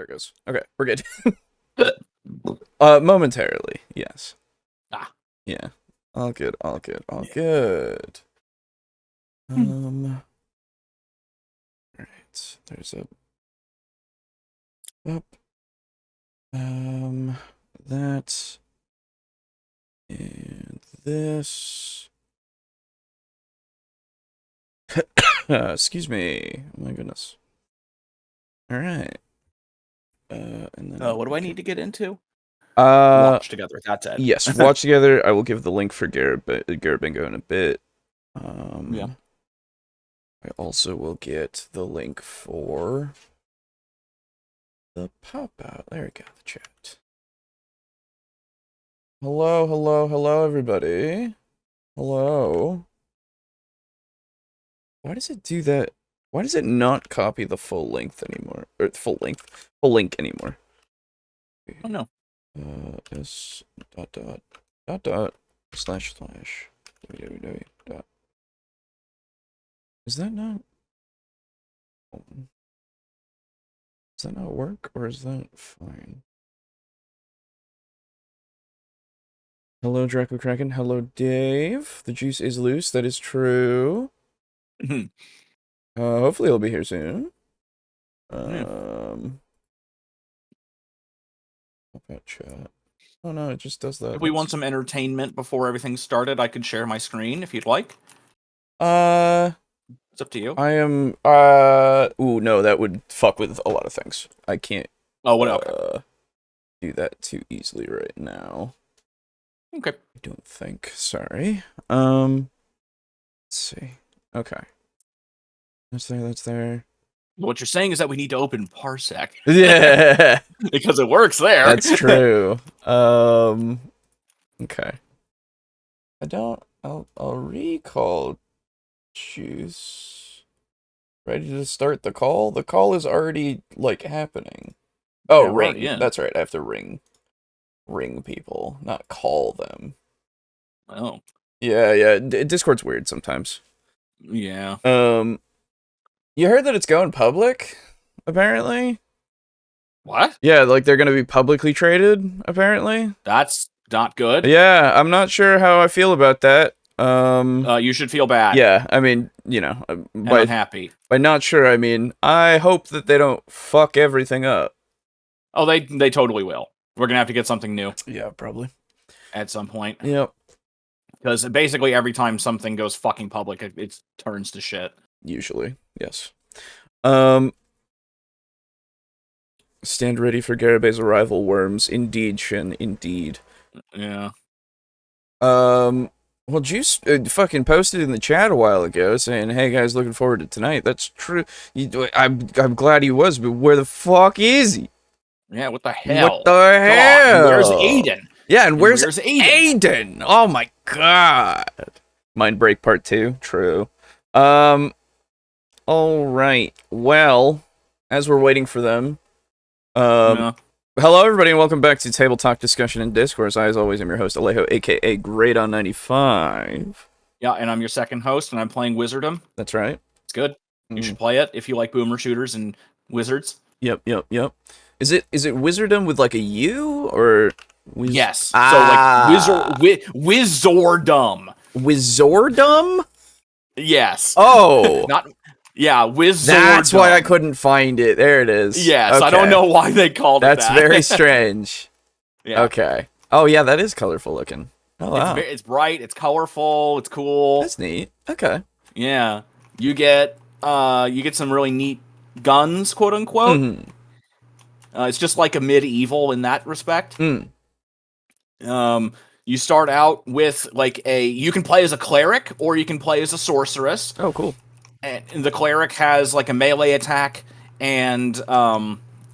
There it goes. Okay, we're good. Momentarily, yes. Yeah. All good, all good, all good. Alright, there's a... Up. That. And this. Excuse me. Oh my goodness. Alright. And then what do I need to get into? Watch together. That's it. Yes, watch together. I will give the link for Garibingo in a bit. Yeah. I also will get the link for the pop out. There we go. The chat. Hello, hello, hello, everybody. Hello. Why does it do that? Why does it not copy the full length anymore? Or full link anymore? Oh no. S // www. Is that not? Does that not work, or is that fine? Hello, Draco Kraken. Hello, Dave. The juice is loose. That is true. Hopefully he'll be here soon. About chat. Oh no, it just does that. If we want some entertainment before everything started, I could share my screen if you'd like. It's up to you. I am, ooh, no, that would fuck with a lot of things. I can't, do that too easily right now. Okay. I don't think, sorry. Let's see. Okay. That's there. What you're saying is that we need to open Parsec. Yeah. Because it works there. That's true. Okay. I'll recall Juice. Ready to start the call? The call is already, like, happening. Oh, yeah, ring. Yeah. That's right. I have to ring people, not call them. Oh. Yeah. Discord's weird sometimes. Yeah. You heard that it's going public, apparently? What? Yeah, like they're gonna be publicly traded, apparently. That's not good. Yeah, I'm not sure how I feel about that. You should feel bad. Yeah, I mean, you know, by unhappy. By not sure, I mean, I hope that they don't fuck everything up. Oh, they totally will. We're gonna have to get something new. Yeah, probably. At some point. Yep. Because basically every time something goes fucking public, it turns to shit. Usually, yes. Stand ready for Garibé's arrival, worms. Indeed, Shin. Indeed. Yeah. Well, Juice fucking posted in the chat a while ago saying, "Hey guys, looking forward to tonight." That's true. I'm glad he was, but where the fuck is he? Yeah, what the hell? What the hell? Where's Aiden? Yeah, and where's Aiden? Oh my god. Mind Break Part 2. True. All right. Well, as we're waiting for them, hello everybody and welcome back to Table Talk Discussion and Discourse. I, as always, am your host, Alejo, aka Great on 95. Yeah, and I'm your second host, and I'm playing Wizardom. That's right. It's good. You should play it if you like boomer shooters and wizards. Yep. Is it Wizardom with like a U or yes? So like Wizardom. Wizardom? Yes. Oh. Wizardom. That's why I couldn't find it. There it is. Yes, okay. I don't know why they called it that. That's very strange. Yeah. Okay. Oh yeah, that is colorful looking. Oh wow. It's bright, it's colorful, it's cool. That's neat. Okay. Yeah. You get some really neat guns, quote unquote. Mm-hmm. It's just like a medieval in that respect. You start out with like you can play as a cleric or you can play as a sorceress. Oh, cool. And the cleric has like a melee attack, and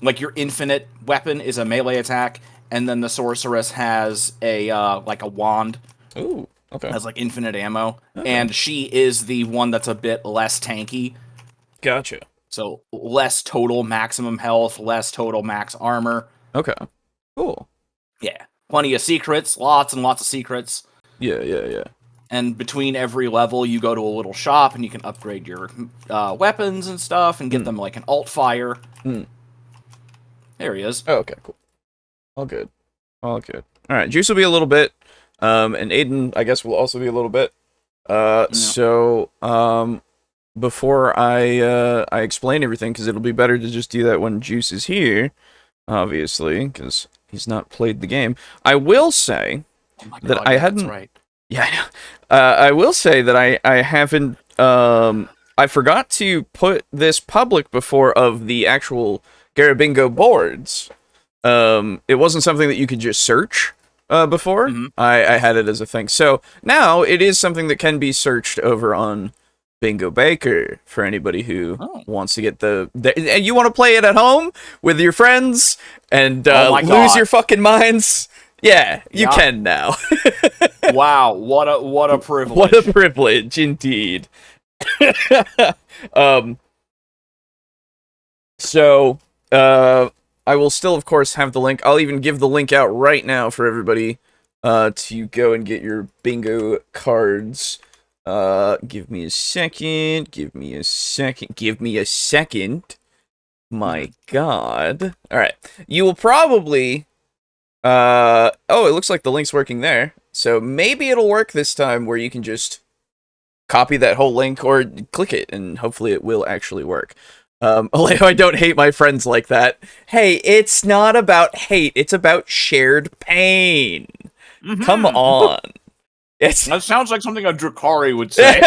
like your infinite weapon is a melee attack, and then the sorceress has a like a wand. Ooh, okay. Has like infinite ammo, and she is the one that's a bit less tanky. Gotcha. So less total maximum health, less total max armor. Okay. Cool. Yeah. Plenty of secrets, lots and lots of secrets. Yeah. And between every level, you go to a little shop and you can upgrade your weapons and stuff and get them like an alt fire. There he is. Oh, okay, cool. All good. All good. All right, Juice will be a little bit, and Aiden, I guess, will also be a little bit. So, before I explain everything, because it'll be better to just do that when Juice is here, obviously, because he's not played the game. I will say Oh my that God, I yeah, hadn't. That's right. Yeah, I know. I will say that I haven't. I forgot to put this public before of the actual Garibingo boards. It wasn't something that you could just search before. Mhm. I had it as a thing. So now it is something that can be searched over on Bingo Baker for anybody who Oh. wants to get and you want to play it at home with your friends and Oh my lose God. your fucking minds. Yeah, you Yeah. can now. Wow, what a privilege. What a privilege, indeed. um. So, I will still, of course, have the link. I'll even give the link out right now for everybody to go and get your bingo cards. Give me a second. Give me a second. Give me a second. My God. All right. You will probably... oh, it looks like the link's working there. So maybe it'll work this time where you can just copy that whole link or click it, and hopefully it will actually work. Alejo, I don't hate my friends like that. Hey, it's not about hate. It's about shared pain. Mhm. Come on. It's... That sounds like something a Drakari would say.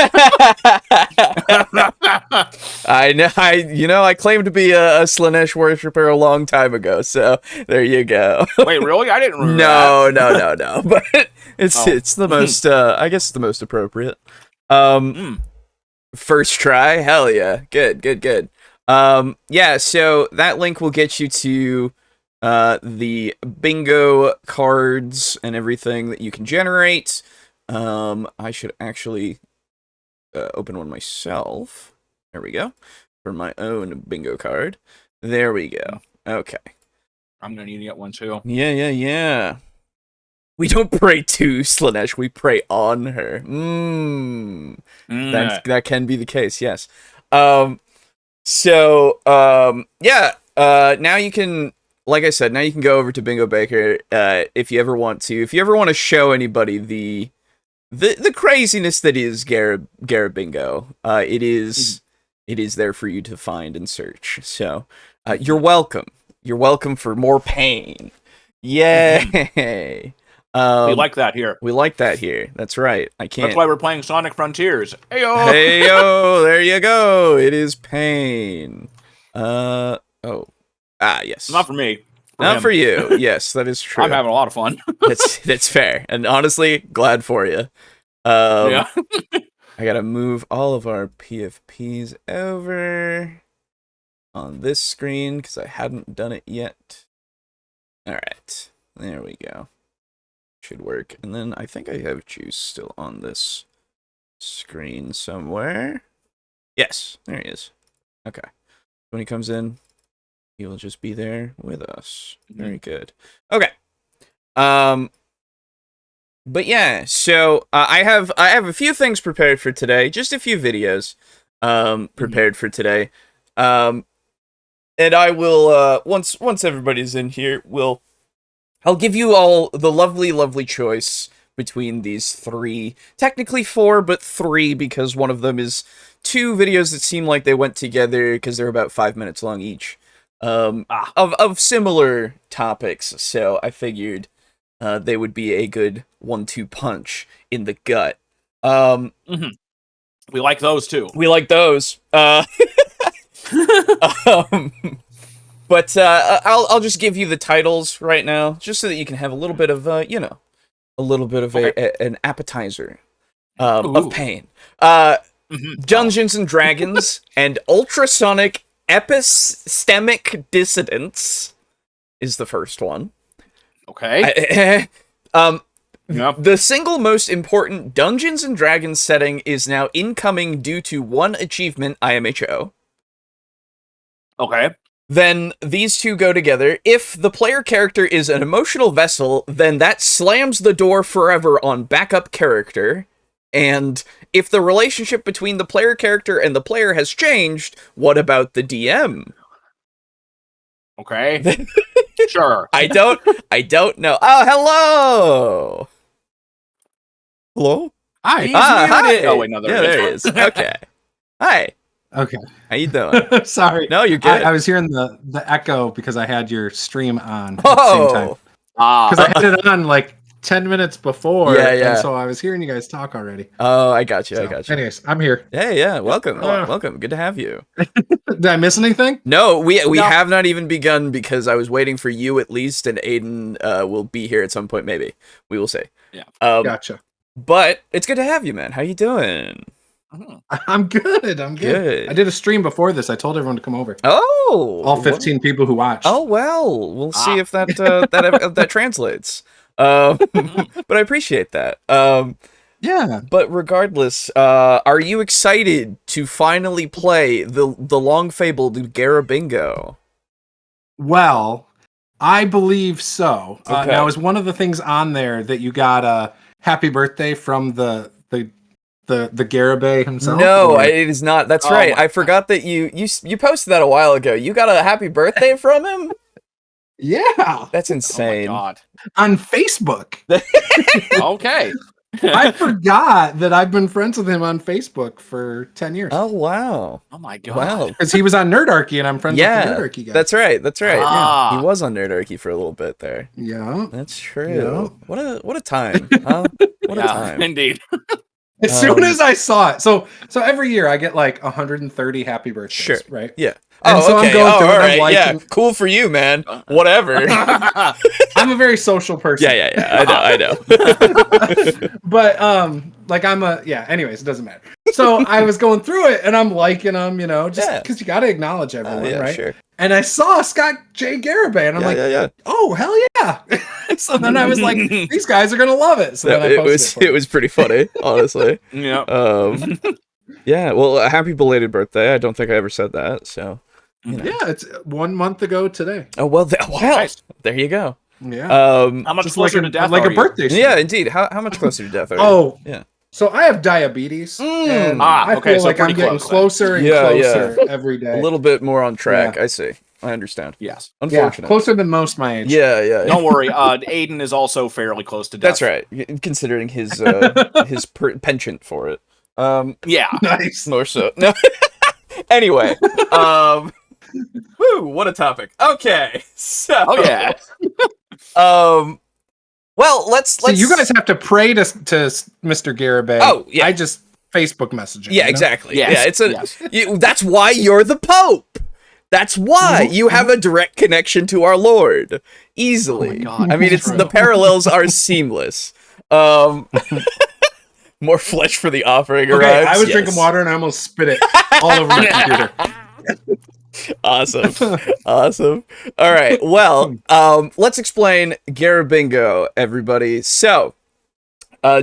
I know. I claimed to be a Slanesh worshiper a long time ago, so there you go. Wait, really? I didn't remember that. No. But it's the most. I guess the most appropriate. First try, hell yeah, good. Yeah. So that link will get you to the bingo cards and everything that you can generate. I should actually open one myself. There we go. For my own bingo card. There we go. Okay. I'm gonna need to get one too. Yeah. We don't pray to Slanesh, we pray on her. That can be the case, yes. Yeah. Now you can, like I said, now you can go over to Bingo Baker if you ever want to. If you ever want to show anybody the craziness that is Garibingo, it is there for you to find and search. So you're welcome. You're welcome for more pain. Yay! We like that here. We like that here. That's right. I can't. That's why we're playing Sonic Frontiers. Heyo! Heyo! There you go. It is pain. Yes. Not for me. Not him. for you. Yes, that is true. I'm having a lot of fun. That's fair. And honestly, glad for you. Yeah. I gotta move all of our PFPs over on this screen because I hadn't done it yet. Alright. There we go. Should work. And then I think I have Juice still on this screen somewhere. Yes, there he is. Okay. When he comes in, he will just be there with us. Very good. Okay. But yeah, so I have a few things prepared for today. Just a few videos prepared for today. And I will once everybody's in here, I'll give you all the lovely choice between these three. Technically four, but three because one of them is two videos that seem like they went together because they're about 5 minutes long each. Of similar topics, so I figured they would be a good 1-2 punch in the gut. We like those too. We like those. But I'll just give you the titles right now, just so that you can have a little bit of a little bit of an appetizer of pain. Dungeons and Dragons and Ultrasonic Epistemic Dissidence is the first one. Okay. The single most important Dungeons and Dragons setting is now incoming due to one achievement, IMHO. Okay. Then these two go together. If the player character is an emotional vessel, then that slams the door forever on backup character. And if the relationship between the player character and the player has changed, what about the DM? Okay. Sure. I don't know. Oh, hello. Hello. Hi. He's Hi. muted. Oh wait, no, there Yeah, it there he is. Okay. Hi. Okay. How you doing? Sorry. No, you're good. I was hearing the echo because I had your stream on at the same time. Oh. Because I had it on like 10 minutes before. Yeah, yeah. And so I was hearing you guys talk already. Oh, I got you. So, I got you. anyways, I'm here. Yeah. Welcome. Hello. Welcome. Good to have you. Did I miss anything? No, we No. have not even begun because I was waiting for you at least, and Aiden will be here at some point. Maybe we will see. Yeah. Gotcha. But it's good to have you, man. How you doing? I'm good. I'm good. I did a stream before this. I told everyone to come over. Oh, All 15 people who watched. Oh well, we'll see if that that translates. But I appreciate that. Yeah. But regardless, are you excited to finally play the long fabled Garibingo? Well, I believe so. Okay. Now, is one of the things on there that you got a happy birthday from the Garibay himself? No, or- it is not. That's right. I forgot that you posted that a while ago. You got a happy birthday from him? Yeah, That's Oh my insane. god. on Facebook. Okay. I forgot that I've been friends with him on Facebook for 10 years. Oh wow. Oh my god. Wow. Because he was on Nerdarchy, and I'm friends Yeah, with the Nerdarchy guy. that's right. That's right. Ah. He was on Nerdarchy for a little bit there. Yeah. That's true. Yeah. What a time, huh? What a Yeah, time. indeed. As soon as I saw it, so every year I get like 130 happy birthdays, Sure. right? Yeah. And Oh, so I'm okay. going Oh, through it, all and I'm right. Yeah. liking- Cool for you, man. Whatever. I'm a very social person. Yeah. I know. But like anyways, it doesn't matter. So I was going through it and I'm liking them, just Yeah. because you got to acknowledge everyone, Yeah, right? sure. And I saw Scott J. Garibay and I'm Yeah. oh hell yeah. So then I was like, these guys are gonna love it. So then I it posted was pretty funny, honestly. Yeah. Yeah. Well, a happy belated birthday. I don't think I ever said that. So. Yeah, it's 1 month ago today. Oh well. Wow. Nice. There you go. Yeah. How much Just closer like to death like are a you? birthday. Yeah, stream. indeed. How much closer to death are you? Oh, Yeah. So I have diabetes, and I okay, feel so like I'm pretty getting close then. closer and Yeah, closer every day. A little bit more on track. Yeah. I see. I understand. Yes. yeah, Unfortunate. closer than most my age. Yeah. Don't worry. Aiden is also fairly close to death. That's right. Considering his penchant for it. Yeah. Nice. More so. No. Anyway. Woo! What a topic. Okay. So. Oh yeah. Well, let's. So you guys have to pray to Mr. Garibay. Oh, yeah. I just Facebook message him. Yeah, you know? exactly. Yes, Yeah, it's a. yes. That's why you're the Pope. That's why you have a direct connection to our Lord. Easily. Oh my God, I mean, that's it's the true. parallels are seamless. More flesh for the offering Okay, arrives. I was Yes. drinking water and I almost spit it all over my computer. Awesome. Awesome. All right. Well, let's explain Garibingo, everybody. So,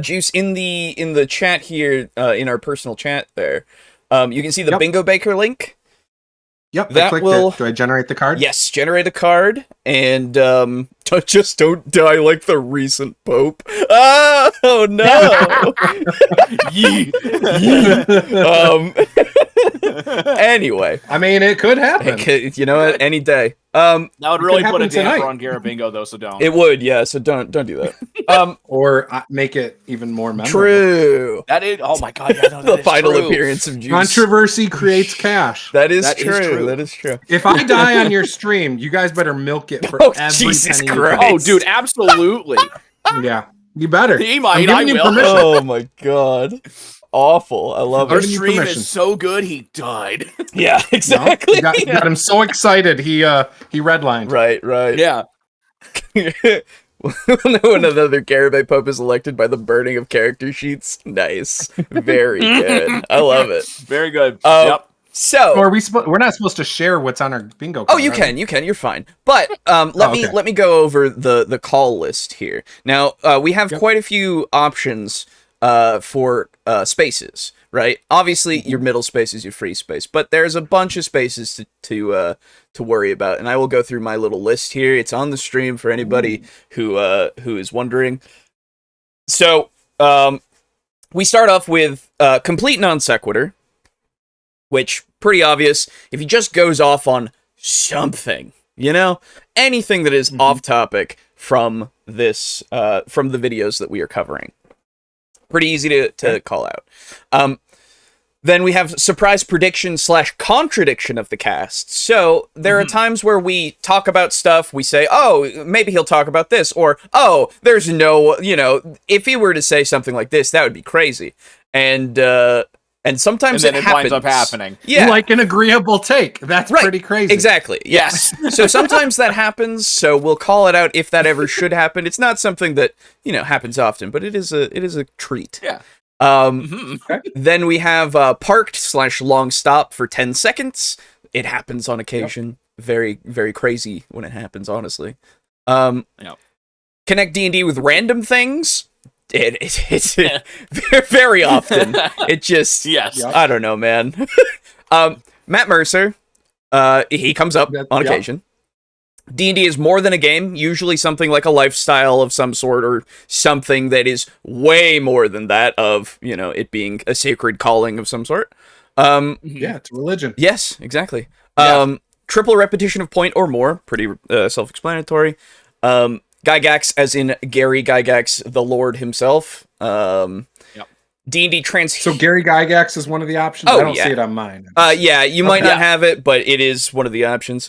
Juice, in the chat here, in our personal chat there, you can see the Yep. Bingo Baker link. Yep, That I clicked will- it. Do I generate the card? Yes, generate a card, and don't die like the recent Pope. Oh no! Anyway, I mean, it could happen. you know what? Any day. That would really could put a happen tonight. damper on Garibingo, though. So don't. It would, yeah. So don't do that. Or make it even more memorable. True. That is. Oh my god. Yeah, no, The that is final true. appearance of Juice. Controversy creates cash. That is That is true. true. That is true. If I die on your stream, you guys better milk it for Oh, every Jesus penny you Christ. can. Oh, dude, absolutely. Yeah, you better. He I'm might. giving I you will. permission. Oh my god. Awful. I love Our it. giving you stream permission. is so good, he died. Yeah, No, exactly. you got him so excited he redlined. Right. Yeah. When another Garibay Pope is elected by the burning of character sheets. Nice. Very good. I love it. Very good. Oh, Yep. So, Or we're not supposed to share what's on our bingo card. oh, you are can, you're fine. But okay. let me go over the call list here. Now, we have Yep. quite a few options for spaces, right? Obviously, your middle space is your free space, but there's a bunch of spaces to worry about, and I will go through my little list here. It's on the stream for anybody who is wondering. So, we start off with complete non sequitur, which pretty obvious. If he just goes off on something, You know, anything that is off topic from this, from the videos that we are covering. Pretty easy to call out. Then we have surprise prediction / contradiction of the cast. So there are times where we talk about stuff, we say, oh, maybe he'll talk about this, or, oh, there's no, you know, if he were to say something like this, that would be crazy. And sometimes and then it winds happens. up happening. Yeah. Like an agreeable take. That's pretty crazy. Exactly. Yes. So sometimes that happens, so we'll call it out if that ever should happen. It's not something that, you know, happens often, but it is a treat. Yeah. Then we have parked / long stop for 10 seconds. It happens on occasion. Very, very crazy when it happens, honestly. Connect D&D with random things. It's very often. It just, I don't know, man. Matt Mercer, he comes up on occasion. D&D is more than a game, usually something like a lifestyle of some sort, or something that is way more than that of, you know, it being a sacred calling of some sort. It's a religion. Yes, exactly. Triple repetition of point or more, pretty self-explanatory. Gygax, as in Gary Gygax, the Lord himself. D&D So Gary Gygax is one of the options? I don't see it on mine. You might not have it, but it is one of the options.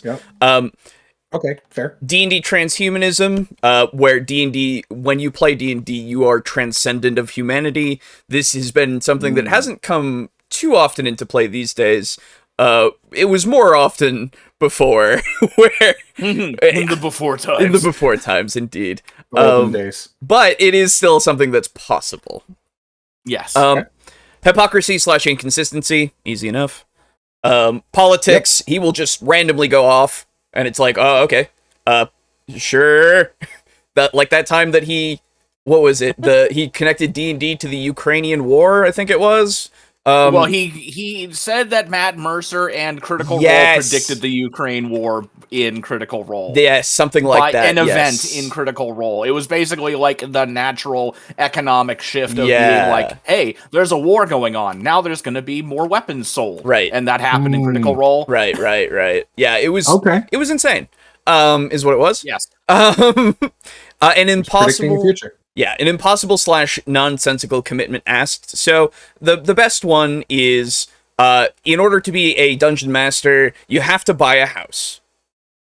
Okay, fair. D&D transhumanism, where D&D, when you play D&D, you are transcendent of humanity. This has been something that hasn't come too often into play these days. It was more often before, where in the before times. In the before times, indeed. Olden days. But it is still something that's possible. Yes. Hypocrisy / inconsistency, easy enough. Politics, he will just randomly go off. And it's like, oh, okay, sure. That time that he, what was it? He connected D&D to the Ukrainian war, I think it was. Well, he said that Matt Mercer and Critical Role predicted the Ukraine war in Critical Role. Yes, something like that. An event in Critical Role. It was basically like the natural economic shift of being like, hey, there's a war going on. Now there's going to be more weapons sold. Right. And that happened in Critical Role. Right. Yeah, it was It was insane. Is what it was. Yes. An impossible future. Yeah, an impossible / nonsensical commitment asked. So the best one is, in order to be a dungeon master, you have to buy a house.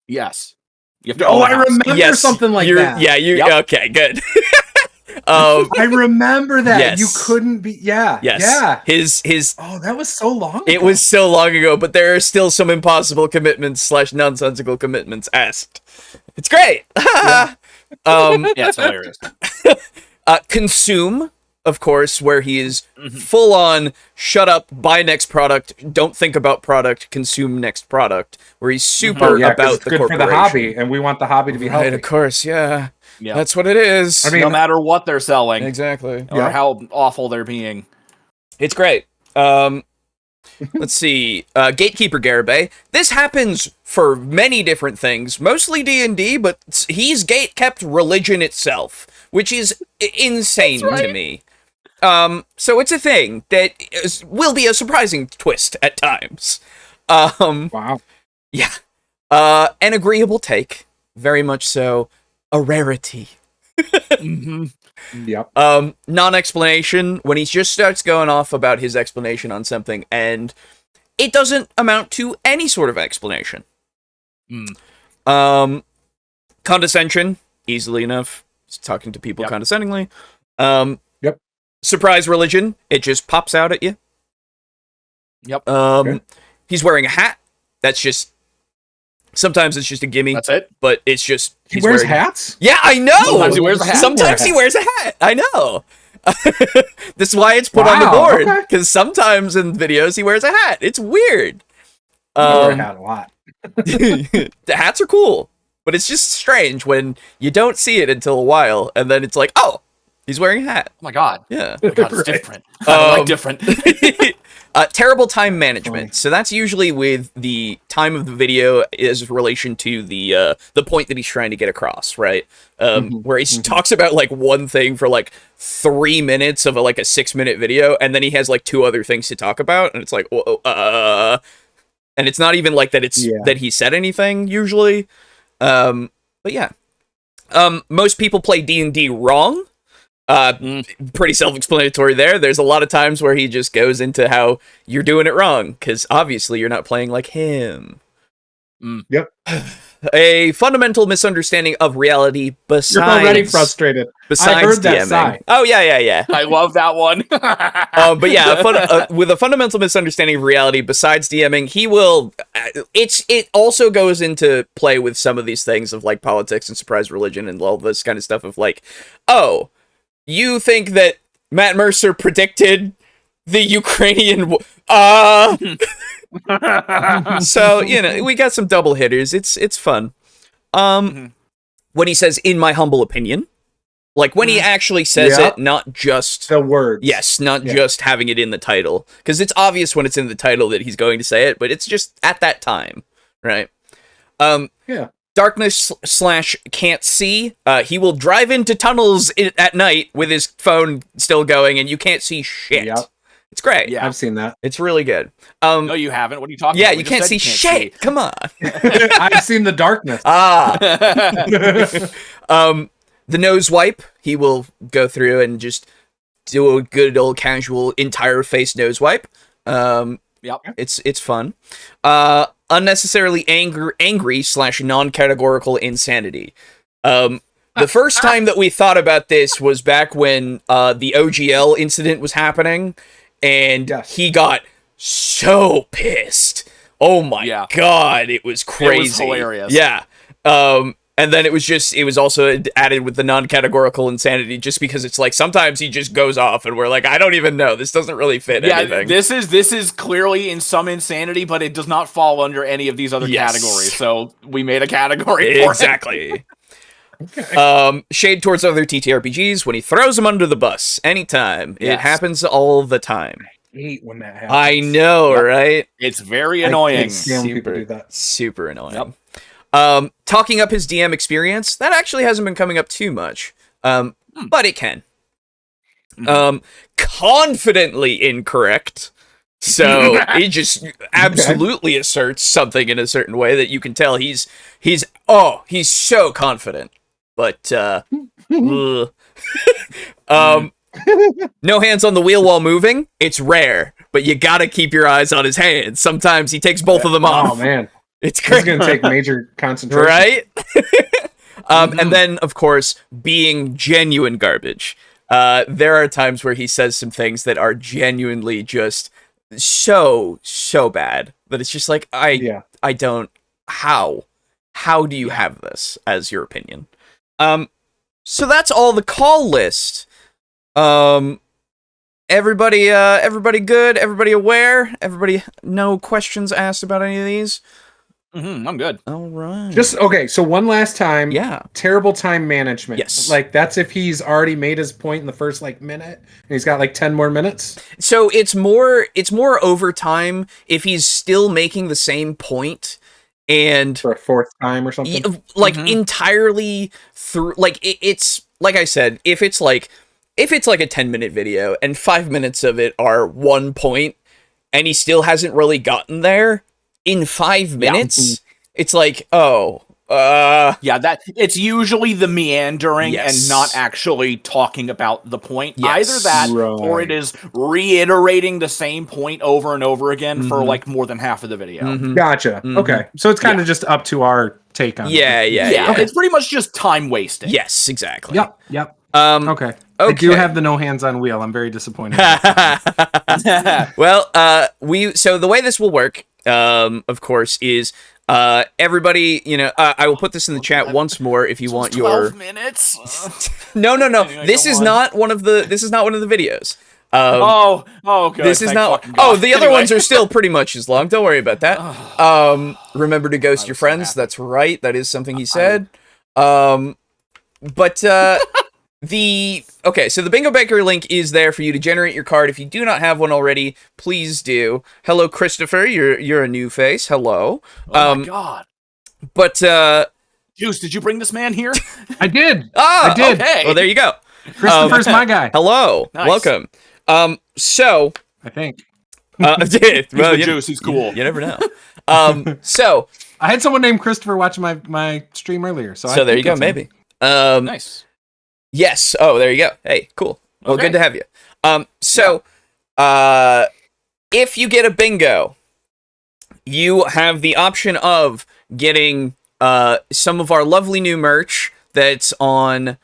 Yes. You have to own a house. I remember something like that. Yeah, okay, good. I remember that. Yes. You couldn't be. Yeah. Yes. Yeah. His. Oh, that was so long ago. It was so long ago, but there are still some impossible commitments / nonsensical commitments asked. It's great. It's hilarious. Consume, of course, where he is full on shut up, buy next product, don't think about product, consume next product, where he's super about the good corporation. for the hobby, and we want the hobby to be healthy. Right, of course, yeah. That's what it is. I mean, no matter what they're selling. Exactly. Or how awful they're being. It's great. Let's see. Gatekeeper Garibay. This happens for many different things, mostly D&D, but he's gate-kept religion itself, which is insane to me. So it's a thing that will be a surprising twist at times. Wow. Yeah. An agreeable take. Very much so. A rarity. Yep. Non-explanation, when he just starts going off about his explanation on something, and it doesn't amount to any sort of explanation. Condescension, easily enough. He's talking to people condescendingly. Surprise religion, it just pops out at you. He's wearing a hat. That's just... Sometimes it's just a gimme. That's it? But it's just... He wears hats? Yeah, I know! Sometimes he wears a hat. Sometimes he wears a hat. I know. This is why it's put on the board. Because sometimes in videos he wears a hat. It's weird. I wear a hat a lot. The hats are cool. But it's just strange when you don't see it until a while. And then it's like, oh, he's wearing a hat. Oh my god. Yeah. Oh my god, it's different. I like different. Terrible time management. So that's usually with the time of the video is relation to the point that he's trying to get across, right? Where he talks about like one thing for like 3 minutes of a 6-minute video, and then he has like 2 other things to talk about, and it's like, and it's not even like that. It's that he said anything usually. But yeah. Most people play D&D wrong. Pretty self-explanatory there. There's a lot of times where he just goes into how you're doing it wrong, because obviously you're not playing like him. Yep. A fundamental misunderstanding of reality besides... You're already frustrated. Besides I heard that DMing. sigh. Oh, yeah. I love that one. But yeah, with a fundamental misunderstanding of reality besides DMing, he will... It also goes into play with some of these things of, like, politics and surprise religion and all this kind of stuff of, like, oh, you think that Matt Mercer predicted the Ukrainian... So, you know, we got some double hitters. It's fun. When he says, in my humble opinion, like when he actually says it, not just the words. Yes, not just having it in the title, because it's obvious when it's in the title that he's going to say it, but it's just at that time, right? Darkness / can't see. He will drive into tunnels at night with his phone still going, and you can't see shit. Yep. It's great. Yeah, I've seen that. It's really good. No, you haven't. What are you talking yeah, about? you can't see shit. Come on. I've seen the darkness. The nose wipe. He will go through and just do a good old casual entire face nose wipe. Yep. It's fun. Unnecessarily angry / non-categorical insanity. The first time that we thought about this was back when the OGL incident was happening, and he got so pissed. Oh my god, it was crazy. It was hilarious. Yeah. And then it was also added with the non-categorical insanity, just because it's like sometimes he just goes off and we're like, I don't even know. This doesn't really fit anything. This is clearly in some insanity, but it does not fall under any of these other categories. So we made a category for it. Okay. Shade towards other TTRPGs when he throws them under the bus. Anytime. It happens all the time. I hate when that happens. I know, right? It's very annoying. People do that. Super annoying. Talking up his DM experience, that actually hasn't been coming up too much. But it can. Confidently incorrect. So he just absolutely asserts something in a certain way that you can tell he's so confident. But no hands on the wheel while moving. It's rare, but you gotta keep your eyes on his hands. Sometimes he takes both of them off. Oh man. It's crazy. It's going to take major concentration. Right? And then, of course, being genuine garbage. There are times where he says some things that are genuinely just so bad that it's just like, I don't... How do you have this as your opinion? So that's all the call list. Everybody good? Everybody aware? Everybody, no questions asked about any of these? I'm good. All right. So one last time. Yeah. Terrible time management. Yes. Like that's if he's already made his point in the first minute and he's got 10 more minutes. So it's more over time if he's still making the same point and for a fourth time or something. Entirely through it's like I said, if it's like a 10-minute video and 5 minutes of it are 1 point and he still hasn't really gotten there in 5 minutes, it's like, that it's usually the meandering and not actually talking about the point. Either that or it is reiterating the same point over and over again for more than half of the video. Gotcha. Okay. So it's kind of just up to our take on it. Yeah. It's pretty much just time wasted. Yes, exactly. Yep. Okay. I do have the no hands on wheel. I'm very disappointed. Well, so the way this will work, of course, is everybody, I will put this in the chat once more if you want 12 minutes. No. This is not one of the videos. Okay. This is not. The other ones are still pretty much as long. Don't worry about that. Remember to ghost your friends. That's right. That is something he said. So the Bingo Banker link is there for you to generate your card. If you do not have one already, please do. Hello, Christopher. You're a new face. Hello. Oh my god. But Juice, did you bring this man here? I did. I did. Okay. Well, there you go. Christopher's my guy. Hello. Nice. Welcome. So I think. well, Juice, he's cool. You never know. So I had someone named Christopher watching my stream earlier. So there you go, maybe. Nice. Yes. Oh, there you go. Hey, cool. Well, good to have you. If you get a bingo, you have the option of getting some of our lovely new merch that's on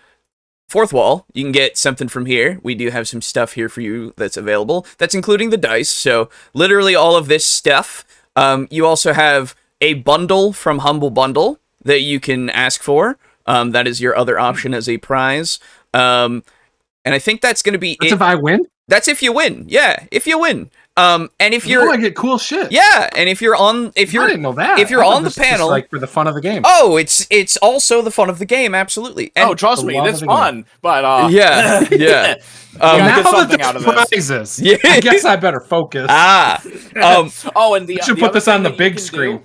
Fourth Wall. You can get something from here. We do have some stuff here for you that's available. That's including the dice. So literally all of this stuff. You also have a bundle from Humble Bundle that you can ask for. That is your other option as a prize. And I think that's going to be it. If I win? That's if you win. Yeah, if you win. And if I get cool shit. Yeah, and if you're I didn't know that. If you're on the panel, like for the fun of the game. Oh, it's also the fun of the game, absolutely. And trust me, it's fun. But yeah. Now that there's prizes, yeah. I guess I better focus. And the should put this on the big screen.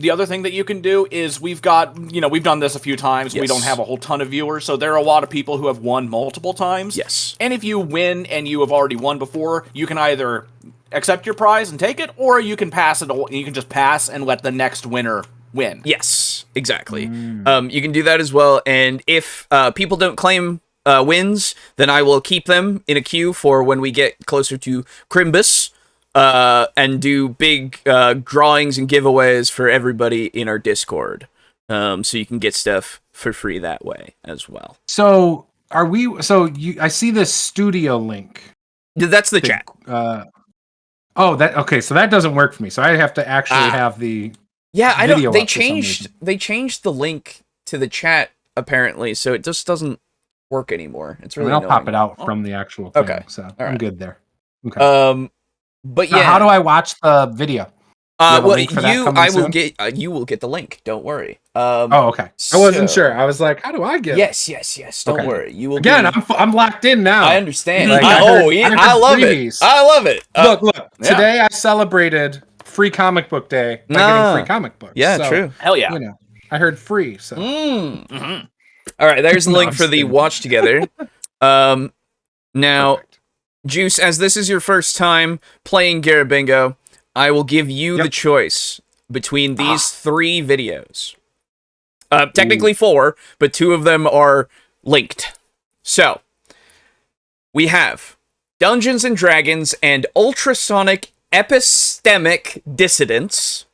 The other thing that you can do is we've done this a few times. Yes. We don't have a whole ton of viewers, so there are a lot of people who have won multiple times. Yes. And if you win and you have already won before, you can either accept your prize and take it, or you can pass it. You can just pass and let the next winner win. Yes, exactly. You can do that as well. And if people don't claim wins, then I will keep them in a queue for when we get closer to Crimbus. And do big drawings and giveaways for everybody in our Discord, so you can get stuff for free that way as well. So I see this studio link. That's the chat. Okay. So that doesn't work for me. So I have to actually have the I don't. They changed the link to the chat apparently, so it just doesn't work anymore. It's really. I'll pop it out from the actual thing. Okay, so I'm good there. Okay. But yeah, how do I watch the video? You will get the link. Don't worry. Okay. I wasn't sure. I was like, how do I get? Yes. Don't worry. You will again. I'm locked in now. I understand. I love it. I love it. Look. Yeah. Today I celebrated Free Comic Book Day by getting free comic books. Yeah, so, true. Hell yeah. I heard free. So. All right. There's the link for the watch together. Now. Perfect. Juice, as this is your first time playing Garibingo, I will give you the choice between these 3 videos. Technically 4, but 2 of them are linked. So, we have Dungeons and Dragons and Ultrasonic Epistemic Dissidence.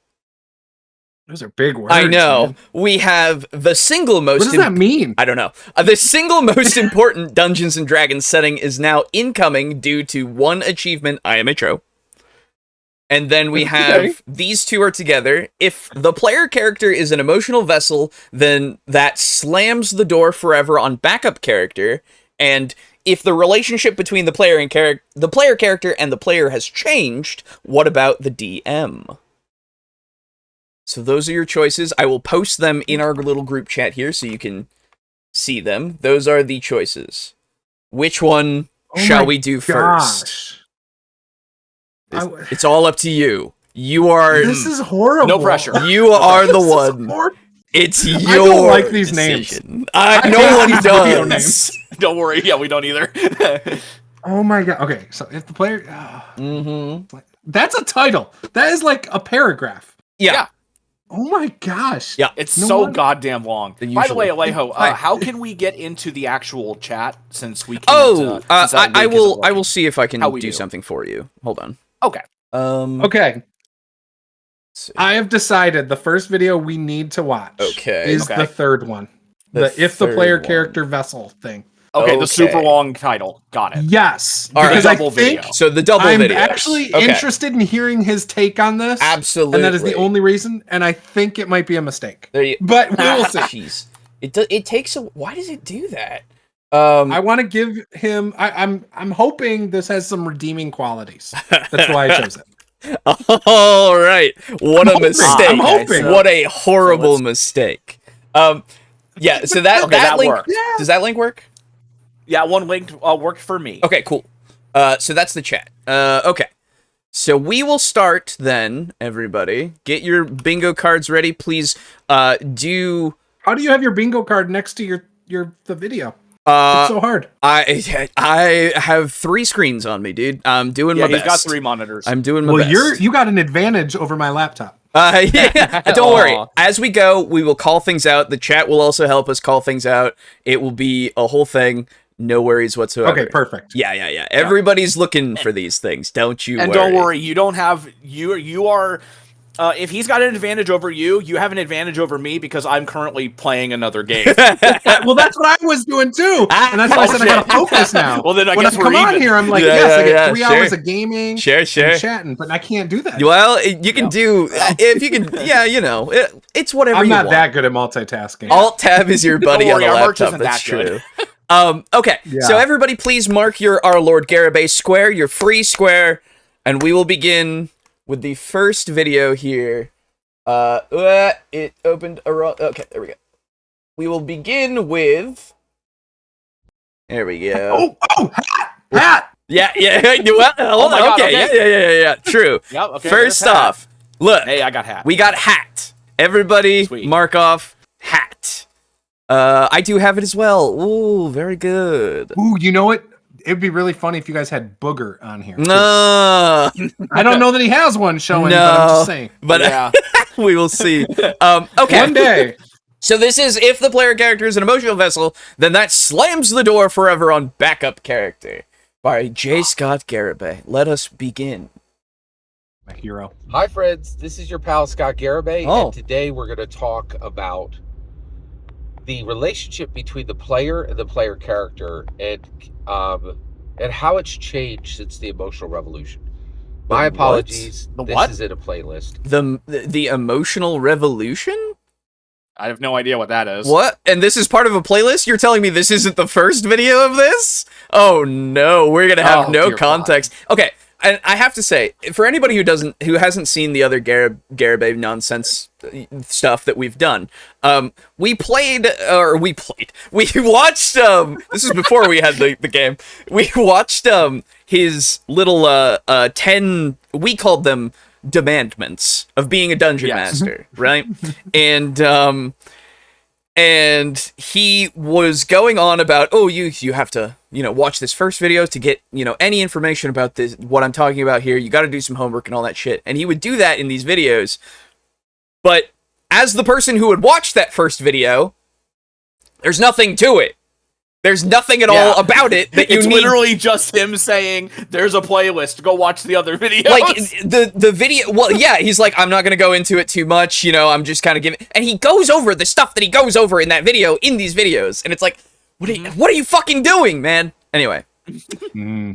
Those are big words. I know. Man. We have the single most... What does that mean? I don't know. The single most important Dungeons & Dragons setting is now incoming due to 1 achievement, IMHO. And then we have these 2 are together. If the player character is an emotional vessel, then that slams the door forever on backup character. And if the relationship between the player character and the player has changed, what about the DM? So those are your choices. I will post them in our little group chat here so you can see them. Those are the choices. Which one shall we do first? It's all up to you. You are... This is horrible. No pressure. You are the one. It's your I don't like these decision. Names. No one does. Don't worry. Yeah, we don't either. Oh my god. Okay, so if the player... That's a title. That is like a paragraph. Yeah. Oh my gosh. Yeah. It's goddamn long. By the way, Alejo, how can we get into the actual chat since we can't... I will see if I can do something for you. Hold on. Okay. Okay. I have decided the first video we need to watch is the third one. If the player character vessel thing. Okay, the super long title. Got it. Yes. Because I think so the double video. I'm actually interested in hearing his take on this. Absolutely. And that is the only reason, and I think it might be a mistake. But we will see. Jeez. It takes a... Why does it do that? I want to give him... I'm hoping this has some redeeming qualities. That's why I chose it. All right. What a mistake. I'm hoping. What a horrible mistake. Yeah, so that link... works. Yeah. Does that link work? Yeah, one link worked for me. Okay, cool. So that's the chat. Okay. So we will start then, everybody. Get your bingo cards ready. Please do... How do you have your bingo card next to the video? It's so hard. I have 3 screens on me, dude. I'm doing my best. He's got 3 monitors. I'm doing my best. You got an advantage over my laptop. Yeah, don't worry. As we go, we will call things out. The chat will also help us call things out. It will be a whole thing. No worries whatsoever. Okay, perfect. Yeah. Everybody's looking for these things. Don't you worry. And don't worry, you don't have... You are... if he's got an advantage over you, you have an advantage over me because I'm currently playing another game. Well, that's what I was doing too, and that's why I said I gotta focus now. Well, then I guess when I come on here, I'm like, I get 3 hours of gaming, sure, and chatting, but I can't do that. Well, you can do if you can. Yeah, it's whatever. I'm you not want. that good at multitasking. Alt tab is your buddy on the laptop. That's true. Okay, so everybody, please mark our Lord Garibay square, your free square, and we will begin with the first video here. It opened a wrong... Okay, there we go. We will begin with... There we go. Hat! Yeah. Well, okay. Yeah. True. Yep, okay, first off, look. Hey, I got hat. We got hat. Everybody, Sweet. mark off hat. I do have it as well. Ooh, very good. Ooh, you know what? It'd be really funny if you guys had Booger on here. No. I don't know that he has one showing, but I'm just saying. But yeah. We will see. Okay. One day. So this is, if the player character is an emotional vessel, then that slams the door forever on backup character. By J. Scott Garibay. Let us begin. My hero. Hi friends, this is your pal Scott Garibay, and today we're going to talk about the relationship between the player and the player character, and how it's changed since the emotional revolution. My apologies. This is in a playlist. The emotional revolution? I have no idea what that is. What? And this is part of a playlist? You're telling me this isn't the first video of this? Oh no, we're gonna have no context. God. Okay, and I have to say, for anybody who hasn't seen the other Garibay nonsense stuff that we've done, we watched, this is before we had the game, we watched, his little, 10, we called them demandments of being a dungeon master, right? And he was going on about, you have to, watch this first video to get, any information about this, what I'm talking about here. You got to do some homework and all that shit. And he would do that in these videos. But as the person who would watch that first video, there's nothing to it. There's nothing at all about it that you need. It's literally just him saying, there's a playlist, go watch the other videos. Like, the video, well, yeah, he's like, I'm not going to go into it too much, I'm just kind of giving, and he goes over the stuff that he goes over in that video, in these videos, and it's like, what are you fucking doing, man? Anyway,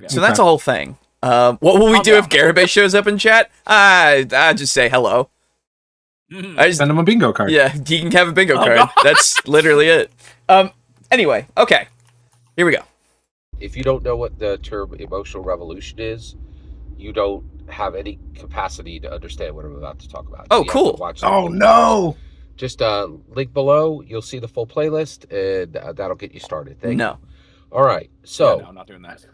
so that's a whole thing. What will we do if Garibay shows up in chat? I just say hello. Send him a bingo card. Yeah, he can have a bingo card. That's literally it. Anyway, okay. Here we go. If you don't know what the term emotional revolution is, you don't have any capacity to understand what I'm about to talk about. Oh, cool. Oh, no. Just link below. You'll see the full playlist, and that'll get you started. Thank you. All right. So, no, I'm not doing that.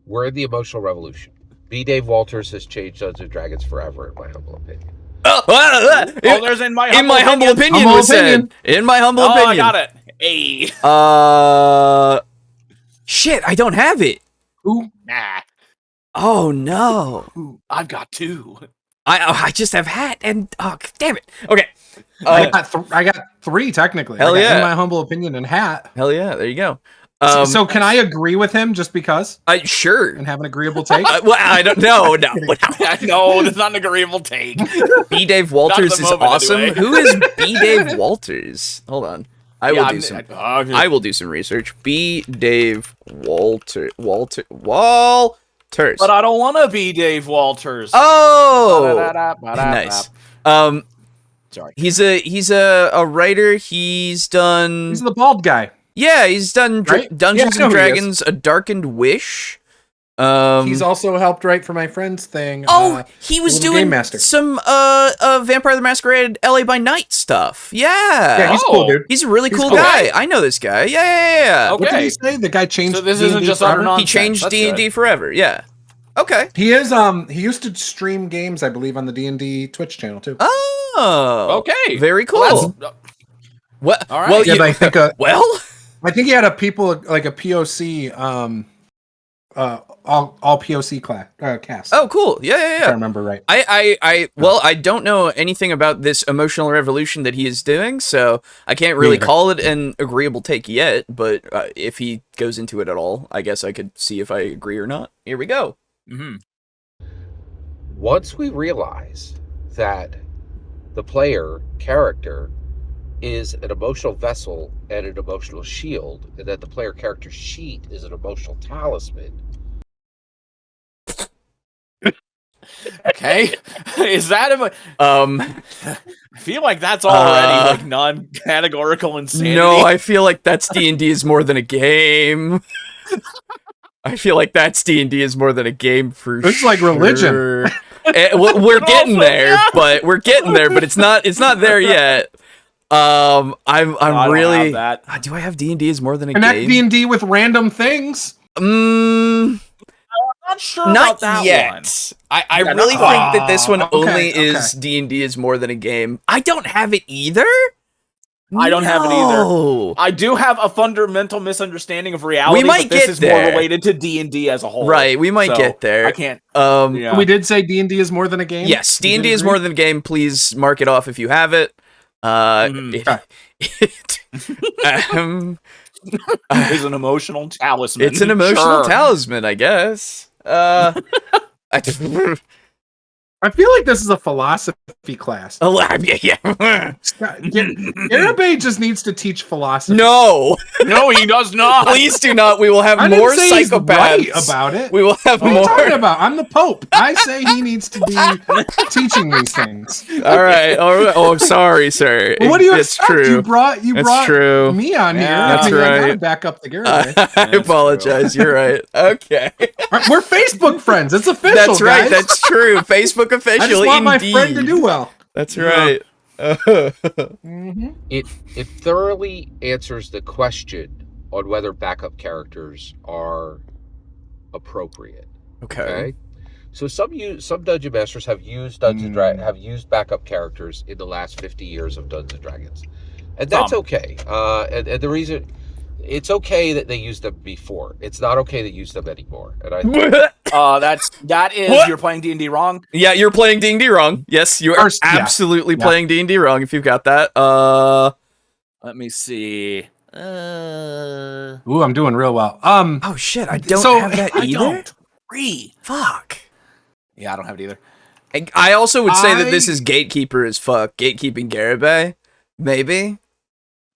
We're in the emotional revolution. B. Dave Walters has changed Dungeons and Dragons forever, in my humble opinion. There's in my humble opinion. In my humble opinion. I got it. Hey. Shit, I don't have it. Ooh. Nah. Oh no. I've got 2. I just have hat and damn it. Okay. I got 3 technically. Hell yeah. In my humble opinion, and hat. Hell yeah. There you go. So can I agree with him just because? Sure. And have an agreeable take? Well, I don't know. No, that's not an agreeable take. B. Dave Walters is awesome. Anyway. Who is B. Dave Walters? Hold on. I will do some research. B. Dave Walters. But I don't want to be Dave Walters. Oh, nice. Sorry. He's a writer. He's the bald guy. Yeah, he's done Dungeons and Dragons: A Darkened Wish. He's also helped write for my friend's thing. He was doing some Vampire the Masquerade LA by Night stuff. Yeah, he's cool, dude. He's a really cool guy. I know this guy. Yeah. Okay. What did he say? The guy changed. So this isn't just utter nonsense. He changed D&D forever. Yeah. Okay. He is. He used to stream games, I believe, on the D&D Twitch channel too. Oh. Okay. Very cool. What? All right. Well, yeah, but I think. Well. I think he had a POC all POC cast. Oh, cool. Yeah. If I remember right. I don't know anything about this emotional revolution that he is doing, so I can't really call it an agreeable take yet, but if he goes into it at all, I guess I could see if I agree or not. Here we go. Mm-hmm. Once we realize that the player character is an emotional vessel and an emotional shield, and that the player character's sheet is an emotional talisman. Okay, is that I feel like that's already like non-categorical insanity. No, I feel like that's D&D is more than a game. I feel like that's D&D is more than a game for sure. It's like religion. We're getting there, but it's not there yet. I'm really. Do I have D&D as more than a Connect game? Connect D&D with random things. I'm not sure about that yet. one. I really think that this one only is D&D is more than a game. I don't have it either. I don't have it either. I do have a fundamental misunderstanding of reality. We might but this get is there. more related to D&D as a whole. Right, we might get there. I can't. We did say D&D is more than a game. Yes, D&D is more than a game. Please mark it off if you have it. It's an emotional talisman. It's an emotional talisman, I guess. I feel like this is a philosophy class. Yeah. Garibay just needs to teach philosophy. No, he does not. Please do not. We will have more psychopaths right about it. We will have what more. What are you talking about? I'm the Pope. I say he needs to be teaching these things. All right. Oh, I'm sorry, sir. Well, what do you it's expect? True. You brought true. me on here. That's right. I gotta back up the Garibay. I apologize. True. You're right. Okay. We're Facebook friends. It's official. That's right. Guys. That's true. Facebook official. I just want my friend to do well. That's right. It thoroughly answers the question on whether backup characters are appropriate. Okay. So some dungeon masters have used have used backup characters in the last 50 years of Dungeons and Dragons, and that's okay. And the reason. It's okay that they used them before. It's not okay to use them anymore. And that is what? You're playing D&D wrong. Yeah, you're playing D&D wrong. Yes, you are absolutely playing D&D wrong if you've got that. Let me see. Ooh, I'm doing real well. Oh shit, I don't have that either. Fuck. Yeah, I don't have it either. I also would say that this is gatekeeper as fuck. Gatekeeping Garibay, maybe.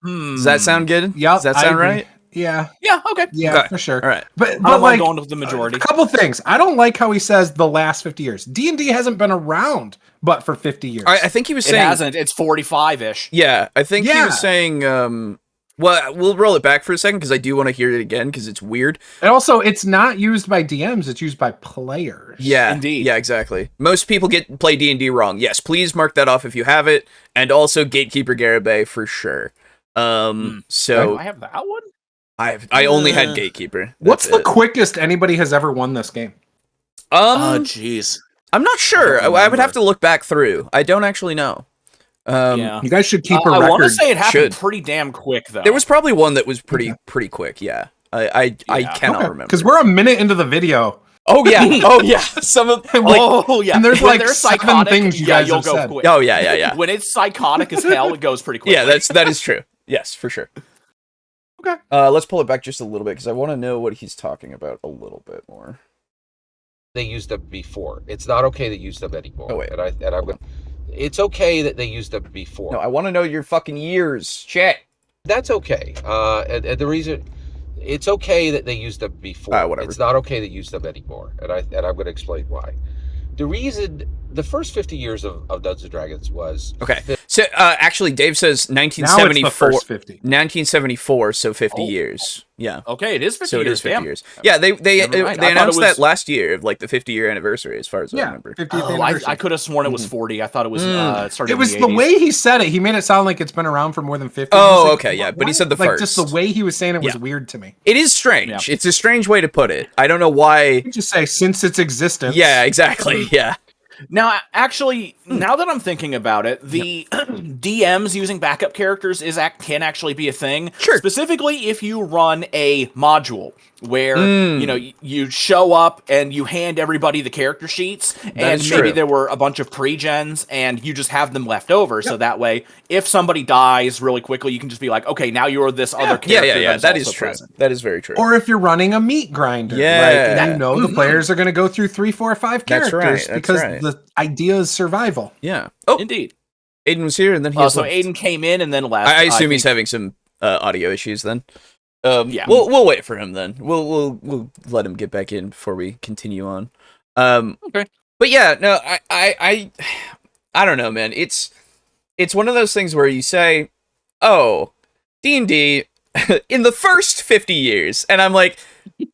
Does that sound good? Yeah. Does that sound right? Yeah. Yeah. Okay. Yeah, for sure. All right. But like going with the majority. A couple things. I don't like how he says the last 50 years. D&D hasn't been around, but for 50 years. I think he was saying it hasn't. It's 45-ish. Yeah, I think he was saying. Well, we'll roll it back for a second because I do want to hear it again because it's weird. And also, it's not used by DMs; it's used by players. Yeah, indeed. Yeah, exactly. Most people play D&D wrong. Yes, please mark that off if you have it, and also Gatekeeper Garibay for sure. So do I have that one? I only had Gatekeeper. What's the quickest anybody has ever won this game? Jeez. I'm not sure. I would have to look back through. I don't actually know. You guys should keep a record. I want to say it happened pretty damn quick, though. There was probably one that was pretty quick. Yeah, I cannot remember because we're a minute into the video. Oh yeah, Some of and there's like seven things you guys have said. Quick. Oh yeah. When it's psychotic as hell, it goes pretty quick. Yeah, that is true. Yes, for sure. Okay. Let's pull it back just a little bit because I want to know what he's talking about a little bit more. They used them before. It's not okay to use them anymore. Oh wait, it's okay that they used them before. No, I want to know your fucking years. Shit. That's okay. And the reason. It's okay that they used them before. Whatever. It's not okay to use them anymore, and I'm going to explain why. The reason the first 50 years of Dungeons and Dragons was okay. So actually, Dave says 1974. Now it's the first 50. 1974, so 50 years. Yeah. Okay, it is 50 so years. It is 50 damn. years. Yeah, they announced that last year of like the 50-year anniversary, as far as I remember. 50th anniversary. I could have sworn it was 40. I thought it was started. It was in the the way he said it. He made it sound like it's been around for more than 50. Oh, okay, yeah, but he said the first. Just the way he was saying it was weird to me. It is strange. Yeah. It's a strange way to put it. I don't know why. You just say since its existence. Yeah, exactly. Yeah. Now, actually, now that I'm thinking about it, the DMs using backup characters can actually be a thing. Sure. Specifically, if you run a module where you show up and you hand everybody the character sheets, and maybe there were a bunch of pre-gens, and you just have them left over, so that way, if somebody dies really quickly, you can just be like, okay, now you're this other character. Yeah. That is true. Present. That is very true. Or if you're running a meat grinder, and the players are going to go through 3, 4, 5 characters because the idea is survival. Yeah. Oh, indeed. Aiden was here, and then he so Aiden came in and then left. I assume he's having some audio issues then. We'll wait for him then. We'll let him get back in before we continue on. Okay. But yeah, no, I don't know, man. It's one of those things where you say, "Oh, D&D in the first 50 years," and I'm like,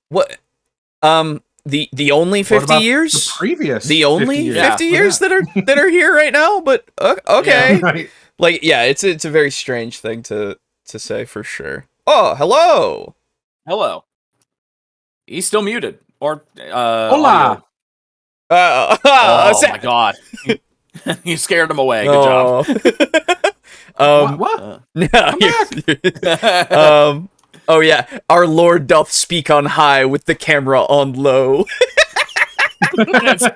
"What? The only 50 years? The previous, the only 50 years that are here right now?" But okay, like it's a very strange thing to say for sure. Oh, hello. He's still muted. Or hola. Oh my god. You scared him away. Good job. What? Oh yeah. Our Lord doth speak on high with the camera on low.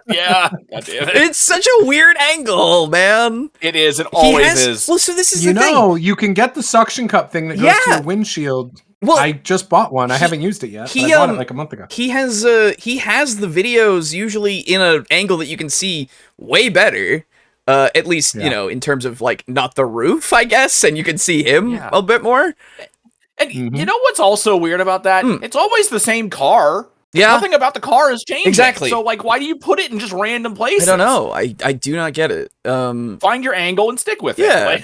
Yeah. God damn it. It's such a weird angle, man. It is. It always is. Well, so this is the thing. You can get the suction cup thing that goes to your windshield. Well, I just bought one. I haven't used it yet. I bought it like a month ago. He has the videos usually in an angle that you can see way better. At least, in terms of like not the roof, I guess, and you can see him a bit more. And you know what's also weird about that? It's always the same car. Yeah. Nothing about the car is changing. Exactly. So, like, why do you put it in just random places? I don't know. I do not get it. Find your angle and stick with it. Yeah.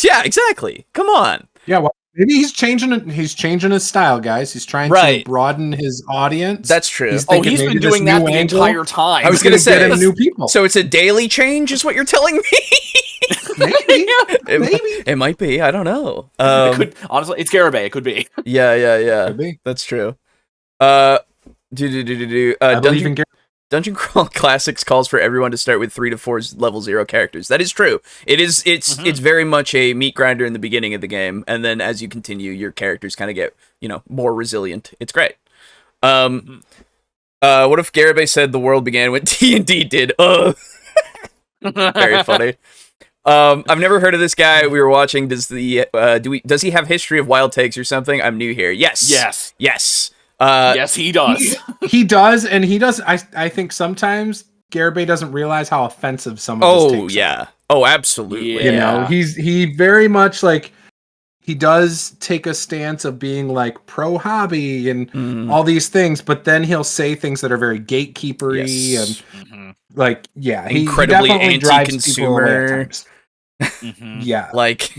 Yeah, exactly. Come on. Yeah, well, maybe he's changing it. He's changing his style, guys. He's trying to broaden his audience. That's true. He's been doing that the entire time. I was going to say, new people. So it's a daily change is what you're telling me? Maybe. It might be. I don't know. It could, honestly, it's Garibay. It could be. Yeah. Could be. That's true. Dungeon Crawl Classics calls for everyone to start with 3 to 4 level 0 characters. That is true. It's very much a meat grinder in the beginning of the game, and then as you continue, your characters kind of get more resilient. It's great. What if Garibay said the world began when D&D did? Very funny. I've never heard of this guy. We were watching. Does he have history of wild takes or something? I'm new here. Yes. Yes, he does. He does, and he does. I think sometimes Garibay doesn't realize how offensive some of his takes are. Oh, absolutely. He very much like he does take a stance of being like pro hobby and all these things, but then he'll say things that are very gatekeepery and incredibly he anti-consumer. Like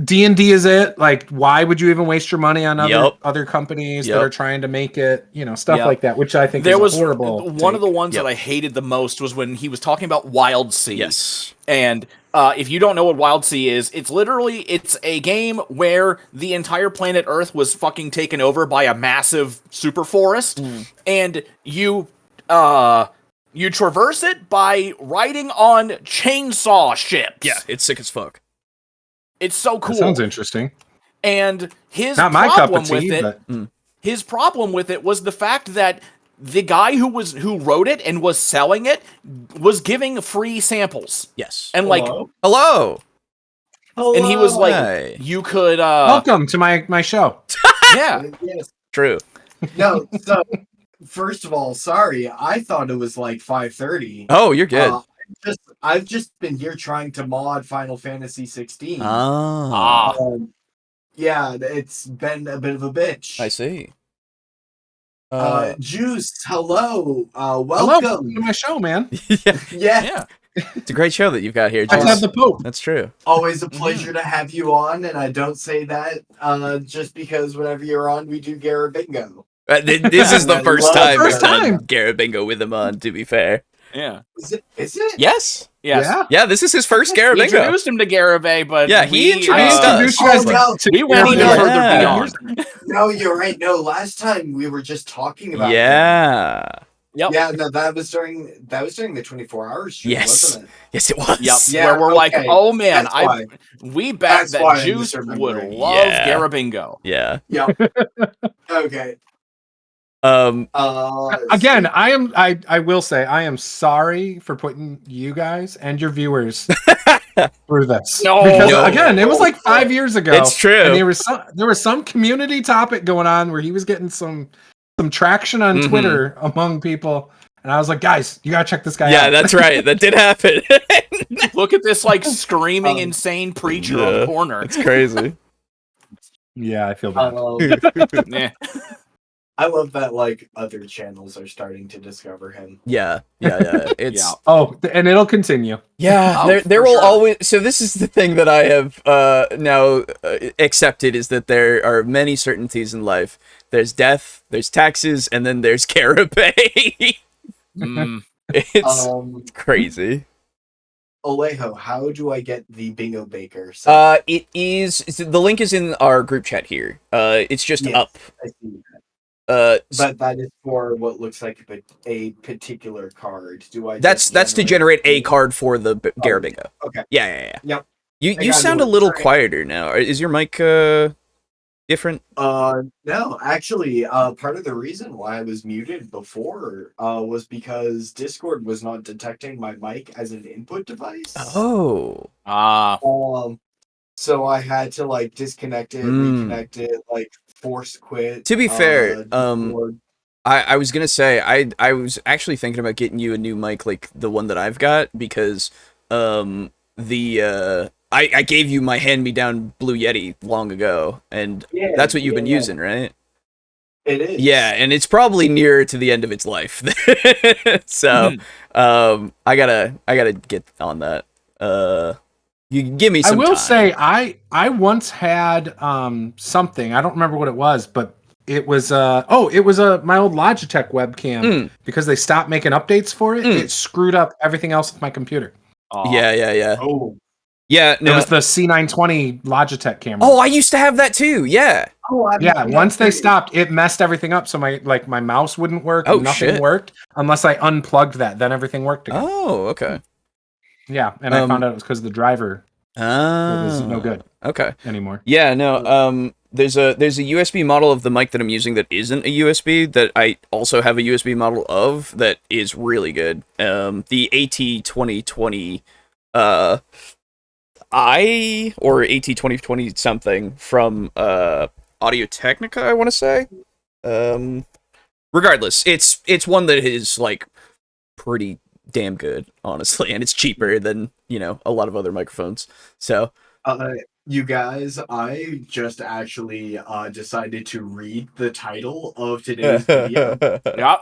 D&D is it. Like, why would you even waste your money on other companies that are trying to make it, stuff like that, which I think is horrible. One of the ones that I hated the most was when he was talking about Wild Sea. Yes. And if you don't know what Wild Sea is, it's a game where the entire planet Earth was fucking taken over by a massive super forest, and you traverse it by riding on chainsaw ships. Yeah, it's sick as fuck. It's so cool. That sounds interesting. And his Not my cup of tea, his problem with it was the fact that the guy who wrote it and was selling it was giving free samples. Yes. And hello. And he was like, you could welcome to my show. Yeah. Yes. True. No, so first of all, sorry. I thought it was like 5:30. Oh, you're good. I've just been here trying to mod Final Fantasy 16. Yeah, it's been a bit of a bitch. I see. Juce, hello. Welcome to my show, man. Yeah. It's a great show that you've got here, I have the Pope. That's true. Always a pleasure to have you on, and I don't say that just because whenever you're on, we do Garibingo. This is the first time Garibingo with him on, to be fair. Yeah. Is it? Yes. Yeah, this is his first Garibingo. He introduced him to Garibay, but he introduced us. We went even further beyond. No, you're right. No, last time we were just talking about Yeah. Yep. Yeah, no, that was during the 24-hour stream, wasn't it? Yes, it was. Yep. Yeah, where we're like, oh man, we bet that Juce would love Garibingo. Yeah. Yep. Okay. Again, I will say I am sorry for putting you guys and your viewers through this. Because again, it was like 5 years ago. It's true. And there was some community topic going on where he was getting some traction on Twitter among people. And I was like, guys, you gotta check this guy out. Yeah, that's right. That did happen. Look at this like screaming insane preacher on the corner. It's crazy. Yeah, I feel bad. Yeah. I love that like other channels are starting to discover him. Yeah. It's Oh, and it'll continue. Yeah, there will always. So this is the thing that I have now accepted is that there are many certainties in life. There's death, there's taxes, and then there's Garibay. It's crazy. Alejo, how do I get the Bingo Baker? It is the link is in our group chat here. It's just up. I see that. But that is for what looks like a particular card. That's to generate a card for the Garibingo. Okay. Yeah. Yep. You sound a little quieter now. Is your mic different? No, actually, part of the reason why I was muted before was because Discord was not detecting my mic as an input device. Oh. So I had to like disconnect it, reconnect it, like force quit. To be fair, I was gonna say I was actually thinking about getting you a new mic like the one that I've got because I gave you my hand-me-down Blue Yeti long ago, and that's what you've been using, right? It is. Yeah, and it's probably nearer to the end of its life. So, I gotta get on that. You can give me some I will time. say I once had something. I don't remember what it was, but it was my old Logitech webcam because they stopped making updates for it. It screwed up everything else with my computer. Yeah. Oh. Yeah, no. It was the C920 Logitech camera. Oh, I used to have that too. Yeah. Once they stopped, it messed everything up. So my mouse wouldn't work. Nothing worked unless I unplugged that. Then everything worked again. Oh, okay. Yeah, and I found out it was because the driver was no good. Okay. Anymore. Yeah, no. There's a USB model of the mic that I'm using that isn't a USB that I also have a USB model of that is really good. The AT2020 I or AT2020 something from Audio-Technica, I want to say. Regardless, it's one that is like pretty damn good, honestly, and it's cheaper than a lot of other microphones. So you guys, I just actually decided to read the title of today's video. Yep.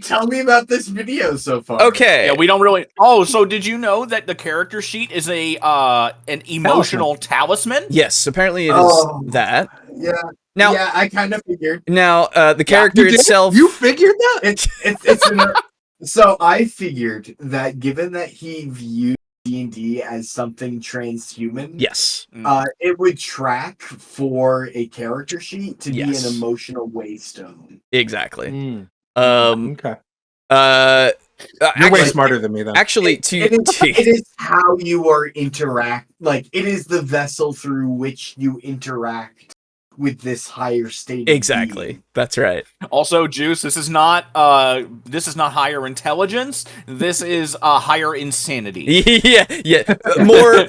Tell me about this video so far. Okay. Yeah, we don't really. Oh, so did you know that the character sheet is an emotional talisman? Yes, apparently it is that. Yeah. Now, yeah, I kind of figured. Now, the character itself. You figured that? So I figured that given that he viewed D&D as something transhuman, yes, it would track for a character sheet to be an emotional waystone. Exactly. Okay. You're way smarter than me, though. Actually, it is how you are interact. Like it is the vessel through which you interact with this higher state. Exactly. Being. That's right. Also, Juice, this is not higher intelligence. This is higher insanity. Yeah.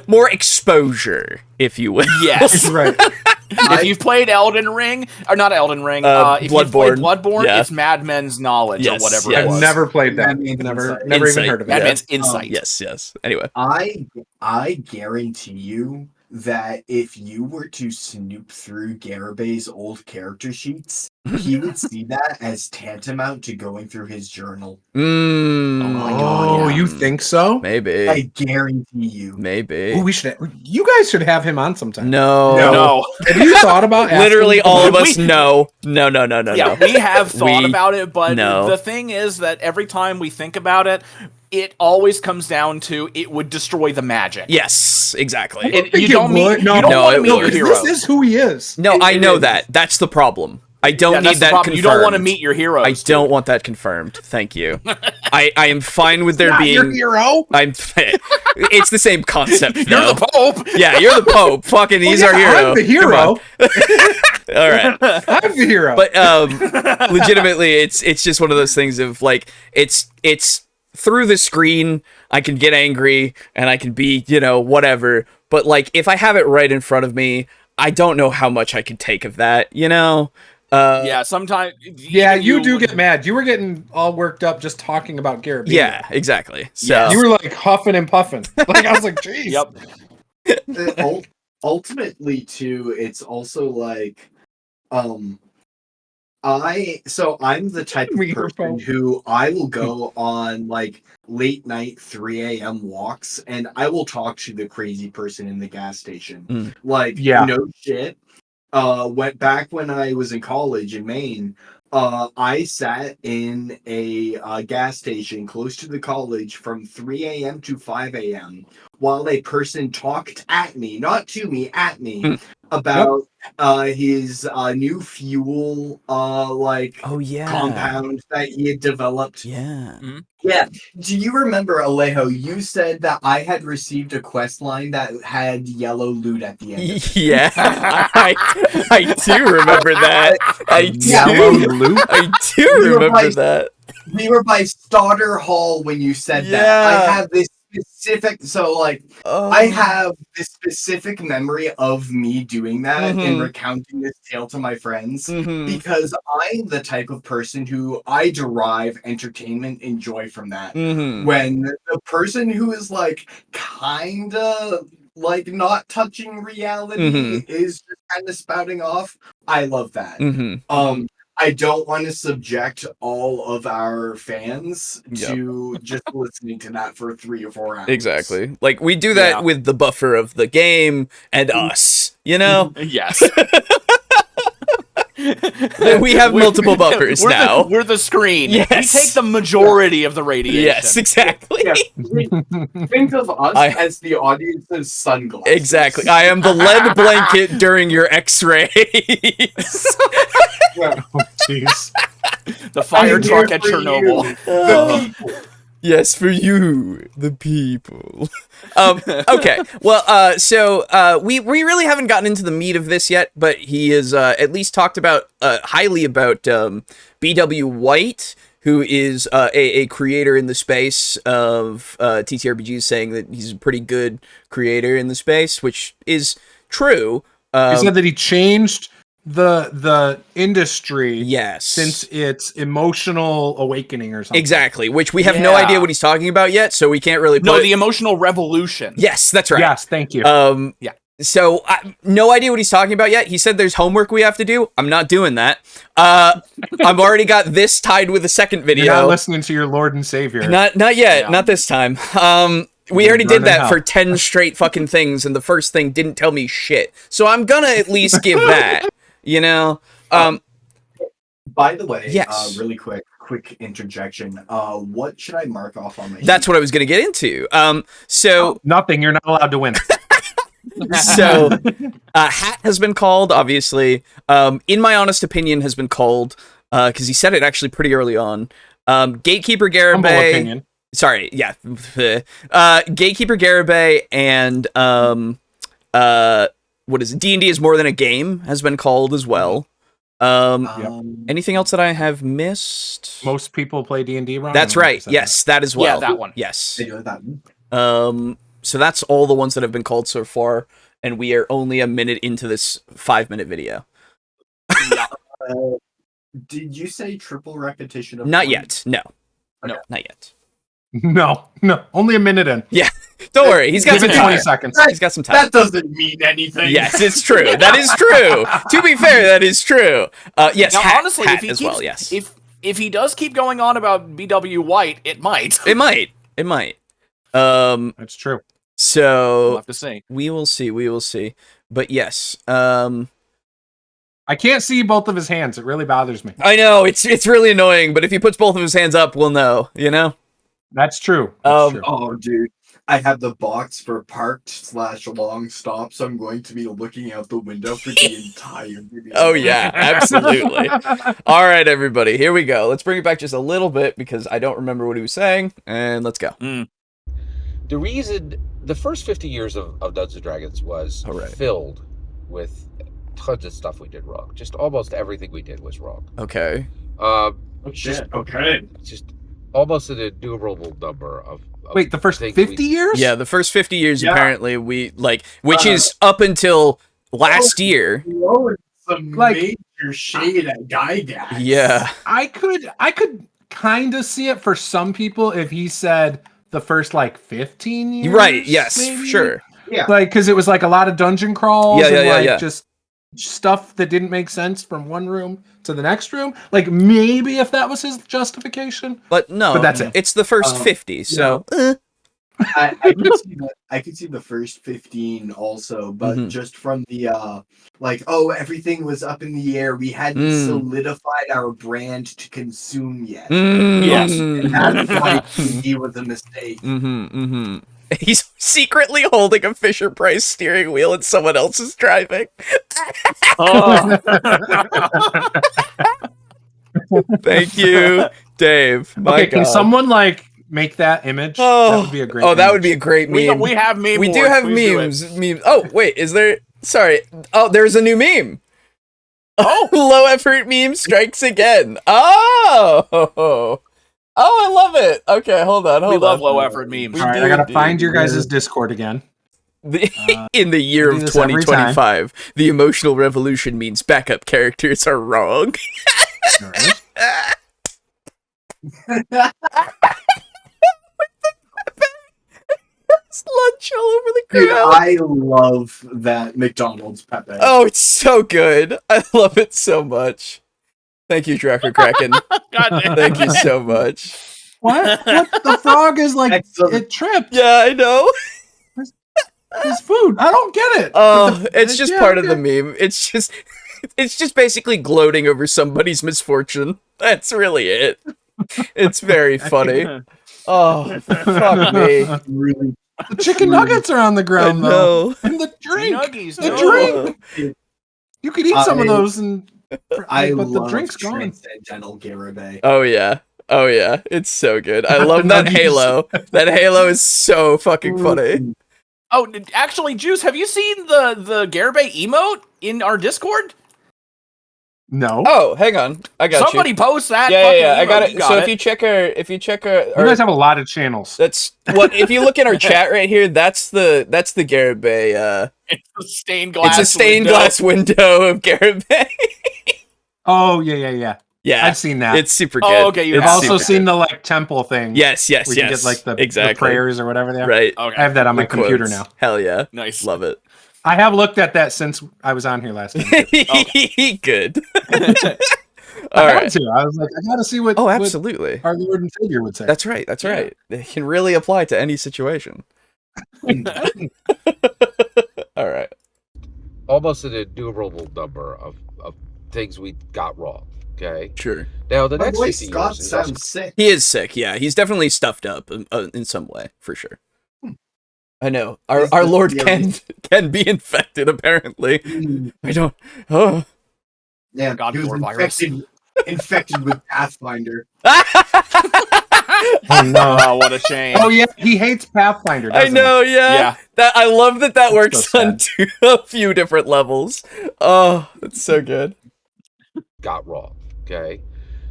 More exposure, if you will. Yes. Right. If you've played Elden Ring, or not Elden Ring, if you've played Bloodborne, it's Mad Men's knowledge or whatever it was. I've never played that. Never even heard of it. Mad Men's Insight. Yes. Anyway. I guarantee you that if you were to snoop through Garibay's old character sheets, he would see that as tantamount to going through his journal. Oh my God, you think so? Maybe. I guarantee you. Maybe. Ooh, you guys should have him on sometime. No. Have you thought about literally all of us? No. Yeah, we have thought about it, but the thing is that every time we think about it, it always comes down to it would destroy the magic. Yes, exactly. You don't want to meet your hero. This is who he is. No, I know that. That's the problem. I don't need that confirmed. You don't want to meet your heroes. I don't want that confirmed. Thank you. I am fine with there being your hero. It's the same concept. You're the Pope. Yeah, you're the Pope. Fucking, he's our hero. I'm the hero. All right, I'm the hero. But legitimately, it's just one of those things of like it's through the screen. I can get angry and I can be whatever. But like if I have it right in front of me, I don't know how much I can take of that. Yeah, sometimes. Yeah, you do get mad. You were getting all worked up just talking about Garibingo. Yeah, exactly. So you were like huffing and puffing. Like I was like, "Jeez." Yep. Ultimately, too, it's also like, I'm the type of person who I will go on like late night 3 a.m. walks, and I will talk to the crazy person in the gas station. Like, no shit. Went back when I was in college in Maine. I sat in a gas station close to the college from 3 a.m. to 5 a.m. while a person talked at me, not to me, at me, about his new fuel compound that he had developed. Yeah. Yeah. Do you remember, Alejo, you said that I had received a quest line that had yellow loot at the end of it. Yeah, I do remember that. I do remember that. We were by Starter Hall when you said that. I have this specific, I have this specific memory of me doing that and recounting this tale to my friends because I'm the type of person who I derive entertainment and joy from that. When the person who is like kinda like not touching reality is just kind of spouting off, I love that. I don't want to subject all of our fans to just listening to that for 3 or 4 hours. Exactly. Like, we do that with the buffer of the game and us, Yes. We have multiple buffers now. We're the screen. Yes. We take the majority of the radiation. Yes, exactly. Think of us as the audience's sunglasses. Exactly. I am the lead blanket during your X-rays. Oh, jeez. The fire truck at Chernobyl. Yes, for you, the people. Okay, well, so we really haven't gotten into the meat of this yet, but he has at least talked about highly about BW White, who is a creator in the space of TTRPGs, saying that he's a pretty good creator in the space, which is true. He said that he changed the industry since since its emotional awakening or something. Exactly, which we have no idea what he's talking about yet, so we can't really the emotional revolution. Yes, that's right. Yes, thank you. So no idea what he's talking about yet. He said there's homework we have to do. I'm not doing that. I've already got this tied with a second video. You're not listening to your Lord and Savior. Not yet, not this time. We already did that for 10 straight fucking things, and the first thing didn't tell me shit. So I'm gonna at least give that. By the way, really quick interjection. What should I mark off on my sheet? That's what I was gonna get into. Nothing. You're not allowed to win. So, Hat has been called, obviously. In my honest opinion, has been called because he said it actually pretty early on. Gatekeeper Garibay. Sorry, yeah. Gatekeeper Garibay and what is it? D&D is more than a game has been called as well. Anything else that I have missed? Most people play D&D wrong. That's right. Yes, that as well. Yeah, that one. Yes. They do that. So that's all the ones that have been called so far, and we are only a minute into this 5-minute video. Did you say triple repetition of Not 20? yet. No. Okay. No, not yet. No. Only a minute in. Yeah. Don't worry. He's got some 20 seconds. He's got some time. That doesn't mean anything. Yes, it's true. That is true. To be fair, that is true. Yes, now, honestly, Hat if he as keeps, well, yes. If he does keep going on about BW White, it might. It might. That's true. So We'll have to see. We will see. But yes, I can't see both of his hands. It really bothers me. I know it's really annoying. But if he puts both of his hands up, we'll know. That's true. Oh, dude. I have the box for parked/long stop, so I'm going to be looking out the window for the entire video. Oh yeah, absolutely. All right, everybody, here we go. Let's bring it back just a little bit because I don't remember what he was saying, and let's go. The reason the first 50 years of Dungeons & Dragons was filled with tons of stuff we did wrong. Just almost everything we did was wrong. Okay. Just almost an innumerable number of wait, the first 50 years? Yeah, the first 50 years apparently we which is up until last year. Some major shade at Gygax. Yeah. I could kind of see it for some people if he said the first 15 years. Right, yes, maybe? sure. Yeah. Because it was a lot of dungeon crawls and just stuff that didn't make sense from one room to the next room. Maybe if that was his justification. But no, but that's it. It's the first 50, so I could see the first 15 also, but just from the everything was up in the air. We hadn't solidified our brand to consume yet. Yes. And that's why he was a mistake. He's secretly holding a Fisher-Price steering wheel and someone else is driving. Thank you, Dave. My God. Can someone make that image? That would be a great image. That would be a great meme. We have memes. We do have memes. Memes. Oh, wait, is there... Sorry. Oh, there's a new meme. Oh, low effort meme strikes again. Oh, I love it. Okay, hold on. We love low effort memes. All right, I gotta find your guys' Discord again. In the year of 2025, the emotional revolution means backup characters are wrong. All right. Lunch all over the Dude, ground. I love that McDonald's Pepe. Oh, it's so good. I love it so much. Thank you, Dracker Kraken. Thank you so much. What? The frog is it tripped. Yeah, I know. His food. I don't get it. Oh, it's just part of the meme. It's just basically gloating over somebody's misfortune. That's really it. It's very funny. Oh, fuck me. Really. The chicken nuggets are on the ground, though. And the drink. Drink. You could eat some of those, but the drink's gone. Transcendental Garibay. Oh yeah. It's so good. I love that halo. That halo is so fucking funny. Oh, actually, Juice, have you seen the Garibay emote in our Discord? No. Oh, hang on. I got Somebody you. post that. Yeah. I got it. So if you check our, you guys have a lot of channels. That's what. If you look in our chat right here, that's the Garibay. It's a stained glass. It's a stained glass window of Garibay. Oh yeah. Yeah, I've seen that. It's super good. Oh, okay. I've also seen the temple thing. Yes. Where you get the prayers or whatever they are. Right. Okay. I have that on my computer now. Hell yeah. Nice. Love it. I have looked at that since I was on here last time. Good. All right. I was like, I gotta see what. Oh, absolutely. What our Lord and Savior would say. That's right. It can really apply to any situation. All right. Almost an innumerable number of things we got wrong. Okay. Sure. Now the next 50 Scott years sounds sick. He is sick. Yeah, he's definitely stuffed up in some way, for sure. I know. Our Lord can be infected, apparently. I don't... Oh. Yeah, God, he was infected with Pathfinder. Oh, no. What a shame. Oh, yeah, he hates Pathfinder, I know, yeah. I love that works on a few different levels. Oh, that's so good. Got wrong, okay?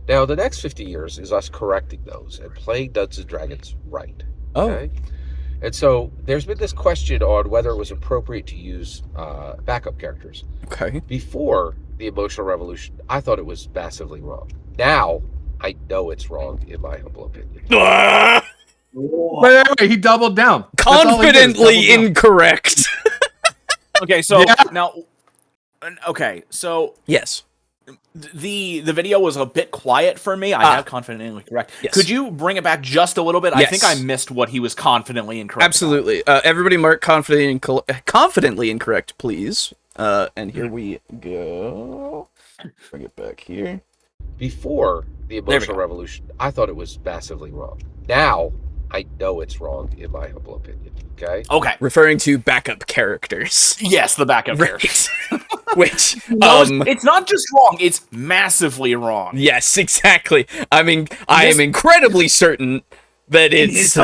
Now, the next 50 years is us correcting those and playing Dungeons & Dragons right. Okay? And so there's been this question on whether it was appropriate to use backup characters. Okay. Before the emotional revolution, I thought it was massively wrong. Now, I know it's wrong, in my humble opinion. Wait, he doubled down. Confidently incorrect. Okay, so now... Okay, so... Yes. The video was a bit quiet for me. I have confidently correct. Yes. Could you bring it back just a little bit? Yes. I think I missed what he was confidently incorrect. Absolutely. Everybody mark confidently incorrect, please. And here we go. Bring it back here. Before the emotional revolution, I thought it was massively wrong. Now, I know it's wrong, in my humble opinion. Okay? Okay. Referring to backup characters. Yes, the backup characters. Which, it's not just wrong, it's massively wrong. Yes, exactly. I mean, I am incredibly certain that it's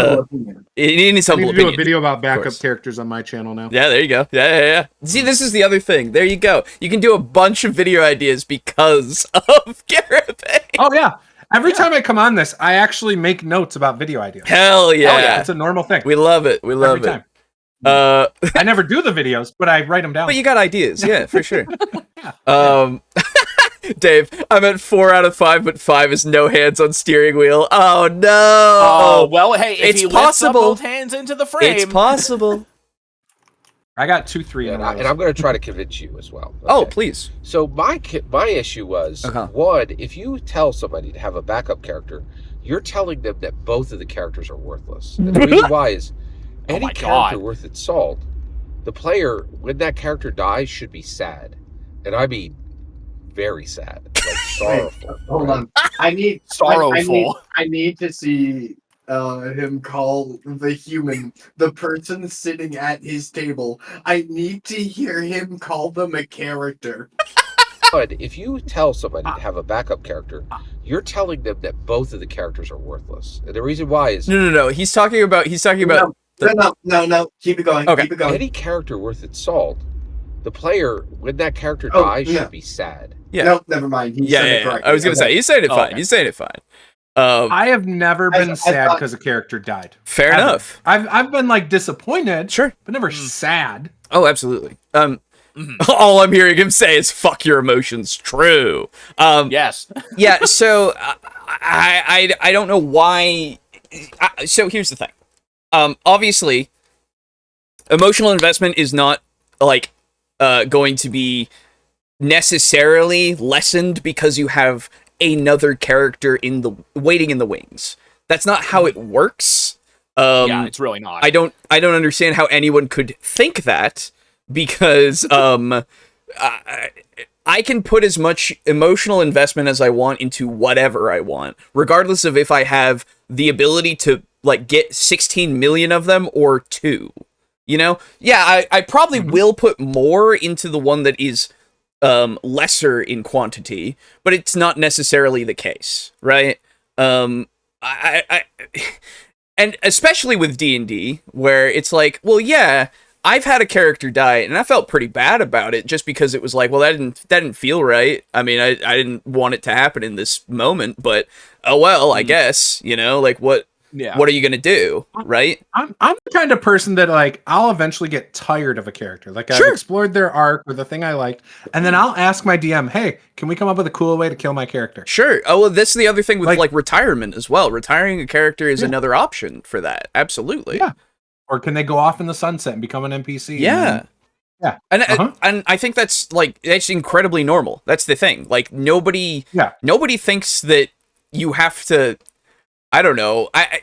in his humble opinion. Do a video about backup characters on my channel now. Yeah, there you go. Yeah. See, this is the other thing. There you go. You can do a bunch of video ideas because of Garibay. Oh yeah. Every time I come on this, I actually make notes about video ideas. Hell yeah. It's a normal thing. We love it. We love Every time. I never do the videos, but I write them down. But you got ideas, yeah, for sure. Dave, I'm at 4 out of 5, but 5 is no hands on steering wheel. Oh no! Oh well, hey, if it's he possible. Lifts up both hands into the frame, it's possible. I got 2, 3, and I'm going to try to convince you as well. Okay? Oh, please. So my issue was one: if you tell somebody to have a backup character, you're telling them that both of the characters are worthless. And the reason why is any character worth its salt, the player when that character dies should be sad, and I mean very sad, like sorrowful. Hold on, I need sorrowful. I need to see him call the person sitting at his table. I need to hear him call them a character. But if you tell somebody to have a backup character, you're telling them that both of the characters are worthless. And the reason why is no. He's talking about No. Keep it going. Okay. Keep it going. Any character worth its salt, the player when that character dies should be sad. Yeah. No, never mind. Yeah. I was gonna say he's saying it fine. He's saying it fine. I have never been sad because a character died. Fair enough. I've been like disappointed, sure, but never sad. Oh, absolutely. All I'm hearing him say is "fuck your emotions." True. Yes. Yeah. So I don't know why. So here's the thing. Obviously, emotional investment is not like going to be necessarily lessened because you have another character waiting in the wings. That's not how it works. Yeah, it's really not. I don't understand how anyone could think that because I can put as much emotional investment as I want into whatever I want, regardless of if I have the ability to like get 16 million of them or 2. You know? Yeah, I probably will put more into the one that is lesser in quantity, but it's not necessarily the case, right? And especially with D&D, where it's like, well, yeah, I've had a character die, and I felt pretty bad about it, just because it was like, well, that didn't feel right. I mean, I didn't want it to happen in this moment, but oh well, I guess, you know, like what are you gonna do, right? I'm the kind of person that like I'll eventually get tired of a character. Like I've explored their arc with a thing I liked, and then I'll ask my DM, "Hey, can we come up with a cool way to kill my character?" Sure. Oh, well, that's the other thing with like retirement as well. Retiring a character is another option for that. Absolutely. Yeah. Or can they go off in the sunset and become an NPC? Yeah. Yeah. And I think that's incredibly normal. That's the thing. Like nobody thinks that you have to. I don't know. I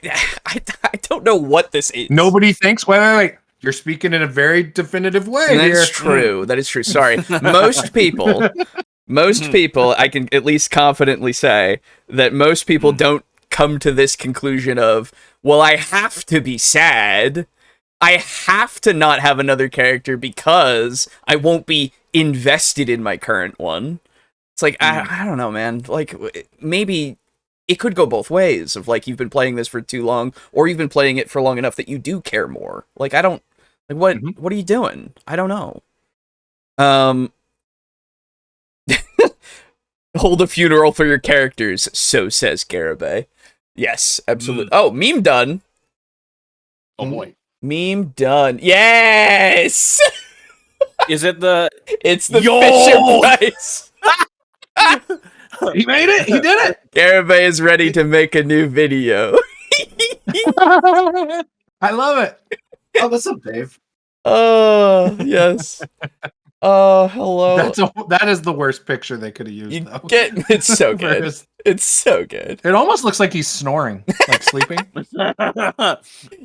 don't know what this is. Nobody thinks. Wait. You're speaking in a very definitive way. That's true. That is true. Sorry. Most people, I can at least confidently say that most people don't come to this conclusion of, well, I have to be sad. I have to not have another character because I won't be invested in my current one. It's like, I don't know, man. Like, maybe it could go both ways of like, you've been playing this for too long, or you've been playing it for long enough that you do care more. Like, I don't, like, what are you doing? I don't know. Hold a funeral for your characters, so says Garibay. Yes, absolutely. Oh, meme done. Oh boy. Meme done. Yes! Is it the... It's the Fisher Price. He made it. He did it. Garibay is ready to make a new video. I love it. Oh, what's up, Dave? Oh, yes. Oh, hello. That is the worst picture they could have used, though. It's so good. It's so good. It almost looks like he's snoring, like sleeping.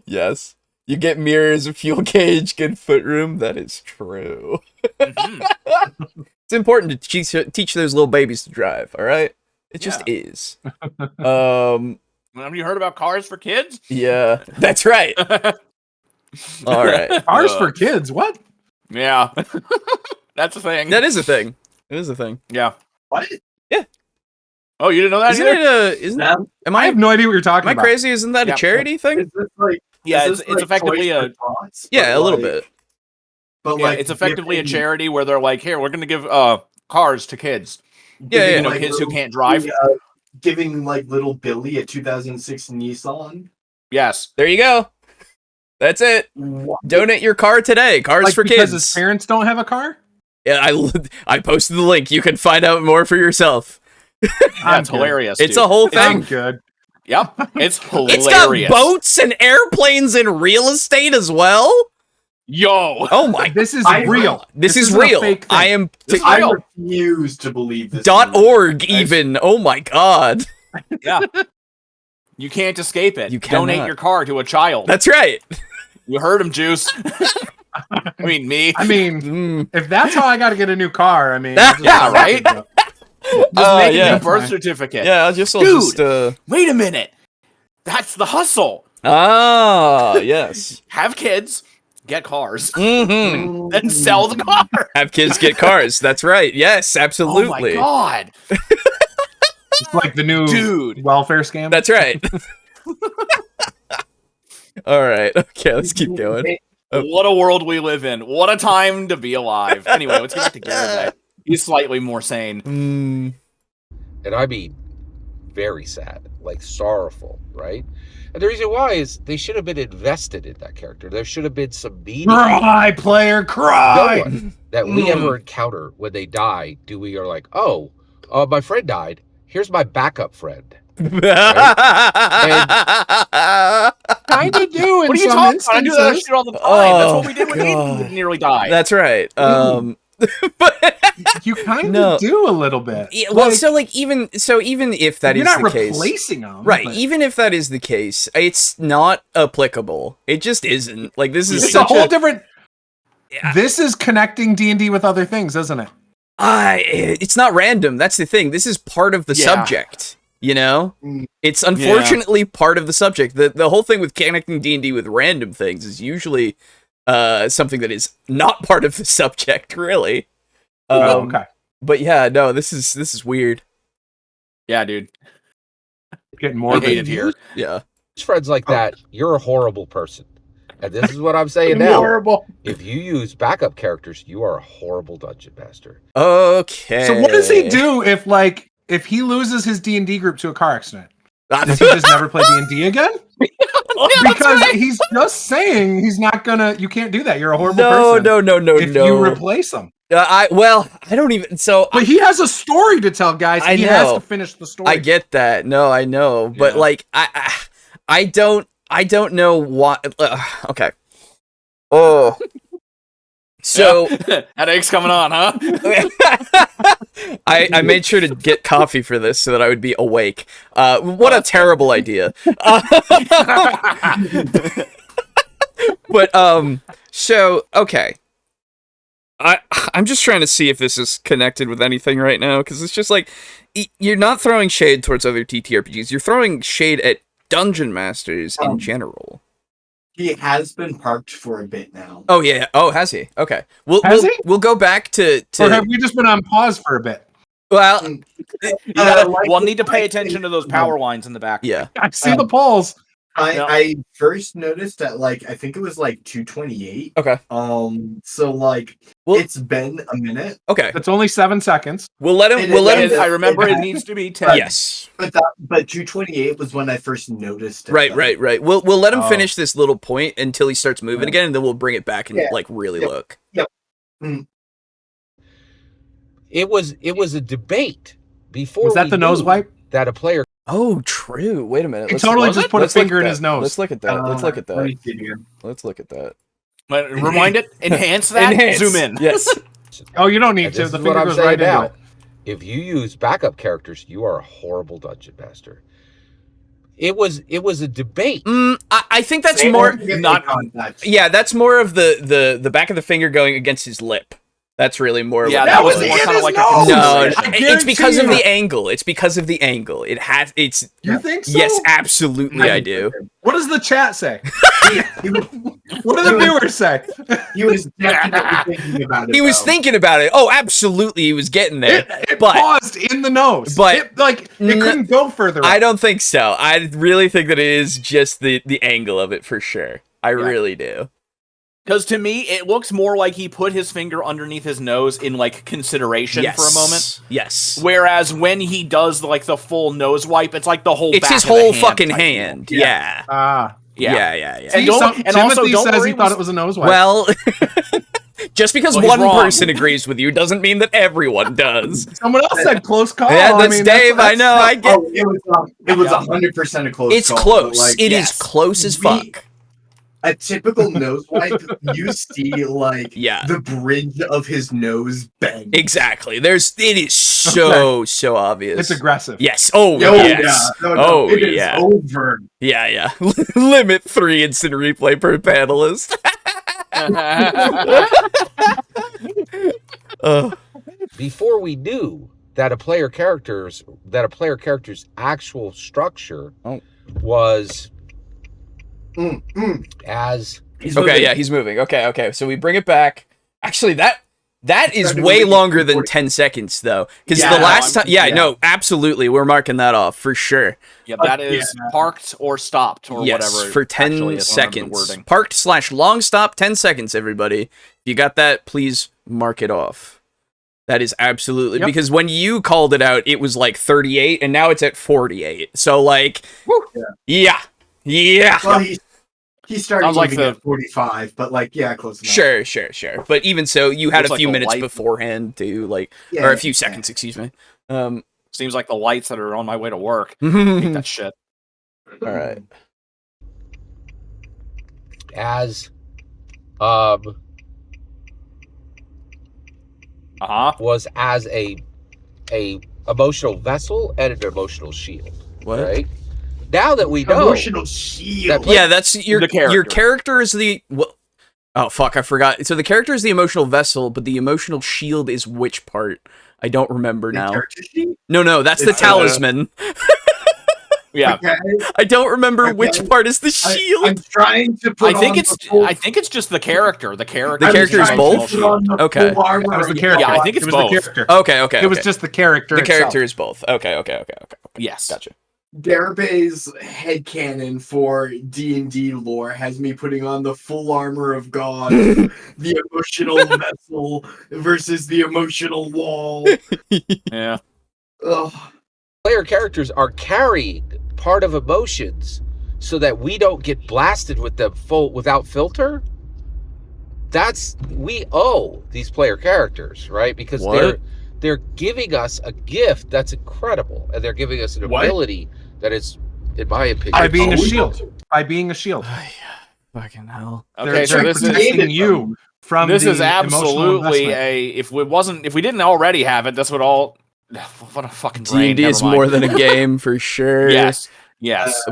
Yes. You get mirrors, a fuel gauge, good foot room. That is true. It's important to teach those little babies to drive, all right? It just is. Have you heard about Cars for Kids? Yeah, that's right. All right. Cars for Kids. What? Yeah, that's a thing. That is a thing. It is a thing. Yeah. What? Yeah. Oh, you didn't know that? Am I have no idea what you're talking am I about. crazy? Isn't that a charity thing? Is this like, Yeah, is it's this like effectively Toys a for Tots? Yeah, But, a little like- bit. But yeah, like, it's effectively a giving- charity where they're like, here, we're going to give cars to kids. Yeah, giving, yeah. like, Kids who little can't drive. Billy, giving like little Billy a 2006 Nissan. Yes. There you go. That's it. What? Donate your car today. Cars Like, for because Kids. his parents don't have a car? Yeah, I posted the link. You can find out more for yourself. That's good. hilarious. It's dude. a whole I'm thing. good. Yep. It's hilarious. It's got boats and airplanes and real estate as well. Yo. Oh my! This is I- real. This is isn't a real. fake thing. I am I real. refuse to believe this. .org even. Oh my god. Yeah. You can't escape it. You Donate cannot. your car to a child. That's right. You heard him, Juice. I mean, me. I mean, Mm. if that's how I got to get a new car, I mean, Yeah, I'll just- right? Just make a yeah. new birth certificate. Yeah, I'll just Wait a minute. That's the hustle. Yes. Have kids, get cars, Mm-hmm. then sell the car. Have kids get cars. That's right. Yes, absolutely. Oh my god. It's like the new Dude. welfare scam. That's right. All right. Okay, let's keep going. What a world we live in. What a time to be alive. Anyway, let's get back to Garibay. He's slightly more sane. Mm. And I mean, very sad, like sorrowful, right? And the reason why is they should have been invested in that character. There should have been some meaning. Cry, player, No cry. one that we ever encounter when they die, do we are like, oh, my friend died. Here's my backup friend. Kind of do in What are you some talking about? I do that instances. shit all the time. Oh, That's what we did when God. Aiden nearly died. That's right. But You kind of No. do a little bit. yeah, well, Like, even if that you're is not the case, replacing them, right? but- Even if that is the case, it's not applicable. It just isn't. Like this is It's a such whole a different. Yeah. This is connecting D&D with other things, isn't it? it's not random. That's the thing. This is part of the Yeah. subject. You know, Mm. it's unfortunately part of the subject. The whole thing with connecting D&D with random things is usually something that is not part of the subject, really. Okay. But yeah, no, this is weird. Yeah, dude. Getting I more hate it here. Yeah. Friends like that, you're a horrible person. And this is what I'm saying now. horrible. If you use backup characters, you are a horrible dungeon master. Okay. So what does he do if he loses his D&D group to a car accident? Does he just never play D&D again? Because he's just saying he's not gonna. You can't do that. You're a horrible person. No. If you replace him, I don't even. So but he has a story to tell, guys. I He has know. to finish the story. I get that. No, I know, but Yeah. like I don't know what. Okay. Oh. So Headache's coming on, huh? I made sure to get coffee for this so that I would be awake. What a terrible idea. But so okay. I'm just trying to see if this is connected with anything right now, because it's just like you're not throwing shade towards other TTRPGs. You're throwing shade at dungeon masters in general. He has been parked for a bit now. Oh yeah. Oh, has he? Okay. Has he? We'll go back to Or have we just been on pause for a bit? well, We'll need to pay attention to those power lines in the back. yeah. I see the polls. I first noticed at I think it was 228. Okay. So Well- it's been a minute, Okay. It's only 7 seconds. We'll let him. It We'll let is- him. I remember it it- needs to be 10. Yes. but 228 was when I first noticed it. Right. We'll let him Oh. finish this little point until he starts moving Yeah. again, and then we'll bring it back and Yeah. really Yep. look. It was a debate before. Was that we the nose knew wipe? that a player Oh, true. Wait a minute. He totally just put a let's look finger at in that. his nose. Let's look at that. Let's look at Let that. me see here. Let's look at that. But rewind it, enhance that, Enhance. zoom in. Yes. Oh, you don't need And to. this The is what finger I'm goes saying right now. into it. If you use backup characters, you are a horrible dungeon master. It was a debate. I think that's They more. won't get not- the contact. Yeah, that's more of the back of the finger going against his lip. That's really more. Yeah, what that was was more in kind of his like nose! a No, conversation. it's because of guarantee the angle. It's because of the angle. It has. It's. You think so? Yes, absolutely, I do. What does the chat say? He was, What do the viewers say? he was definitely thinking about it. He was though. thinking about it. Oh, absolutely, he was getting there. It but paused in the nose. but- it couldn't go further. I up. don't think so. I really think that it is just the angle of it for sure. I really do. Because to me, it looks more like he put his finger underneath his nose in like consideration for a moment. Yes. Whereas when he does like the full nose wipe, it's like the whole. It's back his of the whole hand fucking type hand. deal. Yeah. Yeah. Yeah. And don't- and also Timothy don't says worry, he thought it was a nose wipe. Well, just because Well, he's one wrong. person agrees with you doesn't mean that everyone does. someone else said close call. Yeah, that's I mean, Dave. I know. I get. Oh, it was 100% a close It's call. close. Like, It is yes. close as fuck. A typical nose wipe, you see like Yeah. the bridge of his nose bend. Exactly. It is so obvious. It's aggressive. Yes. Oh, Oh, yes. yeah. Oh, it is yeah. over. Yeah. Limit 3 instant replay per panelist. Before we knew that a player character's actual structure was as He's Okay, moving. yeah, he's moving. Okay. So we bring it back. Actually, that is started way moving longer than forward. 10 seconds, though. Because Yeah, the no, last time... Yeah, yeah. no, absolutely. We're marking that off, for sure. Yeah, that is parked or stopped or Yes, whatever. for 10 actually is. I don't remember the seconds. wording. Parked / long stop, 10 seconds, everybody. If you got that, please mark it off. That is absolutely... Yep. Because when you called it out, it was like 38, and now it's at 48. So, like... Woo. Yeah. Well, he started Sounds like moving the- at 45, but like, yeah, close enough. Sure. But even so, you had Looks a like few the minutes light. beforehand to, like... Yeah, or a few yeah. seconds, excuse me. Seems like the lights that are on my way to work. All Hate that shit. right. as was as a emotional vessel and an emotional shield. What? Right? Now that we know Emotional shield. Yeah, that's your The character. Your character is the... Well, oh, fuck, I forgot. So the character is the emotional vessel, but the emotional shield is which part? I don't remember The now. character sheet? No, that's the It's, talisman. Yeah. Okay. I don't remember Okay. which part is the shield. I'm trying to put I think on it's the full- I think it's just the character. The character. The character is trying both? to put on the Okay. full armor That was the of character. Yeah, I think it's it was both. the character. Okay. It was just the character. the itself. character is both. Okay. Yes. Gotcha. Garibay's headcanon for D&D lore has me putting on the full armor of God, the emotional vessel versus the emotional wall. Yeah. Ugh. player characters are carrying part of emotions so that we don't get blasted with them without filter. We owe these player characters, right? Because What? they're giving us a gift that's incredible, and they're giving us an What? ability that is, in my opinion, By being a Oh, shield. By being a shield. Fucking hell. Okay, They're so this is protecting you from this the is emotional absolutely investment. if we didn't already have it, this would all what a fucking brain. D&D Never is mind. more than a game for sure. Yes.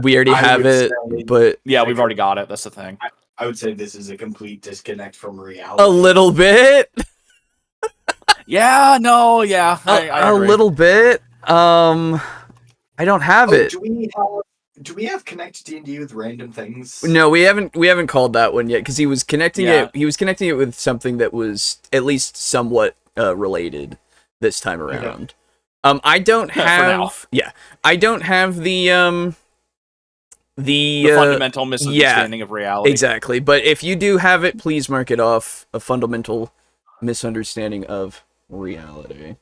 We already I have would it, say- but Yeah, we've already got it. That's the thing. I would say this is a complete disconnect from reality. a little bit. Yeah, no, yeah. I A agree. little bit. I don't have it. Do we have connect D&D with random things? No, we haven't called that one yet because he was connecting Yeah. it. He was connecting it with something that was at least somewhat related this time around. I don't For now. have. Yeah, I don't have the fundamental misunderstanding of reality. exactly. But if you do have it, please mark it off. A fundamental misunderstanding of reality.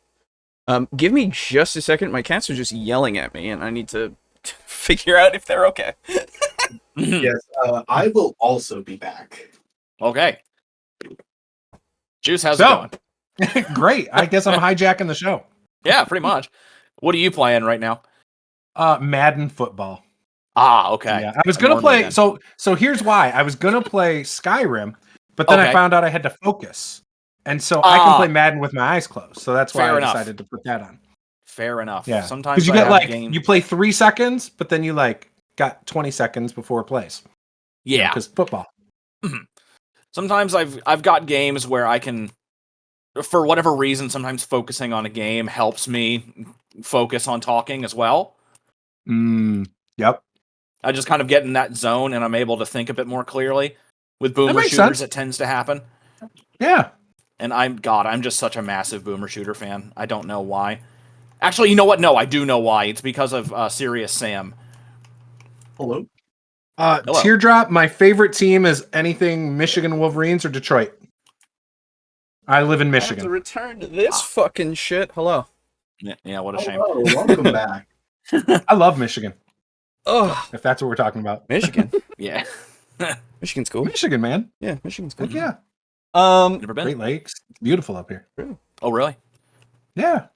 Give me just a second. My cats are just yelling at me, and I need to figure out if they're okay. Yes, I will also be back. Okay. Juice, how's it So- going? Great. I guess I'm hijacking the show. Yeah, pretty much. What are you playing right now? Madden football. Ah, okay. Yeah, I was gonna More play. Madden. So here's why. I was gonna play Skyrim, but then Okay. I found out I had to focus, and so I can Ah. play Madden with my eyes closed. So that's why Fair I enough. decided to put that on. Fair enough. Yeah, Sometimes because you I get have like game... you play 3 seconds, but then you like got 20 seconds before it plays. Yeah. because football. Sometimes I've got games where I can for whatever reason, sometimes focusing on a game helps me focus on talking as well. Yep. I just kind of get in that zone and I'm able to think a bit more clearly. With boomer shooters, it tends to happen. Yeah. And I'm just such a massive boomer shooter fan. I don't know why. Actually, you know what? No, I do know why. It's because of Serious Sam. Hello? Hello. Teardrop, my favorite team is anything Michigan Wolverines or Detroit. I live in I have to Michigan. return to this fucking shit. Hello. Yeah, what a shame. Hello, welcome back. I love Michigan. Oh, If that's what we're talking about. Michigan. Yeah. Michigan's cool. Michigan, man. Yeah, Michigan's cool. Heck yeah. Never been. Great Lakes. It's beautiful up here. Oh, really? Yeah.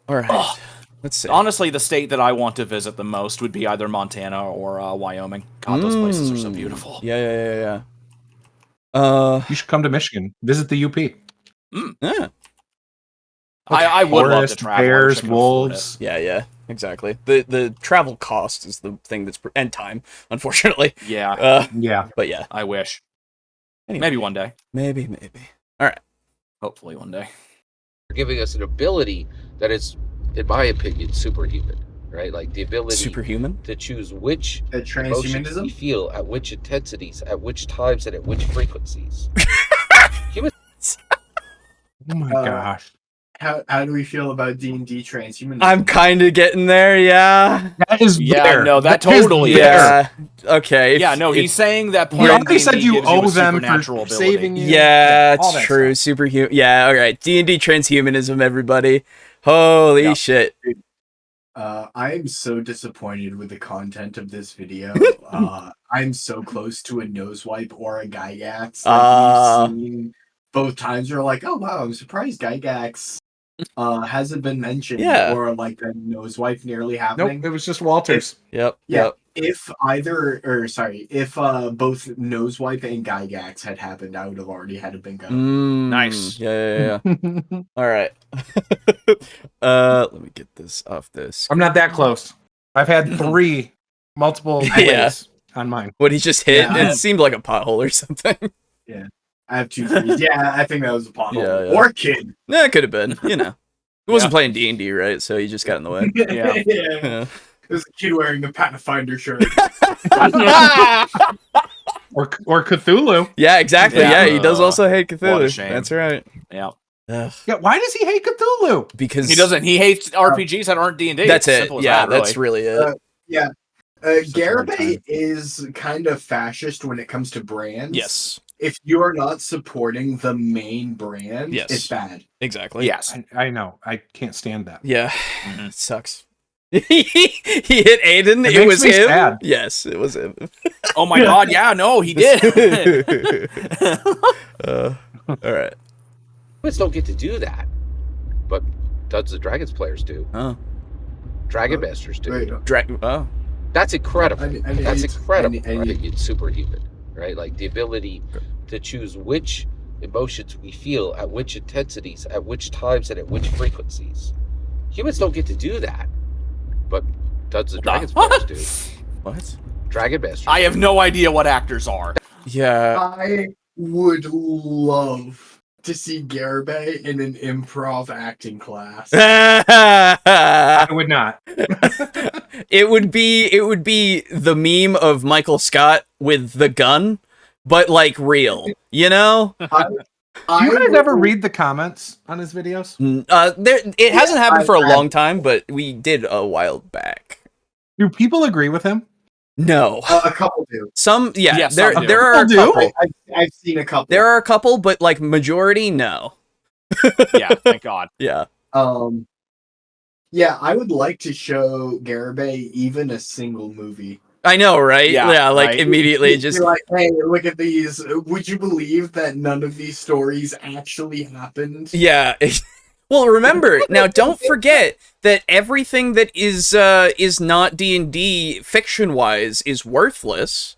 All right. Oh. Let's see. Honestly, the state that I want to visit the most would be either Montana or Wyoming. God, those places are so beautiful. Yeah. You should come to Michigan. Visit the UP. Yeah. I would love to Forest, travel. bears, wolves. Yeah, exactly. The travel cost is the thing that's and time, unfortunately. Yeah. Yeah. But yeah, I wish. anyway, Maybe one day. maybe. All right. Hopefully one day. Giving us an ability that is, in my opinion, superhuman, right? Like the ability Superhuman. to choose which emotions we Transhumanism? feel at which intensities, at which times, and at which frequencies. Oh my gosh. How do we feel about D&D transhumanism? I'm kind of getting there. Yeah. That is there. no, that is totally there. Yeah. Okay. Yeah, no, he's saying that You playing already said D&D you gives owe a them supernatural for ability. saving you. Yeah, all it's that true. stuff. Superhuman. Yeah. All right. D&D transhumanism. Everybody. Holy shit. I am so disappointed with the content of this video. I'm so close to a nose wipe or a Gygax. We've seen both times we're like, oh wow, I'm surprised Gygax hasn't been mentioned, or like the nose wipe nearly happening. Nope, it was just Walters. Yep. If both nose wipe and Gygax had happened, I would have already had a bingo. Nice. Yeah. All right. Let me get this off this. I'm not that close. I've had 3 multiple ways on mine. What he just hit, Yeah. it seemed like a pothole or something. I have 2 threes. Yeah, I think that was a pothole. Yeah. Or kid. Yeah, it could have been. You know, he wasn't playing D&D, right? So he just got in the way. Yeah. Yeah. There's a kid wearing a Pathfinder shirt. Or Cthulhu. Yeah, exactly. Yeah. Yeah, he does also hate Cthulhu. What a shame. That's right. Yeah. Ugh, Yeah, why does he hate Cthulhu? because He doesn't. He hates RPGs that aren't D&D. That's It's it. simple as Yeah, that, really. that's really it. Garibay is kind of fascist when it comes to brands. Yes, If you are not supporting the main brand, Yes. it's bad. exactly. Yes. I know. I can't stand that. Yeah, Mhm. it sucks. He hit Aiden. It makes was me him. sad. Yes, it was him. Oh my god, yeah, no, he did. All right. Humans don't get to do that, but Dungeons and Dragons players do. Oh, Dragon Masters do. Right. Oh, That's incredible. That's incredible. I need- Right? It's superhuman, right? Like the ability to choose which emotions we feel at which intensities, at which times, and at which frequencies. Humans don't get to do that, but Dungeons and Dragons players do. what? Dragon Masters. I have no idea what actors are. Yeah. I would love to see Garibay in an improv acting class. I would not. It would be the meme of Michael Scott with the gun, but like real, you know? Do you guys ever read the comments on his videos? It hasn't happened for a I- long time, but we did a while back. Do people agree with him? No. A couple do. Some Yeah, there some do. there are a People do? couple. I've seen a couple. There are a couple, but like majority, no. Yeah, thank God. Yeah. Yeah, I would like to show Garibay even a single movie. I know, right? Yeah, like right. immediately You're just like, hey, look at these. Would you believe that none of these stories actually happened? yeah. Well, remember now. Don't forget that everything that is not D&D fiction-wise is worthless.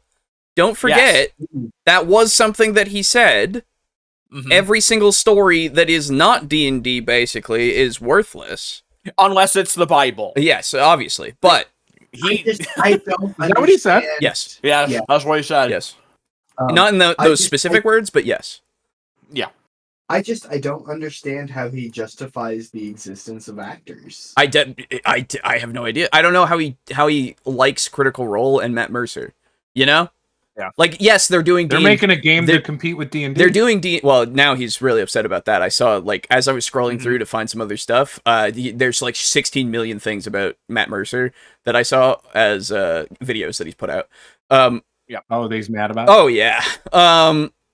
Don't forget that was something that he said. Mhm. Every single story that is not D&D basically is worthless. Unless it's the Bible. Yes, obviously, but I don't. Is that what he said? understand. yes, Yeah, Yeah. that's what he said. yes, Um, not in I those just- specific words, but yes. Yeah. I don't understand how he justifies the existence of actors. I have no idea. I don't know how he likes Critical Role and Matt Mercer. You know? Yeah. Like, yes, they're making a game to compete with D&D. They're doing well, now he's really upset about that. I saw, like, as I was scrolling through to find some other stuff, there's like 16 million things about Matt Mercer that I saw as videos that he's put out. Yeah. Oh, he's mad about it? Oh, yeah.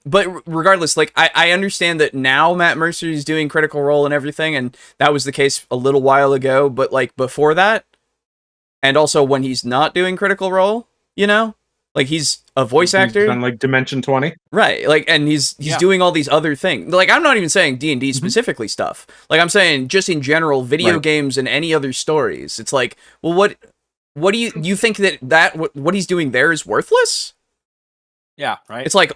But regardless, like, I understand that now Matt Mercer is doing Critical Role and everything, and that was the case a little while ago, but, like, before that, and also when he's not doing Critical Role, you know? Like, he's a voice actor. On, like, Dimension 20. Right, like, and he's doing all these other things. Like, I'm not even saying D&D specifically stuff. Like, I'm saying just in general, video games and any other stories. It's like, well, what do you think that what he's doing there is worthless? Yeah, right. It's like,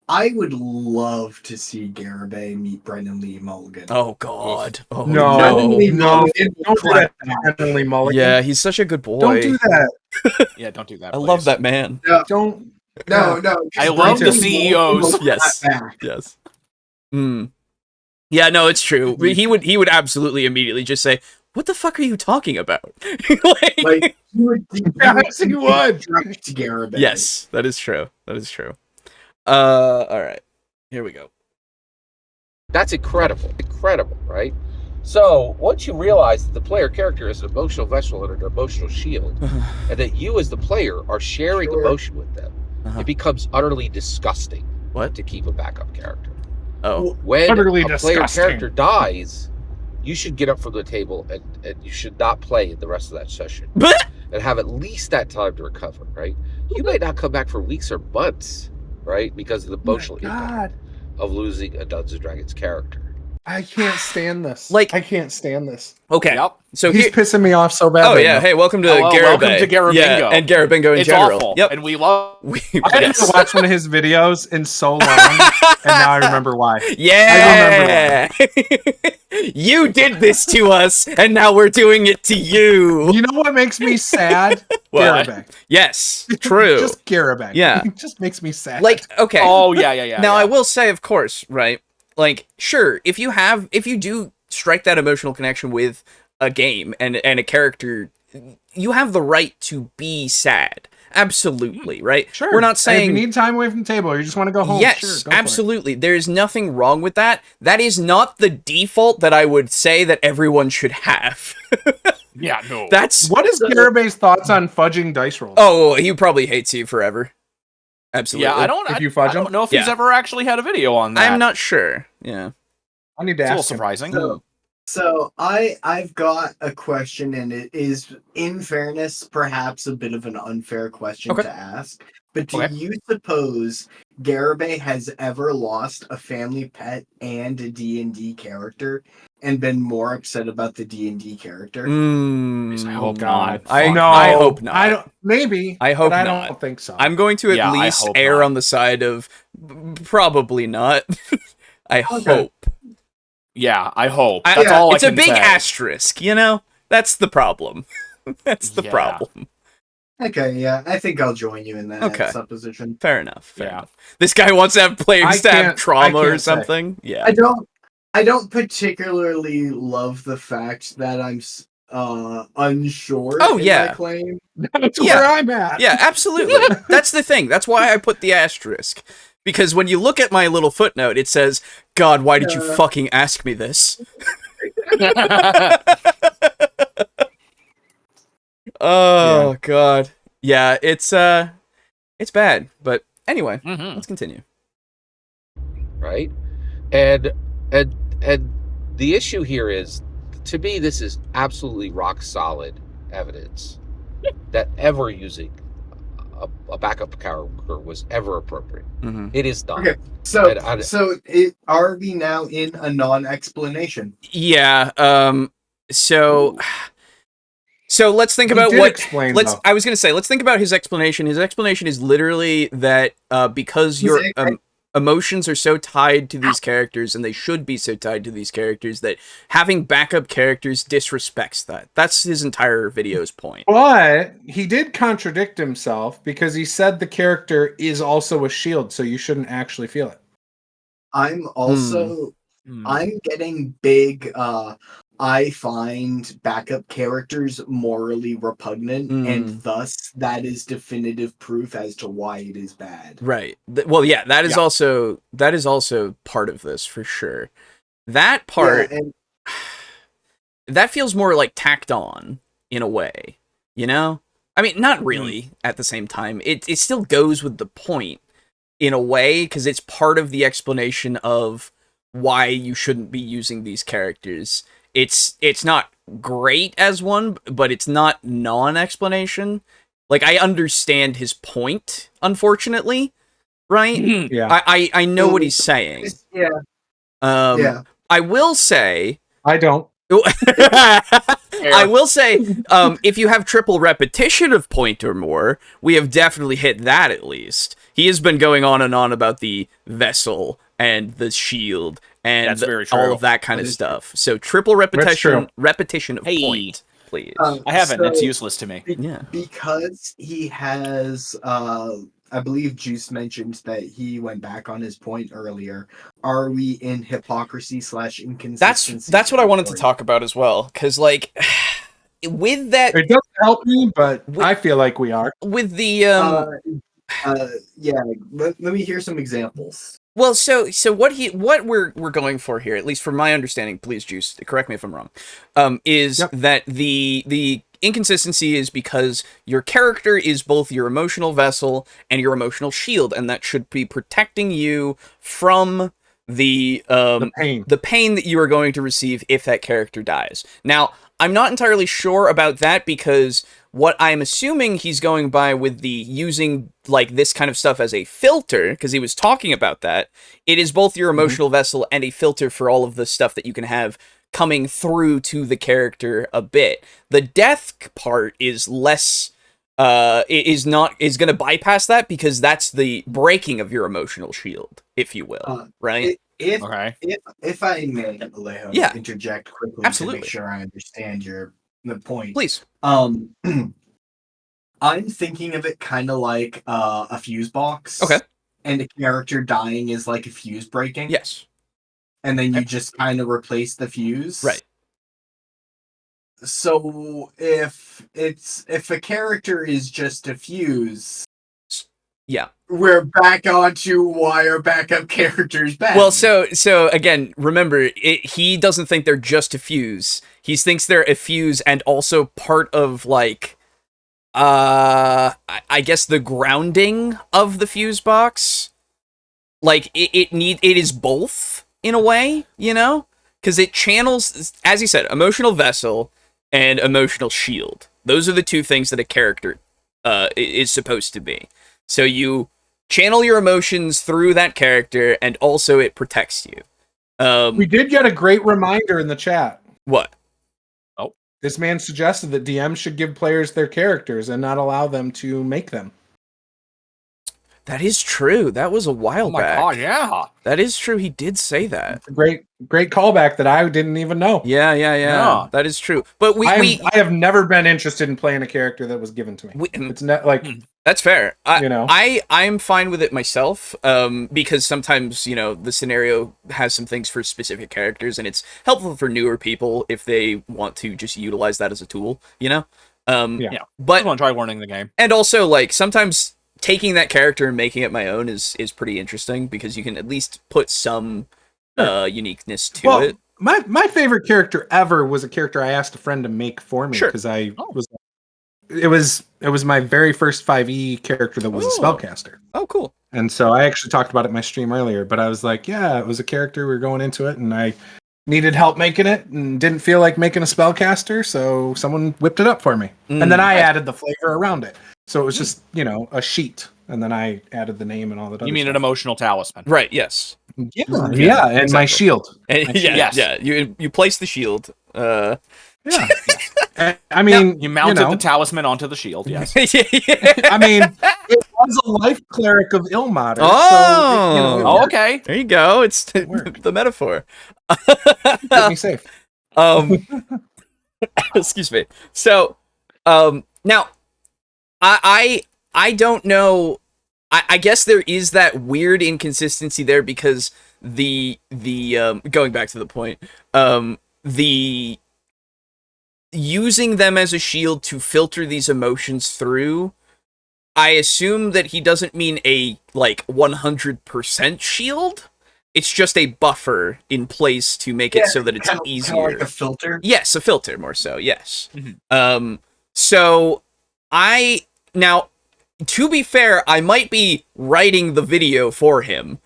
I would love to see Garibay meet Brendan Lee Mulligan. oh God, oh No. Don't do that, Brendan Lee Mulligan. Yeah, he's such a good boy. Don't do that. Yeah, don't do that. I love that man. No, Don't. no. I love the CEOs. Yes, yes. Yeah, no, it's true. He would absolutely immediately just say, "What the fuck are you talking about?" Like he would. Yes, he would. Direct Garibay. Yes, that is true. That is true. All right, here we go. That's incredible, right? So once you realize that the player character is an emotional vessel and an emotional shield, and that you as the player are sharing emotion with them, it becomes utterly disgusting. What? To keep a backup character? Oh, when utterly a disgusting. player character dies, you should get up from the table and you should not play the rest of that session and have at least that time to recover. Right? You might not come back for weeks or months. Right, because of the emotional impact of losing a Dungeons and Dragons character. I can't stand this. Like, I can't stand this. Okay, so he's pissing me off so bad. Oh yeah, hey, welcome to Garibay. Welcome to Garibingo. Yeah, and Garibingo in it's general. Awful. Yep, and we love. I haven't watched one of his videos in so long, and now I remember why. Yeah, I remember why. You did this to us, and now we're doing it to you. You know what makes me sad? Garibay. Yes, true. Just Garibay. Yeah, it just makes me sad. Like, okay. Oh yeah. Now I will say, of course, right? Like, sure, if you do strike that emotional connection with a game and a character, you have the right to be sad. Absolutely, right? Sure. We're not saying... And if you need time away from the table or you just want to go home, yes, sure, go absolutely. There's nothing wrong with that. That is not the default that I would say that everyone should have. Yeah, no. That's... What is Garibay's thoughts on fudging dice rolls? Oh, he probably hates you forever. Absolutely. Yeah, I don't know if he's ever actually had a video on that. I'm not sure. Yeah. I need to ask. It's a little surprising. So I've got a question, and it is, in fairness, perhaps a bit of an unfair question to ask. But do you suppose Garibay has ever lost a family pet and a D&D character and been more upset about the D&D character? I hope not. I hope not. I don't. Maybe. I hope not. I don't think so. I'm going to at least err on the side of probably not. I hope. Yeah, I hope. That's all I can say. It's a big asterisk, you know? That's the problem. That's the problem. Okay, yeah. I think I'll join you in that supposition. Fair enough. Fair enough. This guy wants to have players to have trauma or something. Yeah. I don't particularly love the fact that I'm unsure in my claim. That's where I'm at. Yeah, absolutely. That's the thing. That's why I put the asterisk. Because when you look at my little footnote, it says, God, why did you fucking ask me this? Oh, God. Yeah, it's bad. But anyway, let's continue. Right? And the issue here is, to me, this is absolutely rock solid evidence that ever using a backup character was ever appropriate. It is not. Okay, are we now in a non-explanation? Yeah. So let's think about what. I was gonna say, let's think about his explanation. His explanation is literally that because your emotions are so tied to these characters, and they should be so tied to these characters, that having backup characters disrespects that. That's his entire video's point. But he did contradict himself because he said the character is also a shield, so you shouldn't actually feel it. I'm also I'm getting big I find backup characters morally repugnant, and thus that is definitive proof as to why it is bad. Right. Well, yeah, that is also part of this for sure. That part that feels more like tacked on in a way, you know? I mean, not really at the same time. It still goes with the point in a way because it's part of the explanation of why you shouldn't be using these characters. It's not great as one, but it's not non-explanation. Like, I understand his point, unfortunately, right? Yeah. I know what he's saying. Yeah. I will say... I don't. I will say, if you have triple repetition of point or more, we have definitely hit that at least. He has been going on and on about the vessel and the shield and all of that kind of stuff. So triple repetition of point, please. I haven't. It's useless to me. Because he has, I believe Juce mentioned that he went back on his point earlier. Are we in hypocrisy / inconsistency? That's what I wanted to talk about as well, because like with that, it doesn't help me, but I feel like we are with the yeah. Let me hear some examples. Well, so what we're going for here, at least from my understanding, please, Juice, correct me if I'm wrong, is that the inconsistency is because your character is both your emotional vessel and your emotional shield, and that should be protecting you from the pain that you are going to receive if that character dies. Now, I'm not entirely sure about that because what I'm assuming he's going by with the using like this kind of stuff as a filter, because he was talking about that, it is both your emotional vessel and a filter for all of the stuff that you can have coming through to the character a bit. The death part is less is going to bypass that because that's the breaking of your emotional shield, if you will, right? If I may, Alejo, interject quickly to make sure I understand the point. Please. I'm thinking of it kind of like a fuse box. Okay. And the character dying is like a fuse breaking. Yes. And then you just kind of replace the fuse. Right. So if a character is just a fuse, we're back onto why are backup characters bad. Well, so again, remember, he doesn't think they're just a fuse. He thinks they're a fuse and also part of like, I guess the grounding of the fuse box. Like it is both in a way, you know, because it channels, as you said, emotional vessel and emotional shield. Those are the two things that a character is supposed to be. So you channel your emotions through that character, and also it protects you. We did get a great reminder in the chat. What? Oh, this man suggested that DMs should give players their characters and not allow them to make them. That is true. That was a while back. Oh my god, yeah. That is true. He did say that. Great callback that I didn't even know. Yeah. That is true. But I have never been interested in playing a character that was given to me. It's not like that's fair. I'm fine with it myself. Because sometimes the scenario has some things for specific characters, and it's helpful for newer people if they want to just utilize that as a tool. But I want to try learning the game, and also like sometimes taking that character and making it my own is pretty interesting because you can at least put some uniqueness to it. My favorite character ever was a character I asked a friend to make for me because it was my very first 5e character that was a spellcaster. Oh, cool. And so I actually talked about it in my stream earlier, but I was like, yeah, it was a character, we were going into it, and I needed help making it and didn't feel like making a spellcaster, so someone whipped it up for me. And then I added the flavor around it. So it was just, a sheet, and then I added the name and all that. You mean stuff. An emotional talisman, right? Yes. Yeah, and exactly. My shield. You place the shield. Yeah. I mean, you mounted the talisman onto the shield. Yes. I mean, it was a life cleric of Ilmater. Oh, so okay. There you go. It's the metaphor. Keep me safe. Excuse me. So, now. I don't know I guess there is that weird inconsistency there because the going back to the point, the using them as a shield to filter these emotions through, I assume that he doesn't mean a, like, 100% shield. It's just a buffer in place to make it so that it's easier. Kind of like a filter? Yes, a filter, more so, yes. So, now, to be fair, I might be writing the video for him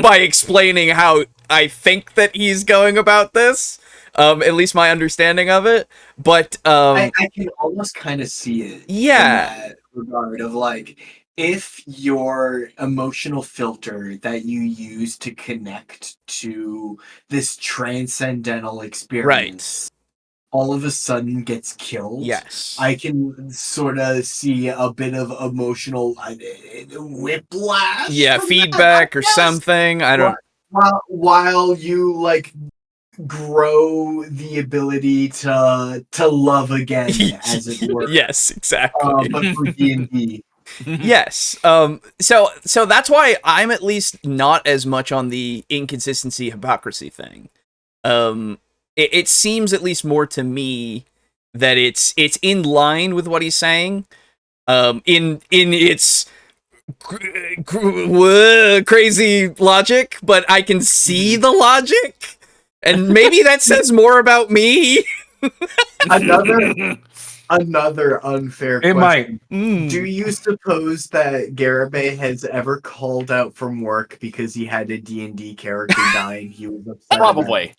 by explaining how I think that he's going about this. At least my understanding of it, but I can almost kind of see it. Yeah. In that regard of, like, if your emotional filter that you use to connect to this transcendental experience all of a sudden gets killed, yes, I can sort of see a bit of emotional whiplash. Yeah, feedback or something. I don't. While you, like, grow the ability to love again, as it were. Yes, exactly. But for D&D. Yes. So that's why I'm at least not as much on the inconsistency hypocrisy thing. It seems at least more to me that it's in line with what he's saying. In its crazy logic, but I can see the logic. And maybe that says more about me. Another unfair question. It might. Do you suppose that Garibay has ever called out from work because he had a D&D character die and he was upset? Probably.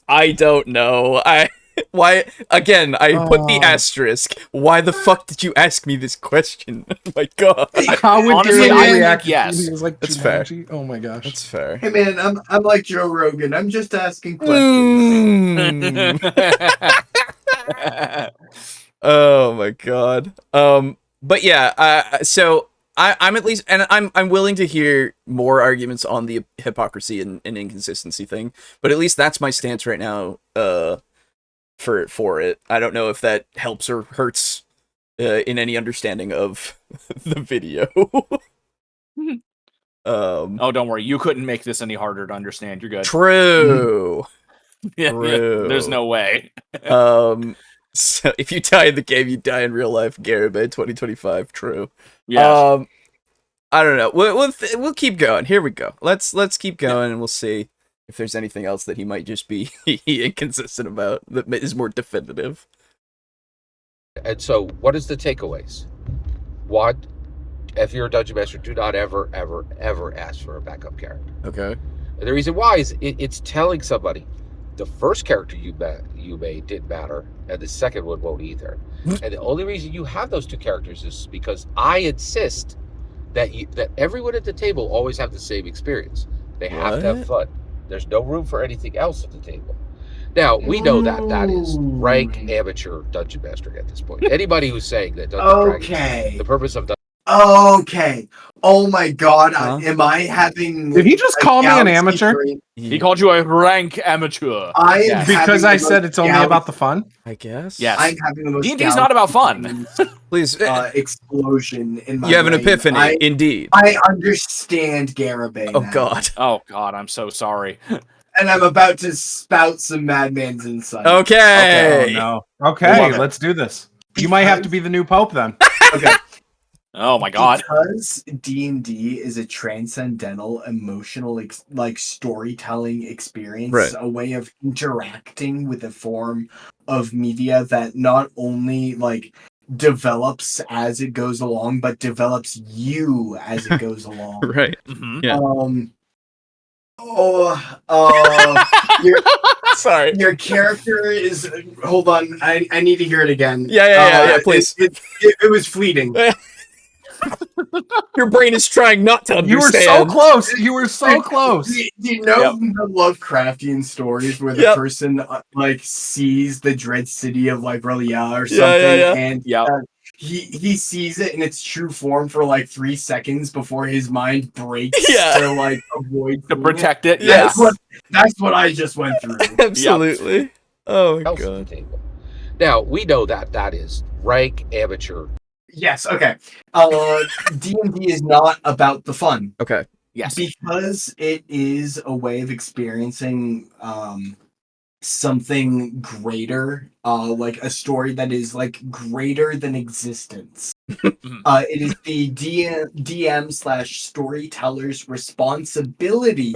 I don't know. Why again? I put the asterisk. Why the fuck did you ask me this question? Oh my god. How would Honestly, you I react? think yes. He was like, That's fair. Oh my gosh. That's fair. Hey man, I'm like Joe Rogan. I'm just asking questions. Oh my god. But yeah. So I'm at least, and I'm willing to hear more arguments on the hypocrisy and inconsistency thing. But at least that's my stance right now. For it, I don't know if that helps or hurts in any understanding of the video. Oh, don't worry, you couldn't make this any harder to understand. You're good. True. Yeah, True. there's no way. So if you die in the game, you die in real life. Garibay 2025. True. Yeah. I don't know. We'll keep going. Here we go. Let's keep going, and we'll see if there's anything else that he might just be inconsistent about that is more definitive. And so, what is the takeaways? What, if you're a dungeon master, do not ever, ever, ever ask for a backup character. Okay. And the reason why is it's telling somebody the first character you made didn't matter, and the second one won't either. And the only reason you have those two characters is because I insist that everyone at the table always have the same experience. They have to have fun. There's no room for anything else at the table. Now, we know that is rank amateur dungeon mastering at this point. Anybody who's saying that Dungeons Dragons, the purpose of Okay. Oh my god, am I having... Did he just call me an amateur? He called you a rank amateur. Because I said it's only about the fun? I guess. Yes. I'm having the most D&D's not about fun. Please. Explosion in my You have an brain. epiphany, indeed. I understand Garibay Oh now. god. Oh god, I'm so sorry. And I'm about to spout some madman's insight. Okay. Oh, no. Okay, let's do this. You might have to be the new pope then. Okay. Oh my god. Because D&D is a transcendental, emotional, storytelling experience, a way of interacting with a form of media that not only, develops as it goes along, but develops you as it goes along. Right. Mm-hmm. Yeah. Sorry. Your character is... Hold on, I need to hear it again. Yeah, please. It was fleeting. Your brain is trying not to understand. You were so close. You were so close. Do you know the Lovecraftian stories where the person sees the dread city of Relia or something, and he sees it in its true form for 3 seconds before his mind breaks to avoid to protect it. Yes, that's what I just went through. Absolutely. Yep. Oh my god. Now we know that is rank amateur. Yes. Okay. D&D is not about the fun. Okay. Yes. Because it is a way of experiencing something greater, like a story that is like greater than existence. It is the DM/storyteller's responsibility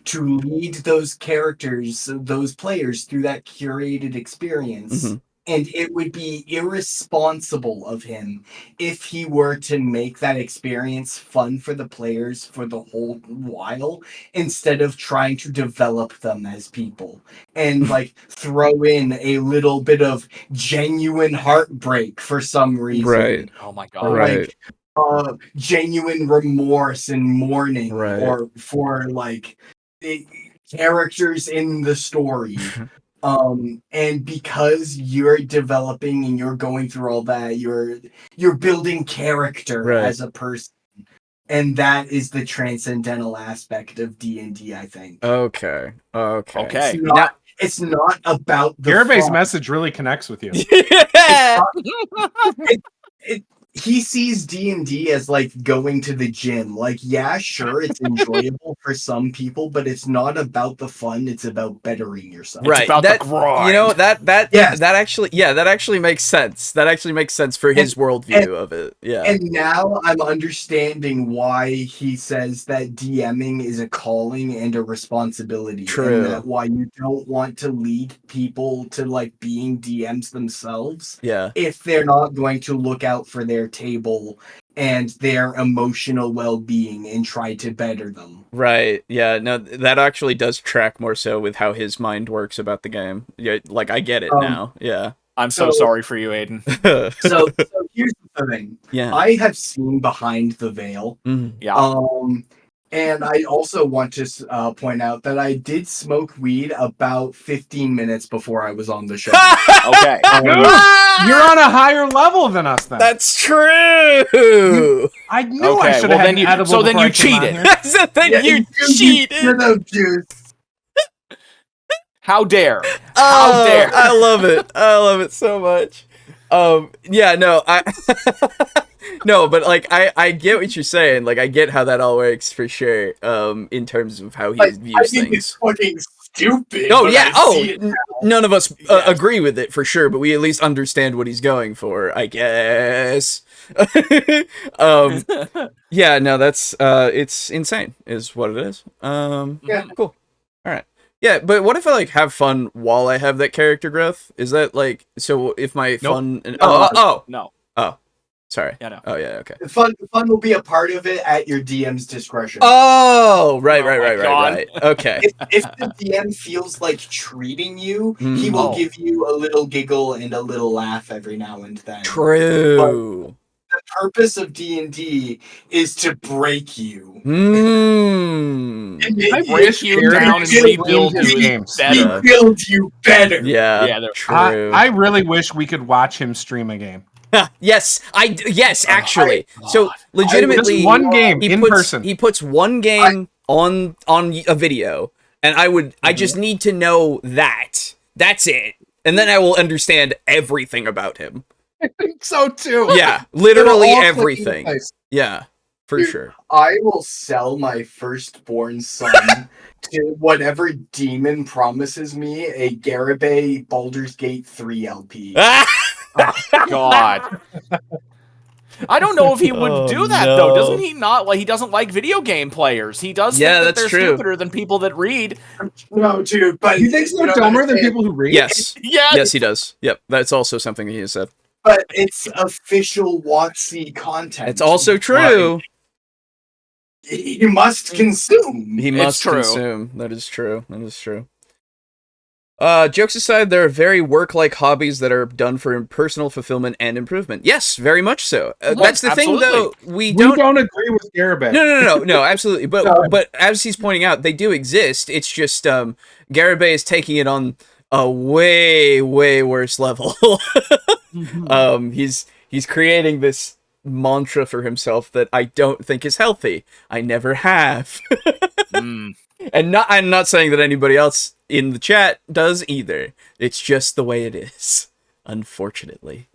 to lead those characters, those players, through that curated experience. Mm-hmm. And it would be irresponsible of him if he were to make that experience fun for the players for the whole while, instead of trying to develop them as people and like throw in a little bit of genuine heartbreak for some reason. Right. Oh my god. Right. Like genuine remorse and mourning, or for like the characters in the story. And because you're developing and you're going through all that, you're building character as a person, and that is the transcendental aspect of D&D, I think. Okay. It's not about the Garibay's fun. message really connects with you. He sees D&D as like going to the gym. Like, yeah, sure, it's enjoyable for some people, but it's not about the fun. It's about bettering yourself. Right. It's about the grind. You know, that actually makes sense. That actually makes sense for his worldview of it. Yeah. And now I'm understanding why he says that DMing is a calling and a responsibility. True. And that why you don't want to lead people to like being DMs themselves. Yeah. If they're not going to look out for their table and their emotional well-being and try to better them. Right. Yeah. No, that actually does track more so with how his mind works about the game. Yeah. Like, I get it now. Yeah. I'm so sorry for you, Aiden. so here's the thing. Yeah. I have seen Behind the Veil. Mm-hmm. Yeah. And I also want to point out that I did smoke weed about 15 minutes before I was on the show. Okay. You're on a higher level than us then. That's true. I knew I should have had an edible. So then you cheated. You cheated. Juice. How dare? How dare? I love it. I love it so much. Yeah, no, no, but like, I get what you're saying. Like, I get how that all works for sure. In terms of how he views I think things. it's fucking stupid. Oh yeah. None of us agree with it for sure, but we at least understand what he's going for, I guess. Yeah, no, that's it's insane, is what it is. Yeah. Cool. All right. Yeah, but what if I like have fun while I have that character growth? Is that like, so if my fun? And, no. Oh, sorry. Yeah, no. Oh yeah. Okay. The fun will be a part of it at your DM's discretion. Oh, right. Okay. If the DM feels like treating you, he will give you a little giggle and a little laugh every now and then. True. But the purpose of D&D is to break you. I break you down and rebuild you better. Rebuild you better. Yeah, true. I really wish we could watch him stream a game. Yes, actually. So legitimately, just one game in person. He puts one game on a video, and I just need to know that. That's it, and then I will understand everything about him. I think so too. Yeah, literally everything. Yeah, for sure. I will sell my firstborn son to whatever demon promises me a Garibay Baldur's Gate 3 LP. God. I don't know if he would do that though. Doesn't he not? Like, he doesn't like video game players. He does think that they're stupider than people that read. No, dude, but he thinks they're dumber than people who read. Yes. Yes, he does. Yep, that's also something he has said. But it's official WotC content. It's also true. He must consume. He must consume. That is true. Jokes aside, there are very work-like hobbies that are done for personal fulfillment and improvement. Yes, very much so. That's the thing, though. We don't agree with Garibay. No, absolutely. But as he's pointing out, they do exist. It's just Garibay is taking it on a way, way worse level. He's creating this mantra for himself that I don't think is healthy. I never have. And I'm not saying that anybody else in the chat does either. It's just the way it is, unfortunately.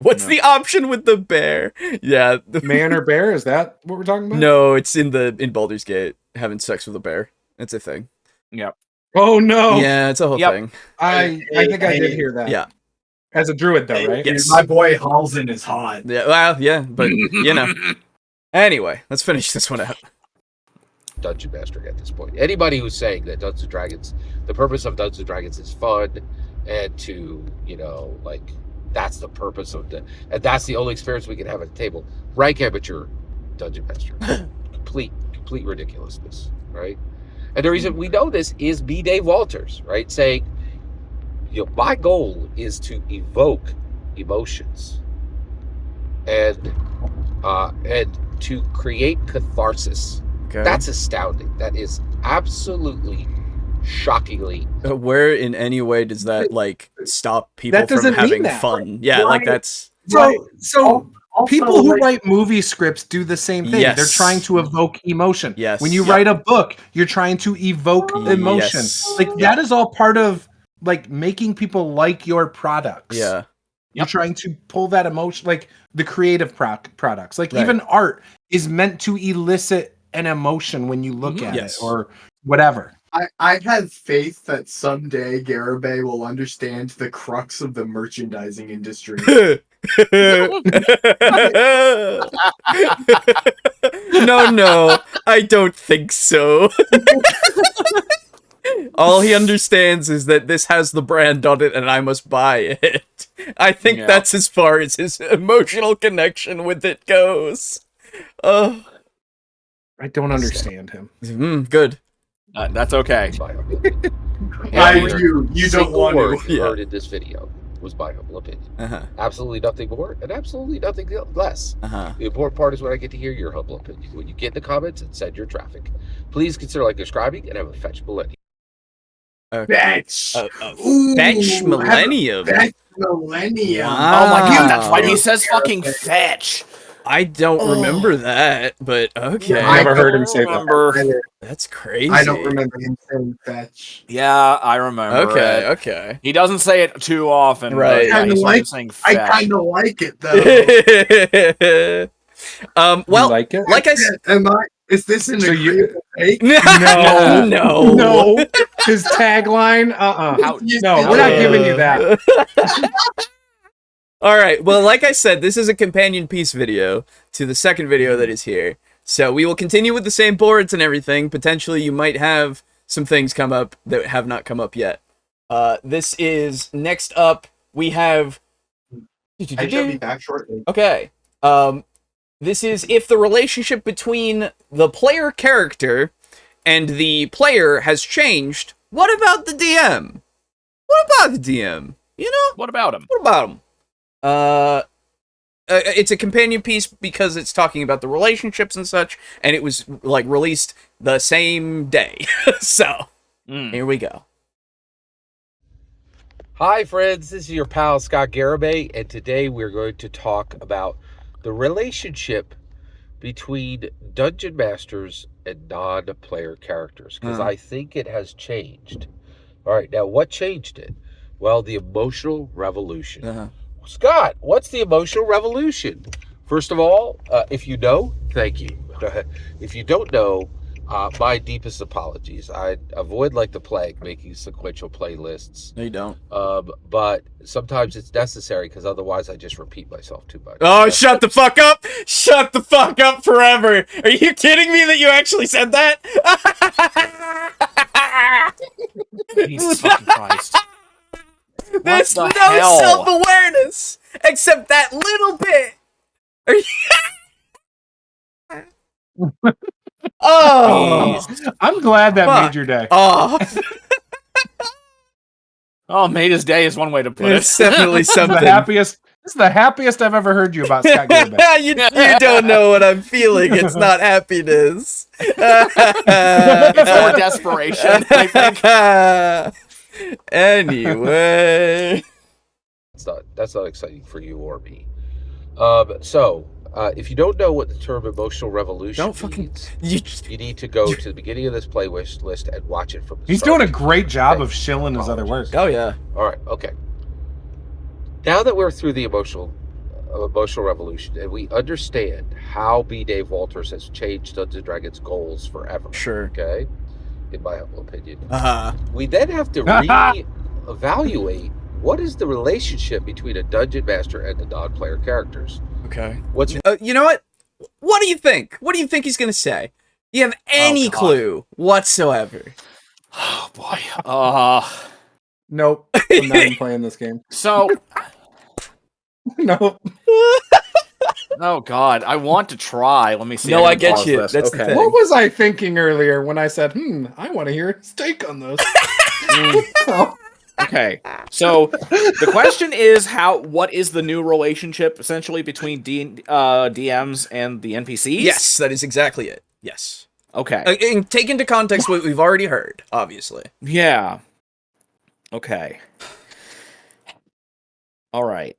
What's the option with the bear? Yeah. Man or bear? Is that what we're talking about? No, it's in Baldur's Gate. Having sex with a bear. It's a thing. Yep. Oh no. Yeah, it's a whole thing. I think I did hear that. Yeah. As a druid, though, right? Yes. My boy Halsey is hot. Yeah. Well, yeah, but you know. Anyway, let's finish this one out. Dungeon Master at this point. Anybody who's saying that Dungeons and Dragons, the purpose of Dungeons and Dragons is fun and to, like, that's the purpose of and that's the only experience we can have at the table. Rank amateur Dungeon Master. complete ridiculousness, right? And the reason we know this is B. Dave Walters, right? Saying, my goal is to evoke emotions and to create catharsis. Okay. That's astounding. That is absolutely shockingly. Where in any way does that like stop people from having fun? Yeah, right. Like that's so Also, people who write movie scripts do the same thing. Yes. They're trying to evoke emotion. Yes. When you write a book, you're trying to evoke emotion. Yes. Like that is all part of like making people like your products. Yeah. You're trying to pull that emotion, like the creative products. Like Right. even art is meant to elicit an emotion when you look at Yes. it or whatever. I have faith that someday Garibay will understand the crux of the merchandising industry. No, I don't think so. All he understands is that this has the brand on it and I must buy it. I think that's as far as his emotional connection with it goes. I don't understand him. Good. That's okay. You don't want word to. you heard in this video was my humble opinion. Absolutely nothing more and absolutely nothing less. The important part is when I get to hear your humble opinion. When you get in the comments and send your traffic, please consider subscribing and have a fetch millennium. Fetch. Fetch millennium. Fetch millennium. Wow. Oh my god, that's why he says fucking fetch. I don't remember that, but okay. I never heard him say that. That's crazy. I don't remember him saying fetch. Yeah, I remember. Okay. He doesn't say it too often, Right. But he's I saying fetch. I kind of like it though. Well, You like it? like I said, Is this an So you- agreeable take? No. His tagline? No, we're not giving you that. All right. Well, like I said, this is a companion piece video to the second video that is here. So we will continue with the same boards and everything. Potentially, you might have some things come up that have not come up yet. This is next up. We have. I shall be back shortly. Okay. This is if the relationship between the player character and the player has changed. What about the DM? What about the DM? You know? What about him? What about him? It's a companion piece because it's talking about the relationships and such, and it was like released the same day. So here we go. Hi friends, this is your pal Scott Garibay, and today we're going to talk about the relationship between dungeon masters and non-player characters, because I think it has changed. All right, now what changed it? Well, the emotional revolution. Scott, what's the emotional revolution? First of all, if you know, thank you. If you don't know, my deepest apologies. I avoid like the plague making sequential playlists. No, you don't. But sometimes it's necessary because otherwise I just repeat myself too much. Oh, shut the fuck up! Shut the fuck up forever! Are you kidding me that you actually said that? Jesus fucking Christ. There's the no hell? self-awareness except that little bit. Are you... Oh, I'm glad that Fuck. made your day. oh, Oh, made his day is one way to put it. it's definitely This is something. this is the happiest I've ever heard you about Scott Garibay. you don't know what I'm feeling. It's not happiness. It's more desperation, I think. Anyway. That's not exciting for you or me. If you don't know what the term emotional revolution means, you need to go to the beginning of this playlist list and watch it from the He's start. doing a great job of shilling his other work. Oh, yeah. All right, okay. Now that we're through the emotional emotional revolution, and we understand how B. Dave Walters has changed Dungeons & Dragons goals forever. Sure. Okay? In my humble opinion. Uh-huh. We then have to re-evaluate what is the relationship between a dungeon master and the non-player characters. Okay. You know what? What do you think? What do you think he's going to say? Do you have any clue whatsoever? Oh, boy. Nope. I'm not even playing this game. So... Nope. Oh, God. I want to try. Let me see. No, I get you. That's the thing. What was I thinking earlier when I said, I want to hear his take on this? Okay, so the question is what is the new relationship essentially between DMs and the NPCs? Yes, that is exactly it. Yes. Okay. And take into context what we've already heard, obviously. Yeah. Okay. All right.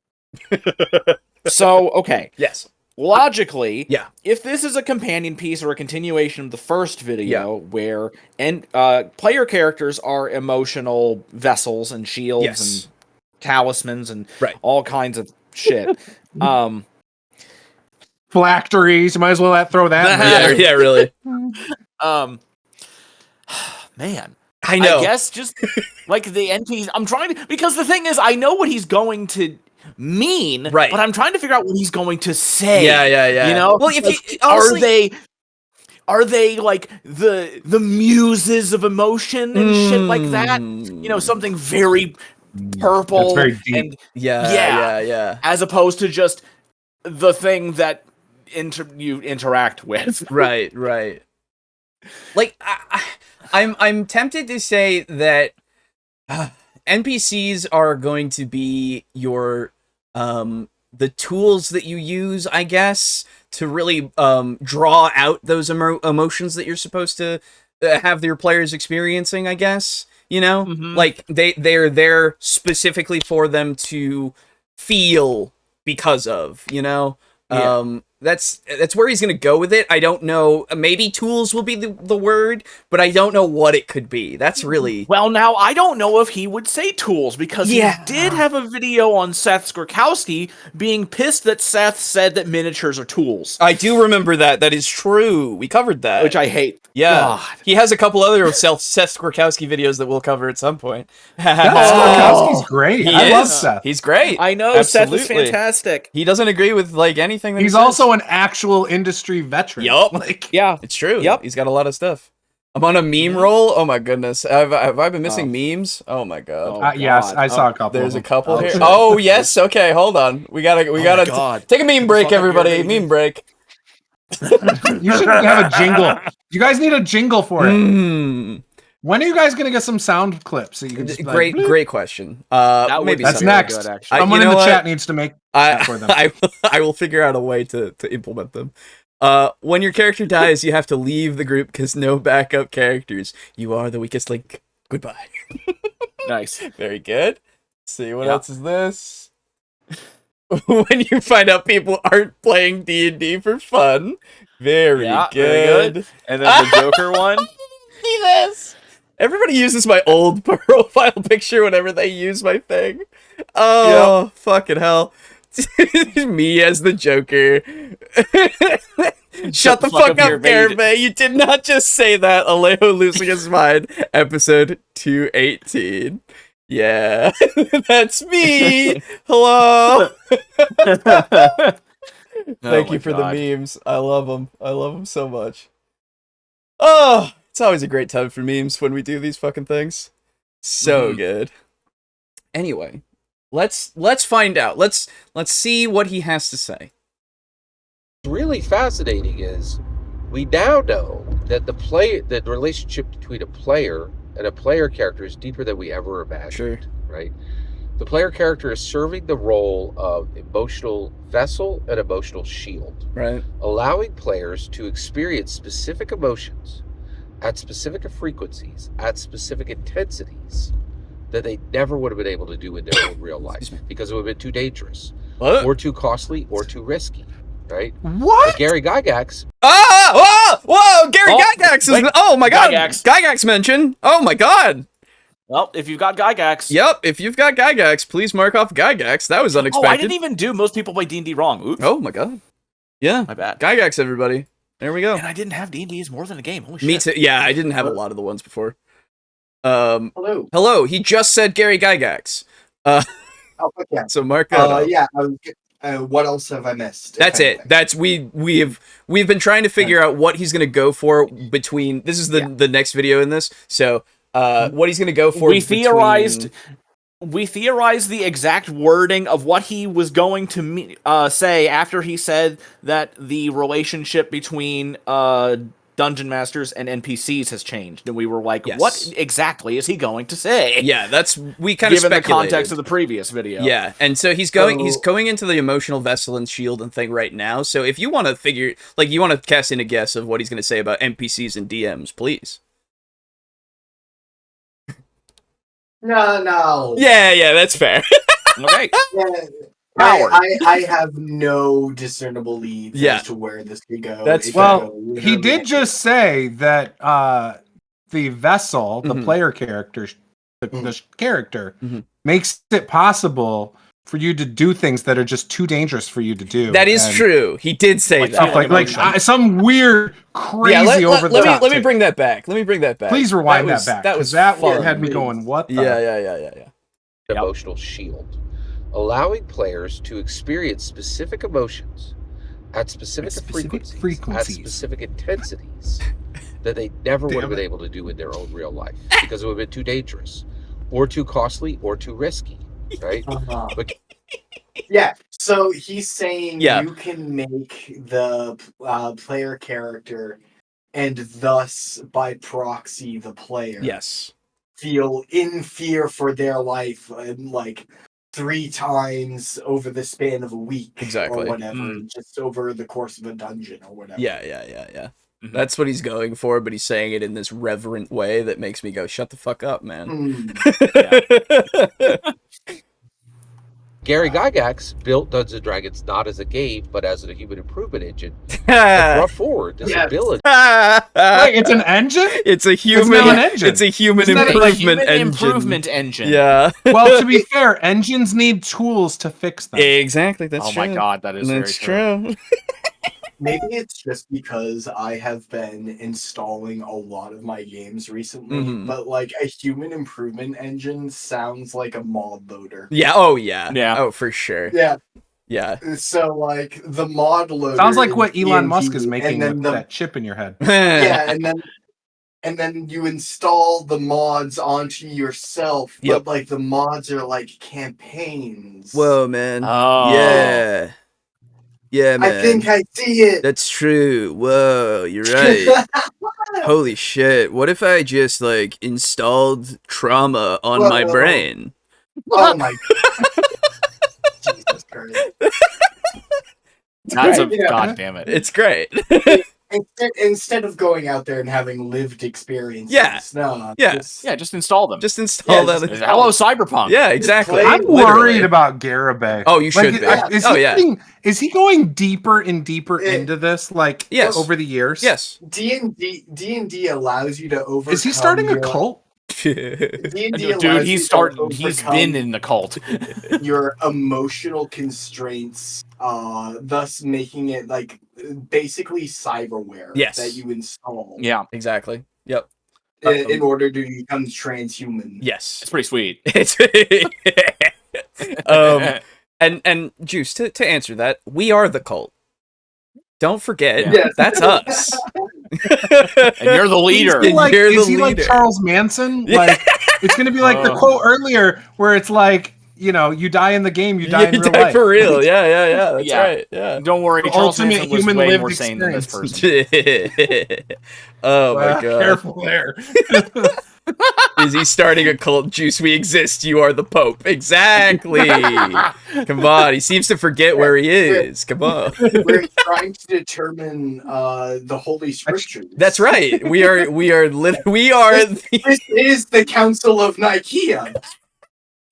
So, okay. Yes. Logically, yeah. If this is a companion piece or a continuation of the first video where player characters are emotional vessels and shields and talismans and all kinds of shit. Phylacteries, you might as well throw that in. Yeah, really. Man. I know. I guess just like the NPCs, I'm trying to, because the thing is, I know what he's going to mean, but I'm trying to figure out what he's going to say. Yeah. You know? Well, if you honestly, are they like the muses of emotion and shit like that? You know, something very purple. That's very deep. And yeah. As opposed to just the thing that you interact with. Right. Like I'm tempted to say that NPCs are going to be your the tools that you use, I guess, to really draw out those emotions that you're supposed to have your players experiencing, I guess. You know, like they're there specifically for them to feel because of, you know. That's where he's gonna go with it. I don't know. Maybe tools will be the word, but I don't know what it could be. That's really... Well, now, I don't know if he would say tools, because he did have a video on Seth Skorkowski being pissed that Seth said that miniatures are tools. I do remember that. That is true. We covered that. Which I hate. Yeah. God. He has a couple other Seth Skorkowski videos that we'll cover at some point. Skorkowski's great. I love Seth. He's great. I know. Absolutely. Seth is fantastic. He doesn't agree with like anything that he's also an actual industry veteran. Yup. Like, yeah, it's true. Yep. He's got a lot of stuff. I'm on a meme roll. Oh my goodness. Have I been missing memes? Oh my god. Yes, I saw a couple. There's a couple here. Oh yes. Okay, hold on. We gotta take a meme break, everybody. Meme break. You should have a jingle. You guys need a jingle for it. When are you guys gonna get some sound clips? So you can just great question. Maybe that's next. Good, someone in the chat needs to make that for them. I will figure out a way to implement them. When your character dies, you have to leave the group because no backup characters. You are the weakest link. Goodbye. Nice. Very good. Let's see, what else is this? When you find out people aren't playing D&D for fun. Very good. And then the Joker one. See this? Everybody uses my old profile picture whenever they use my thing. Oh, fucking hell. Me as the Joker. Shut the fuck up, Garibingo. You did not just say that. Alejo losing his mind. Episode 218. Yeah, that's me. Hello. Thank you for the memes. I love them. I love them so much. Oh, it's always a great time for memes when we do these fucking things. So good. Anyway, let's find out. Let's see what he has to say. What's really fascinating is we now know that the relationship between a player and a player character is deeper than we ever imagined. Sure. Right? The player character is serving the role of emotional vessel and emotional shield. Right. Allowing players to experience specific emotions at specific frequencies, at specific intensities that they never would have been able to do in their own real life because it would have been too dangerous, or too costly, or too risky. Right? What? But Gary Gygax. Whoa! Gary Gygax is. Oh my god! Gygax. Gygax mention. Oh my god! Well, if you've got Gygax. Yep, if you've got Gygax, please mark off Gygax. That was unexpected. Oh, I didn't even do most people play D&D wrong. Oops. Oh my god. Yeah. My bad. Gygax, everybody. There we go. And I didn't have D&D as more than a game. Holy shit. Me too. Yeah, I didn't have a lot of the ones before. Hello. Hello. He just said Gary Gygax. Oh, okay. So mark that up. Yeah. What else have I missed? That's it. That's we've been trying to figure out what he's gonna go for between. This is the next video in this. So what he's gonna go for. We theorized the exact wording of what he was going to say after he said that the relationship between dungeon masters and NPCs has changed, and we were like, what exactly is he going to say? Yeah, we kind of given the speculated. context of the previous video. Yeah, and so he's going into the emotional vessel and shield and thing right now. So if you want to figure, like, you want to cast in a guess of what he's going to say about NPCs and DMs, please. No. Yeah, that's fair. Okay. I have no discernible leads as to where this could go. He did just say that the vessel, the player character, the character, makes it possible for you to do things that are just too dangerous for you to do. That is true. He did say that. Like some weird, crazy over the top. Let me bring that back. Please rewind that back. That had me going, what the? Yeah. Emotional shield, allowing players to experience specific emotions at specific frequencies, at specific intensities that they never would have been able to do in their own real life because it would have been too dangerous, or too costly, or too risky. Right? But yeah, so he's saying you can make the player character and thus by proxy the player feel in fear for their life like 3 times over the span of a week or whatever, just over the course of a dungeon or whatever. Yeah. That's what he's going for, but he's saying it in this reverent way that makes me go, shut the fuck up, man. Gary Gygax built Dungeons & Dragons not as a game, but as a human improvement engine that brought forward this ability. Wait, it's an engine? It's a human engine. It's a human improvement engine. Yeah. Well, to be fair, engines need tools to fix them. Exactly. That's true. Oh my god, that is very true. Maybe it's just because I have been installing a lot of my games recently, but like a human improvement engine sounds like a mod loader. Yeah, oh for sure. Yeah. So like the mod loader sounds like what Elon Musk is making with that chip in your head. Yeah, and then you install the mods onto yourself, but like the mods are like campaigns. Whoa, man. Oh. Yeah. Yeah, man. I think I see it. That's true. Whoa, you're right. Holy shit. What if I just, like, installed trauma on my brain? Oh my Jesus Christ. That's God damn it. It's great. Instead of going out there and having lived experiences, just install them. Just install them. Hello, Cyberpunk. Yeah, exactly. I'm worried about Garibay. Oh, you should be. Is he going deeper and deeper into this, like, over the years? Yes. D&D allows you to overcome. Is he starting a cult? Dude, he's been in the cult. Your emotional constraints, thus making it like basically cyberware that you install. Yeah, exactly. Yep. In order to become transhuman. Yes, it's pretty sweet. And Juice, to answer that, we are the cult. Don't forget, that's us. And you're the leader. Is he like Charles Manson? Like, it's going to be like the quote earlier where it's like, you know, you die in the game, you die in real life. For real. Yeah. That's right. Yeah. Don't worry. Charles Manson was way more sane than this person. Oh my god. Careful there. Is he starting a cult? Juice, we exist. You are the Pope. Exactly. Come on. He seems to forget where he is. Come on. We're trying to determine the Holy Scriptures. That's right. We are. This is the Council of Nicaea.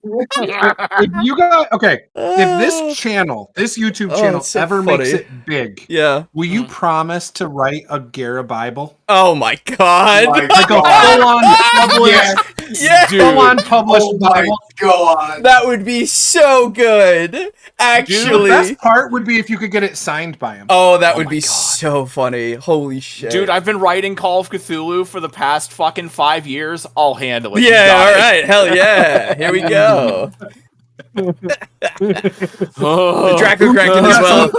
If you got if this channel, this YouTube channel ever makes it big, will you promise to write a Garibible? Oh my god! Like a full-on published, full-on published Bible. God, that would be so good. Actually, the best part would be if you could get it signed by him. Oh, that would be so funny. Holy shit. Dude, I've been writing Call of Cthulhu for the past fucking 5 years. I'll handle it. Yeah, alright. Hell yeah. Here we go. Draco Kraken as well.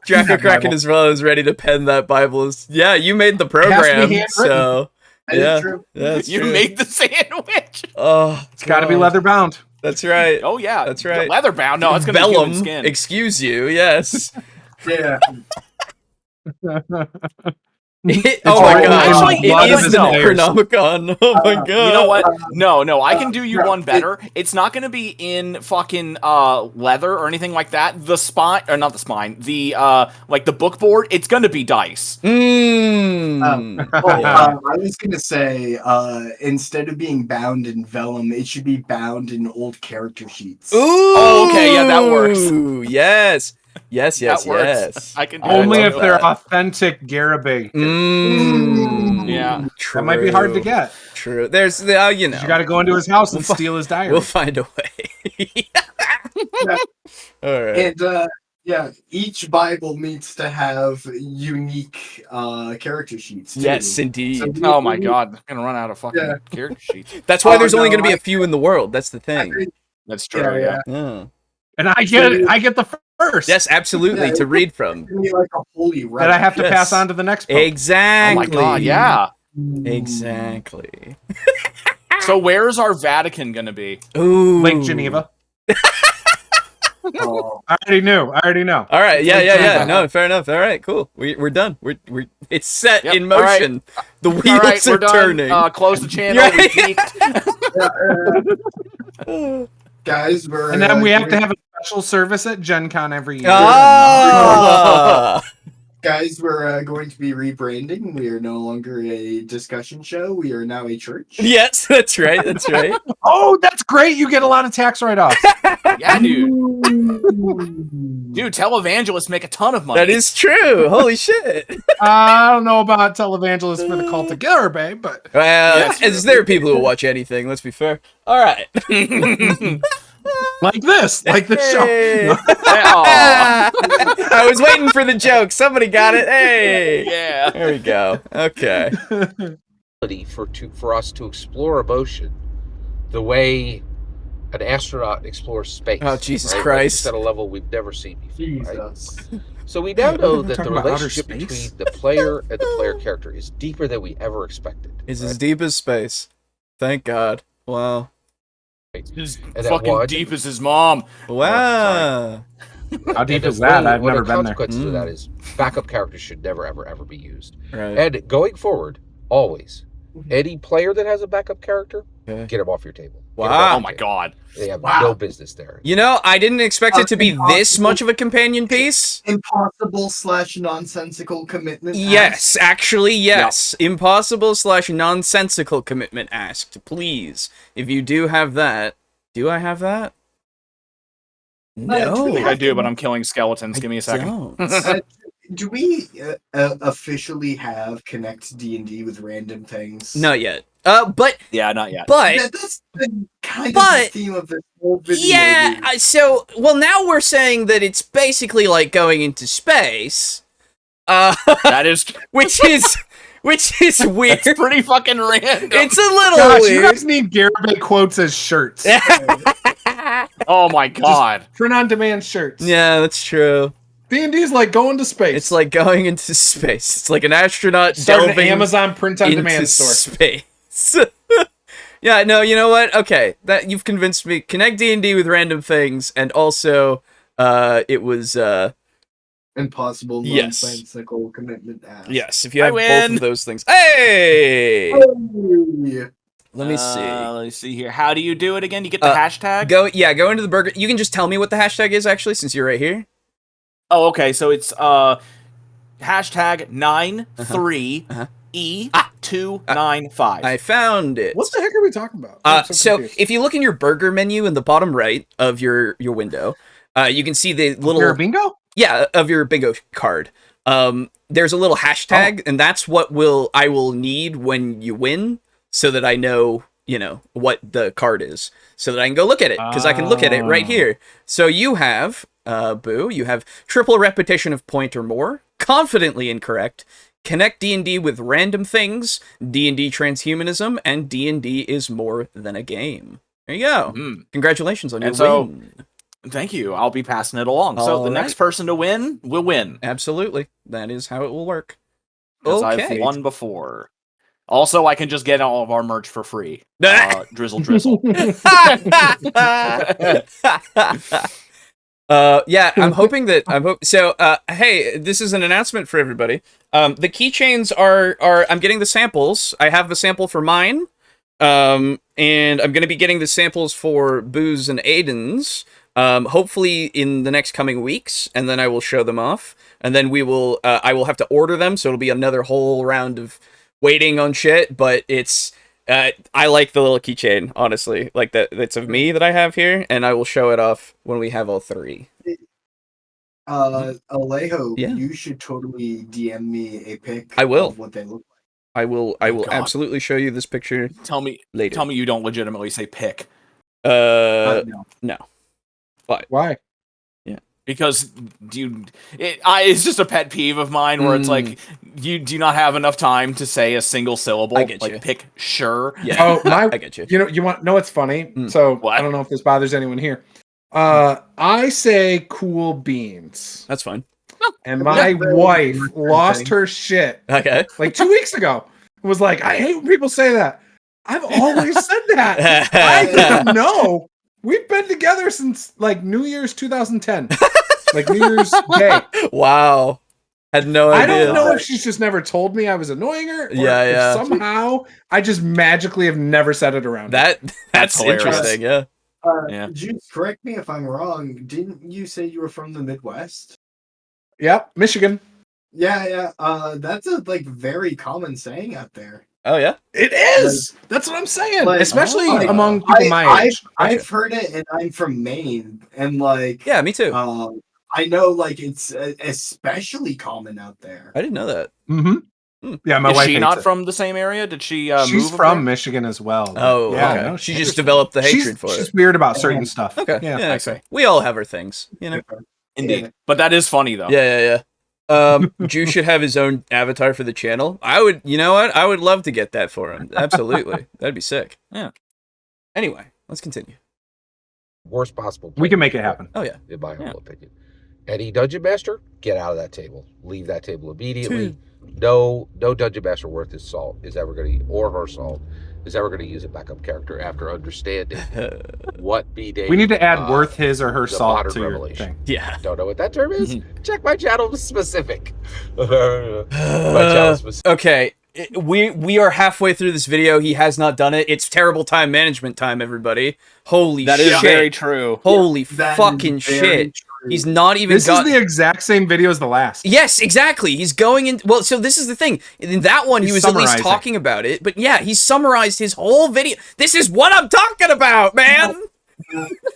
Draco Kraken as well is ready to pen that Bible. Yeah, you made the program, so... Yeah, that's you true. made the sandwich. Oh, it's got to be leather bound. That's right. Oh yeah, that's right. Leather bound. No, it's gonna be human skin. Excuse you. Yes. Yeah. Oh my god! Actually, it is the Necronomicon. Oh my god! You know what? No, I can do you one better. It's not going to be in fucking leather or anything like that. The spine, or not the spine, the like the book board. It's going to be dice. I was going to say, instead of being bound in vellum, it should be bound in old character sheets. Ooh. Oh, okay, yeah, that works. Yes. Yes. I can do only if they're authentic Garibingo. Yeah, true. That might be hard to get. True. There's the you know. You got to go into his house and steal his diary. We'll find a way. All right. And each Bible needs to have unique character sheets. Too. Yes, indeed. So oh my god, I'm gonna run out of fucking character sheets. That's why there's only going to be a few in the world. That's the thing. That's true. Yeah. And I get the first. Yes, absolutely, to read from. Like a holy that I have to pass on to the next book. Exactly. Oh my god, yeah. Exactly. So where's our Vatican gonna be? Ooh. Lake Geneva. Oh. I already know. All right, yeah. No, fair enough. All right, cool. We're done. We're it's set in motion. Right. The wheels are turning. Close the channel. We Guys, and then we have to have a special service at Gen Con every year. Guys, we're going to be rebranding. We are no longer a discussion show. We are now a church. Yes, that's right. That's right. Oh, that's great. You get a lot of tax write-offs. Yeah, dude. Dude, televangelists make a ton of money. That is true. Holy shit. I don't know about televangelists for the cult of Garibay, but... Well, there are people who will watch anything, let's be fair. All right. Like this show. I was waiting for the joke. Somebody got it. Hey. Yeah. There we go. Okay. For us to explore emotion the way an astronaut explores space. Oh, Jesus Christ. At a level we've never seen before. Jesus. Right? So we now know that the Talking about outer relationship space? between the player and the player character is deeper than we ever expected. It's as deep as space. Thank God. Wow. As fucking deep as his mom. Wow. How deep is that? I've never been there. Consequence to that is backup characters should never, ever be used. Right. And going forward, always, any player that has a backup character, get them off your table. Wow. Oh my god. They have no business there. You know, I didn't expect it to be this much of a companion piece. Impossible/nonsensical commitment. Yes, actually, yes. Yep. Impossible/nonsensical commitment asked. Please, if you do have that. Do I have that? No. I think I do, but I'm killing skeletons. Give me a second. Do we officially have Connect D&D with random things? Not yet. But yeah, not yet. But that's kind of the theme of this whole video. Yeah. So, well, now we're saying that it's basically like going into space. That is, which is weird. It's pretty fucking random. It's a little weird. You guys need Garibay quotes as shirts. Oh my god. Just print-on-demand shirts. Yeah, that's true. D&D's like going to space. It's like going into space. It's like an astronaut starting delving an Amazon print-on-demand into store. Space. Yeah, no, you know what? Okay, that you've convinced me. Connect D&D with random things, and also, it was impossible, nonsensical commitment. Yes, if you have both of those things. Hey! Let me see. Let me see here. How do you do it again? You get the hashtag? Go into the burger. You can just tell me what the hashtag is, actually, since you're right here. Oh, okay. So it's hashtag 93E295. I found it. What the heck are we talking about? So if you look in your burger menu in the bottom right of your window, you can see the little Garibingo? Yeah, of your bingo card. there's a little hashtag, and that's what I will need when you win, so that I know, what the card is, so that I can go look at it, because I can look at it right here. So you have, Boo, you have triple repetition of point or more, confidently incorrect, connect D&D with random things, D&D transhumanism, and D&D is more than a game. There you go. Congratulations on your win. Thank you. I'll be passing it along. So the next person to win will win. Absolutely. That is how it will work. Because I've won before. Also, I can just get all of our merch for free. Drizzle. I'm hoping that hey, this is an announcement for everybody. The keychains are I'm getting the samples. I have the sample for mine. And I'm going to be getting the samples for Boo's and Aiden's. Hopefully in the next coming weeks, and then I will show them off, and then I will have to order them, so it'll be another whole round of waiting on shit, but it's, I like the little keychain, honestly, like that's of me that I have here, and I will show it off when we have all three. Alejo, you should totally DM me a pic I will. Of what they look like. I will absolutely show you this picture later. Tell me you don't legitimately say pic. No. Why? Yeah. Because it's just a pet peeve of mine where it's like you do not have enough time to say a single syllable. I get like you. pick sure. Yeah. I get you. You want know what's funny? So What? I don't know if this bothers anyone here. I say cool beans. That's fine. And my wife lost her shit. Okay. Like 2 weeks ago. It was like, I hate when people say that. I've always said that. I didn't know. We've been together since like New Year's 2010. Like New Year's Day. Wow. Had no idea. I don't know if she's just never told me I was annoying her. Or if somehow I just magically have never said it around. That's interesting, yeah. Juce, correct me if I'm wrong. Didn't you say you were from the Midwest? Yep, Michigan. Yeah. That's a very common saying out there. Oh yeah, it is. That's what I'm saying. Especially among people my age. I've heard it, and I'm from Maine, and yeah, me too. I know it's especially common out there. I didn't know that. Mm-hmm. Yeah, my wife. Is she not from the same area? Did she? She's from Michigan as well. Oh, yeah. Okay. No, she just developed the hatred for it. She's weird about certain stuff. Okay. Yeah. Okay. We all have our things, Indeed. Yeah. But that is funny though. Yeah. Juce should have his own avatar for the channel. I would, I would love to get that for him. Absolutely. That'd be sick. Yeah. Anyway, let's continue. Worst possible. We can make it happen. Oh, yeah. In my humble opinion. Any Dungeon Master, get out of that table. Leave that table immediately. No Dungeon Master worth his salt is ever going to, or her salt, is ever going to use a backup character after understanding what B-Day. We need to add worth his or her salt to your thing. Yeah. Don't know what that term is? Check my channel specific. My channel specific. Okay. We are halfway through this video. He has not done it. It's terrible time management time, everybody. Holy shit. That is very true. Holy fucking shit. True. He's not even This is the exact same video as the last. Yes, exactly. He's going in. Well, so this is the thing. In that one, he was at least talking about it. But yeah, he summarized his whole video. This is what I'm talking about, man.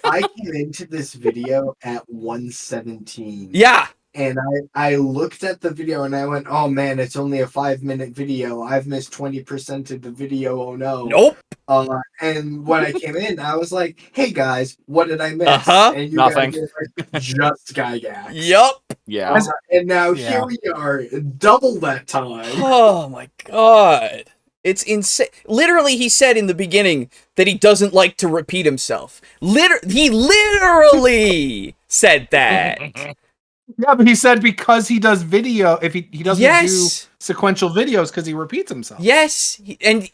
I came into this video at 1:17. Yeah. And I looked at the video and I went, oh man, it's only a 5-minute video. I've missed 20% of the video. Oh no. Nope. And when I came in, I was like, hey guys, what did I miss? And you Nothing. guys were just Gygax. Yup. Yeah. And now here we are, double that time. Oh my god. It's insane. Literally, he said in the beginning that he doesn't like to repeat himself. He literally said that. Yeah, but he said because he does video, if he doesn't do sequential videos because he repeats himself. Yes, and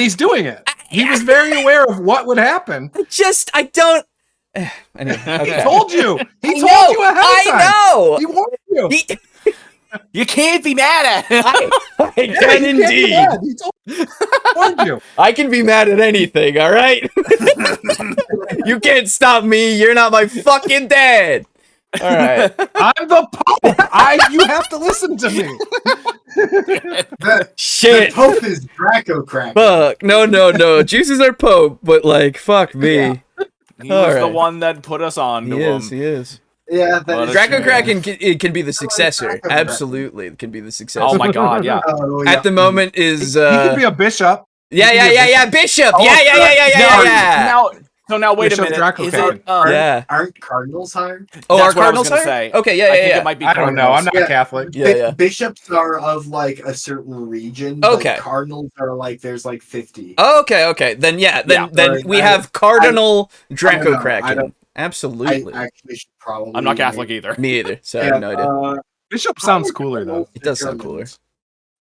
he's doing it. He was very aware of what would happen. I don't. Anyway, okay. He told you. He told you ahead of time. I know. He warned you. You can't be mad at him. I can indeed. He warned you. I can be mad at anything. All right. You can't stop me. You're not my fucking dad. All right. I'm the Pope. You have to listen to me. Shit. The Pope is Draco Crack. Fuck. No. Juice is our Pope, but fuck me. Yeah. He was the one that put us on to him. He is. Yeah, Draco Kraken can be the successor. Absolutely, it can be the successor. Oh my god, yeah. At the moment is he could be a bishop. Yeah, Bishop. Yeah. Now wait Bishop a minute. Draco Is Kraken. it? Aren't Cardinals higher? Oh, That's are Cardinals higher? say. Okay, I think it might be. I don't know. I'm not Yeah. Catholic. Yeah. Bishops are of like a certain region. Okay. But Cardinals are like there's like 50. Okay. Then we have Cardinal Draco Kraken. Absolutely. I actually should probably. I'm not Catholic either. Me either. So I have no idea. Bishop sounds cooler though. It does sound cooler.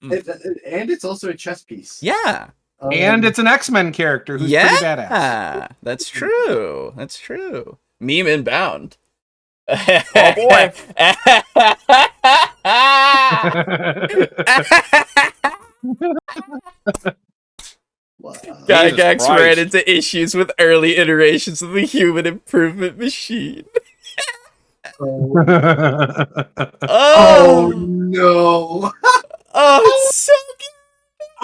And it's also a chess piece. Yeah. And it's an X-Men character who's pretty badass. Yeah, that's true. That's true. Meme inbound. Oh boy. Gygax ran into issues with early iterations of the Human Improvement Machine. Oh no! Oh, it's so good.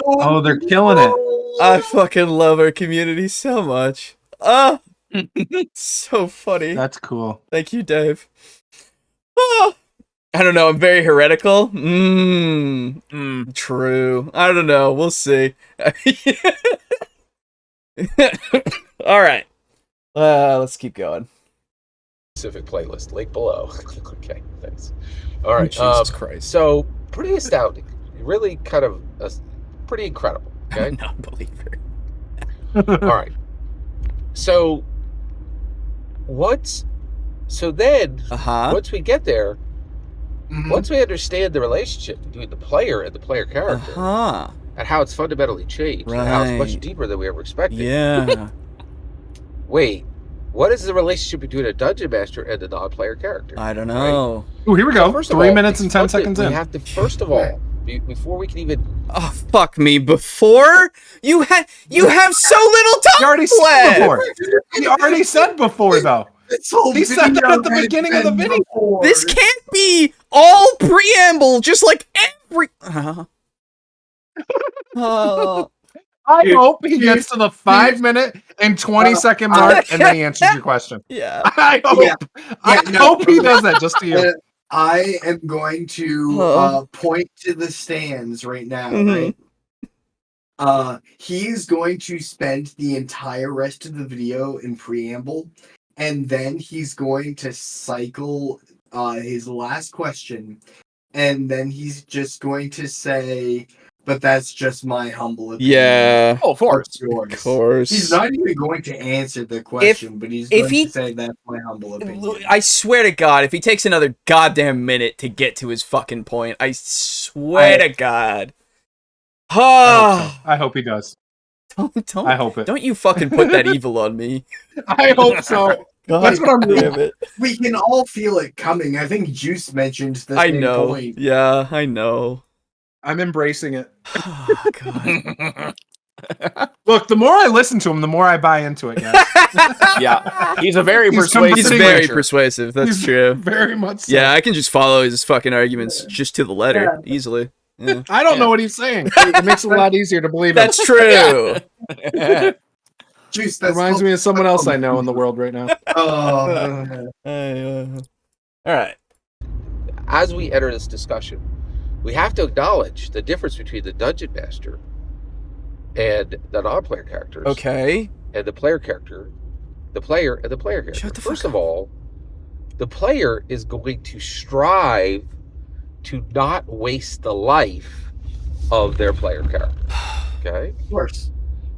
Oh, they're killing it. I fucking love our community so much. So funny. That's cool. Thank you, Dave. I don't know. I'm very heretical. True. I don't know. We'll see. All right. Let's keep going. Specific playlist link below. Okay, thanks. All right. Jesus Christ. So pretty astounding. Really kind of pretty incredible. Okay. I'm not a believer. All right. So then once we get there, once we understand the relationship between the player and the player character, and how it's fundamentally changed, and how it's much deeper than we ever expected. Yeah. Wait, what is the relationship between a dungeon master and the non-player character? I don't know. Right? Oh, here we go. So 3 minutes and 10 seconds in. We have to first of all, before we can even. Oh fuck me! Before you have so little time. You already said before. He already said before though. He said that at the beginning of the video. This can't be all preamble, just like every. I hope he gets to the 5 minute and 20-second mark and then he answers your question. Yeah. I hope. I hope he does that just to you. I am going to point to the stands right now. Right? He's going to spend the entire rest of the video in preamble, and then he's going to cycle his last question, and then he's just going to say, "But that's just my humble opinion." Yeah. Oh, of course. Of course. He's not even going to answer the question, but he's going to say, "That's my humble opinion." I swear to God, if he takes another goddamn minute to get to his fucking point, I swear to God. I hope he does. Don't. I hope it. Don't you fucking put that evil on me. I hope so. God, that's what I'm damn it. We can all feel it coming. I think Juice mentioned the same point. Yeah, I know. I'm embracing it. Oh, God. Look, the more I listen to him, the more I buy into it, guys. Yeah. He's a very persuasive. He's very persuasive. That's true. Very much so. Yeah, I can just follow his fucking arguments just to the letter easily. Yeah. I don't know what he's saying. It makes it a lot easier to believe That's true. Juice, that reminds me of someone else I know in the world right now. All right. As we enter this discussion, we have to acknowledge the difference between the dungeon master and the non-player characters. Okay. And the player character, the player and the player character. Shut the First fuck of all, the player is going to strive to not waste the life of their player character. Okay? Of course.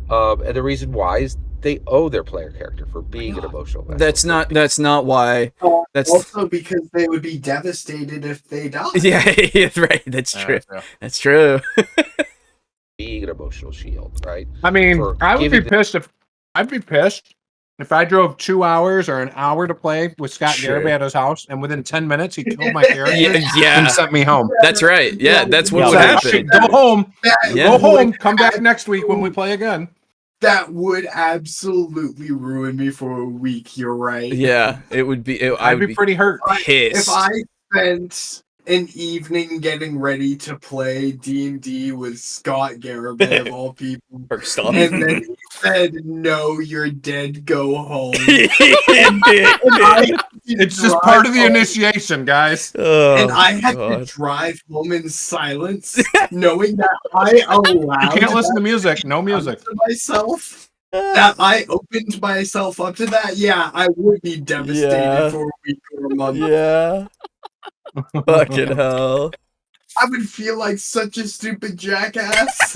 And the reason why is they owe their player character for being an emotional vessel. That's not why. That's also because they would be devastated if they died. Yeah, right. That's true. That's true. Being an emotional shield, right? I mean, I would be pissed if I drove 2 hours or an hour to play with Scott Garibay at his house, and within 10 minutes he killed my character and sent me home. That's right. Yeah, that's what would happen. Go home. Go home. Come back next week when we play again. That would absolutely ruin me for a week. You're right. Yeah, it would be. I'd be pretty hurt. Pissed. If I spent an evening getting ready to play D&D with Scott Garibay of all people, and then he said, "No, you're dead. Go home." and I It's just part of the initiation, guys. Oh, and I had to drive home in silence, knowing that I allowed. You can't listen to music. No music. To myself. That I opened myself up to that. Yeah, I would be devastated for a week or a month. Yeah. Fucking hell. I would feel like such a stupid jackass.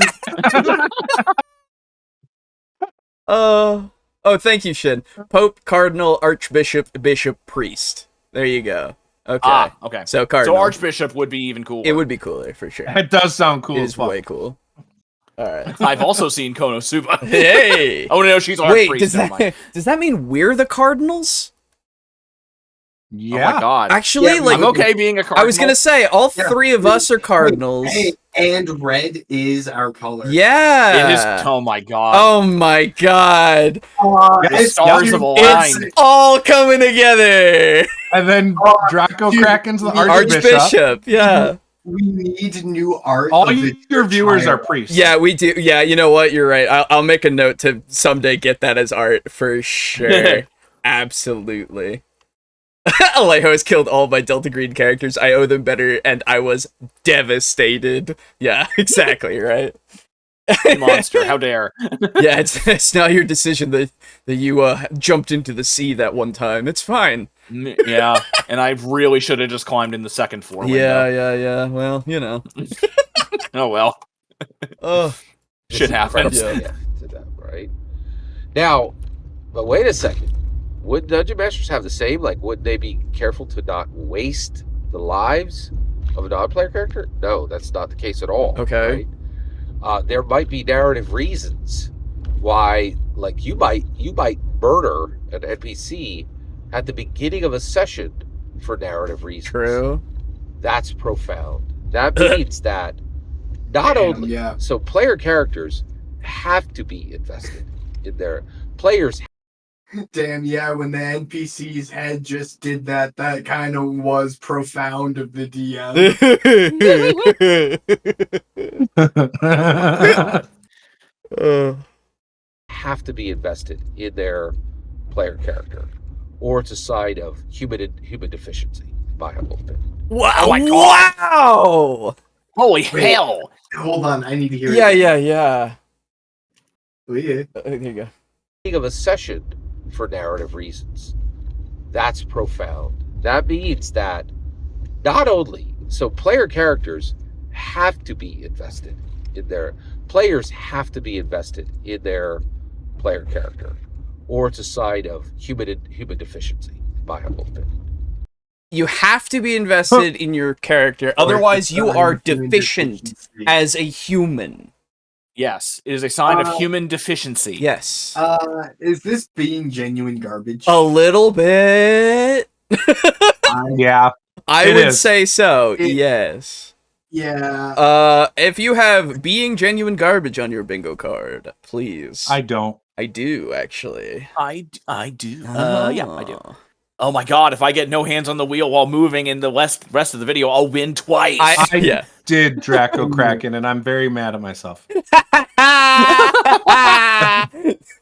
Oh, thank you, Shin. Pope, Cardinal, Archbishop, Bishop, Priest. There you go. Okay. Okay. So Cardinal. So Archbishop would be even cooler. It would be cooler, for sure. It does sound cool. It is way cool. All right. I've also seen Konosuba. Hey! I want to know she's Archpriest. Does that mean we're the Cardinals? Yeah. Oh my god. Actually, I'm okay being a Cardinal. I was going to say, all three of us are Cardinals. Hey, and red is our color. Yeah. It is. Oh my god. Oh my god. The stars have aligned. It's all coming together. And then Draco Kraken's the Archbishop. Yeah. We need new art. All your viewers are priests. Yeah, we do. Yeah, you know what? You're right. I'll make a note to someday get that as art for sure. Absolutely. Alejo has killed all my Delta Green characters. I owe them better, and I was devastated. Yeah, exactly, right? Monster, how dare. Yeah, it's not your decision that you jumped into the sea that one time. It's fine. Yeah, and I really should have just climbed in the second floor window. Yeah. Well, you know. Oh, well. Oh. Shit happens. Yeah, to that, right? Now, but wait a second. Would Dungeon Masters have the same? Like, would they be careful to not waste the lives of a non-player character? No, that's not the case at all. Okay. Right? There might be narrative reasons why, like, you might murder an NPC at the beginning of a session for narrative reasons. True. That's profound. That means that not only so player characters have to be invested in their players. Damn, yeah, when the NPC's head just did that, that kind of was profound of the DM. Have to be invested in their player character, or it's a sign of human deficiency, in my humble opinion. Wow! Oh my God. Wow! Holy hell! Hold on, I need to hear it. Yeah. Oh, yeah. There you go. Think of a session for narrative reasons. That's profound. That means that not only so player characters have to be invested in their players have to be invested in their player character, or it's a sign of human deficiency, in my humble opinion. You have to be invested in your character, otherwise you are deficient as a human. Yes, it is a sign of human deficiency. Yes. Is this being genuine garbage? A little bit. Yeah. I would say so. Yes. Yeah. If you have being genuine garbage on your bingo card, please. I don't. I do, actually. I do. Yeah, I do. Oh my god, if I get no hands on the wheel while moving in the rest of the video, I'll win twice. I did Draco Kraken, and I'm very mad at myself.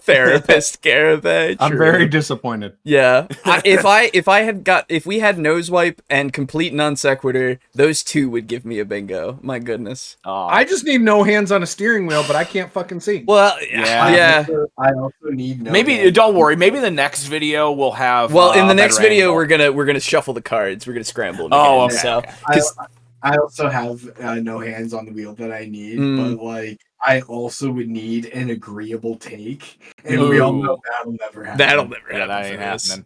Therapist Garibingo. I'm very disappointed. Yeah. If we had nose wipe and complete non sequitur, those two would give me a bingo. My goodness. I just need no hands on a steering wheel, but I can't fucking see. Well, yeah. I also need no maybe hands. Don't worry. Maybe the next video will have. Well, in the next video, we're gonna shuffle the cards. We're gonna scramble them. Oh, again, okay. So, I also have no hands on the wheel that I need, but like I also would need an agreeable take, and we all know that'll never happen. That'll never happen. That ain't happening.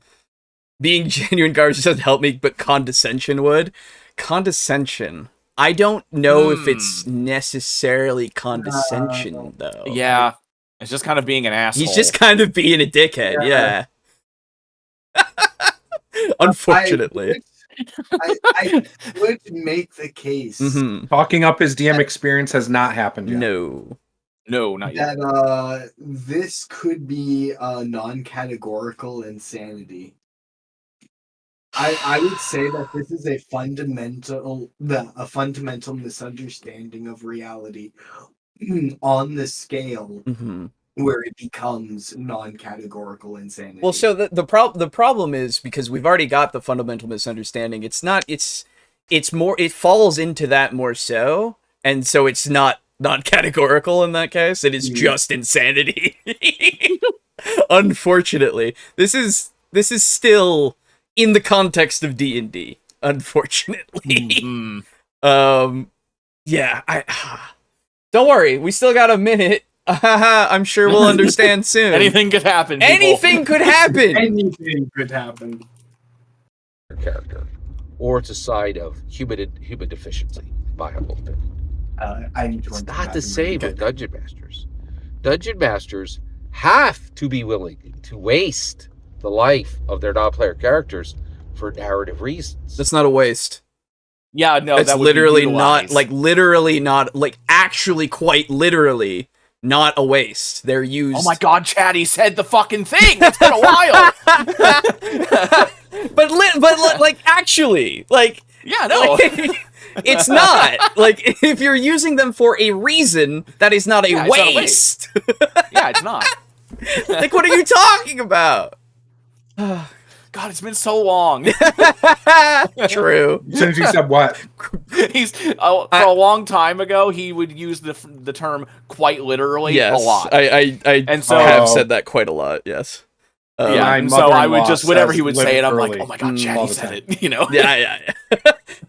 Being genuine garbage doesn't help me, but condescension would. Condescension. I don't know if it's necessarily condescension though. Yeah, it's just kind of being an asshole. He's just kind of being a dickhead. Yeah. Unfortunately. I would make the case. Mm-hmm. Talking up his DM experience has not happened yet. No, not yet. That this could be non-categorical insanity. I would say that this is a fundamental misunderstanding of reality on the scale where it becomes non-categorical insanity. Well, so the problem is, because we've already got the fundamental misunderstanding, it's more, it falls into that more so, and so it's not non-categorical in that case. It is just insanity. Unfortunately, this is still in the context of D&D. Unfortunately, yeah. Don't worry, we still got a minute. I'm sure we'll understand soon. Anything could happen. People. Anything could happen. Anything could happen. Character, or it's a side of human deficiency. My humble opinion. It's not the same with Dungeon Masters. Dungeon Masters have to be willing to waste the life of their non-player characters for narrative reasons. That's not a waste. Yeah, no, it's literally not, actually quite literally not a waste. They're used. Oh my god, Chad, he said the fucking thing. It's been a while. but actually, yeah, no. It's not. If you're using them for a reason, that is not a waste. Yeah, it's not. What are you talking about? God, it's been so long. True. Since you said what? For a long time ago, he would use the term quite literally a lot. I have said that quite a lot, yes. Yeah, and so I would just, whenever he would say it, I'm like, oh my god, Chad, he said it, you know? Yeah.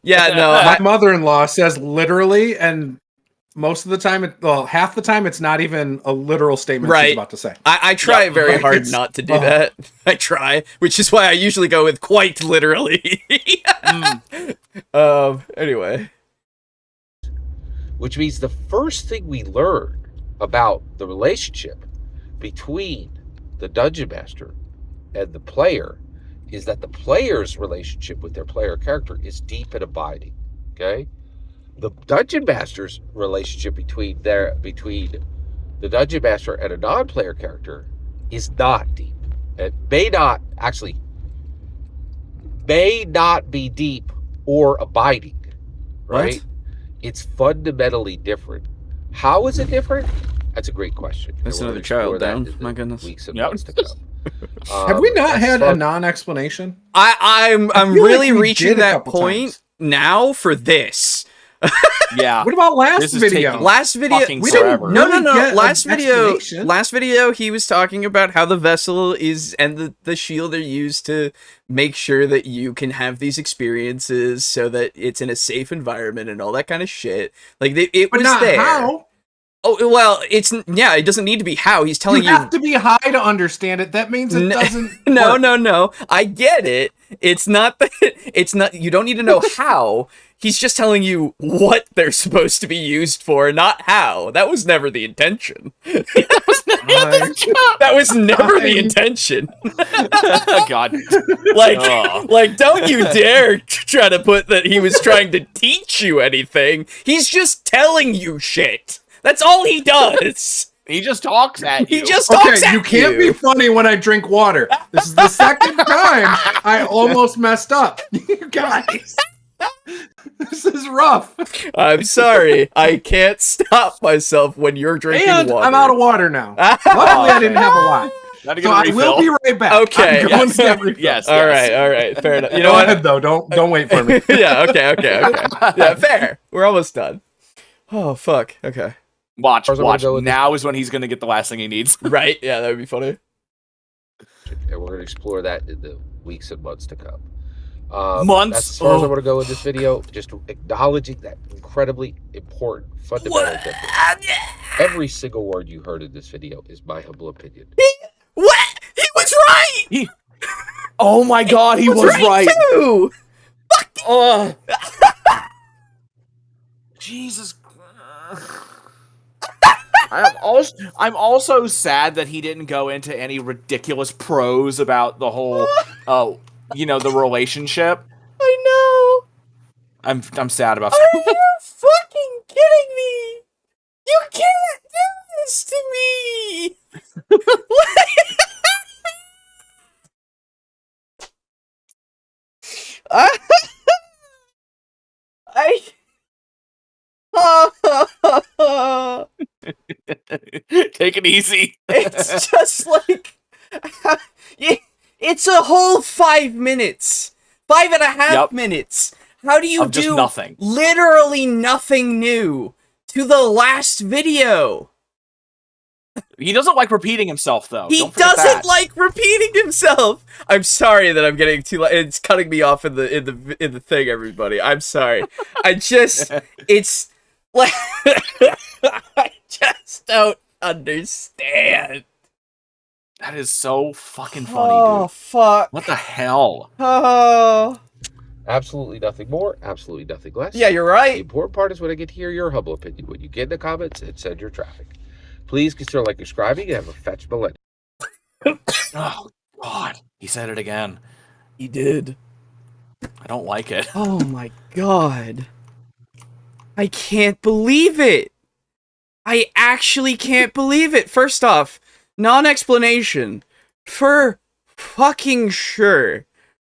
Yeah, no. My mother-in-law says literally, and most of the time, half the time, it's not even a literal statement she's about to say. I try very hard not to do that. I try, which is why I usually go with quite literally. Anyway. Which means the first thing we learn about the relationship between the Dungeon Master and the player is that the player's relationship with their player character is deep and abiding. Okay? The Dungeon Master's relationship between the Dungeon Master and a non-player character is not deep. It may not be deep or abiding, right? What? It's fundamentally different. How is it different? That's a great question. That's another child down. My goodness. Weeks and months to come. Have we not had a non-explanation? I'm really reaching that point now for this. Yeah. What about last video? Last video, we didn't no. Last video, he was talking about how the vessel is and the shield are used to make sure that you can have these experiences, so that it's in a safe environment and all that kind of shit. It was not there. How? Oh well, it doesn't need to be how. He's telling you have to be high to understand it. That means it doesn't. No. I get it. It's not that. It's not. You don't need to know how. He's just telling you what they're supposed to be used for, not how. That was never the intention. That was never the intention. Oh, God. Don't you dare try to put that he was trying to teach you anything. He's just telling you shit. That's all he does. He just talks at you. He just talks at you. You can't be funny when I drink water. This is the second time I almost messed up. You guys. This is rough. I'm sorry. I can't stop myself when you're drinking water. I'm out of water now. Luckily, I didn't have a lot. So I will be right back. Okay. Yes. All right. Fair enough. You know Go what? ahead, though. Don't wait for me. Yeah. Okay. Yeah. Fair. We're almost done. Oh fuck. Okay. Watch. Now is when he's gonna get the last thing he needs. Right? Yeah, that would be funny. And we're gonna explore that in the weeks and months to come. Months. That's as far as I want to go with this video. Just acknowledging that incredibly important fundamental difference. Every single word you heard in this video is my humble opinion. What? He was right. Oh my god, he was right. Too. Oh. Jesus. I'm also sad that he didn't go into any ridiculous prose about the whole, the relationship. I know. I'm sad about. Are you fucking kidding me? You can't do this to me. Take it easy. It's just like it's a whole 5 minutes, 5.5 minutes. How do you do nothing? Literally nothing new to the last video. He doesn't like repeating himself, though. He doesn't like repeating himself. I'm sorry that I'm getting too. It's cutting me off in the thing. Everybody, I'm sorry. It's like I just don't understand. That is so fucking funny, dude. Oh fuck! What the hell? Oh. Absolutely nothing more, absolutely nothing less. Yeah, you're right. The important part is when I get to hear your humble opinion. When you get in the comments and send your traffic. Please consider like subscribing and have a fetch millennium. Oh, God. He said it again. He did. I don't like it. Oh my God. I can't believe it. I actually can't believe it. First off, non-explanation. For fucking sure.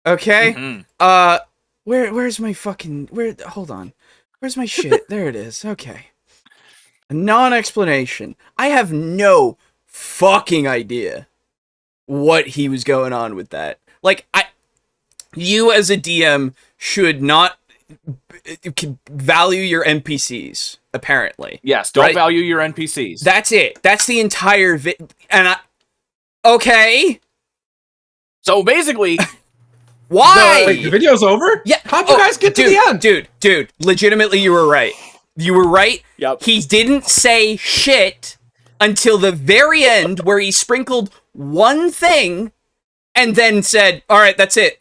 Okay? Mm-hmm. Where's my fucking... Hold on. Where's my shit? There it is. Okay. A non-explanation. I have no fucking idea what he was going on with that. Like, you as a DM should not value your NPCs, apparently. Yes, don't value your NPCs. That's it. That's the entire okay. So basically... Why? Wait, the video's over? Yeah. How'd you guys get to the end? Dude, legitimately, you were right. You were right. Yep. He didn't say shit until the very end, where he sprinkled one thing and then said, all right, that's it.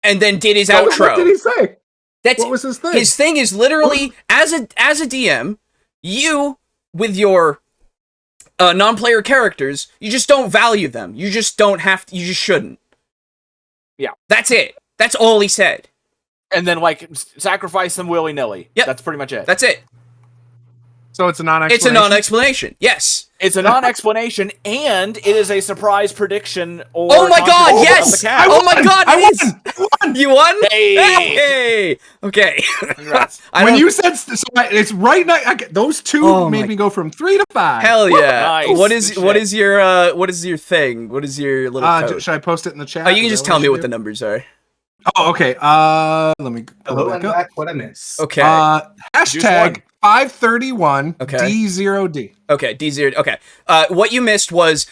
And then did his outro. What did he say? What was his thing? His thing is literally, as a DM, you, with your non-player characters, you just don't value them. You just don't have to, you just shouldn't. Yeah. That's it. That's all he said. And then, like, sacrifice them willy-nilly. Yep. That's pretty much it. That's it. So it's a non-explanation? It's a non-explanation, yes. It's a non-explanation, and it is a surprise prediction or... Oh my God, yes! Oh my God, I won! You won? Hey! Hey! Okay. When you said... So it's right now... Those two made me go from 3 to 5. Hell yeah. Nice. What is your thing? What is your little code? Should I post it in the chat? Oh, you can just tell me what the numbers are. Oh, okay. Let me... Hello, I'm back. What I miss? Okay. Hashtag 531 Okay. D0D. Okay, D0. Okay. What you missed was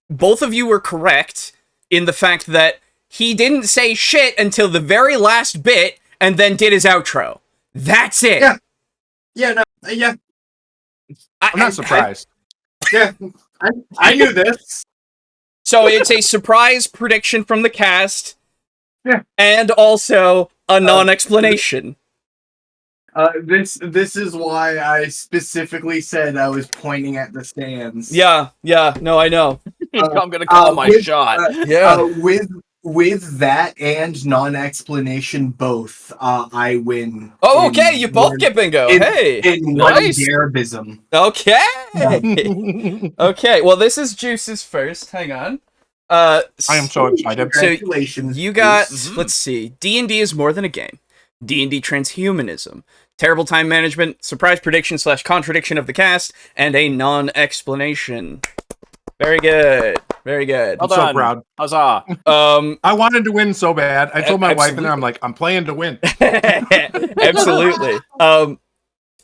both of you were correct in the fact that he didn't say shit until the very last bit and then did his outro. That's it. Yeah. Yeah, no. Yeah. I'm not surprised. Yeah. I knew this. So it's a surprise prediction from the cast. Yeah. And also a non-explanation. This is why I specifically said I was pointing at the stands. Yeah, no, I know. I'm gonna call my shot. With that and non-explanation both, I win. Oh, okay, you both get bingo. Hey, in nice. one Garibism. Okay. Okay, well, this is Juce's first. Hang on. I am so excited. Congratulations. You got, let's see, D&D is more than a game. D&D transhumanism, terrible time management, surprise prediction / contradiction of the cast, and a non-explanation. Very good. Very good. I'm so proud. Huzzah. I wanted to win so bad. I told my wife and I'm like, I'm playing to win. Absolutely. Well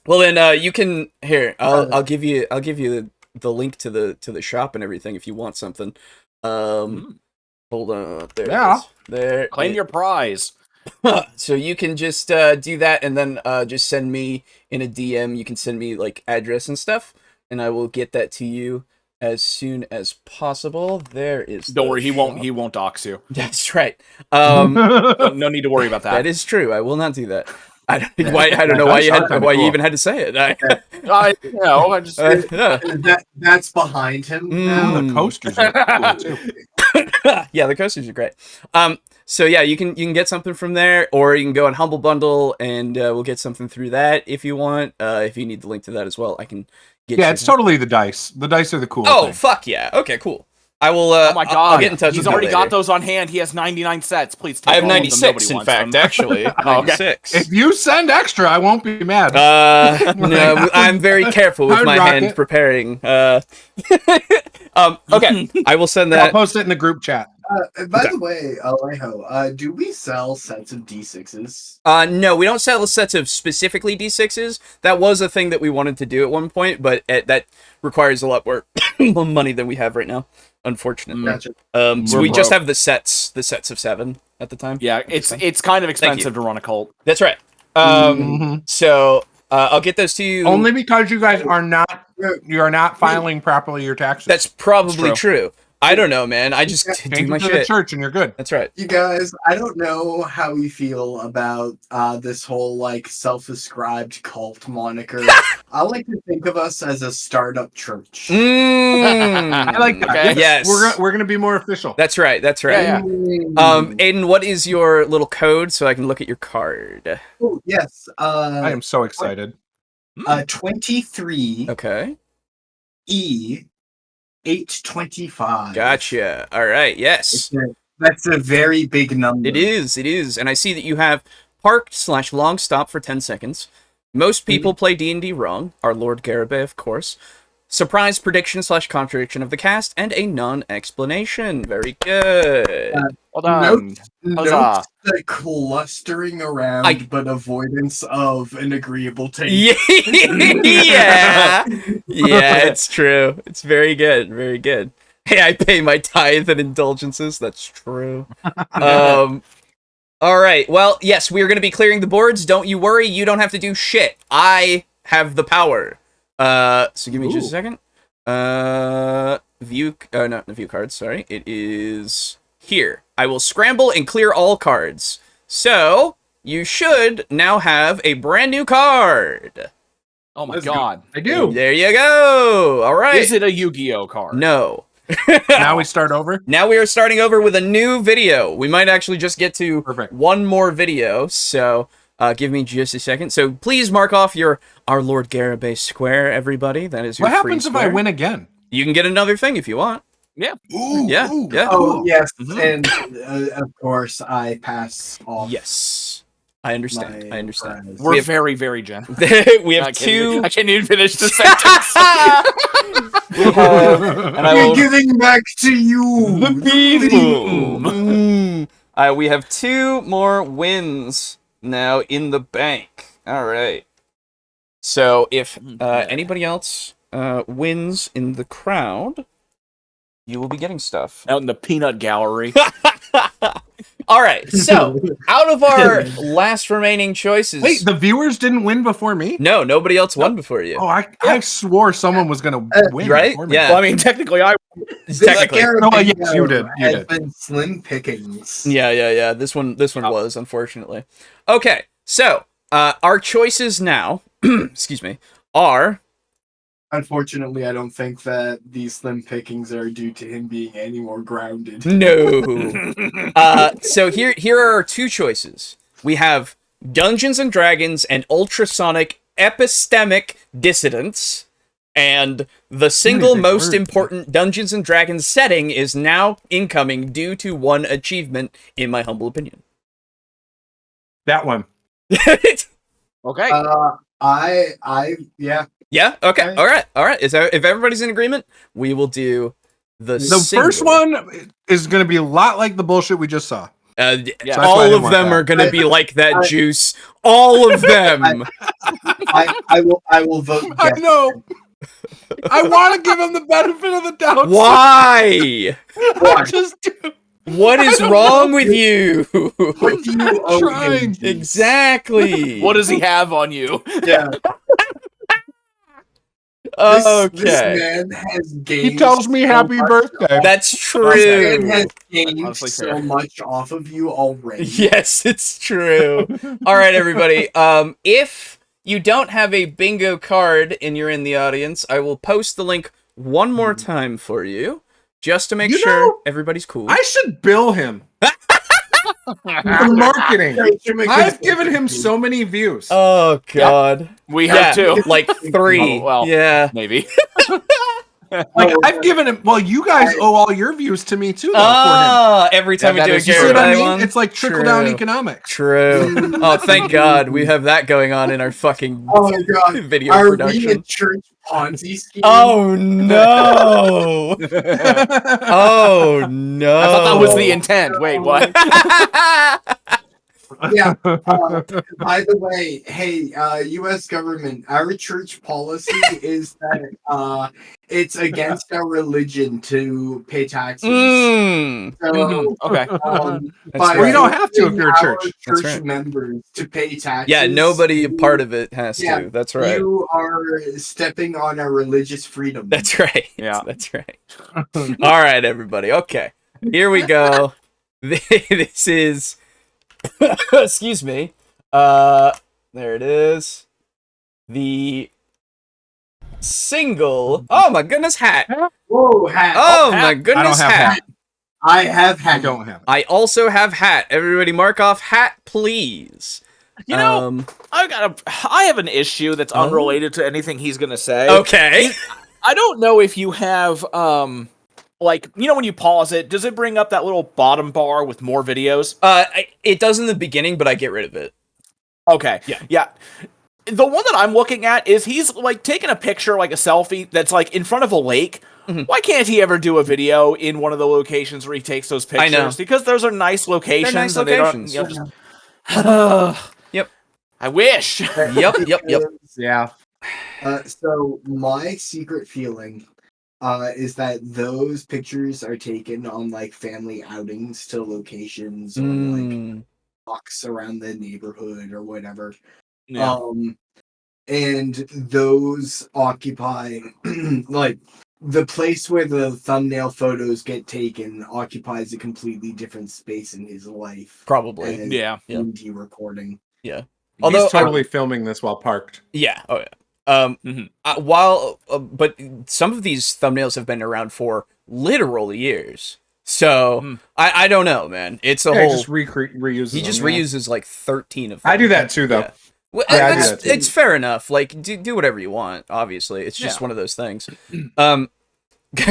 then you can I'll give you the link to the shop and everything if you want something. Hold on. There it is. There. Claim your prize. So you can just do that and then just send me in a DM. You can send me like address and stuff, and I will get that to you as soon as possible. There is. Don't worry, he won't dox you. That's right. No need to worry about that. That is true. I will not do that. I don't know why you even had to say it. That's behind him. Now. The coasters are cool too. Yeah, the coasters are great. So yeah, you can get something from there, or you can go on Humble Bundle, and we'll get something through that if you want. If you need the link to that as well, I can get. Yeah, it's totally the dice. The dice are the cool. Oh thing. fuck yeah! Okay, cool. I will. Oh my god! I'll get in touch with He's you already later. got those on hand. He has 99 sets. Please take I have all of them. 96, in fact, actually. 96. If you send extra, I won't be mad. No, I'm very careful with my hand preparing. Okay, I will send that. I'll post it in the group chat. By the way, Alejo, do we sell sets of D6s? No, we don't sell sets of specifically D6s. That was a thing that we wanted to do at one point, but that requires a lot more money than we have right now, unfortunately. Gotcha. So we just have the sets of 7 at the time. Yeah, it's kind of expensive to run a cult. That's right. So I'll get those to you. Only because you guys are not filing properly your taxes. That's probably true. I don't know, man. I just do my to shit. the church and you're good. That's right. You guys, I don't know how you feel about this whole like self-ascribed cult moniker. I like to think of us as a startup church. I like that. Okay. Yes, we're gonna be more official. That's right. That's right. Yeah. Aiden, what is your little code so I can look at your card? Oh yes. I am so excited. 23. Okay. E. 825. Gotcha. All right. Yes. That's a very big number. It is. It is. And I see that you have parked/long stop for 10 seconds. Most people play D&D wrong. Our Lord Garibay, of course. Surprise prediction/contradiction of the cast, and a non-explanation. Very good. Well done. Note the clustering around, but avoidance of an agreeable taste. Yeah. Yeah, it's true. It's very good. Very good. Hey, I pay my tithe and indulgences. That's true. All right. Well, yes, we are going to be clearing the boards. Don't you worry. You don't have to do shit. I have the power. So give me just a second. Not the view cards, sorry. It is here. I will scramble and clear all cards. So, you should now have a brand new card. Oh my god. I do. There you go. All right. Is it a Yu-Gi-Oh card? No. Now we start over? Now we are starting over with a new video. We might actually just get to Perfect. one more video, so give me just a second. So please mark off your Our Lord Garibay square, everybody. That is your What free happens if square. I win again? You can get another thing if you want. Yeah. Ooh, Yeah. ooh. Yeah. Oh, yes. And of course, I pass off. Yes. I understand. my I understand. prize. We're We have- very, very generous. we have I two. can't even finish the sentence. We have, and I We're will, giving back to you. we have 2 more wins now in the bank. All right. So if anybody else wins in the crowd, you will be getting stuff. Out in the peanut gallery. All right. So out of our last remaining choices, Wait, the viewers didn't win before me? no, nobody else won before you. Oh, I swore someone was gonna win. right? Before me. Yeah. Well, I mean, technically, Technically. Oh, yes, you did. You has did. been slim pickings. Yeah. This one was, unfortunately. Okay, so our choices now, excuse me, are. Unfortunately, I don't think that these slim pickings are due to him being any more grounded. No. So here are our 2 choices. We have Dungeons and Dragons and Ultrasonic Epistemic Dissidence, and the single most important Dungeons and Dragons setting is now incoming due to one achievement, in my humble opinion. That one. okay. Yeah. Yeah. Okay. All right. If everybody's in agreement, we will do the first one is going to be a lot like the bullshit we just saw. So that's all why I didn't of want them that. are going to be like that, Juice. All of them. I will vote. I Yes. know. I want to give him the benefit of the doubt. Why? I just do. What is wrong with you? What do you owe him? Trying. Exactly. What does he have on you? Yeah. Okay. This man has gained. He tells me so happy much birthday. That's This true. man has gained Honestly, so fair. much off of you already. Yes, it's true. All right, everybody. If you don't have a bingo card and you're in the audience, I will post the link one more time for you, just to make You sure know, everybody's cool. I should bill him for marketing. I've given him so many views. Oh God. We have 2. like 3. Oh, well. Yeah. Maybe. Like I've given him. Well, you guys owe all your views to me too, though. Every time we do a you see what I mean? It's like trickle down economics. True. Oh, thank God we have that going on in our fucking video production. We a church Ponzi scheme? Oh no! Oh no! I thought that was the intent. Wait, what? Yeah. By the way, hey, U.S. government, our church policy is that it's against our religion to pay taxes. So, okay. Well, you don't have to if you're a church. Church members to pay taxes. Yeah, nobody part of it has to. That's right. You are stepping on our religious freedom. That's right. Yeah, that's right. All right, everybody. Okay, here we go. This is. Excuse me. There it is. The single. Oh my goodness, hat. Whoa, hat. Oh my goodness, hat. I have hat. I don't have it. I also have hat. Everybody mark off hat, please. You know, I have an issue that's unrelated to anything he's gonna say. Okay. I don't know if you have like, you know, when you pause it, does it bring up that little bottom bar with more videos? It does in the beginning, but I get rid of it. Okay. Yeah. The one that I'm looking at is he's like taking a picture, like a selfie that's like in front of a lake. Why can't he ever do a video in one of the locations where he takes those pictures? I know. Because those are nice locations. They're nice locations. They don't, you know, just... Yep. I wish. Yep. Yeah. So my secret feeling is that those pictures are taken on like family outings to locations or like walks around the neighborhood or whatever. Yeah. And those occupy like the place where the thumbnail photos get taken occupies a completely different space in his life. Probably. Yeah. Indie recording. Yeah. Although he's totally filming this while parked. Yeah. Oh yeah. But some of these thumbnails have been around for literal years. So I don't know, man. It's a whole. He just reuses. He just reuses like 13 of them. I do that too, though. Yeah. Well, it's fair enough. Like, do whatever you want. Obviously, it's just one of those things.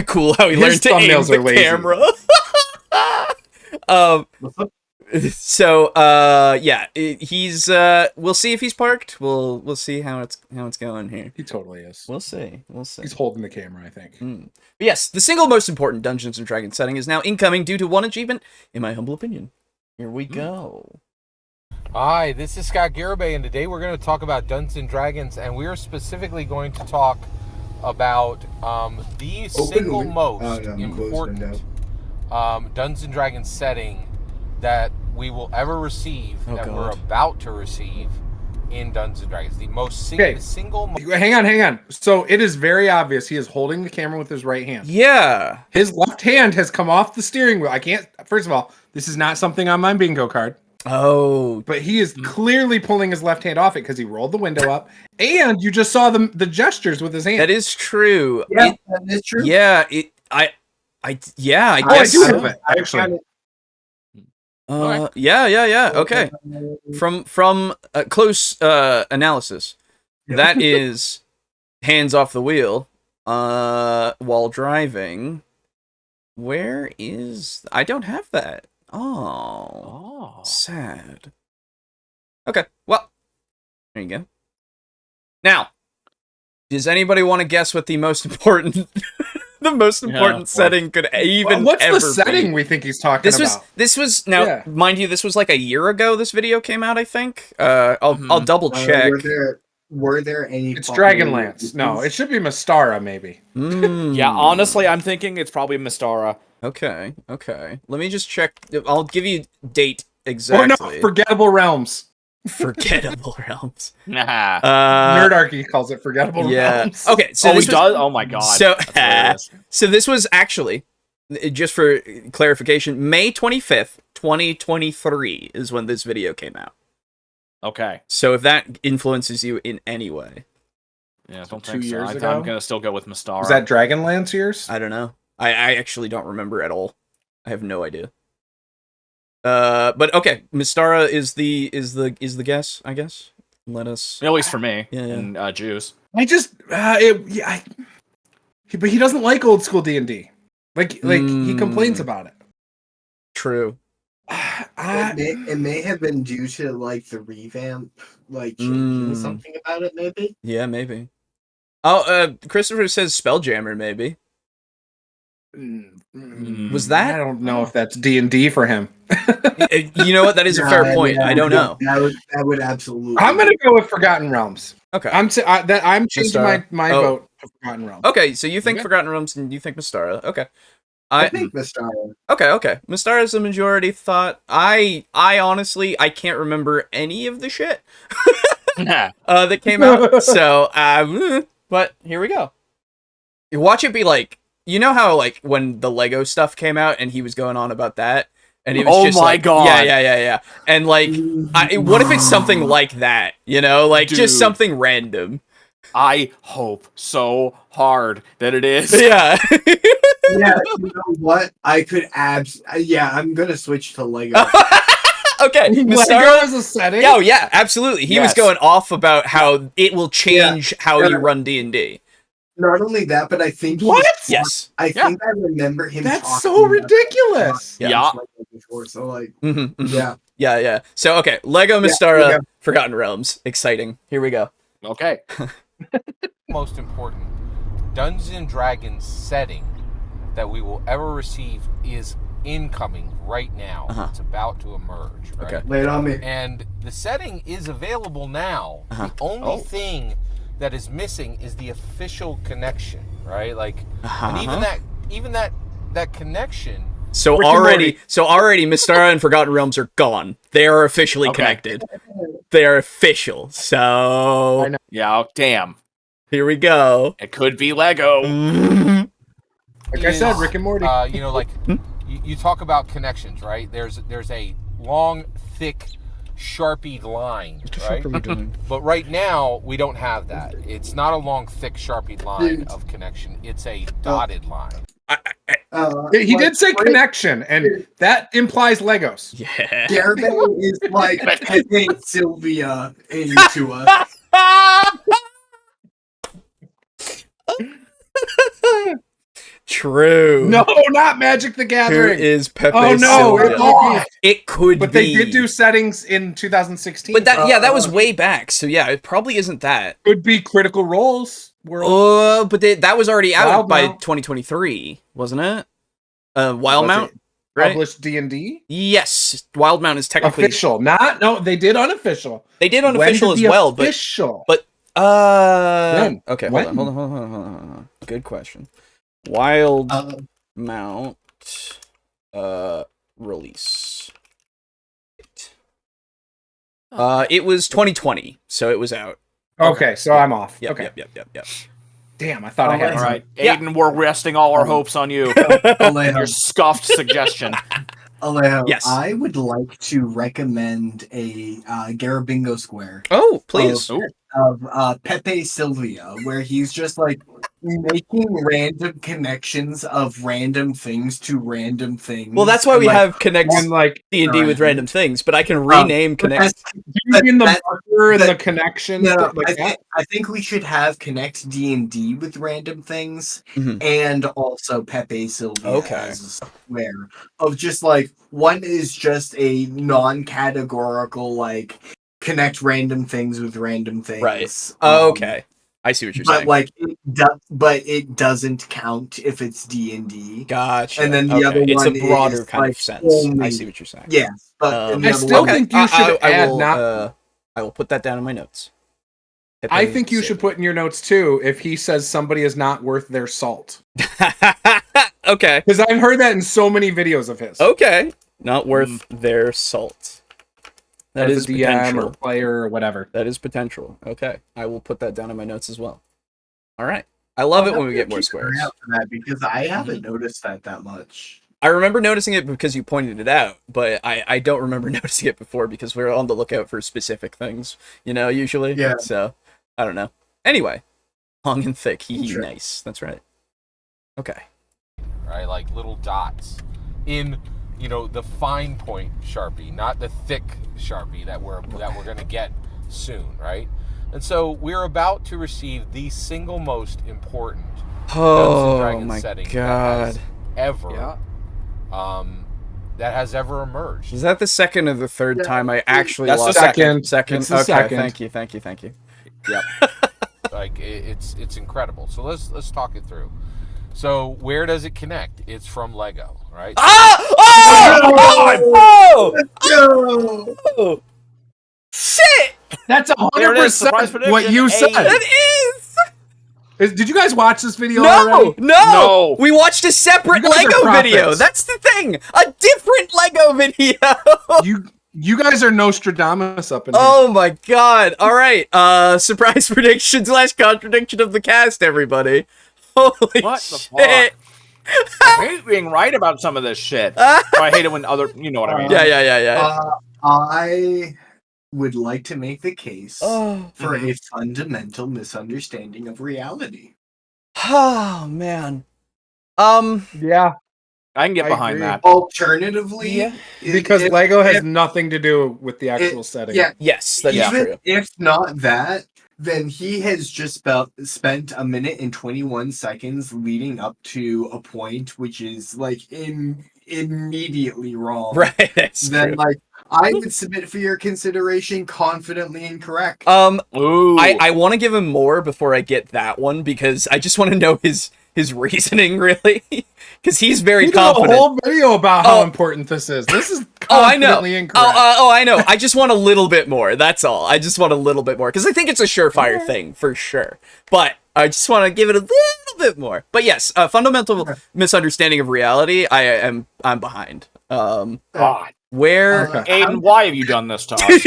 Cool how he learned to aim the camera. So yeah, he's we'll see if he's parked. We'll see how it's going here. He totally is. We'll see. He's holding the camera, I think. But yes, the single most important Dungeons and Dragons setting is now incoming due to one achievement, in my humble opinion. Here we go. Hi, this is Scott Garibay, and today we're going to talk about Dungeons and Dragons, and we are specifically going to talk about the single most important Dungeons and Dragons setting that we will ever receive, we're about to receive in Dungeons and Dragons. The most single. Hang on. So it is very obvious he is holding the camera with his right hand. Yeah. His left hand has come off the steering wheel. I can't. First of all, this is not something on my bingo card. Oh, but he is clearly pulling his left hand off it because he rolled the window up, and you just saw the gestures with his hand. That is true. Yeah, that is true. Yeah, I guess I do have it, actually. Yeah. Okay. From close analysis, that is hands off the wheel while driving. Where is... I don't have that. Oh. Sad. Okay, well, there you go. Now, does anybody want to guess what the most important setting could even what's ever the setting be? We think he's talking about? This was mind you, this was like a year ago this video came out, I think. I'll double check. Were there any... It's Dragonlance. No, it should be Mystara, maybe. Yeah, honestly, I'm thinking it's probably Mystara. Okay. Let me just check. I'll give you date exactly. Or no, Forgettable Realms. Forgettable Realms. Nah. Nerdarchy calls it Forgettable Realms. Okay, so he does? Oh my god. So this was actually, just for clarification, May 25th, 2023 is when this video came out. Okay. So if that influences you in any way. Yeah, I don't so. think 2 years ago? I'm going to still go with Mystara. Is that Dragonlance years? I don't know. I actually don't remember at all. I have no idea. But okay, Mystara is the guess, I guess. Let us... At least for me. Yeah. And Juce. I just... But he doesn't like old school D&D. Like he complains about it. True. It may have been due to like the revamp, like changing something about it, maybe. Yeah, maybe. Oh, Christopher says Spelljammer, maybe. Was that? I don't know if that's D&D for him. You know what? That is a fair point. I don't know. That would absolutely. I'm gonna go with Forgotten Realms. Okay. I'm changing my vote to Forgotten Realms. Okay, so you think Forgotten Realms and you think Mystara. Okay. I think Mystara. Okay. Mystara's the majority thought. I honestly, I can't remember any of the shit that came out. So, but here we go. You watch it be like, you know how like when the Lego stuff came out and he was going on about that, and it was just like, God, yeah, and like, what if it's something like that? You know, like just something random. I hope so hard that it is. Yeah. Yeah, you know what? I could I'm gonna switch to Lego. Okay, Lego is a setting? Oh yeah, absolutely. He was going off about how it will change how you run D&D. Not only that, but I think Yes. I think I remember him. That's so ridiculous. Yeah. Before, so like, Yeah. So okay, Lego Mystara, Forgotten Realms, exciting. Here we go. Okay. Most important Dungeons & Dragons setting that we will ever receive is incoming right now. It's about to emerge. Right? Okay. Lay it on me. And the setting is available now. The only thing that is missing is the official connection, right? Like, and even that connection. So already Mystara and Forgotten Realms are gone. They are officially connected. They are official. So yeah, damn. Here we go. It could be Lego. Like I said, Rick and Morty. You know, like you talk about connections, right? There's a long, thick, sharpie line, right? But right now we don't have that. It's not a long, thick, sharpie line of connection. It's a dotted line. He did say connection, and that implies Legos. Yeah. Garibingo is like Pepe Sylvia into us. True. No, not Magic the Gathering. Here is Pepe Sylvia. It could but be. They did do settings in 2016. But that was way back. So yeah, it probably isn't that. Could be Critical Roles. But that was already out by 2023, wasn't it? Wildmount, right? Published D&D? Yes, Wildmount is technically official. They did unofficial. They did unofficial as well, official? but when? Okay, hold on. Good question. Wildmount release. It was 2020, so it was out. Okay, so I'm off. Yep, okay. Yep. Damn, I thought I had. All right, Aiden, we're resting all our hopes on you. Your scuffed suggestion. Alejo, yes. I would like to recommend a Garibingo Square. Oh, please. Of Pepe Sylvia, where he's just like making random connections of random things to random things. Well, that's why we have connect D&D with random things, but I can rename connect. Using the marker and the connections. No, I think we should have connect D&D with random things, and also Pepe Sylvia as a square of just like one is just a non-categorical like connect random things with random things. Right. Okay. I see what you're saying. But like, it doesn't count if it's D&D. Gotcha. And then the other one it's a broader kind like of sense. I see what you're saying. Yeah, but I still think you should add I will put that down in my notes. I think you should put in your notes too if he says somebody is not worth their salt. Okay. Because I've heard that in so many videos of his. Okay. Not worth their salt. That is DM potential. or player or whatever. That is potential. Okay. I will put that down in my notes as well. All right. I love it when we get more squares. Because I haven't noticed that much. I remember noticing it because you pointed it out, but I don't remember noticing it before because we're on the lookout for specific things, usually. Yeah. So, I don't know. Anyway, long and thick. Nice. That's right. Okay. Right, like little dots in, the fine point Sharpie, not the thick Sharpie that we're going to get soon, right? And so we're about to receive the single most important Oh Dragons my setting god! That has ever emerged. Is that the second or the third time I actually That's lost? the second. Second. It's the Okay. second. Thank you. Yep. Like it's incredible. So let's talk it through. So where does it connect? It's from Lego, right? Oh! Shit! That's 100% what you said. That is. Did you guys watch this video already? No. We watched a separate You guys are Lego video. prophets. That's the thing. A different Lego video. You guys are Nostradamus up in here. Oh my god. All right. Surprise prediction / contradiction of the cast, everybody. Holy What the shit. fuck? I hate being right about some of this shit. I hate it when other, you know what I mean. Yeah. I would like to make the case Oh. for a fundamental misunderstanding of reality. Oh man. Yeah. I can get I behind agree. that. Alternatively, Because Lego has nothing to do with the actual setting. Yeah, Yes, that is even true. if not that, then he has just spent a minute and 21 seconds leading up to a point which is like immediately wrong. Right, that's Then true. like I would submit for your consideration confidently incorrect. Ooh. I want to give him more before I get that one because I just want to know his reasoning really, because he's very He did confident. a whole video about how important this is. This is I know. confidently incorrect. I know. I just want a little bit more. That's all. I just want a little bit more because I think it's a surefire thing for sure. But I just want to give it a little bit more. But yes, fundamental misunderstanding of reality. I'm behind. God. Where? Aiden, why have you done this to us?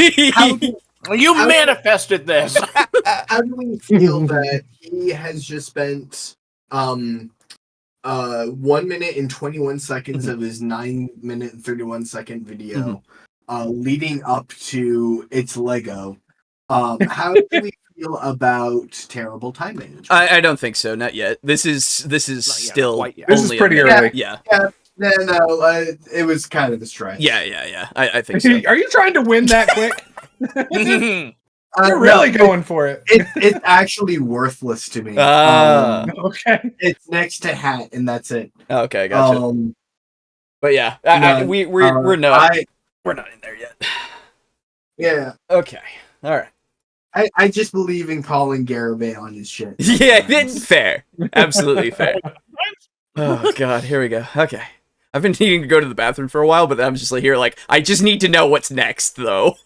You manifested this. How do we feel that he has just spent 1 minute and 21 seconds of his 9-minute and 31-second video leading up to its Lego? How do we feel about terrible time management? I don't think so. Not yet. This is still quite yet. This is only pretty a- early. Yeah. No, it was kind of a stretch. Yeah. I think so. Are you trying to win that quick? You're No, really going for it. It's actually worthless to me. Okay. It's next to hat, and that's it. Okay, gotcha. But yeah, we're not in there yet. Yeah, Okay. All right. I just believe in calling Garibay on his shit. Yeah, it's fair. Absolutely fair. Oh god, here we go. Okay. I've been needing to go to the bathroom for a while, but I'm just like here, like I just need to know what's next, though.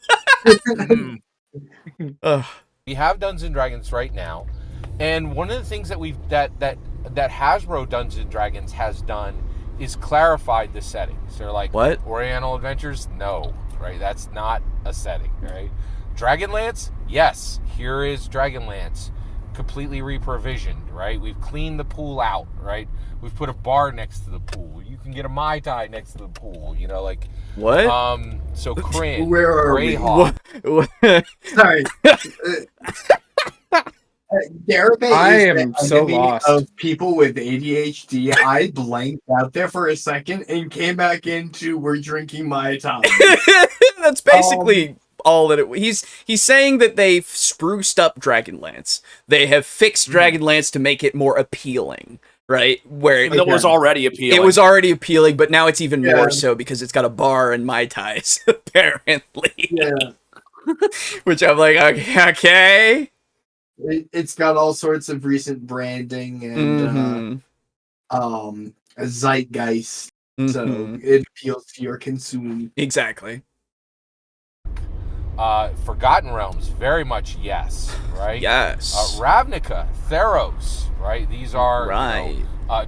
We have Dungeons and Dragons right now, and one of the things that that Hasbro Dungeons and Dragons has done is clarified the settings. They're like, what? Oriental Adventures? No, right? That's not a setting, right? Dragonlance? Yes. Here is Dragonlance, completely reprovisioned, right? We've cleaned the pool out, right? We've put a bar next to the pool. You can get a Mai Tai next to the pool, you know, like what? So Kryn, Where are we? Greyhawk. Sorry. Garibay I is am the so enemy lost. of people with ADHD. I blanked out there for a second and came back into we're drinking Mai Tai. That's basically all that he's saying that they've spruced up Dragonlance. They have fixed Dragonlance to make it more appealing, right? Where Even though it was already appealing. It was already appealing, but now it's even more so because it's got a bar and Mai Tais, apparently. Yeah. Which I'm like, okay. It's got all sorts of recent branding and a zeitgeist, so it appeals to your consume. Exactly. Forgotten Realms, very much yes, right? Yes. Ravnica, Theros, right? These are right.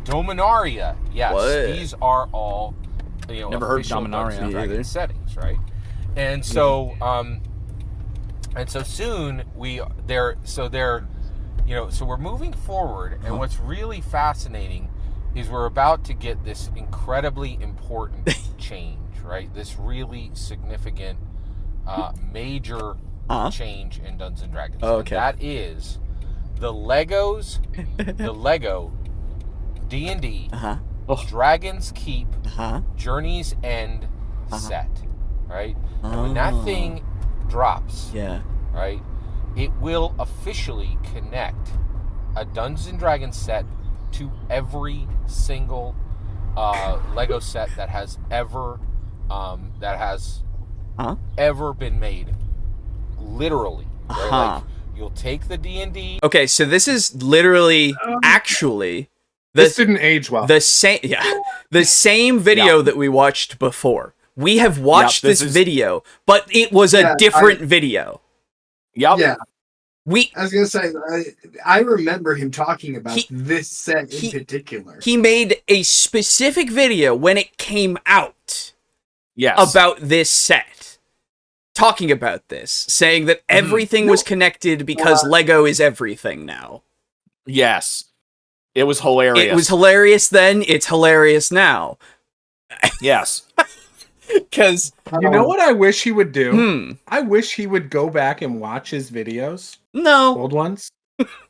Dominaria, yes. What? These are all Never heard of official Dominaria. Dungeons and Dragons settings, right? And so soon so we're moving forward, and what's really fascinating is we're about to get this incredibly important change, right? This really significant major change in Dungeons and Dragons. Okay. And that is the Lego D&D Dragon's Keep Journey's End set, right? And when that thing drops, right, it will officially connect a Dungeons and Dragons set to every single Lego set that has ever ever been made. Literally. Right? Like, you'll take the D&D. Okay, so this is literally actually this didn't age well. The same video that we watched before. We have watched this video, but it was a different video. Yep. Yeah. I was gonna say, I remember him talking about this set in particular. He made a specific video when it came out. Yes. About this set. Talking about this. Saying that everything was connected because Lego is everything now. Yes. It was hilarious. It was hilarious then, it's hilarious now. Yes. Because you know what I wish he would do? I wish he would go back and watch his videos. No. Old ones.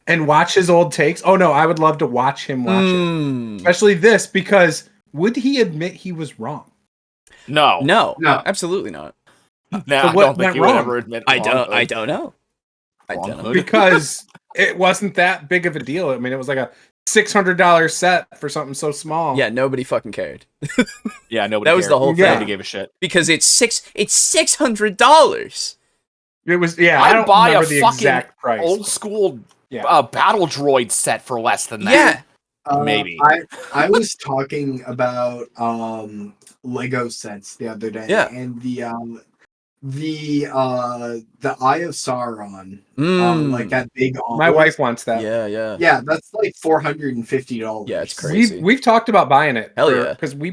And watch his old takes. Oh no, I would love to watch him watch it. Especially this, because would he admit he was wrong? No. No. Absolutely not. No, I don't think he would ever admit I don't know. Because it wasn't that big of a deal. I mean, it was like a $600 set for something so small. Yeah, nobody fucking cared. Yeah, nobody. That was the whole thing. Nobody gave a shit because it's $600. It was I don't buy a the fucking exact price, old school battle droid set for less than that. Yeah, maybe. I was talking about Lego sets the other day. Yeah, and the Eye of Sauron, like that big. My wife wants that. Yeah. That's like $450. Yeah, it's crazy. We've talked about buying it. Hell yeah, because we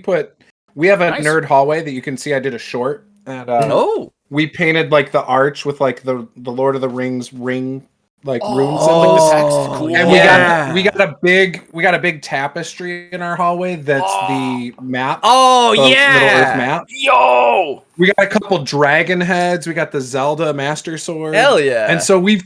have a nerd hallway that you can see. I did a short, and we painted like the arch with like the Lord of the Rings ring runes and like the text. Cool. And we got a big tapestry in our hallway that's the map. Oh Middle yeah, Earth map. Yo, we got a couple dragon heads. We got the Zelda Master Sword. Hell yeah! And so we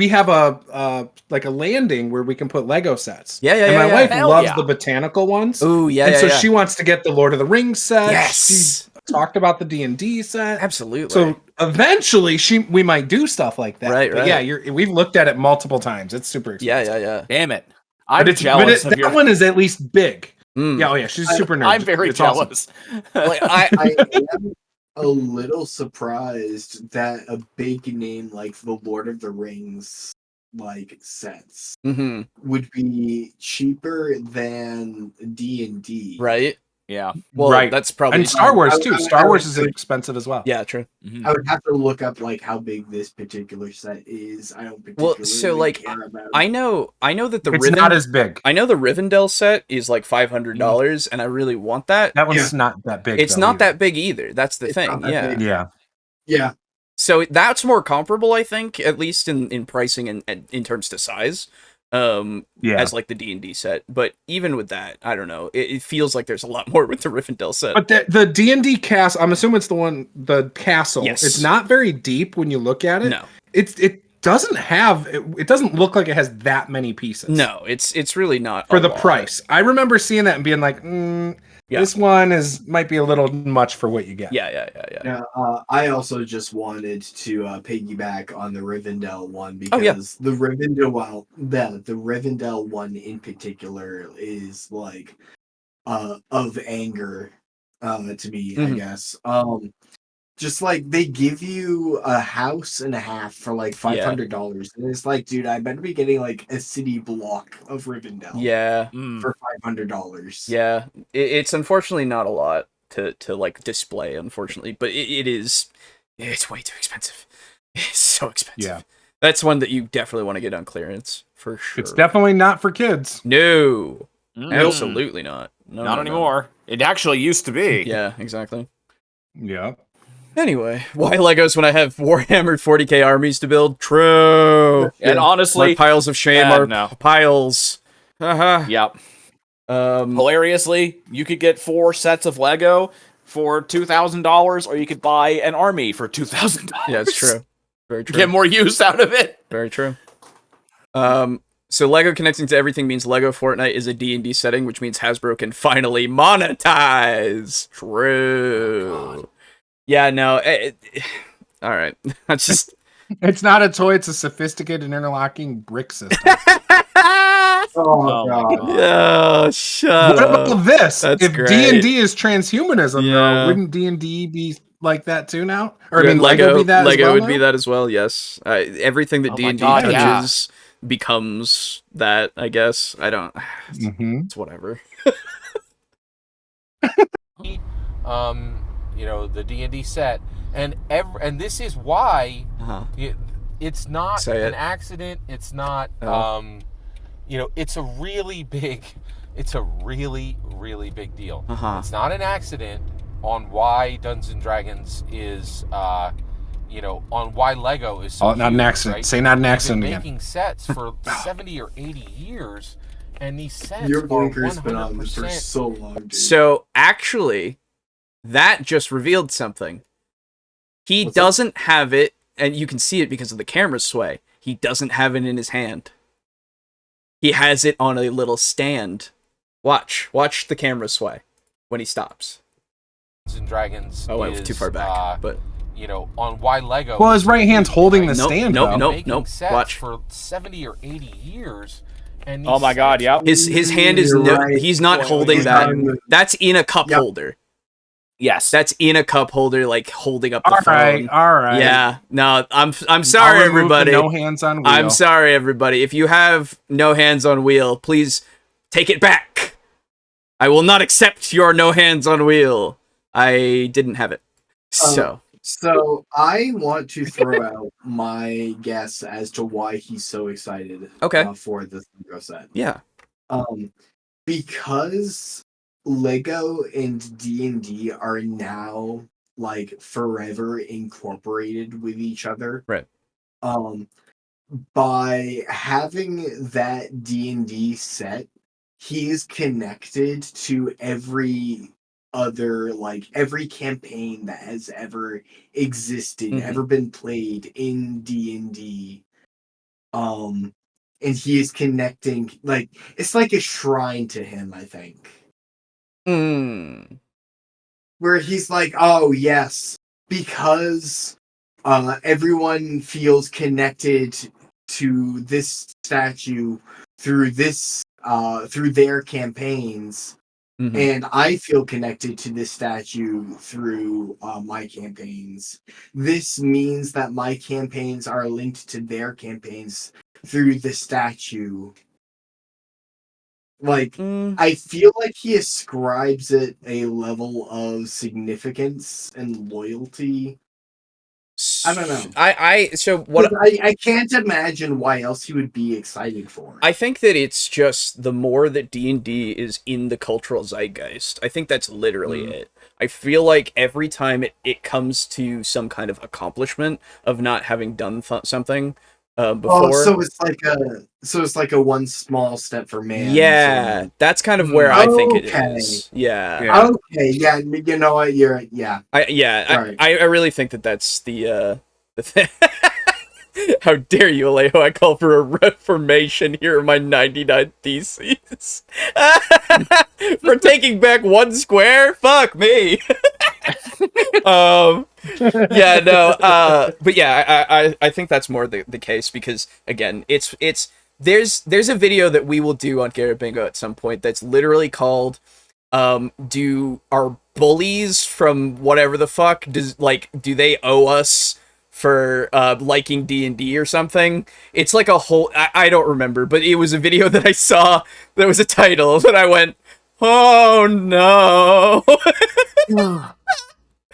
have a landing where we can put Lego sets. And my wife loves the botanical ones. Ooh, yeah. And so she wants to get the Lord of the Rings set. Yes. She talked about the D&D set. Absolutely. So eventually we might do stuff like that. Right. But yeah, we've looked at it multiple times. It's super expensive. Yeah. Damn it. I'm jealous of that one is at least big. Yeah, she's super nerd. I'm very jealous. Awesome. I am a little surprised that a big name like the Lord of the Rings sets would be cheaper than D&D. Right? Yeah. Well, that's probably... And Star Wars, too. Star Wars is expensive as well. Yeah, true. I would have to look up, how big this particular set is. I don't particularly care about it. I know that it's not as big. I know the Rivendell set is like $500, and I really want that. That one's not that big. It's not that big either. That's the thing. Yeah. So that's more comparable, I think, at least in pricing and in terms to size. As like the D&D set, but even with that, I don't know. It feels like there's a lot more with the Rivendell set. But the D&D castle, I'm assuming it's the castle. Yes. It's not very deep when you look at it. No, it doesn't look like it has that many pieces. No, it's really not for the price. I remember seeing that and being like, this one might be a little much for what you get. Yeah. I also just wanted to piggyback on the Rivendell one because the Rivendell one in particular is of anger to me, I guess. Just they give you a house and a half for $500, and it's dude, I better be getting a city block of Rivendell. Yeah, for $500. Yeah, it's unfortunately not a lot to display, unfortunately, but it's way too expensive. It's so expensive. Yeah, that's one that you definitely want to get on clearance for sure. It's definitely not for kids. No, absolutely not. Not anymore. It actually used to be. Yeah, exactly. Yeah. Anyway, why Legos when I have Warhammer 40k armies to build? True. And honestly, my piles of shame are piles. Haha. Yep. Hilariously, you could get 4 sets of Lego for $2,000, or you could buy an army for $2,000. Yeah, it's true. Very true. Get more use out of it. Very true. So Lego connecting to everything means Lego Fortnite is a D&D setting, which means Hasbro can finally monetize. True. Yeah, no. All right. That's just... It's not a toy. It's a sophisticated interlocking brick system. Oh, God. Yeah, shut What up. about this? That's If great. D&D is transhumanism, Yeah. though, wouldn't D&D be like that too now? Or I Yeah, mean, Lego be that as Lego well would now? be that as well. Yes, everything that Oh D my and D God, touches becomes that. I guess I don't. Mm-hmm. It's whatever. The D&D set, and this is why it's not Say an it. accident. It's not. Oh. It's a really big. It's a really, really big deal. It's not an accident on why Dungeons and Dragons is, on why Lego is so Oh, not huge, an accident. right? Say not an They've accident been again. making sets for 70 or 80 years, and these sets Your are blinker's been 100%. on for so long, dude. So actually, that just revealed something. He What's doesn't have it, and you can see it because of the camera sway. He doesn't have it in his hand. He has it on a little stand. Watch the camera sway when he stops. And Dragons. I went too far back, but on why Lego. Well, his right hand's holding the Nope, stand. nope, though. nope. Making sets Watch. for 70 or 80 years. And Oh my God, yeah. His hand is he's not Well, holding he's that. not in the- That's in a cup Yep. holder. Yes. That's in a cup holder, like holding up the phone. All right. Yeah. No, I'm I'll sorry, remove the everybody. no hands on wheel. I'm sorry, everybody. If you have no hands on wheel, please take it back. I will not accept your no hands on wheel. I didn't have it. So. So I want to throw out my guess as to why he's so excited for the Lego set. Yeah. Because Lego and D&D are now like forever incorporated with each other. Right. By having that D&D set, he's connected to every other, like every campaign that has ever existed, ever been played in D&D. And he is connecting, like, it's like a shrine to him, I think. Where he's like, oh yes, because everyone feels connected to this statue through their campaigns, and I feel connected to this statue through my campaigns. This means that my campaigns are linked to their campaigns through the statue. Like, I feel like he ascribes it a level of significance and loyalty. I don't know. I can't imagine why else he would be excited for it. I think that it's just the more that D&D is in the cultural zeitgeist. I think that's literally it. I feel like every time it comes to some kind of accomplishment of not having done something before. Oh, so it's like a one small step for man. Yeah, that's kind of where I think it is. Yeah. Okay. Yeah. You know what? I really think that that's the thing. How dare you, Alejo? I call for a reformation. Here are my 99 theses. For taking back one square? Fuck me. Yeah, no, but yeah, I think that's more the case because, again, there's a video that we will do on Garibingo at some point that's literally called, do our bullies from whatever the fuck, do they owe us for liking D&D or something? It's like a whole, I don't remember, but it was a video that I saw that was a title that I went, oh no.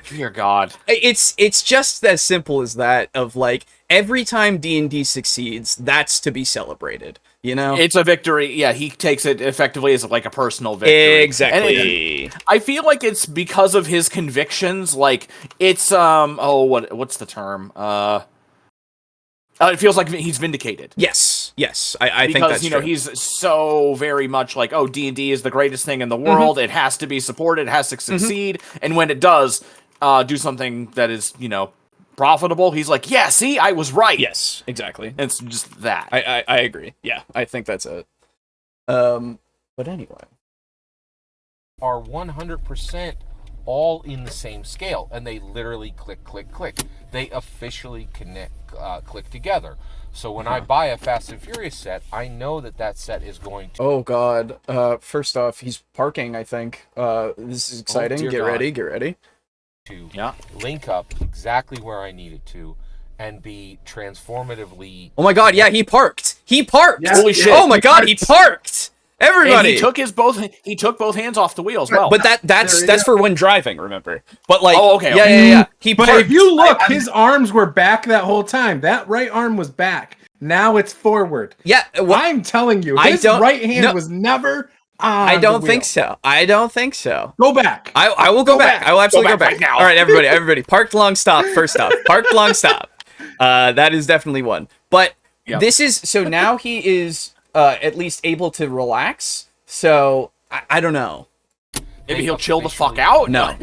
Dear God. It's just as simple as that, of like, every time D&D succeeds, that's to be celebrated, you know? It's a victory. Yeah, he takes it effectively as like a personal victory. Exactly. I feel like it's because of his convictions. Like, it's what's the term? It feels like he's vindicated. Yes, I think that's true. Because, he's so very much like, oh, D&D is the greatest thing in the world. It has to be supported. It has to succeed. And when it does do something that is, profitable, he's like, yeah, see, I was right. Yes, exactly. It's just that. I agree. Yeah, I think that's it. But anyway. Are 100% all in the same scale, and they literally click, click, click. They officially click together. So when I buy a Fast and Furious set, I know that set is going to... Oh, God. First off, he's parking, I think. This is exciting. Get ready. To link up exactly where I need it to and be transformatively... Oh, my God. Yeah, he parked. Yeah, holy shit. Oh, my God. He parked. Everybody. And he took both hands off the wheel as well. But that's for when driving, remember? But like, okay. Yeah. But if you look, his arms were back that whole time. That right arm was back. Now it's forward. Yeah, I'm telling you, his right hand was never on. I don't think so. Go back. I will go back. I will absolutely go back. Right now. All right, everybody. Parked long stop. First off, parked long stop. That is definitely one. But this is so now he is at least able to relax. So I don't know. Maybe he'll chill the fuck out. No.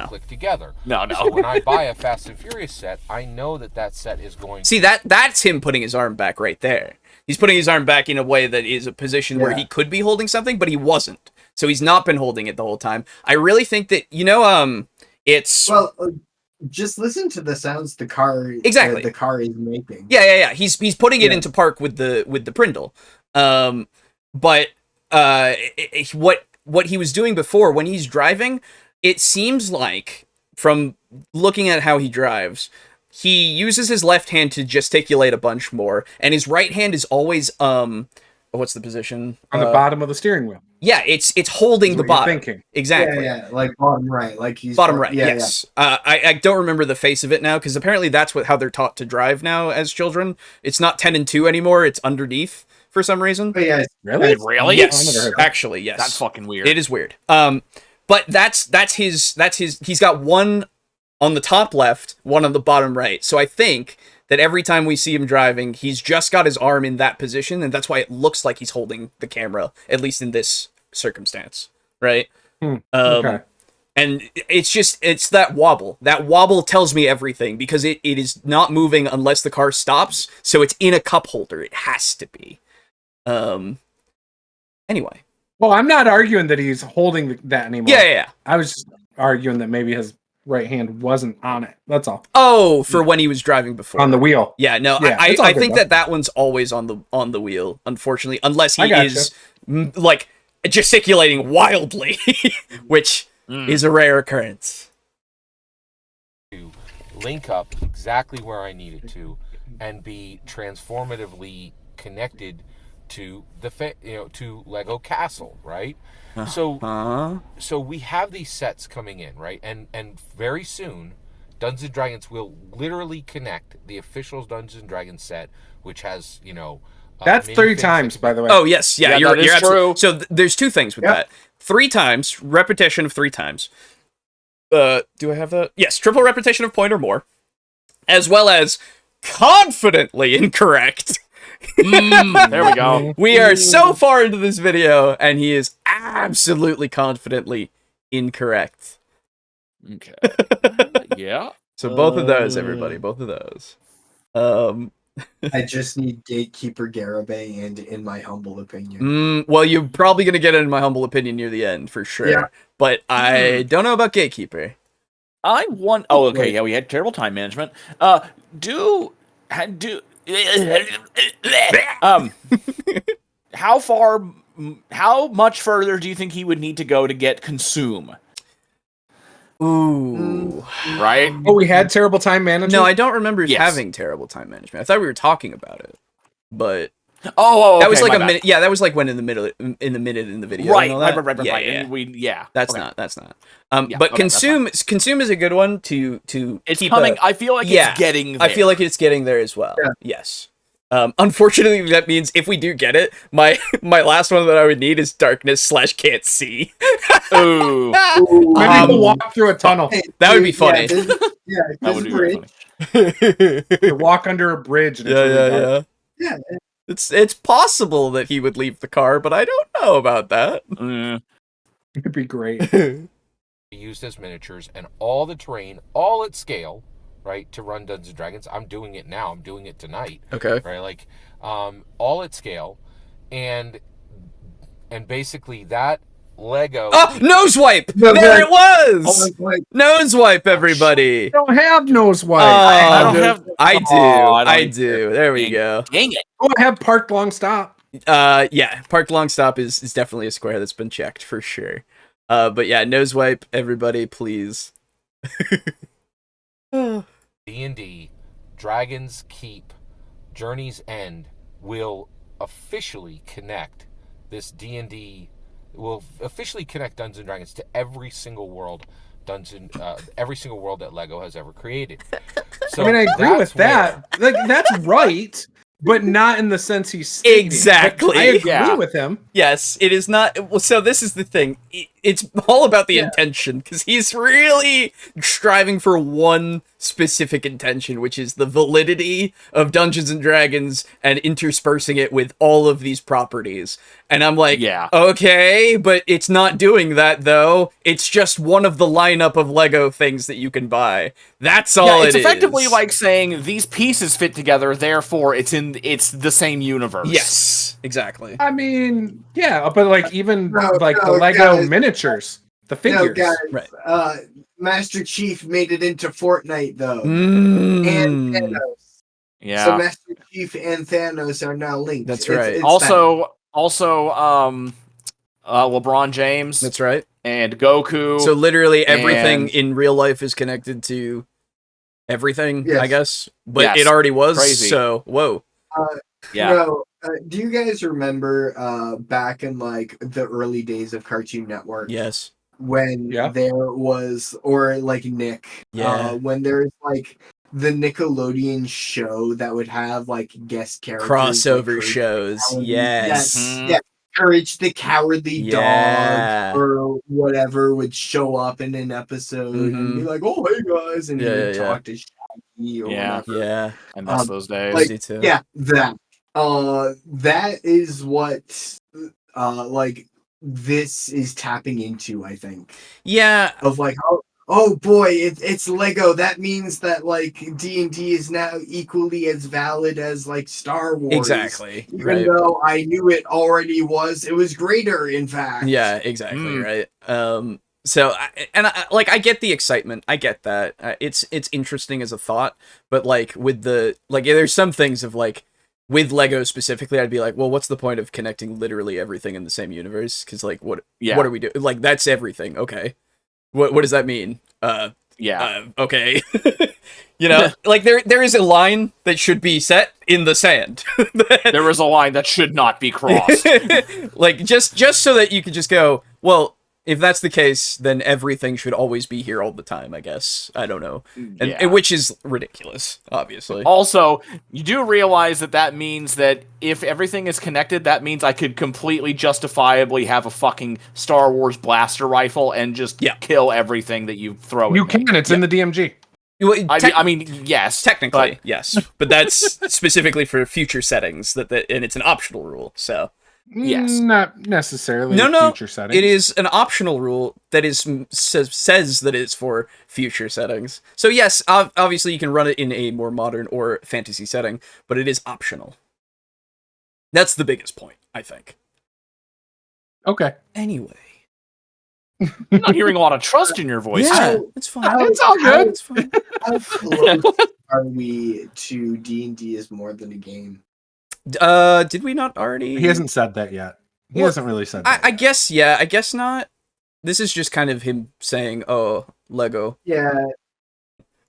Click together. No. So when I buy a Fast and Furious set, I know that set is going. See that's him putting his arm back right there. He's putting his arm back in a way that is a position where he could be holding something, but he wasn't. So he's not been holding it the whole time. I really think that it's just listen to the sounds the car the car is making. Yeah. He's putting it into park with the Prindle. But what he was doing before when he's driving, it seems like from looking at how he drives, he uses his left hand to gesticulate a bunch more, and his right hand is always what's the position? On the bottom of the steering wheel. Yeah, it's holding the bottom. Thinking. Exactly. Yeah, like bottom right, like he's bottom right. Yes. I don't remember the face of it now because apparently that's how they're taught to drive now as children. It's not 10 and 2 anymore. It's underneath for some reason. Oh, yeah. Really? Yes. Actually, yes. That's fucking weird. It is weird. But that's his. He's got one on the top left, one on the bottom right. So I think that every time we see him driving, he's just got his arm in that position, and that's why it looks like he's holding the camera, at least in this circumstance, right? Okay. And it's that wobble. That wobble tells me everything because it is not moving unless the car stops. So it's in a cup holder. It has to be. Anyway. Well, I'm not arguing that he's holding that anymore. Yeah. I was just arguing that maybe his right hand wasn't on it. That's all. Oh, for when he was driving before. On the wheel. Yeah, no, Yeah, I think that one's always on the wheel, unfortunately, unless he is like gesticulating wildly, which is a rare occurrence. To link up exactly where I need it to and be transformatively connected to to Lego Castle, right? So we have these sets coming in, right? And very soon, Dungeons and Dragons will literally connect the official Dungeons and Dragons set, which has that's 3 times, by the way. Oh yes, you're true. So there's 2 things with that. 3 times repetition of 3 times. Do I have that? Yes, triple repetition of point or more, as well as confidently incorrect. There we go. We are so far into this video, and he is absolutely confidently incorrect. Okay. Yeah. So both of those, everybody, both of those. I just need Gatekeeper Garibay, and in my humble opinion. Well, you're probably going to get it in my humble opinion near the end, for sure. Yeah. But I don't know about Gatekeeper. Oh, okay, yeah, we had terrible time management. How much further do you think he would need to go to get consume? Ooh. Right? Oh, we had terrible time management? No, I don't remember having terrible time management. I thought we were talking about it. But okay, that was like a minute. Yeah, that was like when in the minute in the video. Right, and all that. right. Yeah. That's not. Yeah, but consume is a good one to it's keep coming. I feel like it's getting there. I feel like it's getting there as well. Yeah. Yes. Unfortunately, that means if we do get it, my last one that I would need is darkness / can't see. Ooh. Maybe we'll walk through a tunnel. That would be funny. That would be really funny. You walk under a bridge. And Yeah. It's possible that he would leave the car, but I don't know about that. It'd be great. Used as miniatures and all the terrain, all at scale, right, to run Dungeons and Dragons. I'm doing it now. I'm doing it tonight. Okay. Right, like all at scale, and basically that Lego. Oh, nose wipe! There it was! Nose wipe, everybody! I don't have nose wipe. I don't have. I do. Oh, I do. There we go. Dang it. Oh, I have parked long stop. Yeah, parked long stop is definitely a square that's been checked for sure. But yeah, nose wipe, everybody, please. D&D, Dragon's Keep, Journey's End will officially connect this D&D. Will officially connect Dungeons and Dragons to every single world every single world that Lego has ever created. So I mean, I agree with that. Like, that's right, but not in the sense he's stating. Exactly. I agree with him. Yes, it is not. Well, so this is the thing. It's all about the intention, because he's really striving for one specific intention, which is the validity of Dungeons and Dragons and interspersing it with all of these properties. And I'm like, okay, but it's not doing that, though. It's just one of the lineup of Lego things that you can buy. That's all it's effectively like saying these pieces fit together, therefore it's the same universe. Yes, exactly. I mean, yeah, but like even the Lego miniatures, the figures. No, guys, right. Master Chief made it into Fortnite though, and Thanos. Yeah. So Master Chief and Thanos are now linked. That's right. It's also, LeBron James. That's right. And Goku. So literally everything in real life is connected to everything, I guess. But it already was. Crazy. So whoa. No, do you guys remember back in like the early days of Cartoon Network? Yes. When there was, or like Nick, when there's like the Nickelodeon show that would have like guest characters, crossover like shows. Yes. Courage the Cowardly Dog or whatever would show up in an episode and be like, "Oh, hey guys," and he would talk to Shaggy or whatever. Yeah, I miss those days. Like, that is what like this is tapping into, I think. Yeah. Of like, oh boy, it's Lego. That means that like D&D is now equally as valid as like Star Wars. Exactly. Even though I knew it already was, it was greater, in fact. Yeah, exactly. Right. So, I get the excitement. I get that. It's interesting as a thought, but like with there's some things of like, with Lego specifically, I'd be like, well, what's the point of connecting literally everything in the same universe? Because like, what are we doing? Like, that's everything. Okay. What does that mean? Okay. Like there is a line that should be set in the sand. There is a line that should not be crossed. Like just so that you could just go, well, if that's the case, then everything should always be here all the time, I guess. I don't know. And which is ridiculous, obviously. Also, you do realize that means that if everything is connected, that means I could completely justifiably have a fucking Star Wars blaster rifle and just kill everything that you throw at me. You can, it's in the DMG. I mean, yes. Technically, yes. But that's specifically for future settings, and it's an optional rule, so... Yes, not necessarily. Future settings. It is an optional rule that says that it's for future settings. So yes, obviously you can run it in a more modern or fantasy setting, but it is optional. That's the biggest point, I think. Okay. Anyway, I'm not hearing a lot of trust in your voice. Yeah, it's fine. It's all good. It's fine. How close are we to D&D is more than a game? Did we not already? He hasn't said that yet. He hasn't really said that. I guess, yeah. I guess not. This is just kind of him saying, "Oh, Lego." Yeah.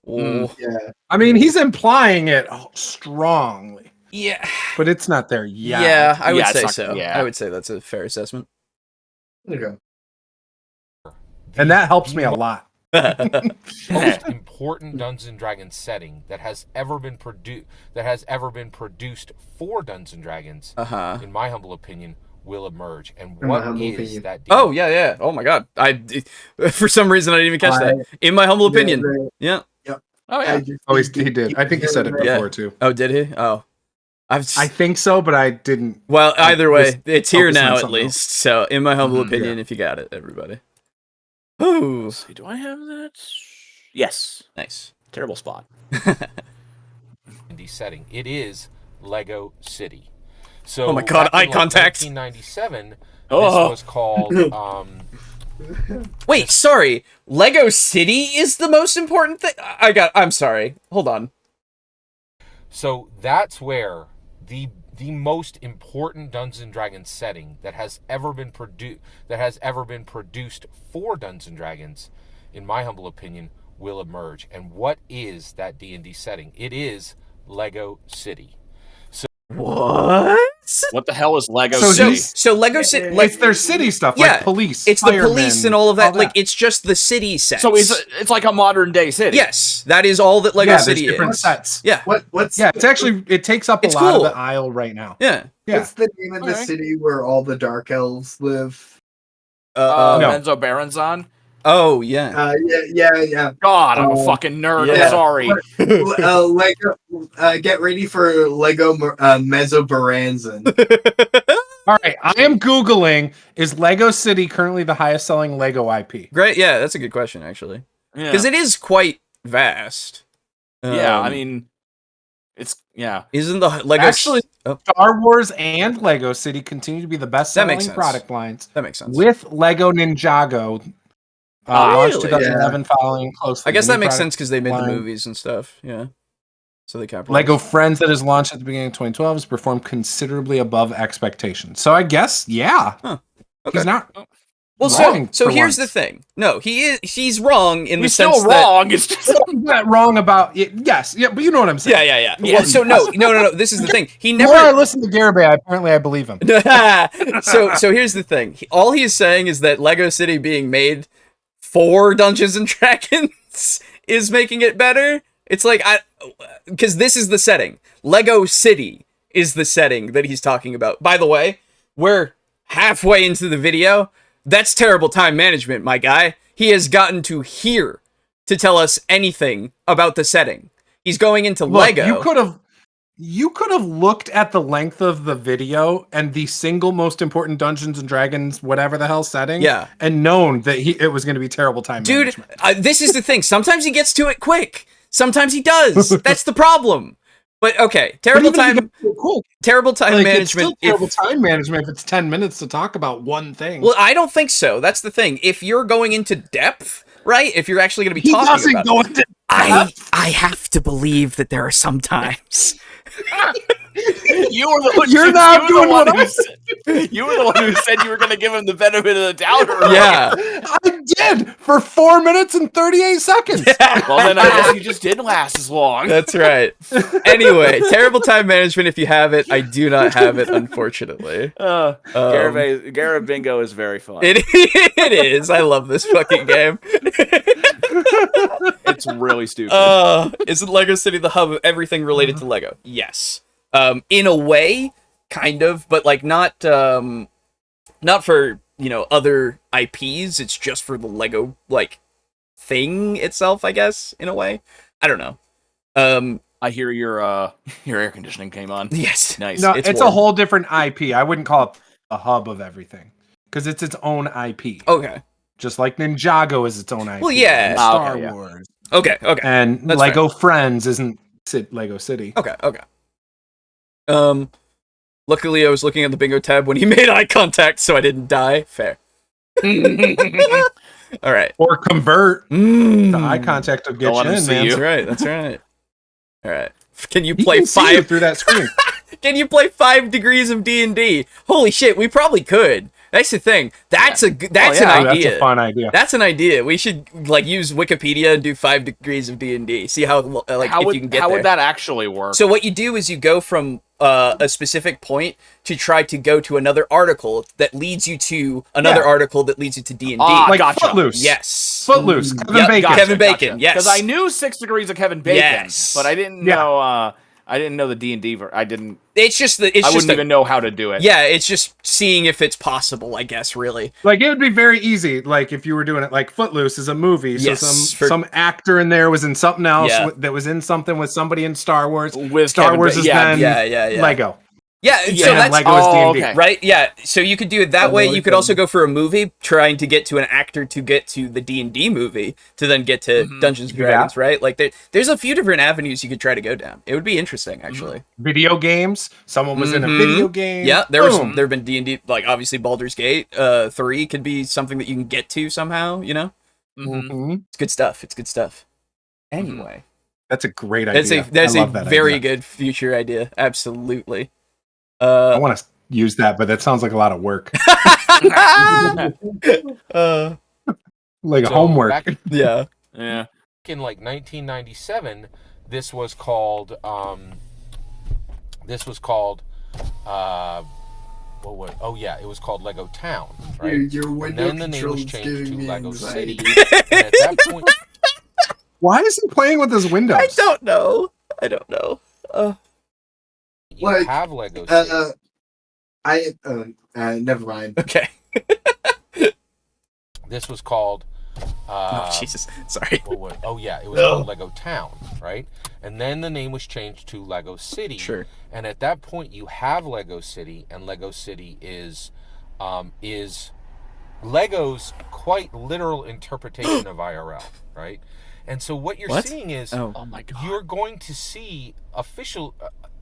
Oh. Yeah. I mean, he's implying it strongly. Yeah. But it's not there yet. Yeah, I would say so. Yeah. I would say that's a fair assessment. Okay. And that helps me a lot. Most important Dungeons and Dragons setting that has ever been produced for Dungeons and Dragons, in my humble opinion, will emerge. And what is that deal? Oh yeah. Oh my god. For some reason I didn't even catch that. In my humble opinion. Yeah. Oh yeah. He did. I think he said it before too. Oh, did he? Oh. I think so, but I didn't. Well, either way, it's here now at least. So, in my humble opinion, if you got it, everybody. Ooh. See, do I have that? Yes. Nice. Terrible spot. In the setting, it is Lego City. So, oh my god, eye contact. 1997, this was called. Wait, sorry. Lego City is the most important thing. I'm sorry. Hold on. So that's where the most important Dungeons and Dragons setting that has ever been produced for Dungeons and Dragons, in my humble opinion, will emerge. And what is that D&D setting? It is Lego City. What? What the hell is Lego City? So Lego City, it's their city stuff, like police. It's firemen, the police and all of that. Like it's just the city sets. So it's like a modern day city. Yes, that is all that Lego City different is. Sets. Yeah. It takes up a lot of the aisle right now. Yeah. What's the name of the city where all the dark elves live? Menzo Baranzan. Oh yeah. Yeah. God, I'm a fucking nerd. Yeah. I'm sorry. Lego, get ready for Lego Mesobaranzan. All right, I am Googling, is Lego City currently the highest selling Lego IP? Great, yeah, that's a good question, actually. Because it is quite vast. I mean, it's, Isn't the Lego... Actually, Star Wars and Lego City continue to be the best selling product lines. That makes sense. With Lego Ninjago, launched 2011 following closely. I guess that makes sense because they made the movies and stuff, yeah. So they capitalized. Lego Friends that is launched at the beginning of 2012 has performed considerably above expectations. So I guess, okay. He's not. Well, so here's the thing. No, he's wrong in the sense still wrong. It's just not wrong about it. Yes, but you know what I'm saying. Yeah. Well, so no. This is the thing. He never. The more I listen to Garibay, apparently I believe him. So here's the thing. All he is saying is that Lego City being made for Dungeons and Dragons is making it better. It's like because this is the setting. Lego City is the setting that he's talking about. By the way, we're halfway into the video. That's terrible time management, my guy. He has gotten to here to tell us anything about the setting. He's going into Lego. You could have looked at the length of the video and the single most important Dungeons and Dragons, whatever the hell setting, and known that it was going to be terrible time management. Dude, this is the thing. Sometimes he gets to it quick. Sometimes he does. That's the problem. But okay, terrible time management. It's still terrible time management if it's 10 minutes to talk about one thing. Well, I don't think so. That's the thing. If you're going into depth, right? If you're actually going to be talking about it, I have to believe that there are some times. You were the one. You're not doing what I said. You were the one who said you were going to give him the benefit of the doubt. Yeah, I did for 4 minutes and 38 seconds. Yeah. Well, then I guess you just didn't last as long. That's right. Anyway, terrible time management. If you have it, I do not have it, unfortunately. Garibingo is very fun. It is. I love this fucking game. It's really stupid. Isn't Lego City the hub of everything related to Lego? Yes. In a way, kind of, but like not for, other IPs. It's just for the Lego like thing itself, I guess, in a way. I don't know. I hear your air conditioning came on. Yes. Nice. No, it's a whole different IP. I wouldn't call it a hub of everything because it's its own IP. Okay. Just like Ninjago is its own IP. Well, yeah. Star Wars. Okay. And that's Lego Friends isn't Lego City. Okay. Luckily I was looking at the bingo tab when he made eye contact, so I didn't die. Fair. All right. Or convert. The eye contact will get you in, man. That's right. All right. Can you play 5 through that screen? Can you play 5 degrees of D&D? Holy shit, we probably could. That's the thing. That's an idea. That's a fun idea. That's an idea. We should use Wikipedia and do 5 degrees of D&D. See how if you can get there. How would that actually work? So what you do is you go from a specific point to try to go to another article that leads you to another article that leads you to D&D. Like gotcha. Footloose. Yes. Footloose. Kevin Bacon. Kevin Bacon. Yes. Because I knew 6 Degrees of Kevin Bacon. Yes. But I didn't know. I didn't know the D&D. I didn't. It's just I wouldn't even know how to do it. Yeah, it's just seeing if it's possible, I guess, really. Like, it would be very easy, like, if you were doing it, like, Footloose is a movie, so some actor in there was in something else that was in something with somebody in Star Wars. With Star Wars is then Lego. Yeah, Yeah, so that's Lego is D&D. okay. right. Yeah, so you could do it that way. You could also go for a movie, trying to get to an actor to get to the D&D movie to then get to Dungeons and Dragons, right? Like there's a few different avenues you could try to go down. It would be interesting, actually. Video games. Someone was in a video game. Yeah, there've been D&D, like obviously Baldur's Gate 3 could be something that you can get to somehow. You know, it's good stuff. It's good stuff. Anyway, that's a great idea. That's a very good future idea. Absolutely. I want to use that, but that sounds like a lot of work. Like homework. Yeah. In like 1997, this was called it was called Lego Town, right? Your window and then the name was changed to Lego anxiety. City. And at that point, Why is he playing with his windows? I don't know. you have Lego City. Never mind. Okay. This was called Jesus. Sorry. it was called Lego Town, right? And then the name was changed to Lego City. Sure. And at that point, you have Lego City, and Lego City is Lego's quite literal interpretation of IRL, right? And so what you're seeing is, oh my God, you're going to see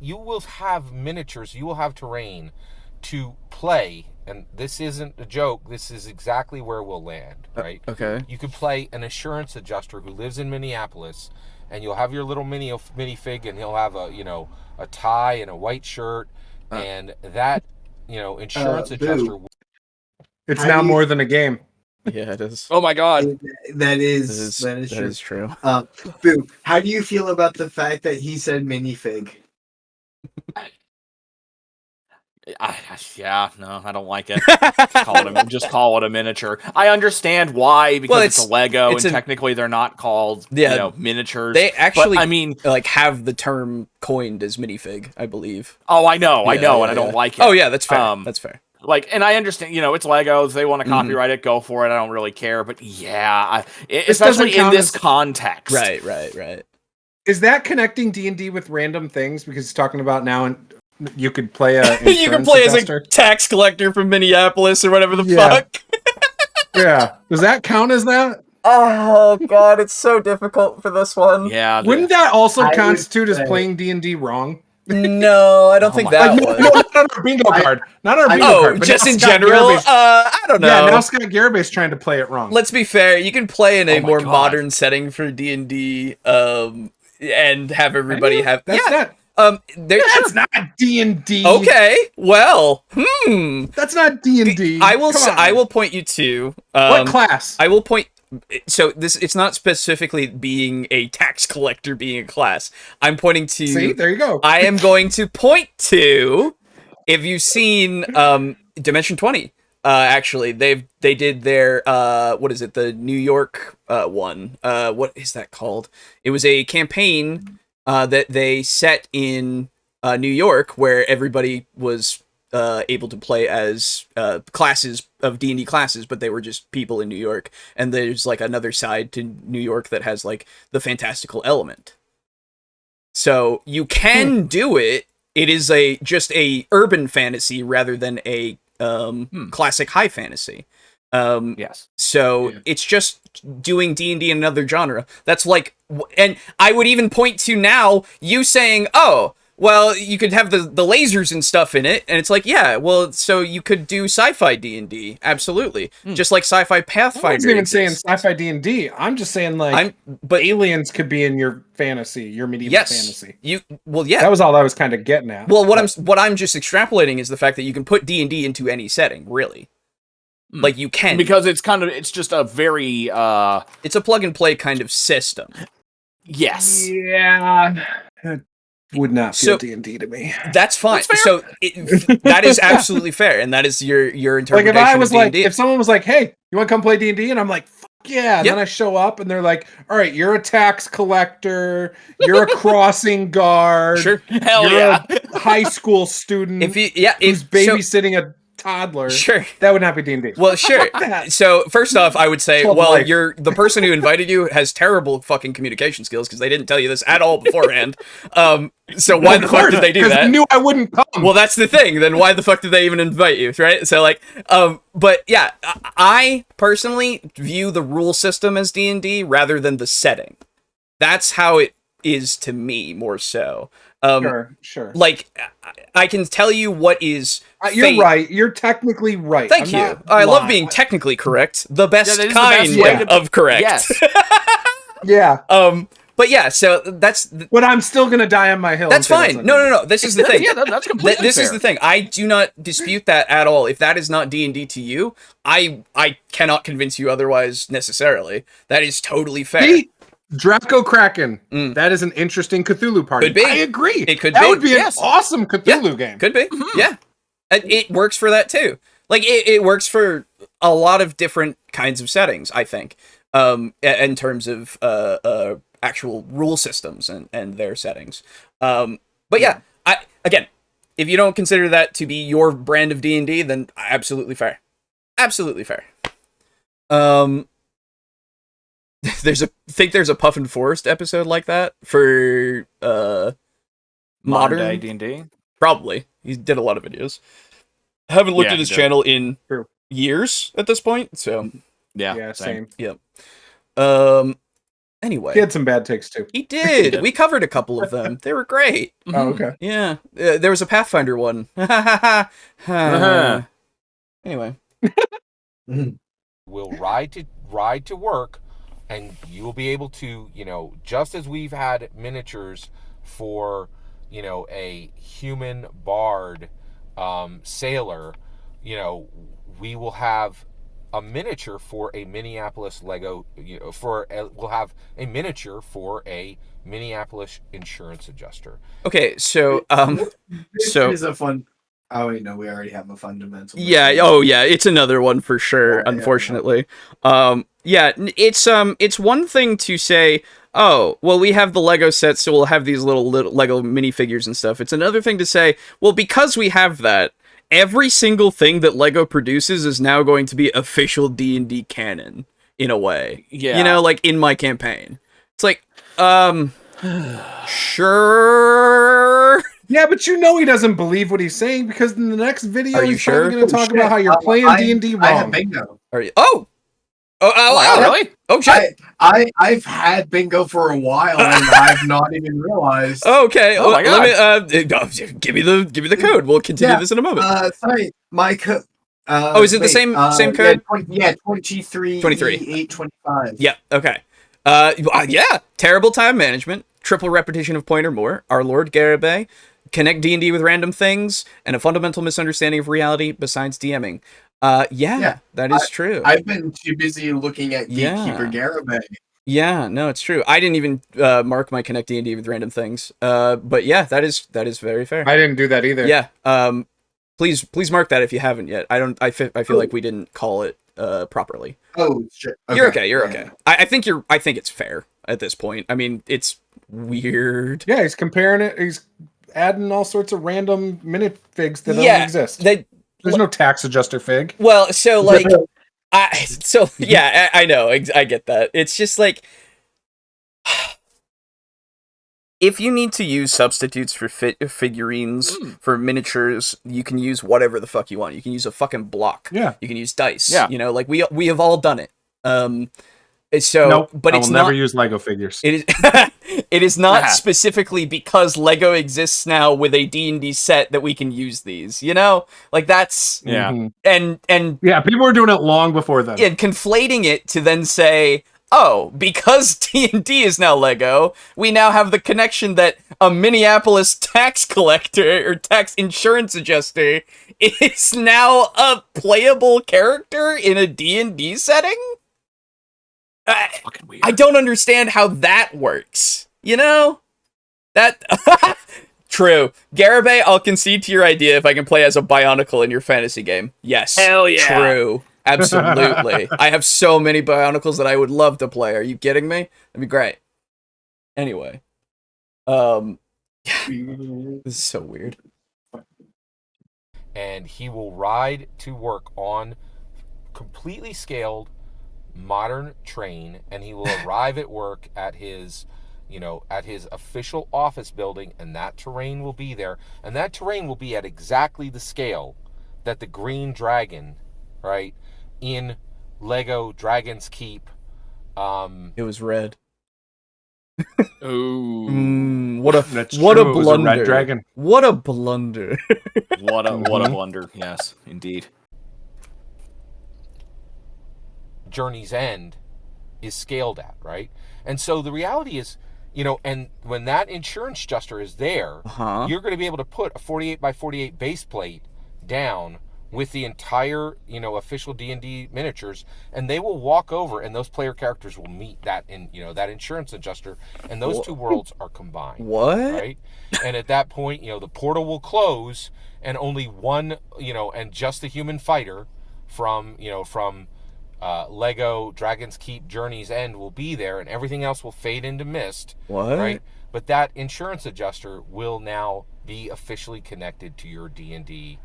you will have miniatures, you will have terrain to play. And this isn't a joke. This is exactly where we'll land, right? Okay. You could play an assurance adjuster who lives in Minneapolis, and you'll have your little minifig, and he'll have a tie and a white shirt, and that insurance adjuster. It's now more than a game. Yeah, it is. Oh my God, That is true. Boo, how do you feel about the fact that he said minifig? I don't like it. Just call it a miniature. I understand why, because it's a Lego, and technically they're not called miniatures. They actually, but, have the term coined as minifig, I believe. Oh, I know, and I don't like it. Oh yeah, that's fair. That's fair. And I understand, it's Legos. They want to copyright it, go for it. I don't really care. But especially in this context, right. Is that connecting D&D with random things? Because it's talking about now and. You could play you can play adjuster. As a tax collector from Minneapolis or whatever the fuck. Yeah. Does that count as that? Oh God, it's so difficult for this one. Yeah. Wouldn't that also constitute as playing D&D wrong? No, I don't think that would. No, not on our bingo card. Not on our bingo card. But just in general? I don't know. Yeah, now Scott Garabay's trying to play it wrong. Let's be fair. You can play in a more modern setting for D&D and have everybody have... That's not... That's not D&D. Okay, well, That's not D&D. I will point you to what class? I will point. So it's not specifically being a tax collector being a class. I'm pointing to. See, there you go. I am going to point to. If you've seen Dimension 20, actually they did their what is it? The New York one. What is that called? It was a campaign. That they set in New York, where everybody was able to play as classes of D&D classes, but they were just people in New York. And there's like another side to New York that has like the fantastical element. So you can do it. It is just a urban fantasy rather than a classic high fantasy. Yes. So it's just doing D&D in another genre. That's like, and I would even point to now you saying, oh, well, you could have the lasers and stuff in it, and it's like, yeah, well, so you could do sci-fi D&D, absolutely, just like sci-fi Pathfinder. I wasn't even saying sci-fi D&D. I'm just saying but aliens could be in your fantasy, your medieval fantasy. Yeah, that was all I was kind of getting at. Well, what I'm just extrapolating is the fact that you can put D&D into any setting, really. Like you can, because it's just a very it's a plug and play kind of system. Yes. Yeah. It would not feel D&D to me. That's fine. So that is absolutely fair, and that is your interpretation. Like if I was of D&D. if someone was like, "Hey, you want to come play D&D?" and I'm like, "Fuck yeah!" And then I show up, and they're like, "All right, you're a tax collector, you're a crossing guard, sure, you're a high school student, who's babysitting a toddler. Sure. That would not be D&D. Well, sure. So first off, I would say, well, the person who invited you has terrible fucking communication skills because they didn't tell you this at all beforehand. So why the fuck did they do that? I knew I wouldn't come. Well, that's the thing. Then why the fuck did they even invite you, right? So like, but yeah, I personally view the rule system as D&D rather than the setting. That's how it is to me, more so. Sure. Like, I can tell you what is. You're right. You're technically right. Thank you. I love being technically correct. The best kind of correct. Yes. Yeah. But yeah, so that's. But I'm still gonna die on my hill. That's fine. No. This is the thing. Yeah, that's completely This fair. is the thing. I do not dispute that at all. If that is not D&D to you, I cannot convince you otherwise necessarily. That is totally fair. See? Draco Kraken. That is an interesting Cthulhu party. Could be. I agree. It could that be. would be an awesome Cthulhu game. Could be. Yeah. It works for that too. Like it works for a lot of different kinds of settings, I think. In terms of actual rule systems and their settings. But yeah, again, if you don't consider that to be your brand of D&D, then absolutely fair. Absolutely fair. There's a Puffin Forest episode like that for modern day D&D. Probably. He did a lot of videos. I haven't looked at his channel in years at this point, so yeah, same. Yep. Anyway, he had some bad takes too. He did. We covered a couple of them. They were great. Oh, okay. Yeah, there was a Pathfinder one. Anyway, we'll ride to work. And you will be able to, just as we've had miniatures for, a human bard sailor, we will have a miniature for a Minneapolis Lego, we'll have a miniature for a Minneapolis insurance adjuster. Okay, so, this is a fun... Oh, wait, no, we already have a fundamental. Yeah, it's another one for sure, unfortunately. It's one thing to say, oh, well, we have the Lego sets, so we'll have these little Lego minifigures and stuff. It's another thing to say, well, because we have that, every single thing that Lego produces is now going to be official D&D canon, in a way. Yeah. Like, in my campaign. It's like, sure... Yeah, but he doesn't believe what he's saying because in the next video he's probably going to talk about how you're playing D&D wrong. I have bingo. Are you? Oh, really? Oh shit! I've had bingo for a while and I've not even realized. Okay. Oh my God. Let me give me the code. We'll continue this in a moment. Sorry, my code. Is it the same code? 23. 825. Yeah. Okay. Terrible time management, triple repetition of point or more. Our Lord Garibay. Connect D&D with random things, and a fundamental misunderstanding of reality besides DMing. That is true. I've been too busy looking at Gatekeeper Garibay. Yeah, no, it's true. I didn't even mark my Connect D&D with random things. But yeah, that is very fair. I didn't do that either. Yeah. Please mark that if you haven't yet. I feel like we didn't call it properly. Oh, shit. Okay. You're okay. I think it's fair at this point. I mean, it's weird. Yeah, he's comparing it. He's adding all sorts of random minifigs that don't exist. There's no tax adjuster fig. Well, so like, I know, I get that. It's just like, if you need to use substitutes for figurines, for miniatures, you can use whatever the fuck you want. You can use a fucking block. Yeah. You can use dice. Yeah. Like we have all done it. So, nope, but I will never use Lego figures. It is. It is not specifically because Lego exists now with a D&D set that we can use these. Like that's and yeah, people were doing it long before then. And conflating it to then say, oh, because D&D is now Lego, we now have the connection that a Minneapolis tax collector or tax insurance adjuster is now a playable character in a D&D setting. Fucking weird. I don't understand how that works. That true. Garibay, I'll concede to your idea if I can play as a Bionicle in your fantasy game. Yes. Hell yeah. True. Absolutely. I have so many Bionicles that I would love to play. Are you kidding me? That'd be great. Anyway. This is so weird. and he will ride to work on completely scaled modern train, and he will arrive at work at his official office building, and that terrain will be there, and that terrain will be at exactly the scale that the green dragon, right, in Lego Dragon's Keep. It was red. Ooh, what a blunder! Red dragon. What a blunder! what a blunder! Yes, indeed. Journey's End is scaled at, right? And so the reality is, and when that insurance adjuster is there, you're going to be able to put a 48 by 48 base plate down with the entire, official D&D miniatures, and they will walk over, and those player characters will meet that that insurance adjuster, and those two worlds are combined. What? Right? And at that point, the portal will close, and only one, and just the human fighter from Lego Dragon's Keep Journey's End will be there, and everything else will fade into mist. What? Right? But that insurance adjuster will now be officially connected to your D&D,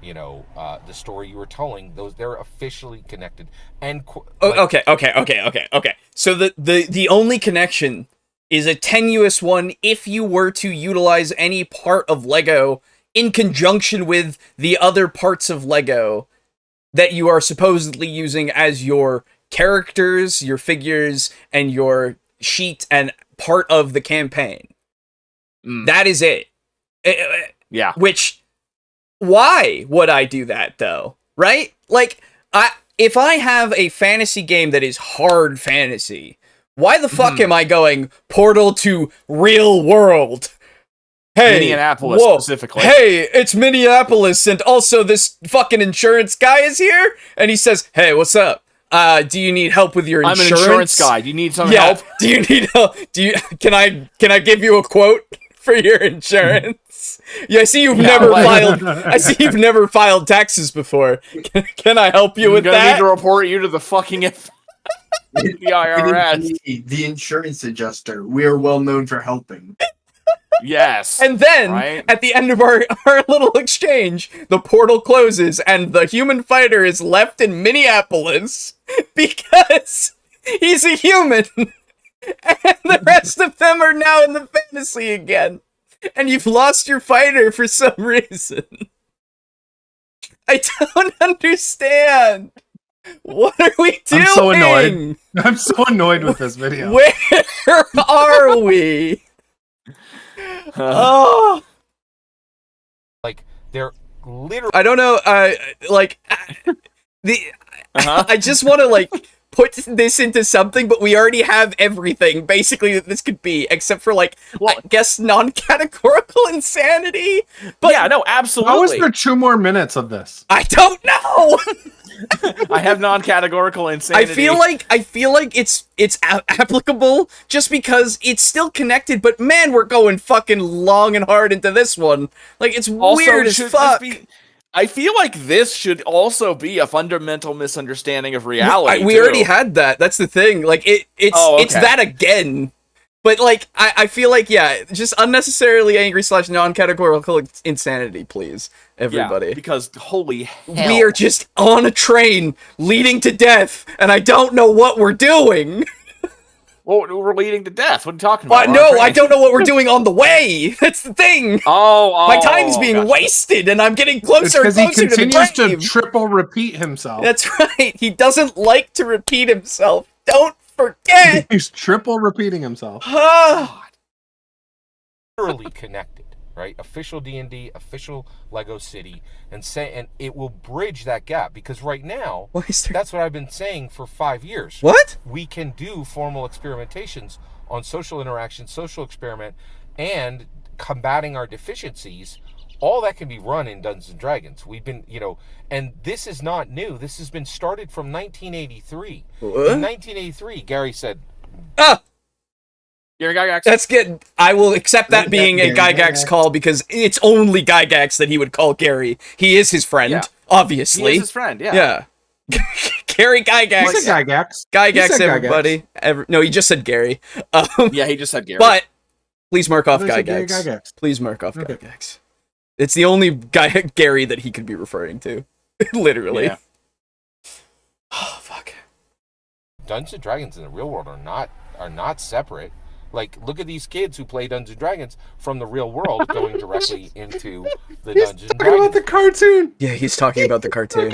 the story you were telling. They're officially connected. And okay. So the only connection is a tenuous one if you were to utilize any part of Lego in conjunction with the other parts of Lego that you are supposedly using as your characters, your figures, and your sheet and part of the campaign. That is it. Yeah. Why would I do that, though? Right? Like, if I have a fantasy game that is hard fantasy, why the fuck am I going portal to real world? Hey, Minneapolis specifically. Hey, it's Minneapolis, and also this fucking insurance guy is here, and he says, "Hey, what's up? Do you need help with your insurance? I'm an insurance guy. Do you need some help? Do you need help? Can I give you a quote for your insurance? Yeah, I see you've never filed. I see you've never filed taxes before. Can I help you with that? I'm gonna need to report you to the fucking the IRS. The insurance adjuster. We are well known for helping. Yes. And then, at the end of our little exchange, the portal closes and the human fighter is left in Minneapolis because he's a human. And the rest of them are now in the fantasy again. And you've lost your fighter for some reason. I don't understand. What are we doing? I'm so annoyed. I'm so annoyed with this video. Where are we? Oh, like they're literally. I don't know. I just want to put this into something, but we already have everything basically that this could be, except for I guess non-categorical insanity. But yeah, no, absolutely. How is there 2 more minutes of this? I don't know. I have non-categorical insanity. I feel like it's applicable just because it's still connected, but man, we're going fucking long and hard into this one. It's also weird as fuck. I feel like this should also be a fundamental misunderstanding of reality. We already had that. That's the thing. It's that again. But I feel like just unnecessarily angry / non-categorical insanity, please, everybody. Yeah, because holy hell, we are just on a train leading to death, and I don't know what we're doing. Well, we're leading to death. What are you talking about? No, I don't know what we're doing on the way. That's the thing. My time's being wasted, and I'm getting closer and closer to the grave. Because he continues to triple repeat himself. That's right. He doesn't like to repeat himself. Don't forget. He's triple repeating himself. Literally connected, right? Official D&D, official Lego City, and it will bridge that gap, because right now, that's what I've been saying for 5 years. What? We can do formal experimentations on social interaction, social experiment, and combating our deficiencies. All that can be run in Dungeons and Dragons. We've been, and this is not new. This has been started from 1983. What? In 1983, Gary said, Gary Gygax. That's good. I will accept that being a Gygax call, because it's only Gygax that he would call Gary. He is his friend, obviously. He is his friend, yeah. Gary Gygax. He said Gygax. Gygax, everybody. No, he just said Gary. Yeah, he just said Gary. But please mark off Gygax. Please mark off Gygax. It's the only guy, Gary, that he could be referring to. Literally. Yeah. Oh, fuck. Dungeons and Dragons in the real world are not separate. Like, look at these kids who play Dungeons and Dragons from the real world going directly into the Dungeons and Talking about Dragons. the cartoon. Yeah, he's talking about the cartoon.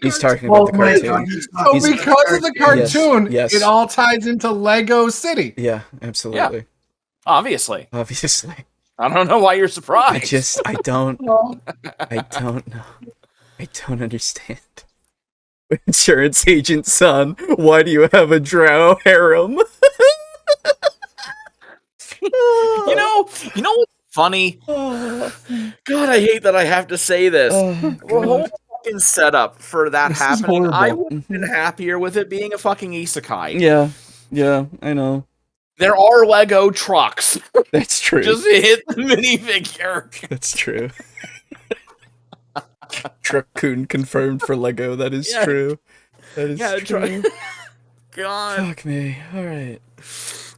He's talking Oh about the my cartoon. God. So because of the cartoon, Yes. it all ties into Lego City. Yeah, absolutely. Yeah. Obviously. Obviously. I don't know why you're surprised. I don't know. I don't understand. Insurance agent son, why do you have a drow harem? You know what's funny? God, I hate that I have to say this. The whole fucking setup for that This is happening, horrible. I would have been happier with it being a fucking isekai. Yeah, I know. There are Lego trucks. That's true. Just hit the minifigure. That's true. Truck-kun confirmed for Lego. That is Yeah. true. That is true. God. Fuck me. Alright.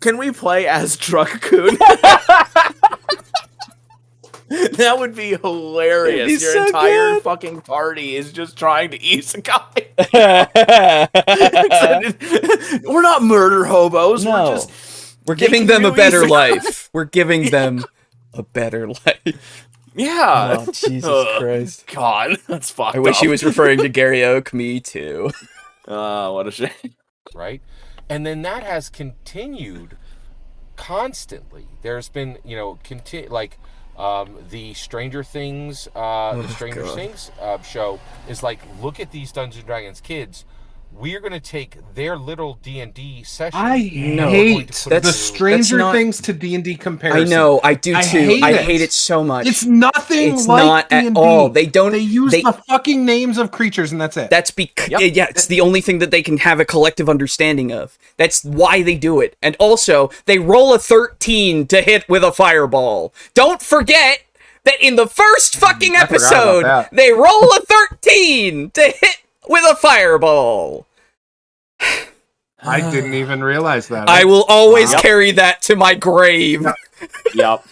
Can we play as Truck-kun? That would be hilarious. It'd be Your so entire good. fucking party is just trying to isekai. We're not murder hobos. No. We're making giving them a you better isekai. life. We're giving them a better life. Yeah. Oh, Jesus Christ. God, that's fucked I wish up. he was referring to Gary Oak. Me too. What a shame. Right? And then that has continued constantly. There's been, the Stranger Things, show is like, look at these Dungeons and Dragons kids. We are going to take their little D&D session. I hate the Stranger Things to D&D comparison. I know, I do too. I hate it so much. It's nothing It's like not D&D. at all. They use the fucking names of creatures and that's it. That's because it's the only thing that they can have a collective understanding of. That's why they do it. And also, they roll a 13 to hit with a fireball. Don't forget that in the first fucking episode, they roll a 13 to hit with a fireball. I didn't even realize that. I will always carry that to my grave. Yep.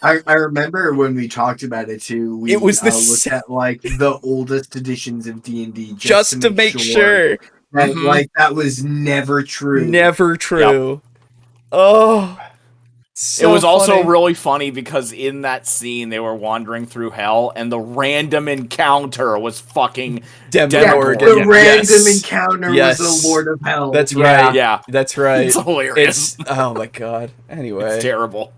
I remember when we talked about it too. We It was the looked at like the oldest editions of D&D just to make sure that like that was never true. Never true. Yep. Oh. So it was also really funny because in that scene they were wandering through hell and the random encounter was fucking Demogorgon. The random encounter was the Lord of Hell. That's right. Yeah. That's right. It's hilarious. Oh my god. Anyway. It's terrible.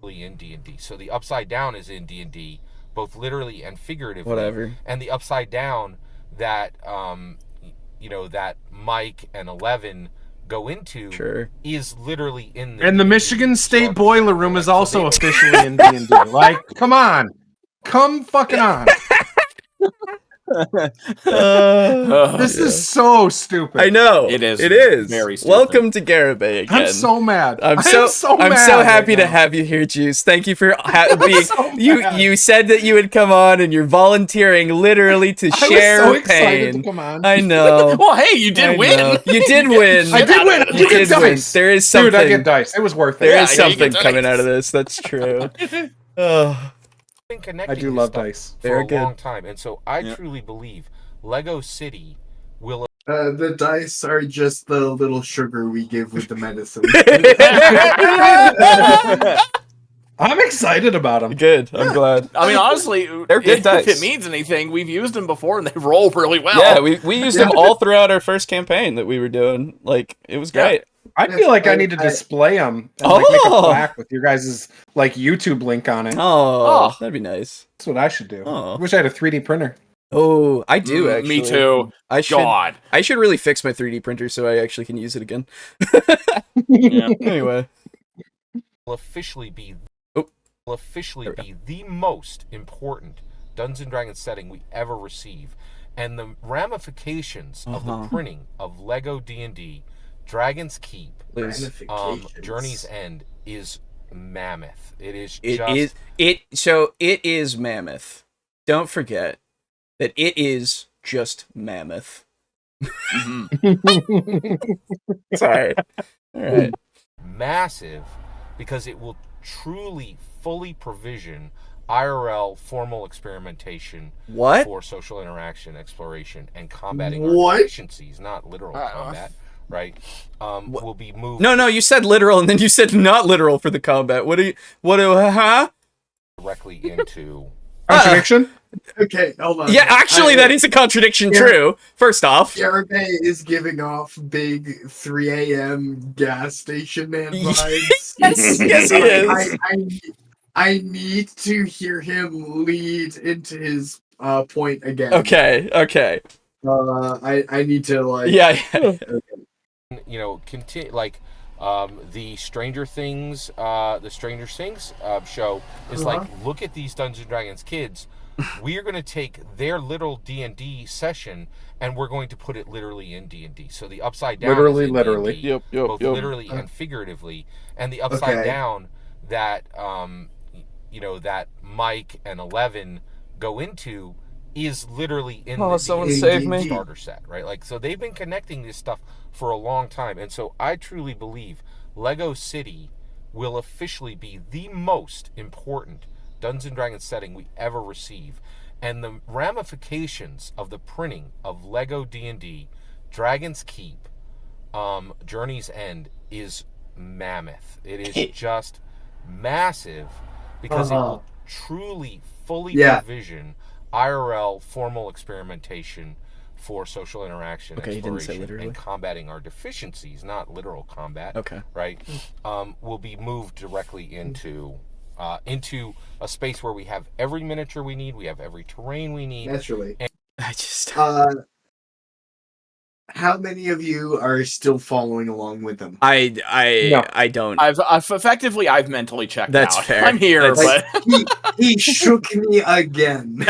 In D&D. So the Upside Down is in D&D, both literally and figuratively. Whatever. And the Upside Down that that Mike and 11 go into is literally in the and the Michigan State Boiler Room is also officially in D&D. Like, come on. Come fucking on. This is so stupid. I know. It is. It is. Very stupid. Welcome to Garibay again. I'm so mad. I'm so happy to have you here, Juice. Thank you for being. You said that you would come on, and you're volunteering literally to share I was so excited pain. to come on. I know. Well, hey, you did win. You did win. I did win. You did win. There is something. Dude, I get dice. It was worth it. There is something coming out of this. That's true. Oh. Connecting I do love dice. for a long time, and so I truly believe Lego City will. The dice are just the little sugar we give with the medicine. I'm excited about them. Good. I'm glad. I mean, honestly, they're good dice. If it means anything, we've used them before and they roll really well. Yeah, we used them all throughout our first campaign that we were doing. Like, it was great. I feel like I need to display them and like make a plaque with your guys' like YouTube link on it. Oh, that'd be nice. That's what I should do. Oh. Wish I had a 3D printer. Oh, I do actually. Me too. I should. God. I should really fix my 3D printer so I actually can use it again. Anyway, Will officially be the most important Dungeons and Dragons setting we ever receive, and the ramifications of the printing of Lego D&D, Dragon's Keep, Journey's End is mammoth. It is. So it is mammoth. Don't forget that it is just mammoth. Sorry. All right. Massive, because it will truly fully provision IRL formal experimentation What? for social interaction, exploration, and combating our deficiencies, not literal combat, right? Will be moved. No, you said literal, and then you said not literal for the combat. Huh? Directly into contradiction. Okay, hold on. Yeah, actually, that is a contradiction. True. First off, Garibay is giving off big 3 a.m. gas station man vibes. yes, he is. I need to hear him lead into his point again. Okay. I need to like. Yeah. You know, continue like. The Stranger Things show is like, look at these Dungeons & Dragons kids. We are going to take their little D&D session and we're going to put it literally in D&D. So the upside down literally, D&D, both literally and figuratively. And the upside down that that Mike and 11 go into is literally in the D&D starter set, right? Like, so they've been connecting this stuff for a long time. And so I truly believe Lego City will officially be the most important Dungeons & Dragons setting we ever receive. And the ramifications of the printing of Lego D&D, Dragon's Keep, Journey's End is mammoth. It is just massive because it will truly, fully provision IRL formal experimentation for social interaction, exploration, and combating our deficiencies, not literal combat. Okay. Right? Will be moved directly into a space where we have every miniature we need, we have every terrain we need. Naturally. I just. How many of you are still following along with them? I don't. I've mentally checked That's out. fair. I'm here, but he shook me again.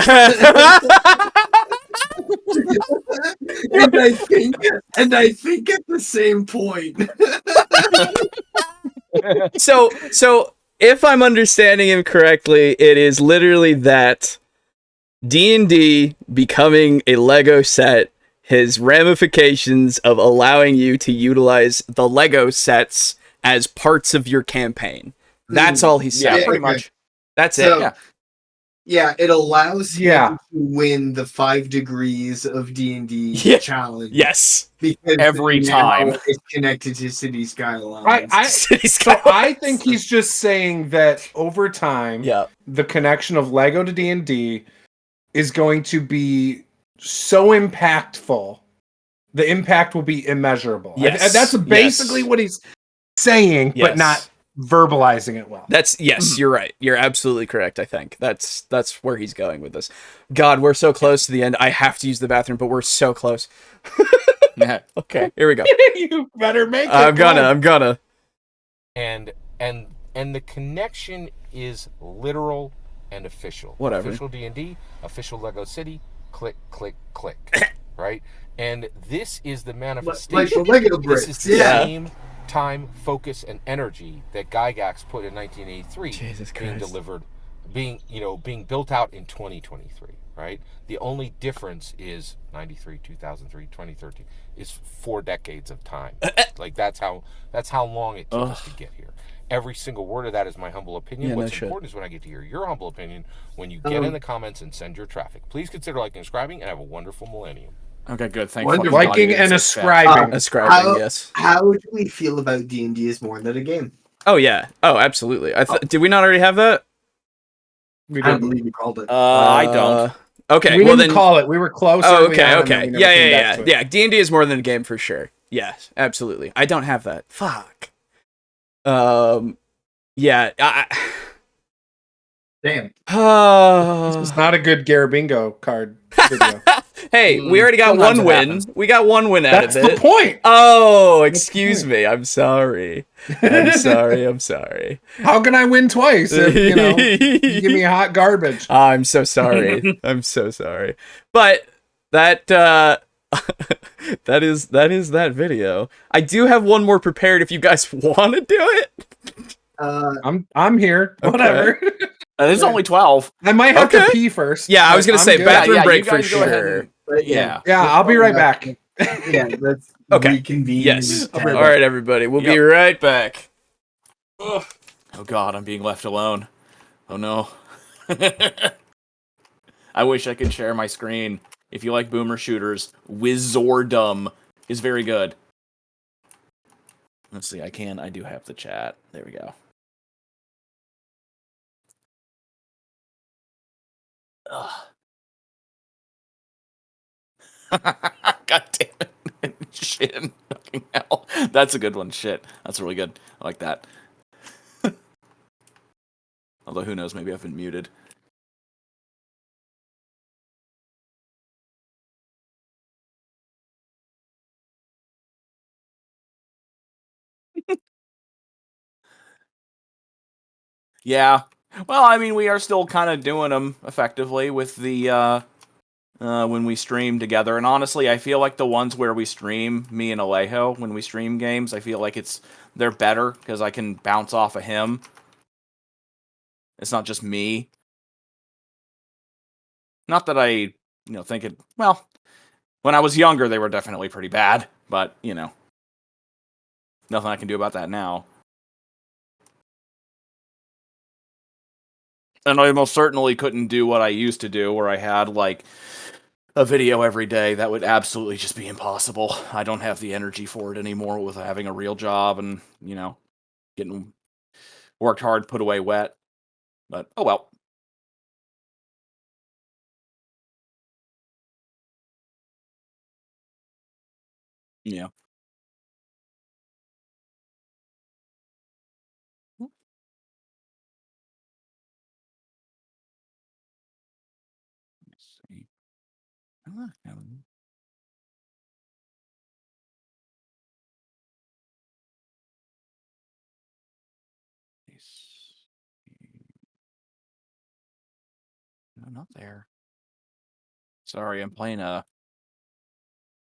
and I think at the same point. So if I'm understanding him correctly, it is literally that D&D becoming a Lego set, his ramifications of allowing you to utilize the Lego sets as parts of your campaign. That's all he's saying. Yeah, pretty much. That's So, it. Yeah, it allows him to win the 5 degrees of D&D challenge. Yes. Because every time it's connected to City Skylines. I think he's just saying that over time, the connection of Lego to D&D is going to be so impactful. The impact will be immeasurable. Yes. That's basically what he's saying, but not verbalizing it well. You're right. You're absolutely correct, I think. That's where he's going with this. God, we're so close to the end. I have to use the bathroom, but we're so close. Okay, here we go. You better make it. I'm gonna. And the connection is literal and official. Whatever. Official D&D, official Lego City, click, click, click. Right? And this is the manifestation. Like the Lego bricks. This is the same time, focus, and energy that Gygax put in 1983 being delivered, being built out in 2023, right? The only difference is 93, 2003, 2013 is 4 decades of time. Like that's how long it took us to get here. Every single word of that is my humble opinion. What's important is when I get to hear your humble opinion when you get in the comments and send your traffic. Please consider liking and subscribing and have a wonderful millennium. Okay, good. Thank you. Liking and ascribing. Yes. How do we feel about D&D as more than a game? Oh, yeah. Oh, absolutely. Did we not already have that? We I believe you called it. I don't. Okay, we didn't call it. We were close. Oh, okay. Yeah. D&D is more than a game for sure. Yes, absolutely. I don't have that. Fuck. Yeah. Damn. This is not a good Garibingo card video. Hey, we already got one win. We got one win out of it. That's the point. Oh, excuse me. I'm sorry. I'm sorry. How can I win twice if, you give me hot garbage? I'm so sorry. I'm so sorry. But that that is that video. I do have one more prepared if you guys want to do it. I'm here. Okay. Whatever. There's only 12. I might have to pee first. Yeah, I was gonna say bathroom break for go sure. ahead and, I'll be right back. Let's reconvene. Yes. All right, everybody. We'll be right back. Oh God, I'm being left alone. Oh no. I wish I could share my screen. If you like boomer shooters, Wizordum is very good. Let's see, I do have the chat. There we go. Ugh. God damn it. Shit. Fucking hell. That's a good one. Shit. That's really good. I like that. Although, who knows? Maybe I've been muted. Yeah. Well, I mean, we are still kind of doing them effectively with the, when we stream together. And honestly, I feel like the ones where we stream, me and Alejo, when we stream games, I feel like they're better because I can bounce off of him. It's not just me. Not that I, think it, well, when I was younger, they were definitely pretty bad, but, nothing I can do about that now. And I most certainly couldn't do what I used to do, where I had, like, a video every day. That would absolutely just be impossible. I don't have the energy for it anymore with having a real job and, getting worked hard, put away wet. But, oh well. Yeah. Let's see. No, not there. Sorry, I'm playing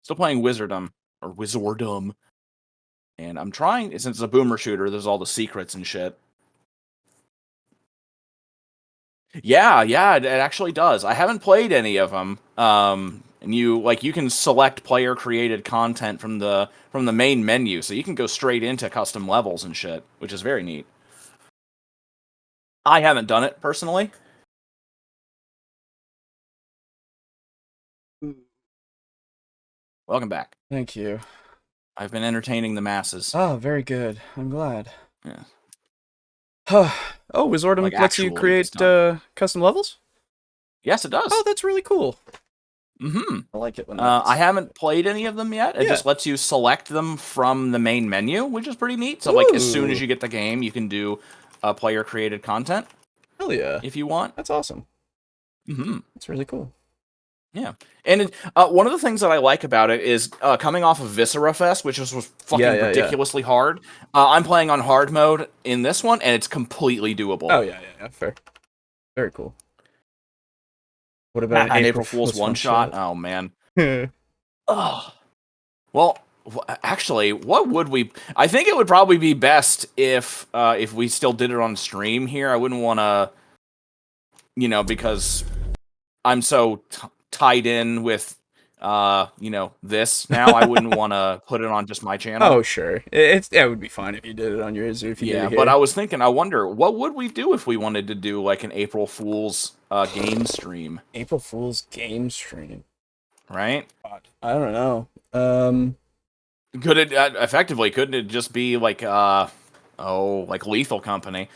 still playing Wizardum. And I'm trying, since it's a boomer shooter, there's all the secrets and shit. Yeah, it actually does. I haven't played any of them. And you can select player created content from the main menu, so you can go straight into custom levels and shit, which is very neat. I haven't done it personally. Welcome back. Thank you. I've been entertaining the masses. Oh, very good. I'm glad. Yeah. Oh, Wizardum lets you create custom levels? Yes, it does. Oh, that's really cool. Mm-hmm. I like it when I haven't played any of them yet. It just lets you select them from the main menu, which is pretty neat. So, like, as soon as you get the game, you can do player-created content. Hell yeah. If you want. That's awesome. Mm-hmm. That's really cool. Yeah. And one of the things that I like about it is coming off of Viscera Fest, which was fucking ridiculously hard. I'm playing on hard mode in this one, and it's completely doable. Oh, yeah. Fair. Very cool. What about an April Fool's one-shot? Oh, man. Oh. Well, actually, what would we... I think it would probably be best if we still did it on stream here. I wouldn't want to... because I'm so... tied in with this now. I wouldn't want to put it on just my channel. Oh, sure. It would be fine if you did it on yours or if you did it here. But I was thinking, I wonder, what would we do if we wanted to do like an April Fool's game stream? April Fool's game stream. Right? I don't know. Could it effectively, couldn't it just be like like Lethal Company?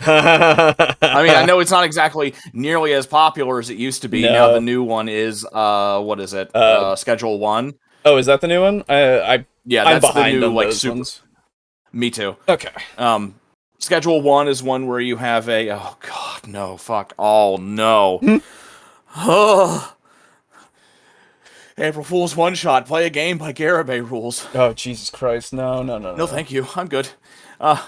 I mean, I know it's not exactly nearly as popular as it used to be. No. Now the new one is what is it? Schedule 1. Oh, is that the new one? Yeah, that's the new like super ones. Me too. Okay. Schedule 1 is one where you have a oh god, no, fuck. Oh no. Oh. April Fool's one shot. Play a game by Garibingo rules. Oh Jesus Christ! No. No, thank you. I'm good. Yeah,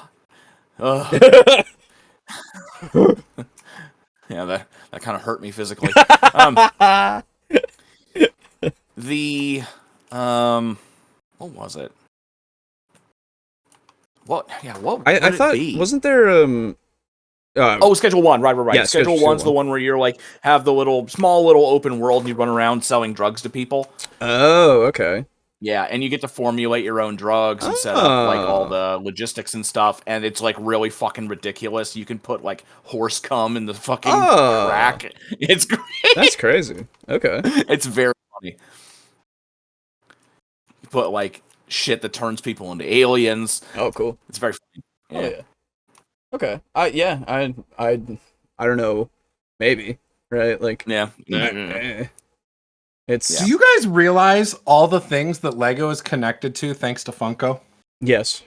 that kind of hurt me physically. What was it? What? Yeah, what? I thought wasn't there Schedule 1, right. Yeah, Schedule 1's the one where you're like have the small little open world and you run around selling drugs to people. Oh, okay. Yeah, and you get to formulate your own drugs and set up like all the logistics and stuff, and it's like really fucking ridiculous. You can put like horse cum in the fucking crack. It's great. That's crazy. Okay. It's very funny. You put like shit that turns people into aliens. Oh, cool. It's very funny. Yeah. Oh, yeah. Okay. I don't know. Maybe. Right? Like. Yeah. It's. Do you guys realize all the things that Lego is connected to thanks to Funko? Yes.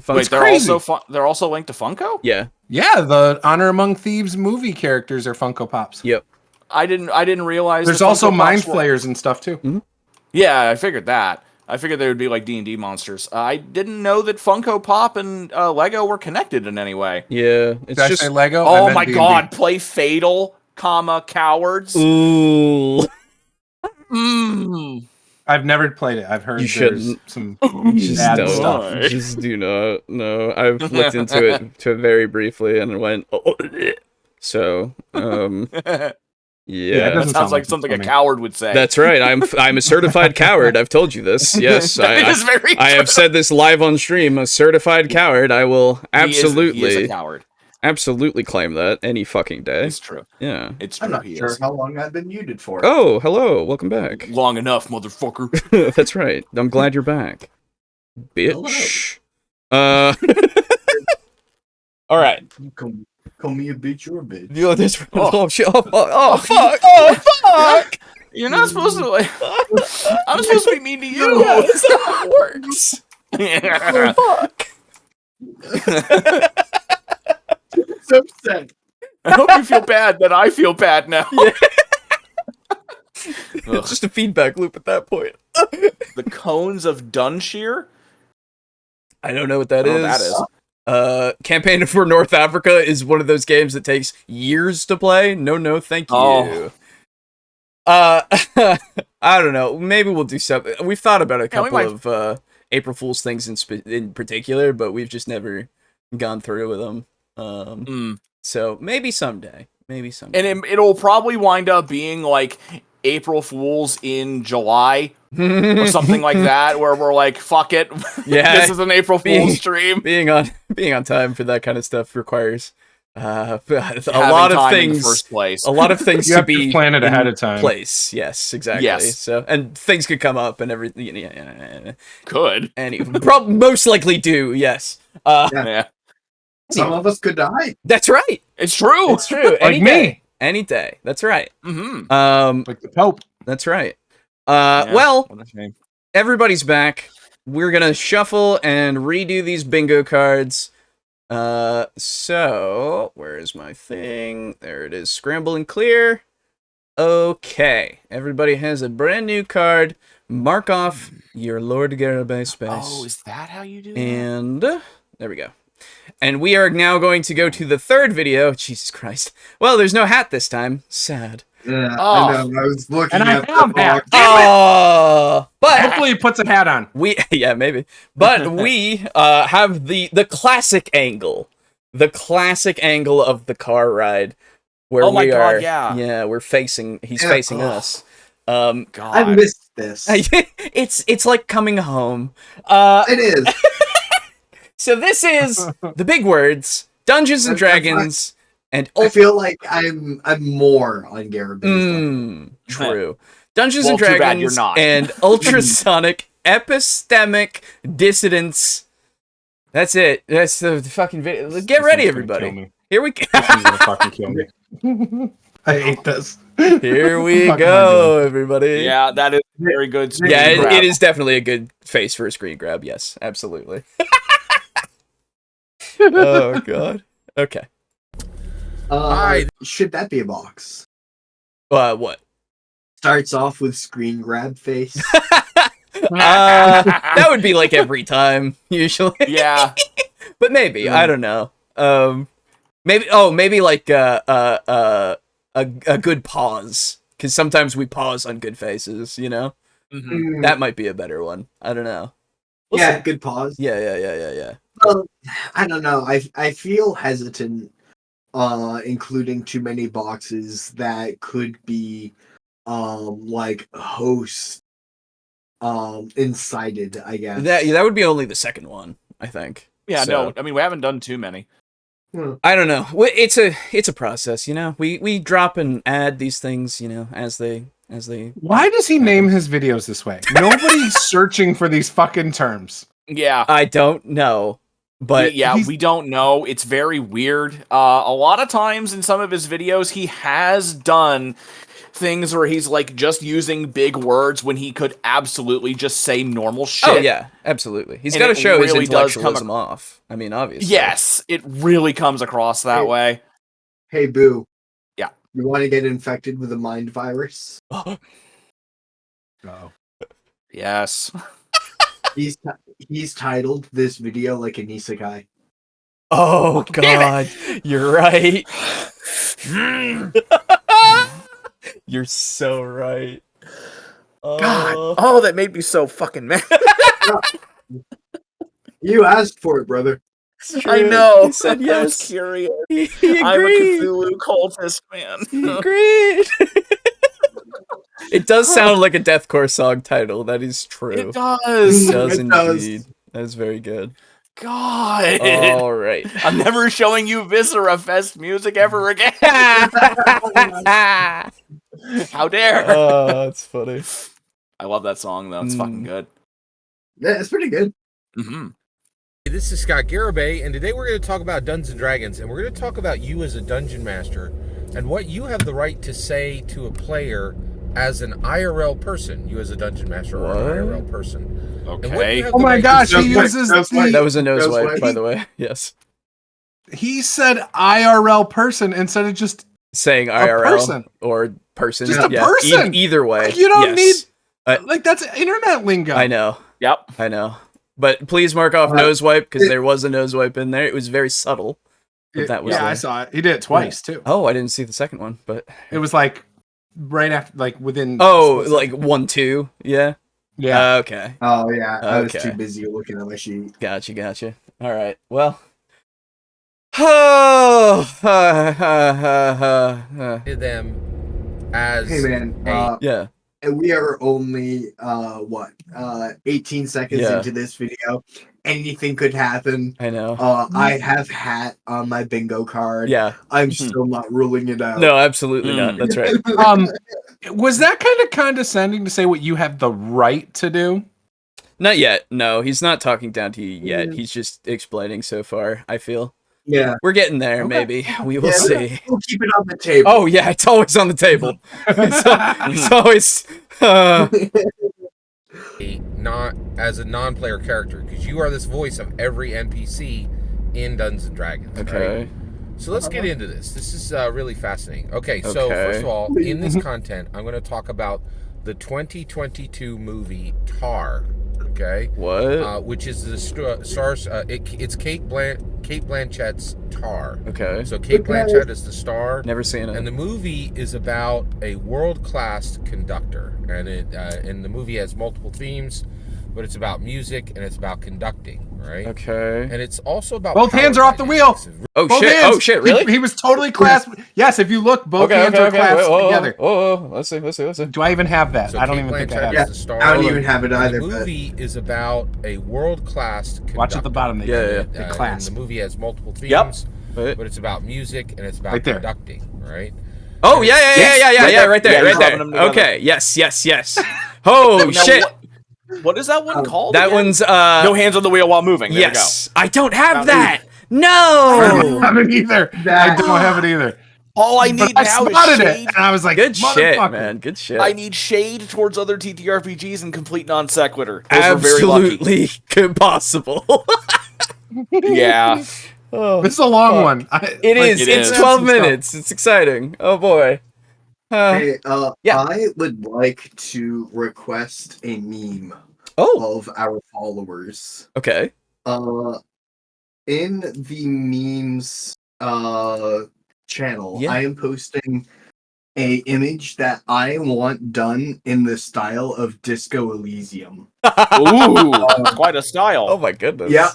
Wait, they're also linked to Funko? Yeah. Yeah, the Honor Among Thieves movie characters are Funko Pops. Yep. I didn't realize. There's also Mind Flayers and stuff too. Mm-hmm. Yeah, I figured that. I figured they would be like D&D monsters. I didn't know that Funko Pop and Lego were connected in any way. Yeah, it's Did just I say Lego. Oh my god! Play Fatal, cowards. Ooh. I've never played it. I've heard there's some bad stuff. Just do not. No, I've looked into it very briefly and went. Oh. So, yeah, that sounds like something a coward would say. That's right. I'm a certified coward. I've told you this. Yes, I have said this live on stream. A certified coward. I will absolutely. He is a coward. Absolutely claim that any fucking day. It's true. Yeah. It's true. I'm not sure how long I've been muted for. Oh, hello. Welcome back. Long enough, motherfucker. That's right. I'm glad you're back. Bitch. All right. Call me a bitch or a bitch. Yo, this. Oh, shit. Oh, fuck. Oh, fuck. You're not supposed to like. I'm supposed to be mean to you. Yeah, that's not how it works. Yeah. Oh, fuck. So upset. I hope you feel bad that I feel bad now. Yeah. It's just a feedback loop at that point. The Cones of Dunshire? I don't know what that is. Campaign for North Africa is one of those games that takes years to play. No, thank you. Oh. I don't know. Maybe we'll do something. We've thought about a couple of April Fool's things in particular, but we've just never gone through with them. So maybe someday. And it'll probably wind up being like April Fools in July or something like that, where we're like, fuck it. Yeah. This is an April Fool's stream. Being on time for that kind of stuff requires a lot of things. In the first place. A lot of things you to have be to plan it ahead of time. Place. Yes, exactly. Yes. So, and things could come up and everything. Yeah. Could. Most likely do. Yes. Yeah. Some of us could die. That's right. It's true. It's true. Any day. That's right. Mm-hmm. Like the Pope. That's right. Yeah, well, everybody's back. We're gonna shuffle and redo these bingo cards. So where is my thing? There it is. Scramble and clear. Okay. Everybody has a brand new card. Mark off your Lord Garibay space. Oh, is that how you do and there we go. And we are now going to go to the third video. Jesus Christ. Well, there's no hat this time. Sad. Yeah, I know. I was looking at the hat. But hopefully he puts a hat on. Yeah, maybe. But we have the classic angle. The classic angle of the car ride. Where we're facing he's facing us. God. I missed this. It's like coming home. It is. So this is the big words, Dungeons and Dragons, and I feel like I'm more on Garibingo. True. Dungeons and Dragons you're not. and ultrasonic epistemic dissidence. That's it. That's the fucking video. Get ready, everybody. Here we go. This is gonna fucking kill me. I hate this. Here we go, everybody. Yeah, that is very good. Yeah, it is definitely a good face for a screen grab. Yes, absolutely. Oh god. Okay. Should that be a box? What? Starts off with screen grab face. That would be like every time usually. Yeah. But maybe I don't know. Maybe like a good pause, because sometimes we pause on good faces. You know, that might be a better one. I don't know. Yeah, good pause. Yeah. Well, I don't know. I feel hesitant including too many boxes that could be like host incited, I guess. That would be only the second one, I think. Yeah, So, no, I mean we haven't done too many. I don't know. It's a process, you know. We drop and add these things, you know, as they. Why does he name his videos this way? Nobody's searching for these fucking terms. Yeah, I don't know, but we don't know. It's very weird. A lot of times in some of his videos, he has done things where he's like just using big words when he could absolutely just say normal shit. Oh yeah, absolutely. He's got to show his intellectualism off. I mean, obviously. Yes, it really comes across that way. Hey, Boo. Yeah. You want to get infected with a mind virus? Oh. Yes. He's titled this video like an isekai. Oh God, you're right. You're so right. God, oh, that made me so fucking mad. You asked for it, brother. I know. He said yes. I was curious. He I'm a agreed. Cthulhu cultist, man. He agreed. It does sound like a deathcore song title. That is true. It does. It does indeed. That is very good. God. All right. I'm never showing you Viscera Fest music ever again. How dare. Oh, that's funny. I love that song, though. It's fucking good. Yeah, it's pretty good. Mm-hmm. This is Scott Garibay, and today we're going to talk about Dungeons & Dragons, and we're going to talk about you as a dungeon master and what you have the right to say to a player as an IRL person, you as a dungeon master or an IRL person. Okay. Oh my gosh, he uses that was a nose wipe, by the way. Yes. He said IRL person instead of just saying IRL person. Or person. Just a person. Either way. Like, you don't need like that's internet lingo. I know. Yep. I know. But please mark off nose wipe because there was a nose wipe in there. It was very subtle. That was I saw it. He did it twice too. Oh, I didn't see the second one, but it was like right after, like within. Oh, like 1-2. Yeah. Yeah. Okay. Oh yeah. I was too busy looking at my sheet. Gotcha. All right. Well. Oh. Them as hey man. Yeah. And we are only 18 seconds into this video. Anything could happen. I know. I have hat on my bingo card. Yeah. I'm still not ruling it out. No, absolutely not. That's right. Was that kind of condescending to say what you have the right to do? Not yet. No, he's not talking down to you yet. He's just explaining so far, I feel. Yeah. We're getting there, maybe. We will see. We'll keep it on the table. Oh, yeah, it's always on the table. it's always... Not as a non-player character, because you are this voice of every NPC in Dungeons & Dragons. Okay. Right? So let's get into this. This is really fascinating. Okay, so first of all, in this content, I'm going to talk about the 2022 movie Tar. Okay. What? Which is the stars. It's Kate Blanchett's Tar. Okay. So Kate Blanchett is the star. Never seen it. And the movie is about a world-class conductor, and the movie has multiple themes, but it's about music and it's about conducting, right? Okay. And it's also about both hands are off the wheel. Oh both shit! Hands. Oh shit! Really? He was totally clasped. Yes, if you look, both hands are clasped together. Oh, let's see. Do I even have that? So I don't Kate even think Blanchett I have is it. the star. I don't even have it either. The movie is about a world-class conductor. Watch at the bottom. They Yeah. clasp. And the movie has multiple themes, But it's about music and it's about Right there. conducting, right? oh yeah, right there. Yeah, Okay, yes. Oh Now, shit! What is that one called? That again? one's No hands on the wheel while moving. There yes. I don't have Found that. I No. don't have it either. I don't have it either. we go. All I need But I now is spotted shade. it, and I was like, Good shit, "Motherfucker." man. Good shit. I need shade towards other TTRPGs and complete non sequitur. Those are very lucky. Absolutely possible. Yeah. Oh, This is a long one. it is. it It's is. 12 minutes. It's exciting. Oh boy. Hey, yeah. I would like to request a meme Oh. of our followers. Okay. In the memes channel, Yeah. I am posting a image that I want done in the style of Disco Elysium. Ooh, quite a style. Oh my goodness. Yeah.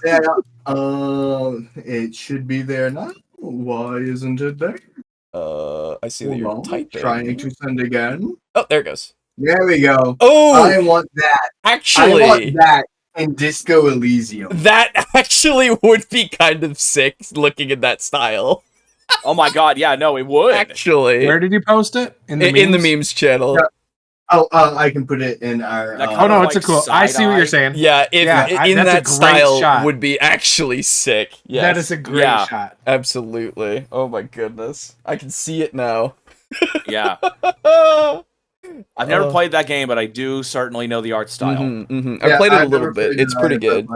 It should be there now. Why isn't it there? I see that Hold you're on. typing. Trying to send again. Oh, there it goes. There we go. Oh, I want that. Actually, I want that in Disco Elysium. That actually would be kind of sick, looking at that style. Oh my god, yeah, no, it would. Actually. Where did you post it? In the memes channel. Yeah. I can put it in our... oh, no, it's a cool... I see what you're saying. Yeah, in that style shot. Would be actually sick. Yes. That is a great shot. Absolutely. Oh my goodness. I can see it now. Yeah. I've never played that game, but I do certainly know the art style. I played it a little bit. It's pretty good.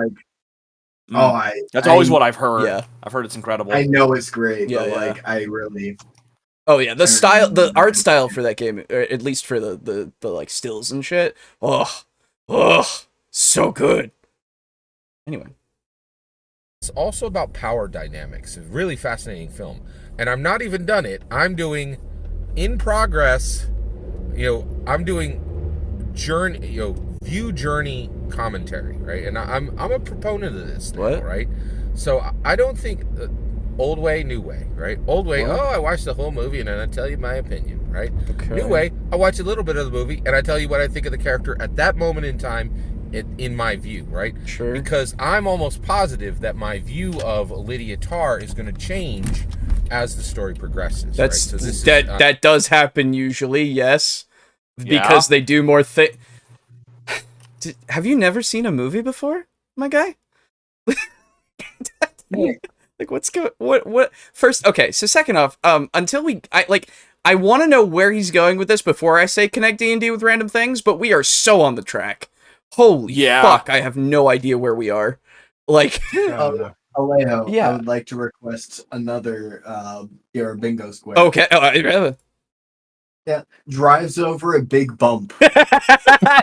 That's always what I've heard. Yeah. I've heard it's incredible. I know it's great, but I really... Oh yeah, the art style for that game, or at least for the like stills and shit. Oh, so good. Anyway, it's also about power dynamics. It's a really fascinating film, and I'm not even done it. I'm doing in progress. I'm doing view journey commentary, right? And I'm a proponent of this now, right? So I don't think. Old way, new way, right? Old way, I watched the whole movie and then I tell you my opinion, right? Okay. New way, I watch a little bit of the movie and I tell you what I think of the character at that moment in time, in my view, right? Sure. Because I'm almost positive that my view of Lydia Tarr is going to change as the story progresses. That's right? So that does happen usually, yes, because they do more things. Have you never seen a movie before, my guy? Like, what first, okay, so second off, until I want to know where he's going with this before I say connect D&D with random things, but we are so on the track. Holy fuck, I have no idea where we are. Like, Alejo, I would like to request another Garibingo square. Okay, yeah, drives over a big bump.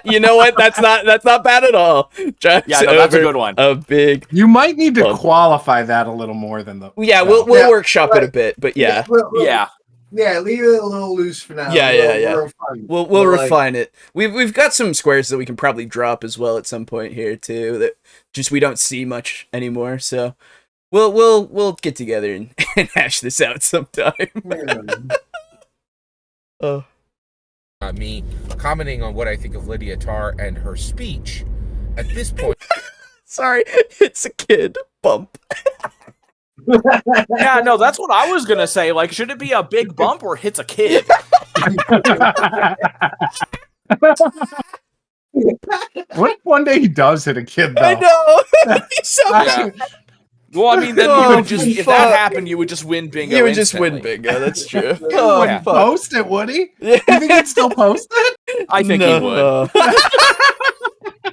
You know what? That's not bad at all. That's a good one. A big. You might need to qualify that a little more than the. Yeah, we'll workshop it a bit, but yeah. Yeah, leave it a little loose for now. Yeah. We'll refine it. We've got some squares that we can probably drop as well at some point here too. That just we don't see much anymore. So we'll get together and hash this out sometime. Me commenting on what I think of Lydia Tarr and her speech at this point. Sorry, it's a kid bump. Yeah, no, that's what I was gonna say. Like, should it be a big bump or hits a kid? What if one day he does hit a kid, though? I know. Yeah. Well, I mean, then you would just, if that happened, you would just win bingo. You would just win bingo, that's true. He wouldn't post it, would he? You think he'd still post it? I think he would.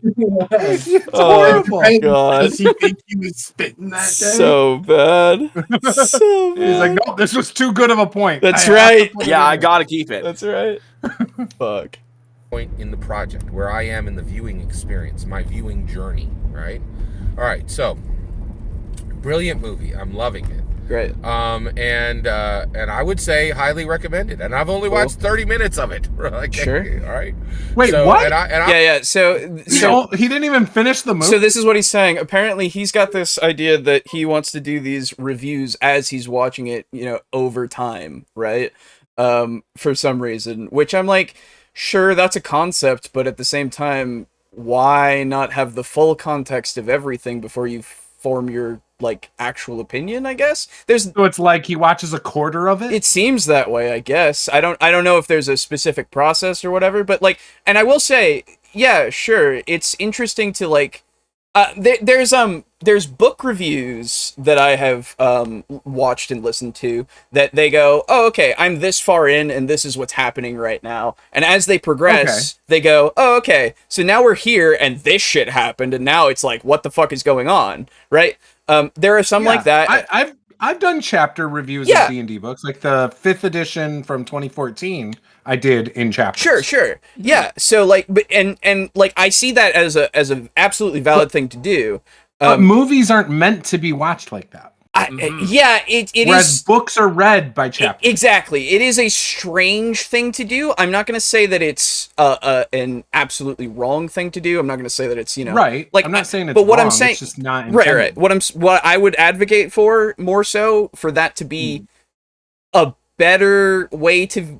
It's horrible. God. Does he think he was spitting that day? So bad. So bad. He's like, no, this was too good of a point. That's right. Yeah, I gotta keep it. That's right. Fuck. Point in the project where I am in the viewing experience, my viewing journey, right? All right, so brilliant movie. I'm loving it. Great. And I would say highly recommended. And I've only watched 30 minutes of it. Like, sure. All right. Wait, what? Yeah. So he didn't even finish the movie. So this is what he's saying. Apparently, he's got this idea that he wants to do these reviews as he's watching it, over time, right? For some reason, which I'm like, sure, that's a concept, but at the same time, why not have the full context of everything before you form your actual opinion, I guess? So it's like he watches a quarter of it? It seems that way, I guess. I don't know if there's a specific process or whatever, but and I will say, yeah, sure, it's interesting to there's book reviews that I have watched and listened to that they go, oh, okay, I'm this far in and this is what's happening right now. And as they progress, they go, oh, okay, so now we're here and this shit happened and now it's like, what the fuck is going on, right? There are some like that. I've done chapter reviews of D&D books, like the 5th edition from 2014. I did in chapters. Sure. Yeah. So but I see that as a absolutely valid thing to do. But movies aren't meant to be watched like that. Yeah, it Whereas is. Books are read by chapters. Exactly. It is a strange thing to do. I'm not going to say that it's an absolutely wrong thing to do. I'm not going to say that it's right. I'm not saying it's but what wrong. I'm saying, it's just not intended. Right. What I would advocate for more so for that to be a better way to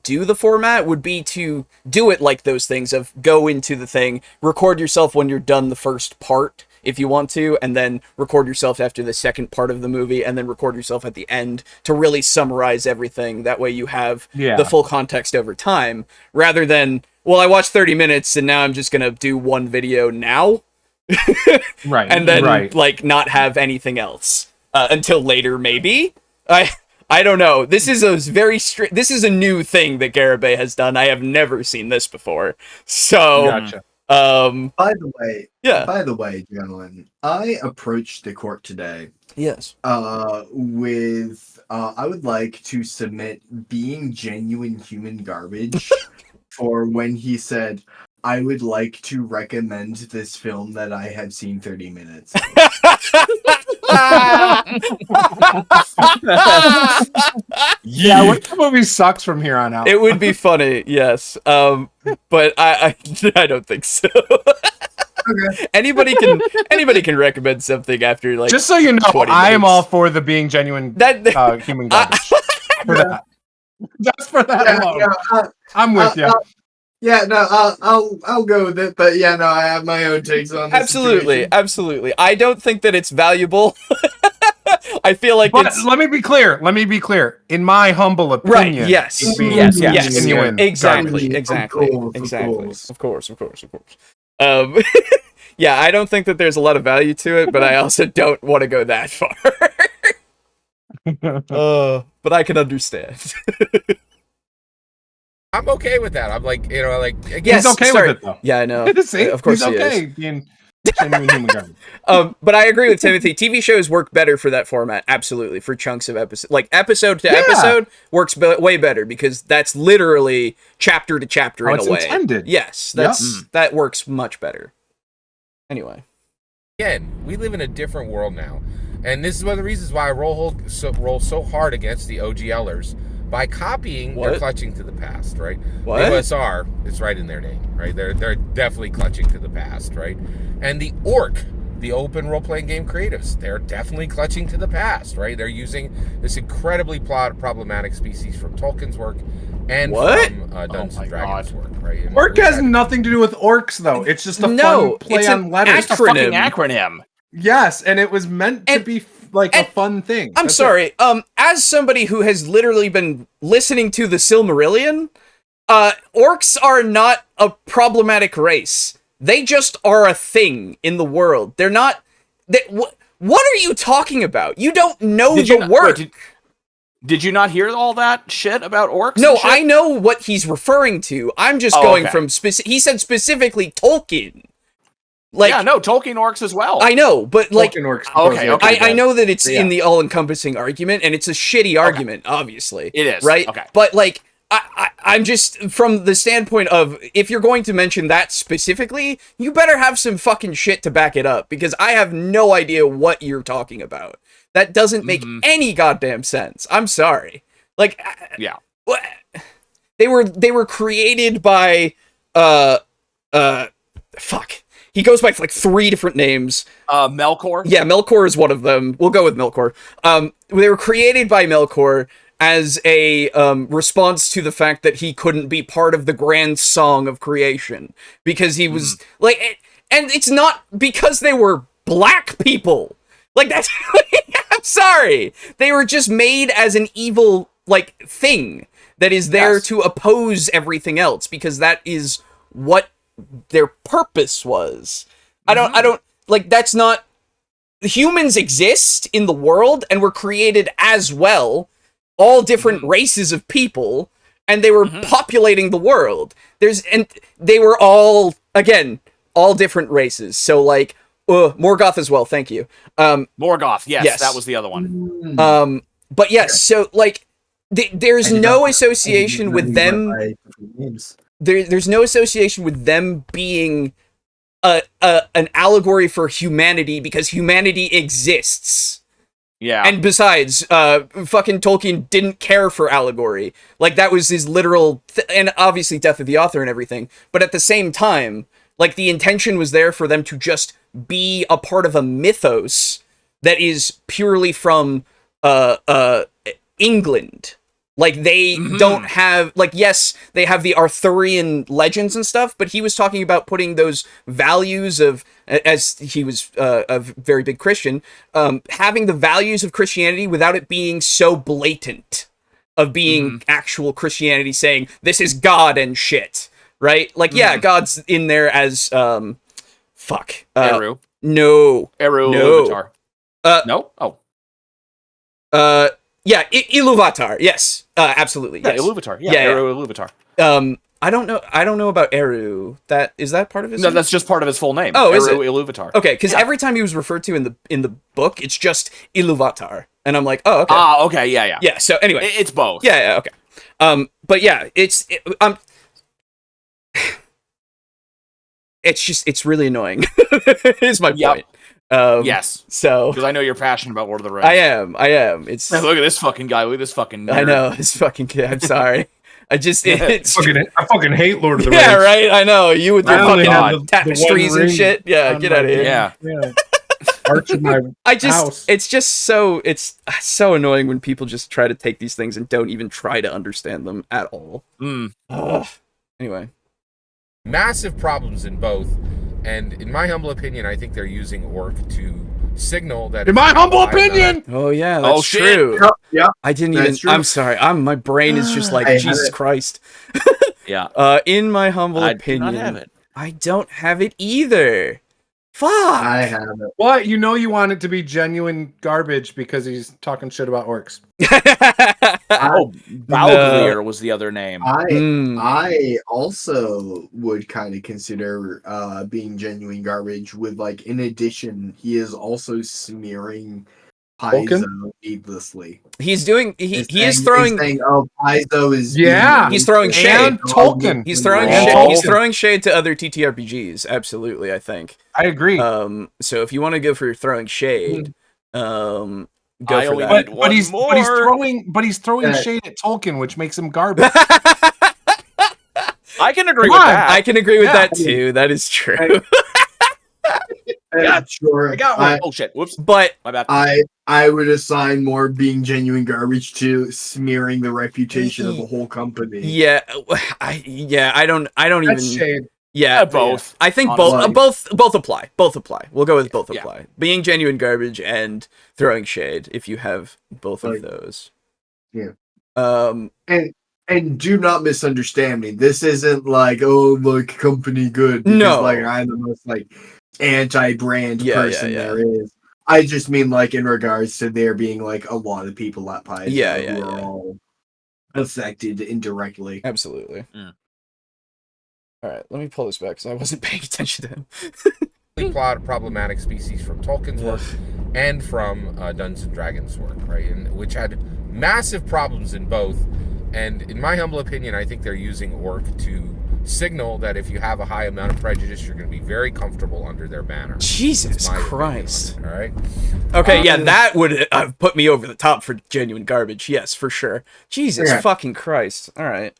do the format would be to do it like those things of go into the thing, record yourself when you're done the first part if you want to, and then record yourself after the second part of the movie, and then record yourself at the end to really summarize everything. That way you have the full context over time, rather than, well, I watched 30 minutes and now I'm just gonna do one video now. Right. And then like not have anything else until later, maybe. I don't know. This is a this is a new thing that Garibay has done. I have never seen this before. So Gotcha. By the way, gentlemen, I approached the court today. Yes. With I would like to submit being genuine human garbage for when he said, I would like to recommend this film that I have seen 30 minutes. Yeah, what movie sucks from here on out? It would be funny, yes. But I don't think so. Okay. Anybody can recommend something after like. Just so you know, I am all for the being genuine human garbage. For that. Just for that alone. I'm with you. Yeah, no, I'll go with it, but yeah, no, I have my own takes on this. Absolutely. I don't think that it's valuable. I feel like but let me be clear. In my humble opinion, right? Yes. Exactly. Of course. Yeah, I don't think that there's a lot of value to it, but I also don't want to go that far. But I can understand. I'm okay with that. I'm like, he's okay with it though. Yeah, I know. Of course, he's okay being genuine human garbage. But I agree with Timothy. TV shows work better for that format. Absolutely, for chunks of episode, like episode to episode, works way better because that's literally chapter to chapter in a way. Intended. Yes, that works much better. Anyway, again, we live in a different world now, and this is one of the reasons why I roll so hard against the OGLers. By copying, they're clutching to the past, right? What? The OSR is right in their name, right? They're definitely clutching to the past, right? And the ORC, the Open Role-Playing Game Creatives, they're definitely clutching to the past, right? They're using this incredibly problematic species from Tolkien's work and from Dungeons and Dragons' work, right? ORC has nothing to do with orcs, though. It's just a fun play on letters. It's a fucking acronym. Yes, and it was meant to be like a fun thing. I'm sorry. As somebody who has literally been listening to the Silmarillion, orcs are not a problematic race. They just are a thing in the world. They're not. What are you talking about? You don't know the work. Did you not hear all that shit about orcs? No, I know what he's referring to. I'm just going from he said specifically Tolkien. Like, yeah, no, Tolkien orcs as well. I know, but like, orcs, I know that it's in the all-encompassing argument, and it's a shitty argument, obviously. It is, right? Okay, but like, I'm just from the standpoint of if you're going to mention that specifically, you better have some fucking shit to back it up because I have no idea what you're talking about. That doesn't make any goddamn sense. I'm sorry. Like, what? They were created by fuck. He goes by like 3 different names. Melkor? Yeah, Melkor is one of them. We'll go with Melkor. They were created by Melkor as a response to the fact that he couldn't be part of the grand song of creation. Because he was, like, and it's not because they were black people. Like, that's, I'm sorry. They were just made as an evil, like, thing that is there to oppose everything else. Because that is what their purpose was. I don't like, that's not, humans exist in the world and were created as well, all different races of people, and they were populating the world. And they were all, again, all different races. So like, Morgoth as well, thank you. Morgoth, yes, that was the other one. But yes, so like, there's no association with them. There's no association with them being an allegory for humanity because humanity exists. Yeah. And besides, fucking Tolkien didn't care for allegory. Like, that was his literal and obviously death of the author and everything. But at the same time, like, the intention was there for them to just be a part of a mythos that is purely from England. Like, they don't have, like, yes, they have the Arthurian legends and stuff, but he was talking about putting those values of, as he was a very big Christian, having the values of Christianity without it being so blatant of being actual Christianity, saying, this is God and shit, right? Like, yeah, God's in there as, fuck. Eru. No. Eru No. Iluvatar. No? Oh. Yeah, Iluvatar. Yes, absolutely. Yes. Yeah, Iluvatar. Yeah, Yeah, Eru Iluvatar. I don't know about Eru. Is that part of his? No, that's just part of his full name. Oh, is Eru it? Iluvatar. Okay, because every time he was referred to in the book, it's just Iluvatar, and I'm like, oh, okay. Okay, yeah. Yeah. So anyway, it's both. Yeah, okay. But yeah, it's it's really annoying. Is my point. Yes. So because I know you're passionate about Lord of the Rings. I am. It's look at this fucking guy. Look at this fucking nerd. I know this fucking kid. I'm sorry. I fucking hate Lord of the Rings. Yeah, right. I know you with your fucking tapestries the and shit. Yeah, get out of here. Yeah. Arch of my house. It's just so annoying when people just try to take these things and don't even try to understand them at all. Anyway, massive problems in both, and in my humble opinion, I think they're using orc to signal that. In my humble opinion. Oh yeah, that's true. Yeah, I didn't even. true. I'm sorry. My brain is just like Jesus Christ. Yeah. In my humble opinion, I do not have it. I don't have it either. Fuck. I have it. What? You know you want it to be genuine garbage because he's talking shit about orcs. Bewildered was the other name. I also would kind of consider being genuine garbage with, like, in addition, he is also smearing Paizo needlessly. He's doing. He is throwing. Saying, oh, Paizo is. He's throwing shade. And Tolkien. He's throwing shade. He's throwing shade to other TTRPGs. Absolutely, I think. I agree. So if you want to go for throwing shade, go for only that. But he's throwing shade at Tolkien, which makes him garbage. I can agree with that. I can agree with that too. That is true. Sure. I got one. Oh shit! Whoops. But my bad. I would assign more being genuine garbage to smearing the reputation of a whole company. Yeah, I don't That's even. shade. Yeah, both. I think both apply. Both apply. We'll go with both apply. Being genuine garbage and throwing shade if you have both of those. Yeah. And do not misunderstand me. This isn't like, oh, look, company good. Because, no, like, I'm the most like anti-brand person there is. I just mean, like, in regards to there being, like, a lot of people at Paizo who are all affected indirectly. Absolutely. All right, let me pull this back because I wasn't paying attention to him. Problematic species from Tolkien's work and from Dungeons and Dragons' work, right? And which had massive problems in both. And in my humble opinion, I think they're using orc to signal that if you have a high amount of prejudice, you're going to be very comfortable under their banner. Jesus Christ. All right. Okay, that would have put me over the top for genuine garbage. Yes, for sure. Jesus fucking Christ. All right.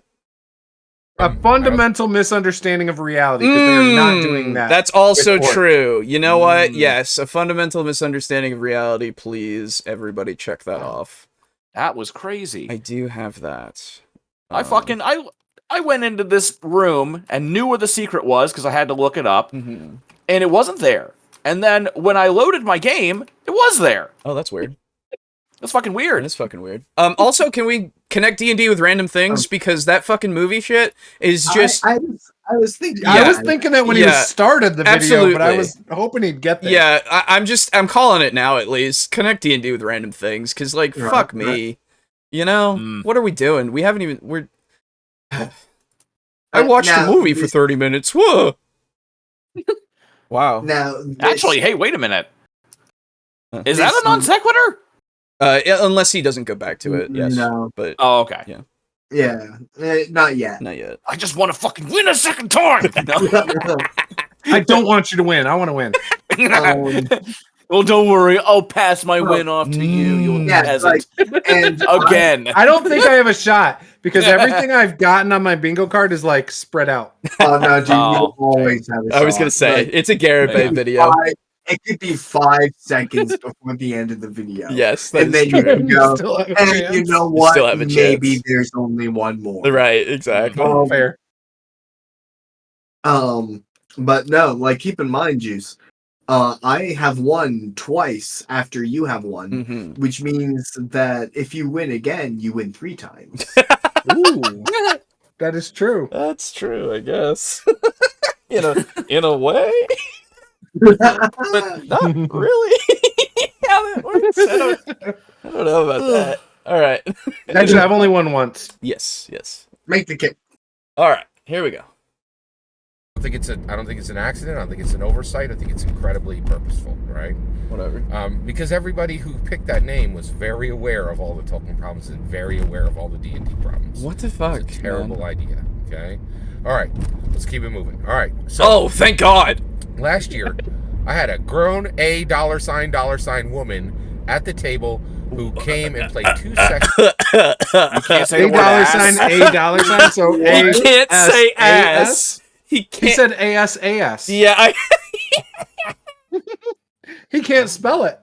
A fundamental misunderstanding of reality because they're not doing that. That's also true. You know what? Yes, a fundamental misunderstanding of reality. Please, everybody check that off. That was crazy. I do have that. I went into this room and knew where the secret was because I had to look it up, and it wasn't there. And then when I loaded my game, it was there. Oh, that's weird. That's fucking weird. That's fucking weird. Also, can we connect D&D with random things because that fucking movie shit is just. I was thinking. I was thinking that when he started the video, but I was hoping he'd get there. Yeah, I'm calling it now at least. Connect D&D with random things because, like, fuck me. You know, what are we doing? We haven't even. I watched the movie for 30 minutes. Whoa. Wow. Now, actually, hey, wait a minute. Is that a non sequitur? Unless he doesn't go back to it, yes. No. But okay. Yeah. Not yet. Not yet. I just want to fucking win a second time. I don't want you to win. I want to win. Well, don't worry. I'll pass my win off to you peasant. And again. I don't think I have a shot because everything I've gotten on my bingo card is like spread out. Oh no, dude! You always have a shot. I was gonna say it's a Garibay video. It could be 5 seconds before the end of the video. Yes, and then you can go, and you know what? Still have a Maybe chance. there's only one more. Right, exactly. Fair. But no, like keep in mind, Juice. I have won twice after you have won, which means that if you win again, you win 3 times. Ooh, that is true. That's true, I guess. in a way, but not really. How that works? I don't know about that. All right. Actually, I've only won once. Yes. Make the kick. All right, here we go. I don't think it's an accident. I don't think it's an oversight. I think it's incredibly purposeful, right? Whatever. Because everybody who picked that name was very aware of all the Tolkien problems and very aware of all the D&D problems. What the fuck? It's a terrible idea. Okay. All right. Let's keep it moving. All right. So, oh, thank God! Last year, I had a grown $$ woman at the table who came and played 2 seconds. You can't say $$, $$, so you can't say ass. He said AS. Yeah, he can't spell it.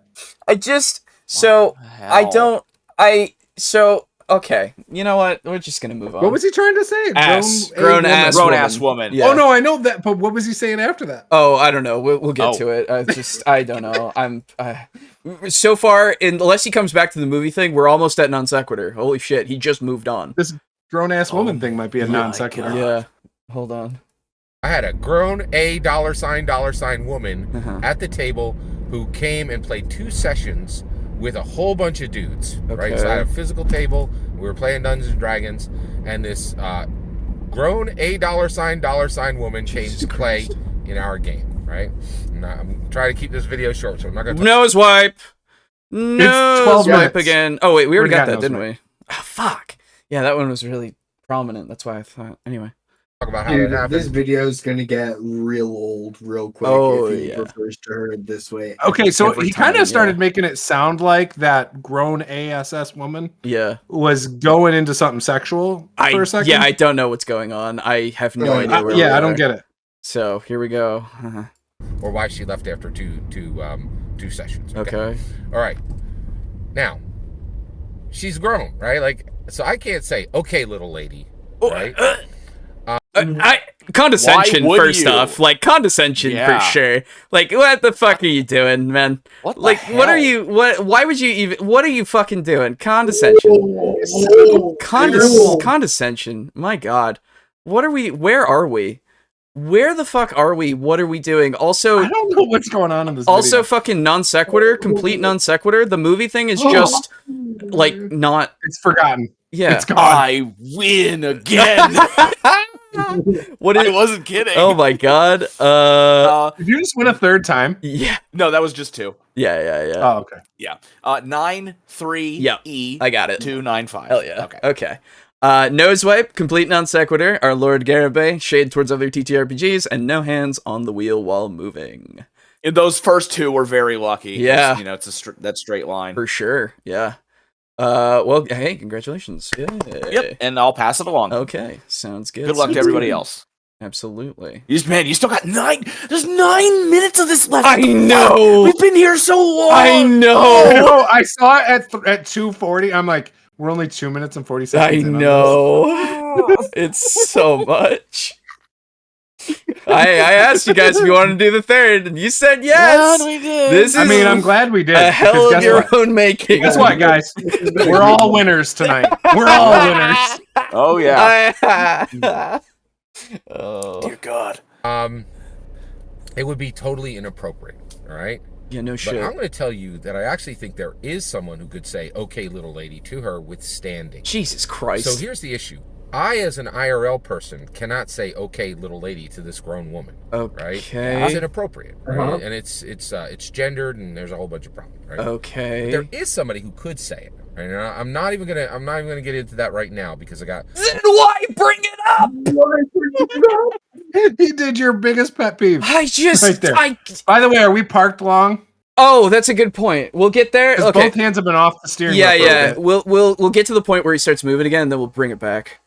Okay, you know what? We're just gonna move on. What was he trying to say? Grown ass woman. Yeah. Oh no, I know that, but what was he saying after that? Oh, I don't know. We'll get to it. I don't know. So far, unless he comes back to the movie thing, we're almost at non sequitur. Holy shit, he just moved on. This grown ass woman thing might be a non sequitur. Yeah. Hold on. I had a grown $$ woman at the table who came and played 2 sessions with a whole bunch of dudes. Okay. Right, so I had a physical table. We were playing Dungeons and Dragons, and this grown $$ woman came to play in our game. Right, I'm trying to keep this video short, so I'm not going to. Nose wipe. Nose wipe minutes. again. Oh wait, we already got that, nose didn't wipe. we? Oh, fuck. Yeah, that one was really prominent. That's why I thought. Anyway. Talk about how Dude, that happened. this video is gonna get real old real quick if he refers to her this way. Okay, so he kind of started yeah. making it sound like that grown ASS woman was going into something sexual for a second. Yeah, I don't know what's going on. I have no idea where we I are. don't get it. So here we go. Or why she left after two sessions. Okay. All right. Now, she's grown, right? Like, so I can't say, okay, little lady, right? Condescension first you? off, like condescension for sure. Like, what the fuck are you doing, man? What? Like, what are you? What? Why would you even? What are you fucking doing? Condescension. Condescension. My God. What are we? Where are we? Where the fuck are we? What are we doing? Also, I don't know what's going on in this. Also, video. fucking non sequitur, complete non sequitur. The movie thing is just like not. It's forgotten. Yeah, it's gone. I win again. What? I wasn't kidding. Oh my God. Did you just win a third time? Yeah. No, that was just 2. Yeah. Oh, okay. Yeah. 9-3 Yep. E. I got it. 2-9-5. Hell yeah. Okay. Nose wipe, complete non sequitur. Our Lord Garibay, shade towards other TTRPGs, and no hands on the wheel while moving. And those first 2 were very lucky. Yeah. You know, it's that straight line. For sure. Yeah. Well, hey, congratulations. Yay. Yep. And I'll pass it along. Okay. Sounds good. Good luck to everybody else. Absolutely. You still got 9. There's 9 minutes of this left. I know. We've been here so long. I know. Oh, I saw it at 2:40. I'm like, we're only 2 minutes and 40 seconds. I know. It's so much. I asked you guys if you wanted to do the third, and you said yes. Yeah, we did. This is I'm glad we did. a hell of your what? own making. Guess what, guys? We're all winners tonight. We're all winners. Oh yeah. Oh. Dear God. It would be totally inappropriate. All right. Yeah, no shit. But I'm going to tell you that I actually think there is someone who could say, okay, little lady, to her withstanding. Jesus Christ. So here's the issue. I, as an IRL person, cannot say, okay, little lady, to this grown woman. Okay. Right? It's inappropriate. Right? And it's gendered, and there's a whole bunch of problems. Right? Okay. There is somebody who could say it. Right? And I'm not even gonna get into that right now because I got. Then why bring it up? He did your biggest pet peeve. I just. Right there. By the way, are we parked long? Oh, that's a good point. We'll get there. Okay. Both hands have been off the steering wheel. Yeah. We'll get to the point where he starts moving again, and then we'll bring it back.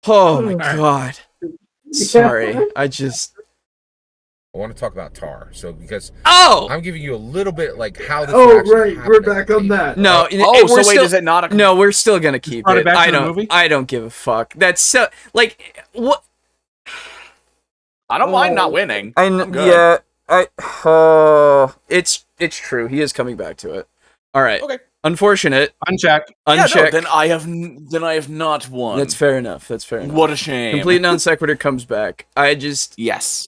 Oh my God. Sorry. I just. I want to talk about Tar. So because Oh, I'm giving you a little bit like how this. Oh, actually right, happened we're at the back on table. that. no. Oh, so we're wait, still, is it not a... No, we're still gonna keep Brought it it. back to I the don't. movie? I don't give a fuck. That's so like what. I don't mind not winning. I'm good. Yeah. It's true. He is coming back to it. All right. Okay. Unfortunate. Uncheck. Yeah, Uncheck. no, then I have not won. That's fair enough. That's fair enough. What a shame. Complete non sequitur comes back. I just. Yes.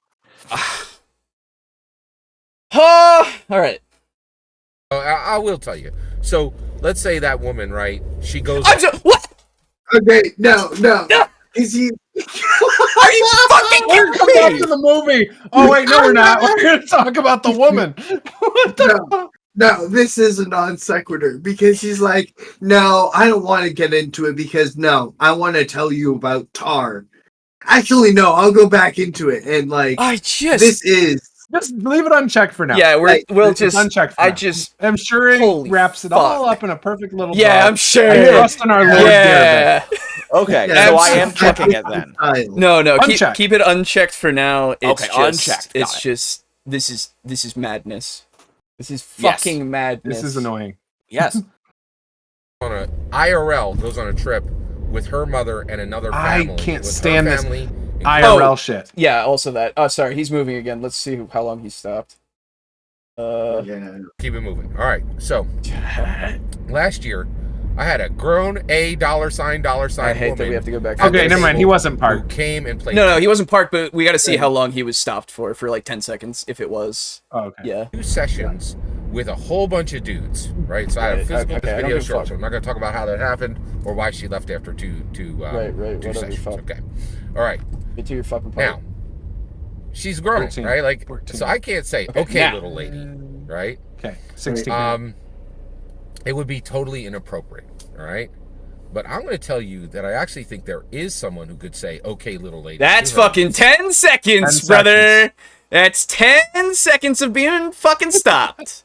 All right. I will tell you. So let's say that woman, right? She goes. What? Okay, no. Is he? Are you fucking We're coming back to the movie. Oh wait, no, we're not. We're going to talk about the woman. What the fuck? No, this is a non sequitur because he's like, no, I don't want to get into it because no, I want to tell you about Tar. Actually, no, I'll go back into it and like this is. Just leave it unchecked for now. Yeah, we'll It's just unchecked. For now. I'm sure it wraps it all up in a perfect little. Yeah, bow. I'm sure. I trust in our Lord. Yeah. Okay, Yeah, so I am checking it then. No, Unchecked. keep it unchecked for now. It's Okay, just, unchecked. Got It's it. just this is madness. This is fucking madness. This is annoying. Yes. On a IRL goes on a trip with her mother and another family. I can't with stand her this family, IRL shit. Yeah, also that. Oh, sorry, he's moving again. Let's see how long he stopped. Yeah. Keep it moving. All right. So last year, I had a grown $$sign I hate woman that we have to go back. Okay, never mind. He wasn't who parked. came and played. No, he wasn't parked, but we got to see how long he was stopped for like 10 seconds, if it was. Oh, okay. Yeah. 2 sessions with a whole bunch of dudes, right? So I had a physical okay, I don't video give a show. fuck. So I'm not going to talk about how that happened or why she left after two Right, whatever, sessions. fuck. Okay, all right. Get to your fucking part. Now she's grown, 13. right? Like, 14. so I can't say, okay, now. little lady, right? Okay, 16. It would be totally inappropriate, all right? But I'm going to tell you that I actually think there is someone who could say, okay, little lady. That's to her. fucking 10 seconds, 10 brother. seconds. That's 10 seconds of being fucking stopped.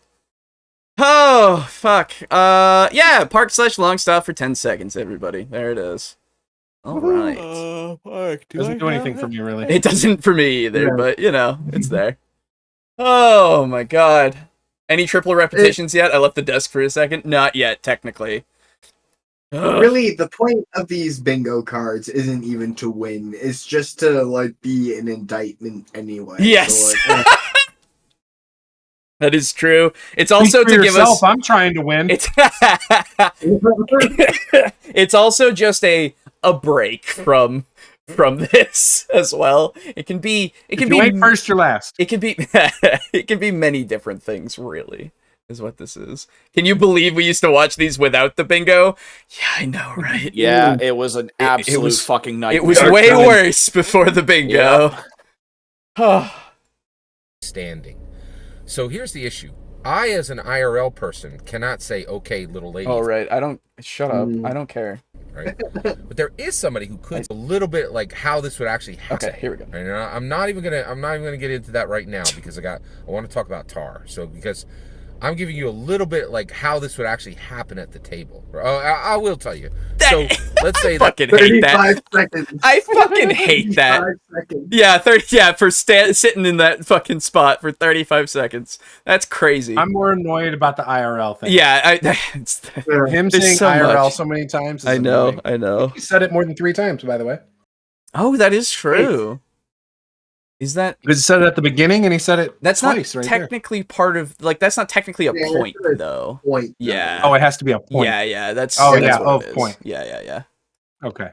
Oh, fuck. Yeah, park/long stop for 10 seconds, everybody. There it is. All right. Doesn't do anything for me, really. It doesn't for me either, Yeah. but, it's there. Oh, my God. Any triple repetitions yet? I left the desk for a second. Not yet, technically. Ugh. Really, the point of these bingo cards isn't even to win. It's just to like be an indictment anyway. Yes. So, like, That is true. It's Speak also for to give yourself, us... I'm trying to win. It's it's also just a break from this as well. It can be If you ain't first, you're last. it can be it can be many different things, really, is what this is. Can you believe we used to watch these without the bingo? Yeah, I know, right? Yeah, it was an absolute was- fucking nightmare. It was way worse before the bingo. Standing. So here's the issue. I, as an IRL person, cannot say, okay, little lady. Oh, right. Shut up. I don't care. Right? But there is somebody who could a little bit like how this would actually happen. Okay, here we go. And I'm not even gonna get into that right now because I want to talk about Tar. So because I'm giving you a little bit like how this would actually happen at the table. I will tell you. So let's say that. Fucking hate that. 35 seconds. I fucking hate that. 35 seconds. Yeah, 30. Yeah, for sitting in that fucking spot for 35 seconds. That's crazy. I'm more annoyed about the IRL thing. Yeah, Him There's saying so IRL much. so many times. Is I know. annoying. I know. He said it more than 3 times, by the way. Oh, that is true. Is that? Because he said it at the beginning and he said it That's twice not right there. technically part of that's not technically a Yeah, point that's though. Point. Yeah. Oh, it has to be a point. Yeah. That's. Oh, that's yeah, what it is. point. Yeah. Okay.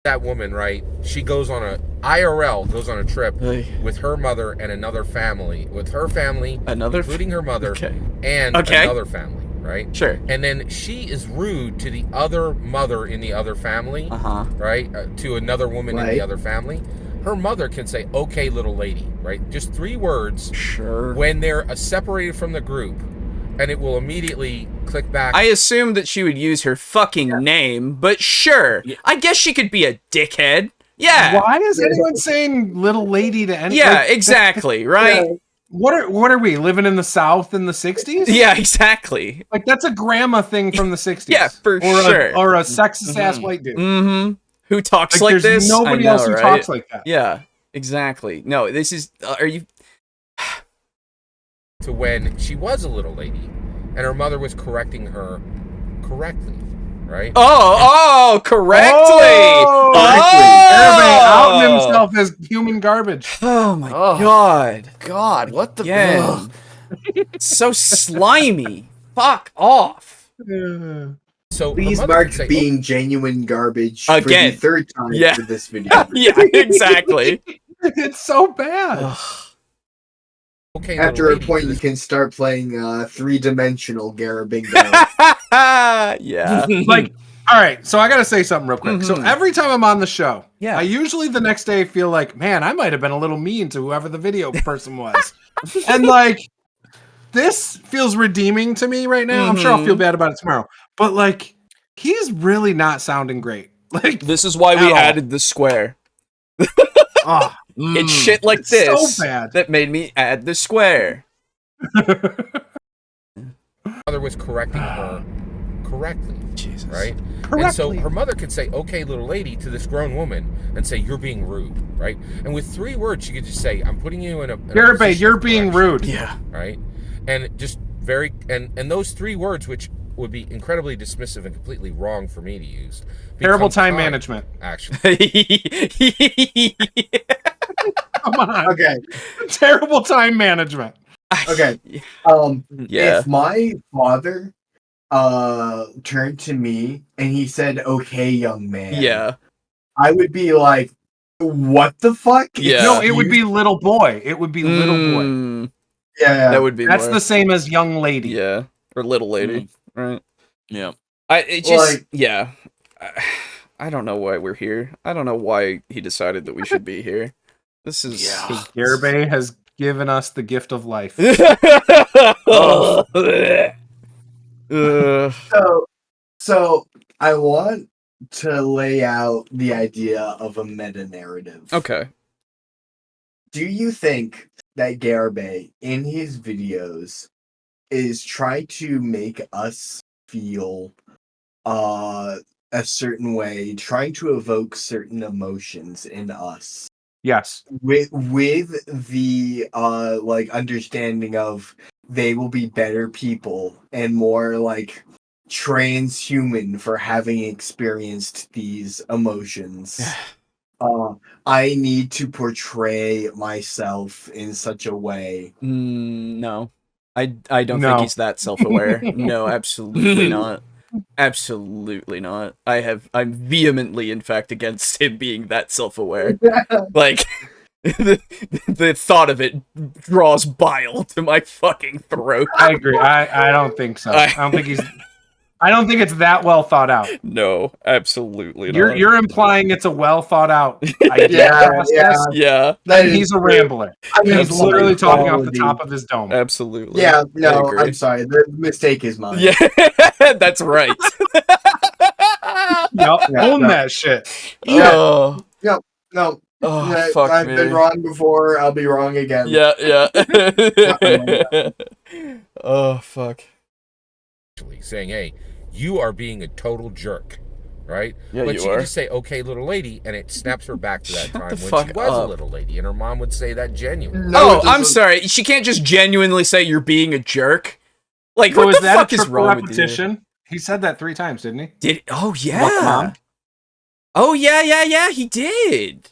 That woman, right? She goes on a trip Hey. with her mother and another family. With her family, including her mother Okay. and Okay. another family, right? Sure. And then she is rude to the other mother in the other family, right? To another woman in the Right. other family. Her mother can say, okay, little lady, right? Just 3 words Sure. when they're separated from the group, and it will immediately click back. I assumed that she would use her fucking name, but sure. Yeah. I guess she could be a dickhead. Yeah. Why is anyone saying little lady to anyone? Yeah, exactly, right? What are we living in the South in the 60s? Yeah, exactly. Like that's a grandma thing from the 60s. Yeah, for or sure. Or a sexist ass white dude. Mm-hmm. Who talks like there's this? nobody I know, else who right? talks like that. Yeah, exactly. No, this is. Are you? to when she was a little lady and her mother was correcting her correctly, right? Correctly! Garibay outing himself as human garbage. Oh my god. God, what the... Again. So slimy. Fuck off. So please mark being genuine garbage again for the third time for this video. Yeah, exactly. It's so bad. Okay, after a point, you can start playing 3-dimensional Garibingo. Yeah. Like, all right, so I got to say something real quick. So every time I'm on the show, I usually the next day feel like, man, I might have been a little mean to whoever the video person was. And like, this feels redeeming to me right now. I'm sure I'll feel bad about it tomorrow. But like, he's really not sounding great. Like, this is why we added the square. It's shit like this so bad that made me add the square. Mother was correcting her correctly. Jesus. Right? Correctly. And so her mother could say, okay, little lady, to this grown woman and say, you're being rude, right? And with 3 words, she could just say, I'm putting you in a... Garibay, you're being rude. Yeah. Right? And just very... And those 3 words, which would be incredibly dismissive and completely wrong for me to use. Terrible time management. Actually. Come on. Okay. Terrible time management. Okay. If my father turned to me and he said, okay, young man, I would be like, what the fuck? No, it would be little boy. It would be little boy. Yeah. That would be That's the same as young lady. Yeah. Or little lady. Right. Yeah. I don't know why we're here. I don't know why he decided that we should be here. This is... Garibay has given us the gift of life. So I want to lay out the idea of a meta-narrative. Okay. Do you think that Garibay, in his videos, is trying to make us feel a certain way, trying to evoke certain emotions in us? Yes. With the like understanding of they will be better people and more like transhuman for having experienced these emotions. I need to portray myself in such a way. No. I don't think he's that self-aware. No, absolutely not. Absolutely not. I'm vehemently, in fact, against him being that self-aware. Like, the thought of it draws bile to my fucking throat. I agree. I don't think so. I don't think it's that well thought out. No, absolutely not. You're implying it's a well thought out idea. Yeah. Then he's a rambler. He's literally talking off the top of his dome. Absolutely. Yeah, no, I'm sorry. The mistake is mine. Yeah, that's right. Own that shit. No. Oh, fuck I've me. been wrong before. I'll be wrong again. Yeah. Oh, fuck. Saying, hey, you are being a total jerk, right? Yeah, but you she are. can just say, okay, little lady, and it snaps her back to that time when she fuck was up. a little lady, and her mom would say that genuinely. No, I'm sorry. She can't just genuinely say you're being a jerk. Like, So what is the that fuck a is triple wrong repetition? with you? He said that 3 times, didn't he? Oh, About the yeah. mom? Oh, yeah, he did.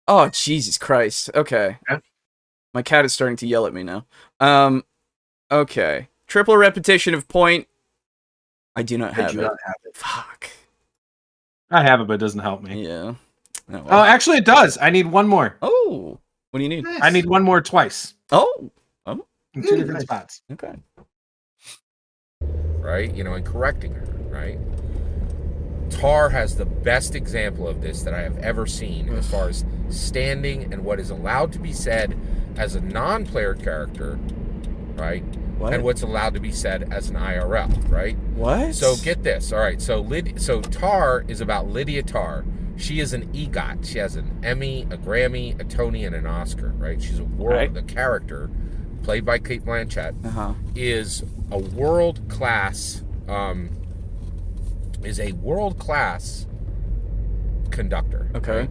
Oh, Jesus Christ. Okay. Yeah. My cat is starting to yell at me now. Okay. Triple repetition of point. I do not have it. Fuck. I have it, but it doesn't help me. Yeah. Oh, Oh, actually, it does. I need one more. Oh. What do you need? I need one more twice. Oh. In 2 different spots. Okay. Right? And correcting her, right? Tar has the best example of this that I have ever seen as far as standing and what is allowed to be said as a non-player character, right? What? And what's allowed to be said as an IRL, right? What? So get this. All right. So Tar is about Lydia Tar. She is an EGOT. She has an Emmy, a Grammy, a Tony, and an Oscar, right? She's the character played by Cate Blanchett is a world-class conductor. Okay. Right?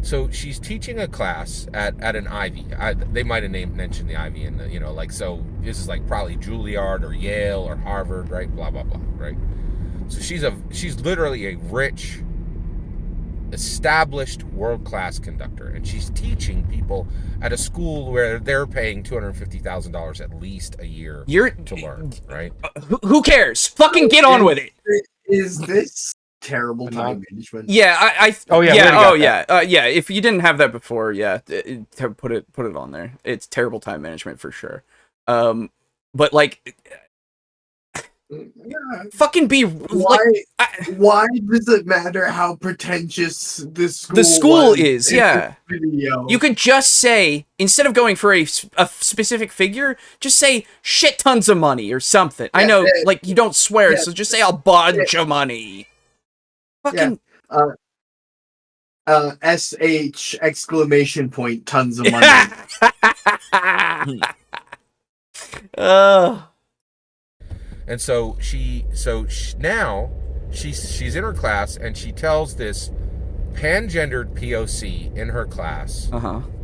So she's teaching a class at an Ivy. They might have mentioned the Ivy in the, so this is like probably Juilliard or Yale or Harvard, right? Blah, blah, blah, right? So she's literally a rich, established world-class conductor, and she's teaching people at a school where they're paying $250,000 at least a year to learn, right? Who cares? Fucking get on with it. Is this terrible time management? Yeah, yeah. If you didn't have that before, put it on there. It's terrible time management for sure. But like, fucking be why? Why does it matter how pretentious the school is? Yeah, you could just say, instead of going for a specific figure, just say shit tons of money or something. I know, like, you don't swear, so just say a bunch of money. Fucking SH exclamation point tons of money. And so now she's in her class, and she tells this pangendered POC in her class,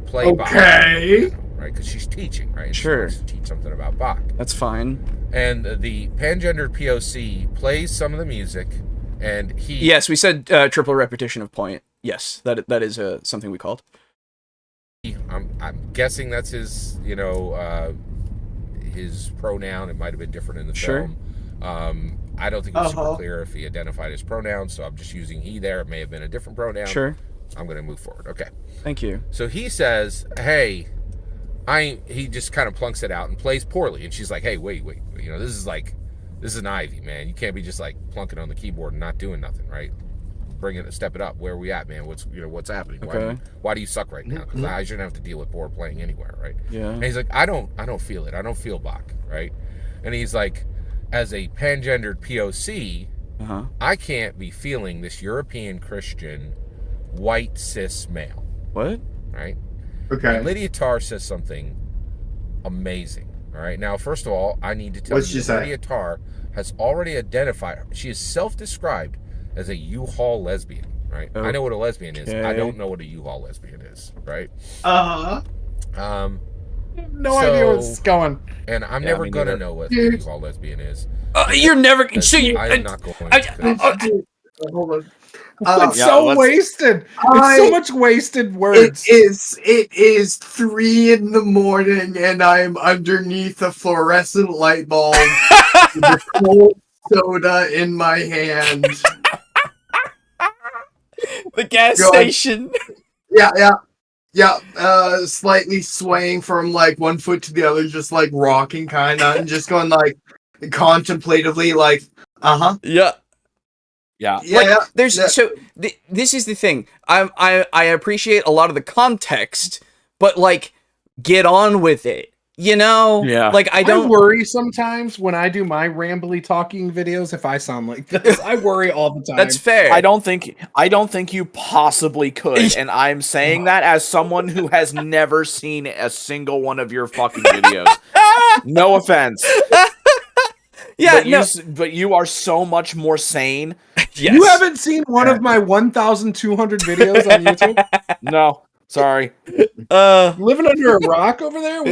play Bach, right? Because she's teaching, right? Sure. She wants to teach something about Bach. That's fine. And the pangendered POC plays some of the music, and he... Yes, we said triple repetition of point. Yes, that is something we called. I'm guessing that's his, his pronoun. It might have been different in the film. I don't think it's super clear if he identified his pronoun, so I'm just using he there. It may have been a different pronoun. Sure. I'm going to move forward. Okay. Thank you. So he says, hey, he just kind of plunks it out and plays poorly. And she's like, hey, wait. This is an Ivy, man. You can't be just like plunking on the keyboard and not doing nothing, right? Step it up. Where are we at, man? What's happening? Okay. Why do you suck right now? Because I shouldn't have to deal with poor playing anywhere, right? Yeah. And he's like, I don't feel it. I don't feel Bach, right? And he's like, as a pangendered POC, I can't be feeling this European Christian white cis male. What? Right? Okay. And Lydia Tarr says something amazing. All right. Now, first of all, I need to tell you that Lydia Tarr has already identified her. She is self-described as a U-Haul lesbian, right? I know what a lesbian is. I don't know what a U-Haul lesbian is, right? No idea where it's going. And I'm never gonna know what a U-Haul lesbian is. You're never. So I'm not going. Hold on. It's so wasted. It's so much wasted words. It is 3 a.m. and I'm underneath a fluorescent light bulb with a cold soda in my hand. The gas station. Yeah. Slightly swaying from like one foot to the other, just like rocking kind of, and just going like contemplatively, like, Yeah. Like, this is the thing. I appreciate a lot of the context, but like, get on with it. Yeah. Like, I worry sometimes when I do my rambly talking videos if I sound like this. I worry all the time. That's fair. I don't think you possibly could, and I'm saying that as someone who has never seen a single one of your fucking videos. No offense. Yeah, but you are so much more sane. Yes. You haven't seen one of my 1,200 videos on YouTube? No. Sorry. Living under a rock over there?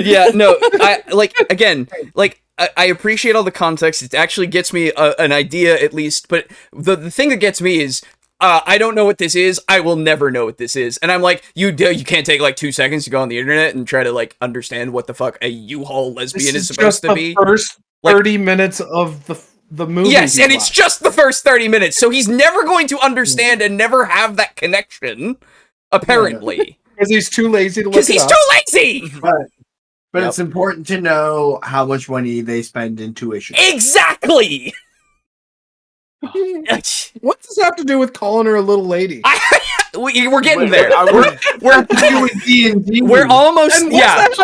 Yeah, no, I appreciate all the context. It actually gets me an idea, at least, but the thing that gets me is, I don't know what this is. I will never know what this is. And I'm like, you can't take like 2 seconds to go on the internet and try to like understand what the fuck a U-Haul lesbian is supposed to be. First 30 minutes of the movie. Yes, and it's just the first 30 minutes, so he's never going to understand and never have that connection, apparently. Because he's too lazy to look it up. Because he's too lazy! But it's important to know how much money they spend in tuition. Exactly! What does this have to do with calling her a little lady? We're getting there. We're almost.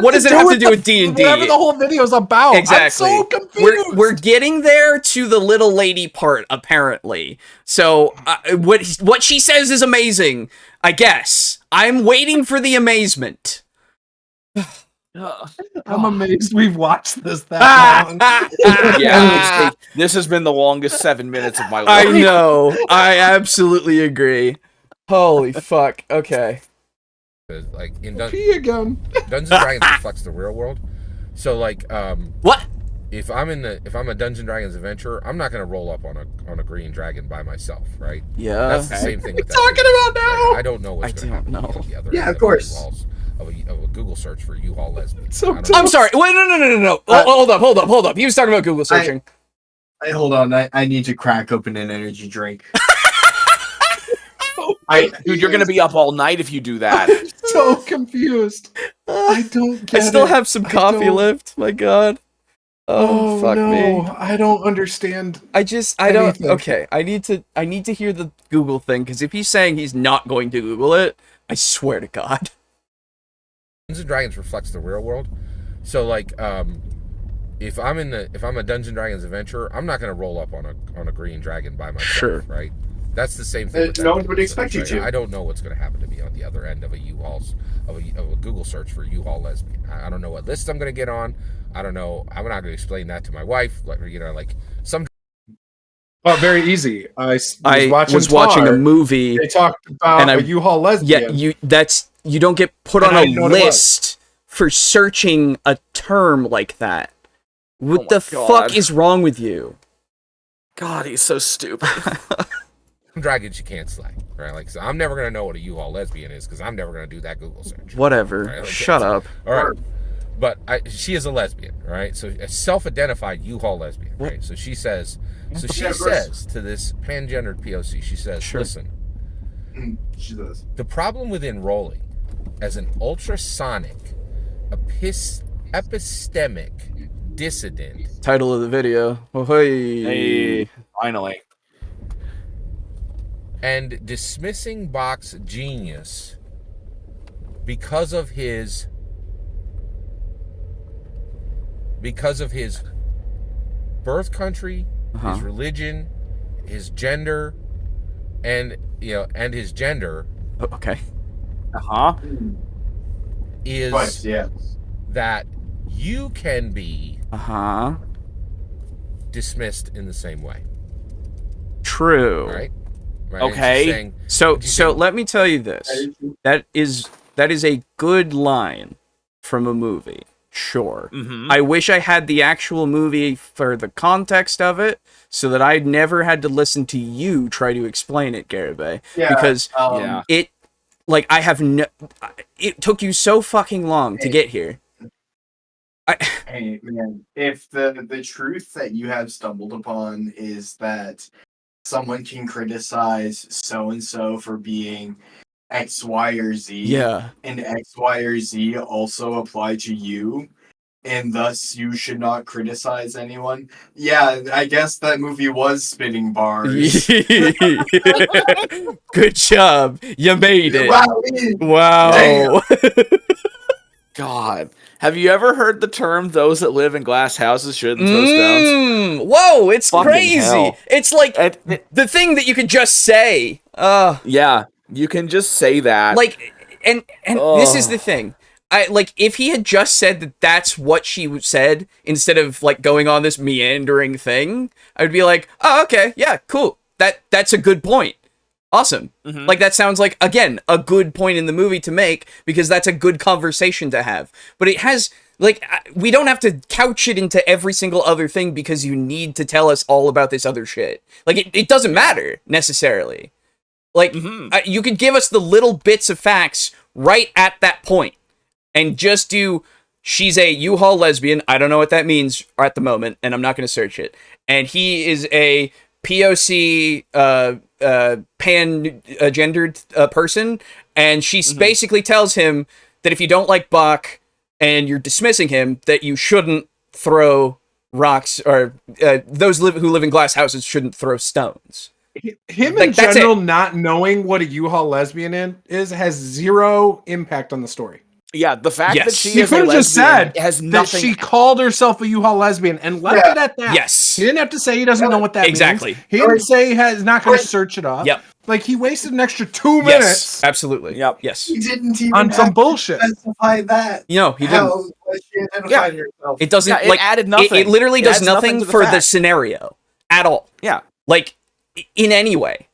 What does it have to do with D&D? Whatever the whole video's about. Exactly. I'm so confused. We're getting there to the little lady part, apparently. So what she says is amazing, I guess. I'm waiting for the amazement. I'm amazed we've watched this that long. Yeah, this has been the longest 7 minutes of my life. I know. I absolutely agree. Holy fuck. Okay. Like in again. Dungeons and Dragons reflects the real world. So like what? If I'm a Dungeons and Dragons adventurer, I'm not gonna roll up on a green dragon by myself, right? Yeah. That's the same thing with that. Talking about now. I don't know what's gonna happen on the other Yeah, end of course. Of a Google search for U-Haul lesbian. So I'm sorry. Wait, no. Hold up. He was talking about Google searching. Hold on. I need to crack open an energy drink. Dude, you're gonna be up all night if you do that. I'm so confused. I don't get I still it. have some coffee left. My God. Oh, fuck me. I don't understand. I don't. anything. Okay, I need to hear the Google thing, because if he's saying he's not going to Google it, I swear to God. Dungeons and Dragons reflects the real world. So like if I'm a Dungeons and Dragons adventurer, I'm not gonna roll up on a green dragon by myself, Sure. right? That's the same thing. No one would expect you to. I don't know what's going to happen to me on the other end of a Google search for U-Haul lesbian. I don't know what list I'm going to get on. I don't know. I'm not going to explain that to my wife. Like some. Oh, very easy. I was watching a movie. They talked about a U-Haul lesbian. Yeah, you don't get put on a list for searching a term like that. What the fuck is wrong with you? God, he's so stupid. Dragons you can't slay, right? Like, so I'm never gonna know what a U-Haul lesbian is because I'm never gonna do that Google search. Whatever. Right? Like, shut up. All right, but she is a lesbian, right? So a self-identified U-Haul lesbian, right? So she says, to this pangendered POC, she says, listen, she does. The problem with enrolling as an ultrasonic epistemic dissident. Title of the video. Oh, hey, finally. And dismissing Bach's genius because of his birth country, his religion, his gender, and his gender. Okay. Is that you can be dismissed in the same way. True. Right? Okay. Saying, so let me tell you this. That is a good line from a movie. Sure. I wish I had the actual movie for the context of it, so that I never had to listen to you try to explain it, Garibay. Because it took you so fucking long to get here. Hey man, if the truth that you have stumbled upon is that someone can criticize so and so for being X, Y, or Z, and X, Y, or Z also apply to you, and thus you should not criticize anyone. Yeah, I guess that movie was spitting bars. Good job, you made it. Wow. God. Have you ever heard the term "those that live in glass houses shouldn't throw stones"? Whoa, it's Fucking crazy. Hell. It's like the thing that you could just say. Yeah, you can just say that. Like, and this is the thing. If he had just said that that's what she said instead of like going on this meandering thing, I would be like, oh, okay, yeah, cool. That's a good point. Awesome. Like, that sounds like, again, a good point in the movie to make, because that's a good conversation to have. But it has, like, we don't have to couch it into every single other thing because you need to tell us all about this other shit. Like, it doesn't matter, necessarily. Like, you could give us the little bits of facts right at that point, and just do, she's a U-Haul lesbian, I don't know what that means at the moment, and I'm not going to search it, and he is a POC, pan-gendered person, and she basically tells him that if you don't like Bach and you're dismissing him, that you shouldn't throw rocks, or those who live in glass houses shouldn't throw stones. Him in general not knowing what a U-Haul lesbian is has zero impact on the story. Yeah, the fact that she is a lesbian said has nothing. That she called herself a U-Haul lesbian and left it at that. Yes. He didn't have to say he doesn't know what that means. He didn't say he's not going to search it up. Yep. Like, he wasted an extra 2 minutes. Absolutely. Yep. Yes. He didn't even on some bullshit. Specify that. No, he didn't. She identified herself. It doesn't it added nothing. It literally does nothing for the fact. scenario at all. Yeah. Like, in any way.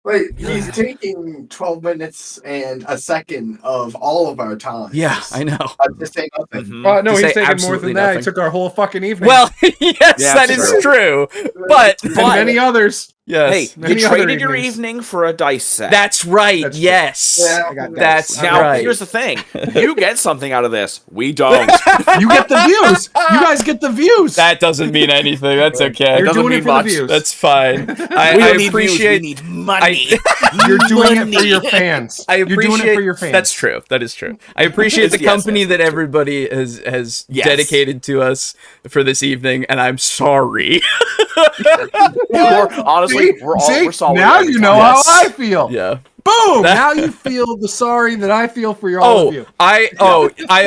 Wait, he's taking 12 minutes and a second of all of our time. Yeah, I know. To say nothing. No, To he's say taking more than that. nothing. He took our whole fucking evening. Well, yes, that is true. But and many others. Yes. Hey, you traded your evening for a dice set. That's right. Yes. Yeah, that's now, right. here's the thing. You get something out of this. We don't. You get the views. You guys get the views. That doesn't mean anything. That's okay. You're doing it for the views. That's fine. We I don't need appreciate. views. We need money. You're doing it for your fans. I You're appreciate. doing it for your fans. That's true. That is true. I appreciate the company that everybody has dedicated to us for this evening, and I'm sorry. Honestly, we're solid. Now you know how I feel. Yeah. Boom! Now you feel the sorry that I feel for all of you. I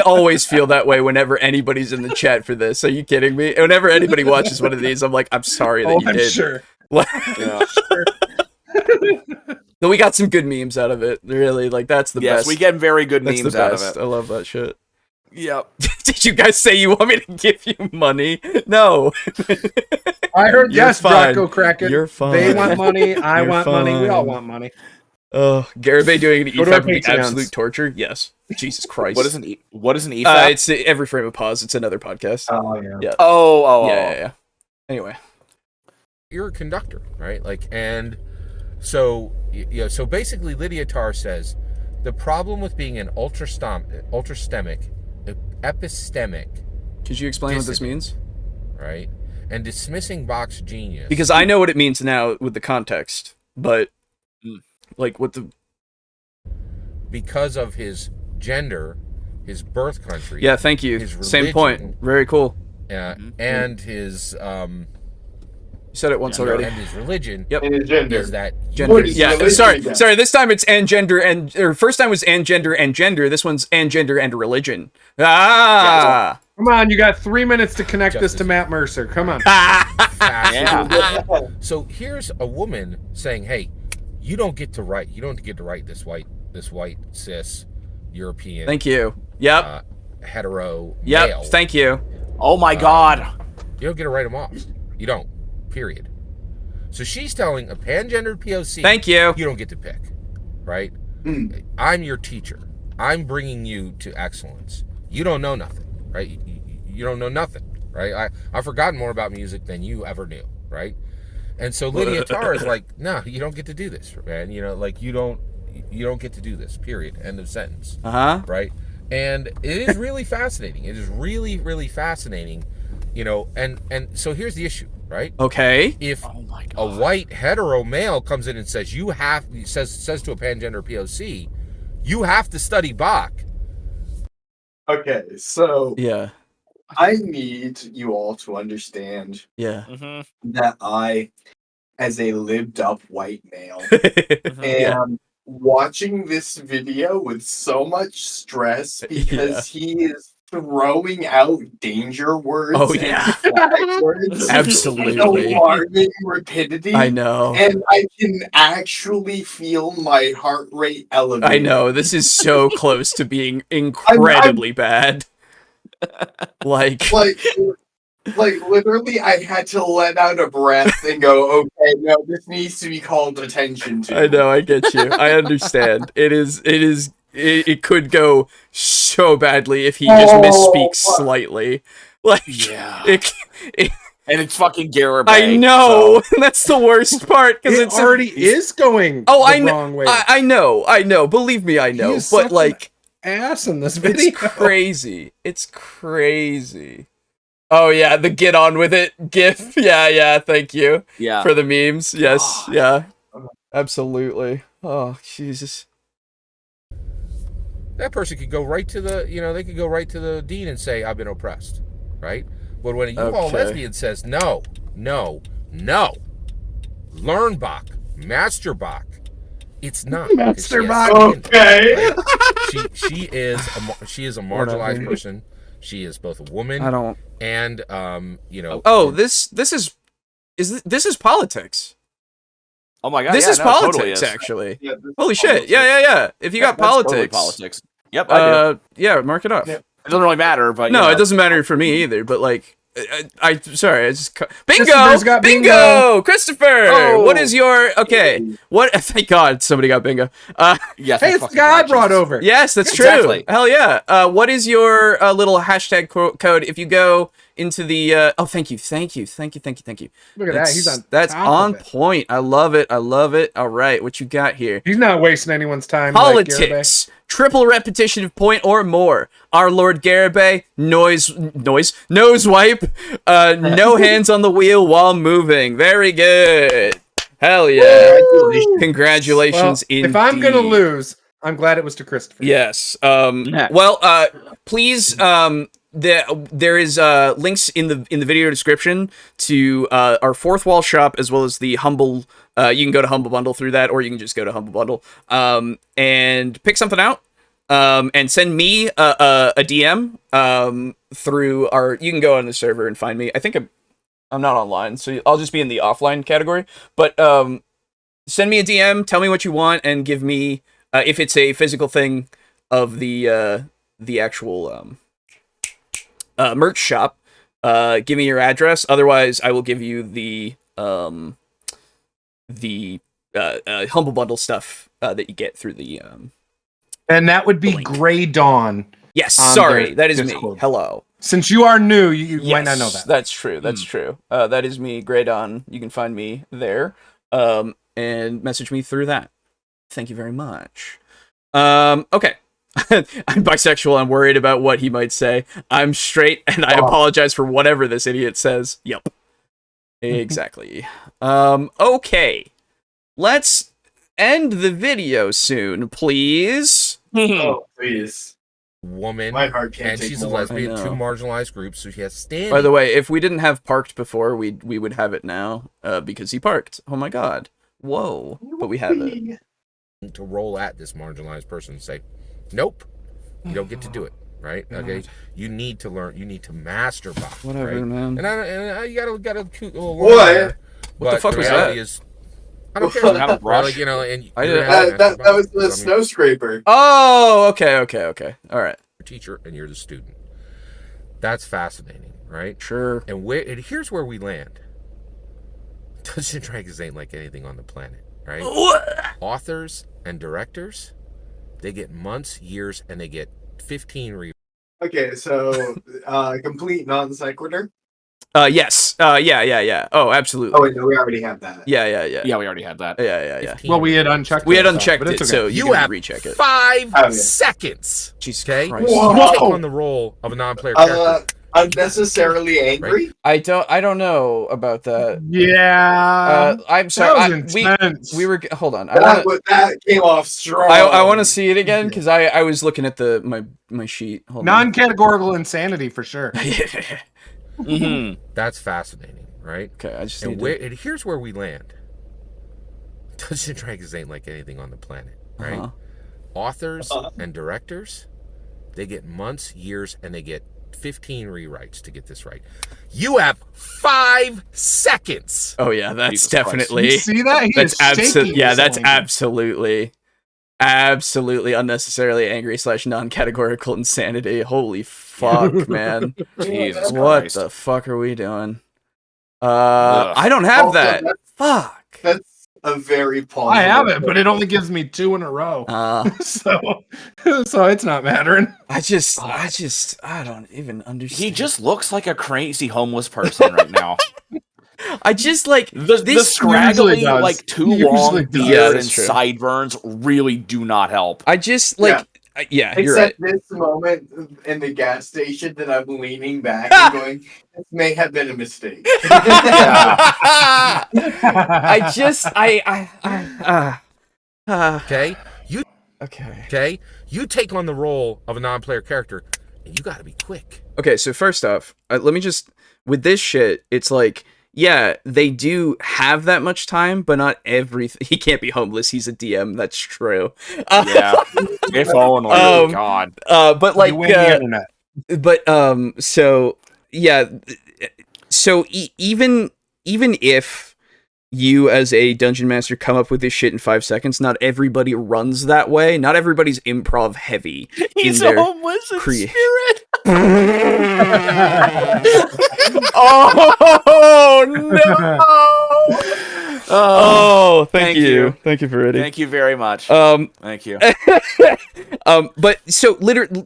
always feel that way whenever anybody's in the chat for this. Are you kidding me? Whenever anybody watches one of these, I'm like, I'm sorry that you I'm did. Sure. So we got some good memes out of it. Really, like that's the best. Yes, we get very good That's memes the out best. of it. I love that shit. Yep. Did you guys say you want me to give you money? No. I heard You're yes, fine. Draco Kraken. You're fine. They want money. I You're want money. We all fine. want money. Oh, Garibay doing an Go to our EFAP would be Patreons. absolute torture. Yes. Jesus Christ. What is an EFAP? It's Every Frame of Pause. It's another podcast. Oh, yeah. Yeah. Oh. Yeah. Anyway. You're a conductor, right? Like, and so so basically Lydia Tarr says the problem with being an epistemic. Could you explain what this means? Right? And dismissing Bach's genius. Because I know what it means now with the context, but like what the because of his gender, his birth country. Yeah, thank you. His religion, Same point. Very cool. And his you said it once already. And his religion. Yep. And his gender. Is that Gender. His Yeah. religion. Sorry. This time it's and gender or first time was and gender. This one's and gender and religion. Ah. Come on, you got 3 minutes to connect this to Matt Mercer. Come on. So here's a woman saying, "Hey, you don't get to write. You don't get to write this white cis European. Thank you. Yep. Hetero. Yep. Male. Thank you. Oh my God. You don't get to write them off. You don't. Period. So she's telling a pangendered POC. Thank you. You don't get to pick, right? I'm your teacher. I'm bringing you to excellence. You don't know nothing, right? You don't know nothing, right? I've forgotten more about music than you ever knew, right? And so Lydia Tarr is like, no, you don't get to do this, man. You know, like you don't get to do this. Period. End of sentence. Right? And it is really fascinating. It is really, really fascinating. You know, and so here's the issue, right? Okay. If a white hetero male comes in and says says to a pangender POC, you have to study Bach. Okay, so Yeah. I need you all to understand Yeah. that I, as a lived up white male, Yeah. am watching this video with so much stress because he is throwing out danger words. Oh, yeah. And flag words Absolutely. with alarming rapidity. I know. And I can actually feel my heart rate elevate. I know. This is so close to being incredibly bad. Like literally, I had to let out a breath and go, okay, no, this needs to be called attention to. I know, I get you. I understand. It could go so badly if he just misspeaks slightly. Like, And it's fucking Garibay. I know. So. That's the worst part because it already is going wrong way. I know. Believe me, I know. But like, ass in this video. It's crazy. Oh yeah, the get on with it gif. Yeah. Thank you. Yeah. For the memes. Yes. God. Yeah. Absolutely. Oh Jesus. That person could go right to they could go right to the dean and say, I've been oppressed, right? But when a U-Haul lesbian says, no, learn Bach, master Bach, It's not. Mastermind. Okay. Right? She is a marginalized person. She is both a woman. I don't. And you know. Oh, this is politics. Oh my god, this yeah, is no, politics, totally is. actually. Yeah, Holy shit! Yeah. If you got That's totally politics, politics. Yep, I do. yeah, mark it off. Yeah. It doesn't really matter, but No, you know. it doesn't matter for me either. But like, I sorry, I just Christopher's got bingo! Christopher. Oh. What is your What? Thank God somebody got bingo. Yes, Hey, it's the guy I brought over. Yes, that's Exactly. true. Hell yeah. What is your little hashtag code if you go into the oh, thank you. Look at that. He's on. That's top on of it. point. I love it. All right, what you got here? He's not wasting anyone's time. like Garibay. Politics. Triple repetition of point or more. Our Lord Garibay, nose wipe. No hands on the wheel while moving. Very good. Hell yeah. Congratulations. Well, if I'm gonna lose, I'm glad it was to Christopher. Yes. Yeah. Well, please. There is links in the video description to our Fourth Wall shop as well as the Humble. You can go to Humble Bundle through that, or you can just go to Humble Bundle and pick something out. And send me a DM through our. You can go on the server and find me. I think I'm not online, so I'll just be in the offline category. But send me a DM, tell me what you want, and give me if it's a physical thing of the actual merch shop. Give me your address. Otherwise, I will give you the Humble Bundle stuff that you get through the. And that would be Blink. Grey Dawn. Yes, on sorry, their that is Discourse. me. Hello. Since you are new, you Yes, might not know that. That's true. That's true. That is me, Grey Dawn. You can find me there. And message me through that. Thank you very much. Okay. I'm bisexual. I'm worried about what he might say. I'm straight, and I apologize for whatever this idiot says. Yep. Exactly. Okay. Let's end the video soon, please. Oh, please. Woman, My heart can't and take she's a more. lesbian, I two know. marginalized groups, so she has standing. By the way, if we didn't have parked before, we would have it now because he parked. Oh my god. Whoa. But we have it. To roll at this marginalized person and say, nope, you don't get to do it, right? Okay, you need to learn, you need to master Bach, Whatever, right? man. And you gotta cute little What? What the fuck was that? I don't care. Not a brush. Like, you know, and I did- That was the snow scraper. Oh, okay. All right. teacher and you're the student. That's fascinating, right? Sure. And here's where we land. Dungeons and Dragons ain't like anything on the planet, right? Authors and directors, they get months, years, and they get 15 Okay, so complete non sequitur. Yes. Yeah. Oh, absolutely. Oh wait, no, we already have that. Yeah. Yeah, we already had that. Yeah. Well, we had unchecked. We had it, unchecked but it's it, okay. so You can have recheck it. 5 seconds. Jesus Okay, Christ. you Whoa. take on the role of a non-player character. Unnecessarily angry. I don't know about that. Yeah. I'm that sorry. was intense. We were hold on. That came off strong. I want to see it again because I was looking at my sheet. Hold on. non-categorical insanity for sure. Mm-hmm. That's fascinating, right? Okay, I just And need to... and here's where we land. Dungeons and Dragons ain't like anything on the planet, right? Uh-huh. Authors and directors, they get months, years, and they get 15 rewrites to get this right. You have 5 seconds. Oh yeah, that's Jesus Christ. definitely. You see that? He That's is shaking absolutely. Yeah, his that's language. absolutely unnecessarily angry / non-categorical insanity. Holy fuck, man! Jesus What Christ. the fuck are we doing? Ugh. I don't have Also, that. Fuck. That's a very plausible. I have it, but it only gives me 2 in a row. So it's not mattering. I don't even understand. He just looks like a crazy homeless person right now. I just like The scraggly, does. like too Usually long does. beard Yeah, and that's true. sideburns really do not help. I just like yeah, you're right. Except this moment in the gas station that I'm leaning back and going, this may have been a mistake. Okay, Okay. you take on the role of a non-player character, and you got to be quick. Okay, so first off, let me just with this shit, it's like yeah, they do have that much time, but not everything. He can't be homeless. He's a DM. That's true. Yeah, if only. God. But like, the internet. But so yeah, so even if you as a dungeon master come up with this shit in 5 seconds, not everybody runs that way. Not everybody's improv heavy. He's homeless in spirit. Oh no! Oh, thank you. Thank you for reading. Thank you very much. Thank you. But so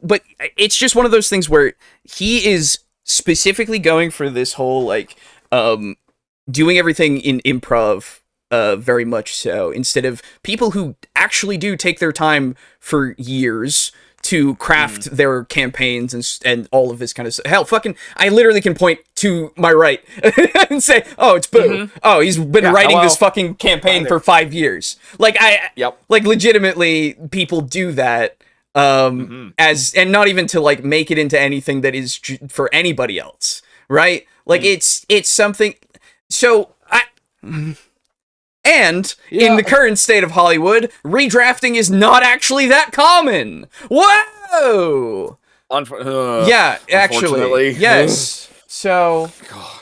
but it's just one of those things where he is specifically going for this whole like doing everything in improv, very much so, instead of people who actually do take their time for years to craft their campaigns and all of this kind of stuff. Hell, fucking, I literally can point to my right and say, oh, it's Boo. Oh, he's been writing this fucking campaign for 5 years. Like, like, legitimately, people do that, as, and not even to, like, make it into anything that is for anybody else, right? Like, it's something, so, and in the current state of Hollywood, redrafting is not actually that common. Whoa! Yeah, actually. Yes. So, God.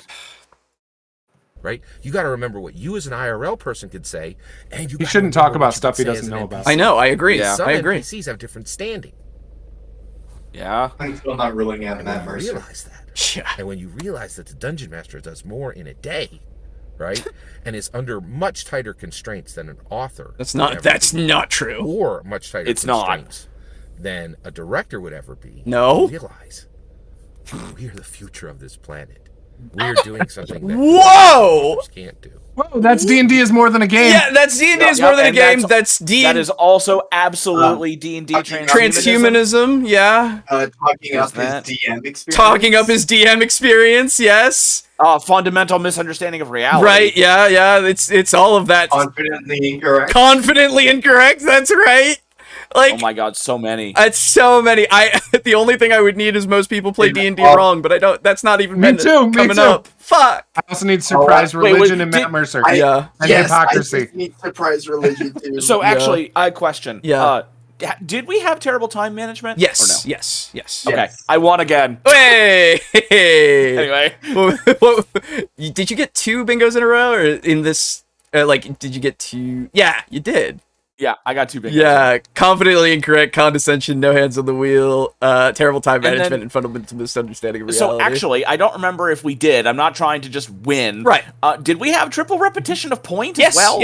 Right? You got to remember what you as an IRL person could say, and you shouldn't talk about stuff he doesn't know about. I know, I agree. Yeah. Some I agree. NPCs have different standing. Yeah. I'm still not ruling out Matt Mercer. Realize that. Yeah. And when you realize that the Dungeon Master does more in a day, right? And is under much tighter constraints than an author. That's not true. Or much tighter constraints than a director would ever be. No. Realize we are the future of this planet. We're doing something that authors can't do. Whoa, that's D&D is more than a game. Yeah, that's D&D is more than a game. That's D. That is also absolutely D&D transhumanism. Yeah. Talking up his DM experience. Talking up his DM experience. Yes. Fundamental misunderstanding of reality. Right. Yeah. It's all of that. Confidently incorrect. Confidently incorrect. That's right. Like, oh my god, so many. It's so many. The only thing I would need is most people play D&D wrong, but I don't. That's not even coming up. Fuck. I also need surprise religion and Matt Mercer. And hypocrisy. I just need surprise religion too. So actually, I question. Yeah. Did we have terrible time management? Yes. Or no? Yes. Okay. I won again. Hey. Anyway. Did you get 2 bingos in a row, or in this? Did you get 2? Yeah, you did. Yeah, I got 2 bingos. Yeah, confidently incorrect, condescension, no hands on the wheel, terrible time management, and fundamental misunderstanding of reality. So actually, I don't remember if we did. I'm not trying to just win. Right. Did we have triple repetition of point yes. as well?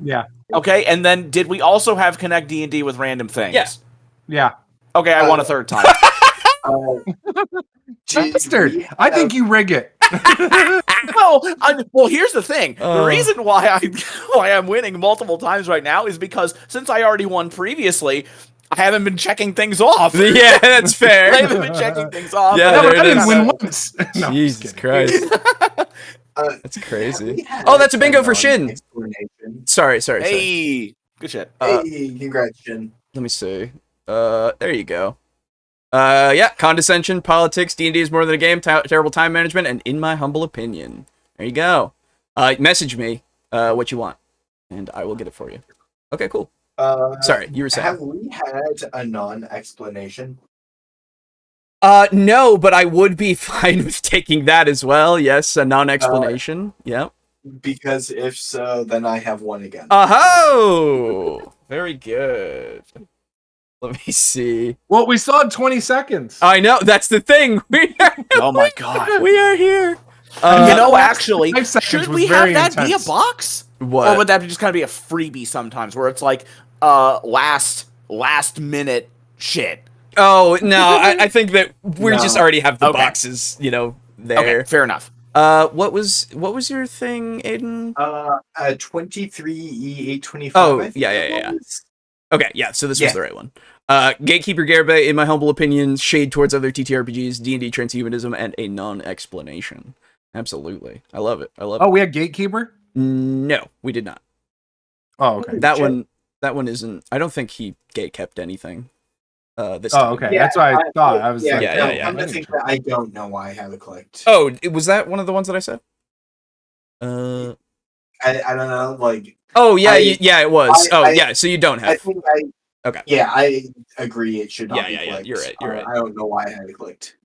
Yeah. Okay, and then did we also have connect D&D with random things? Yes. Yeah. Okay, I won a third time. Bastard, I think you rig it. Well, here's the thing. The reason why I'm winning multiple times right now is because since I already won previously, I haven't been checking things off. Yeah, that's fair. I haven't been checking things off. Yeah, I didn't win once. No, Jesus Christ. That's crazy. Oh, that's a bingo for Shin. Sorry. Hey, good shit. Hey, congrats, Shin. Let me see. There you go. Yeah, condescension, politics, D&D is more than a game, terrible time management, and in my humble opinion. There you go. Message me what you want, and I will get it for you. Okay, cool. Sorry, you were saying. Have we had a non-explanation? No, but I would be fine with taking that as well. Yes, a non-explanation. Yep. Because if so, then I have one again. Oh, very good. Let me see. Well, we still had 20 seconds. I know, that's the thing. Oh my god. We are here. Actually, should we have that be a box? What? Or would that just kind of be a freebie sometimes, where it's like last minute shit? Oh no, I think that we just already have the boxes, there. Okay, fair enough. What was your thing, Aiden? 23E825. Oh, yeah. Okay, yeah, so this was the right one. Gatekeeper Garibay, in my humble opinion, shade towards other TTRPGs, D&D transhumanism, and a non-explanation. Absolutely. I love it. Oh, we had Gatekeeper? No, we did not. Oh, okay. That one isn't, I don't think he gate kept anything. This time. Okay. Yeah, that's what I thought. I was I'm like, gonna think that I don't know why I have it clicked. Oh, was that one of the ones that I said? Uh, I don't know, like. Oh yeah, yeah, it was. Yeah, so you don't have. I think Okay. Yeah, I agree. It should not be clicked. Yeah. You're right. You're right. I don't know why I had it clicked.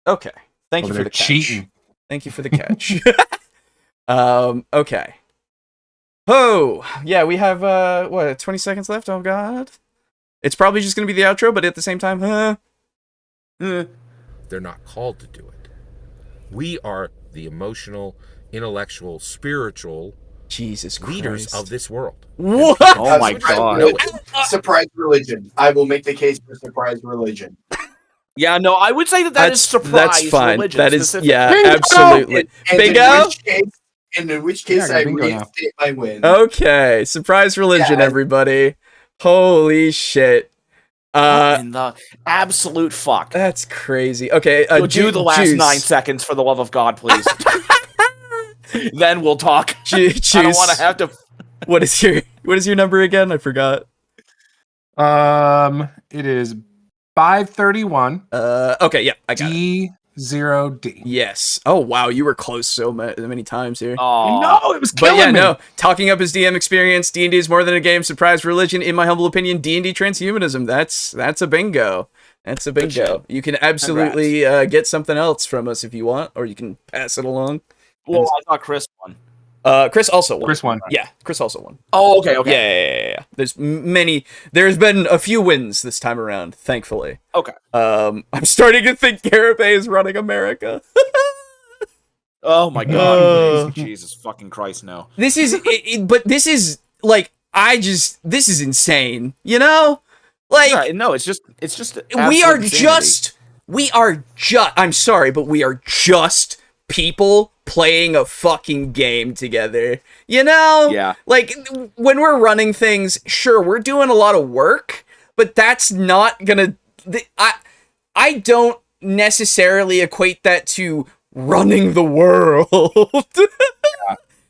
Okay. Thank you for the cheating. catch. Thank you for the catch. Okay. Oh, yeah, we have, 20 seconds left? Oh, God. It's probably just going to be the outro, but at the same time, They're not called to do it. We are the emotional, intellectual, spiritual Jesus leaders Christ. of this world. What? Oh my god. Surprise religion. I will make the case for surprise religion. Yeah, no, I would say that is surprise That's fine. religion. That is, yeah, Bingo! absolutely. Bingo? In which case Yeah, I bingo now. reinstate my win. Okay, surprise religion, Yeah. everybody. Holy shit. In the absolute fuck. That's crazy. Okay, Do the last Juice. 9 seconds for the love of God, please. Then we'll talk. Juice. I don't want to have to. What is your number again? I forgot. It is 531. Okay, yeah, I got it. D0D. Yes. Oh wow, you were close so many times here. Oh No, it was killing But yeah, me. no. Talking up his DM experience, D&D is more than a game. Surprise religion, in my humble opinion, D&D transhumanism. That's a bingo. That's a bingo. You can absolutely get something else from us if you want, or you can pass it along. Well, I thought Chris won. Chris also won. Chris won. Yeah, Chris also won. Oh, okay. Yeah. There's been a few wins this time around, thankfully. Okay. I'm starting to think Garibay is running America. Oh my god. Jesus fucking Christ, no. This is, but this is, like, this is insane, you know? Like, Yeah, no, it's just we are absolute insanity. I'm sorry, but we are just people playing a fucking game together, you know? Yeah. Like, when we're running things, sure, we're doing a lot of work, but that's not gonna, I don't necessarily equate that to running the world. Like,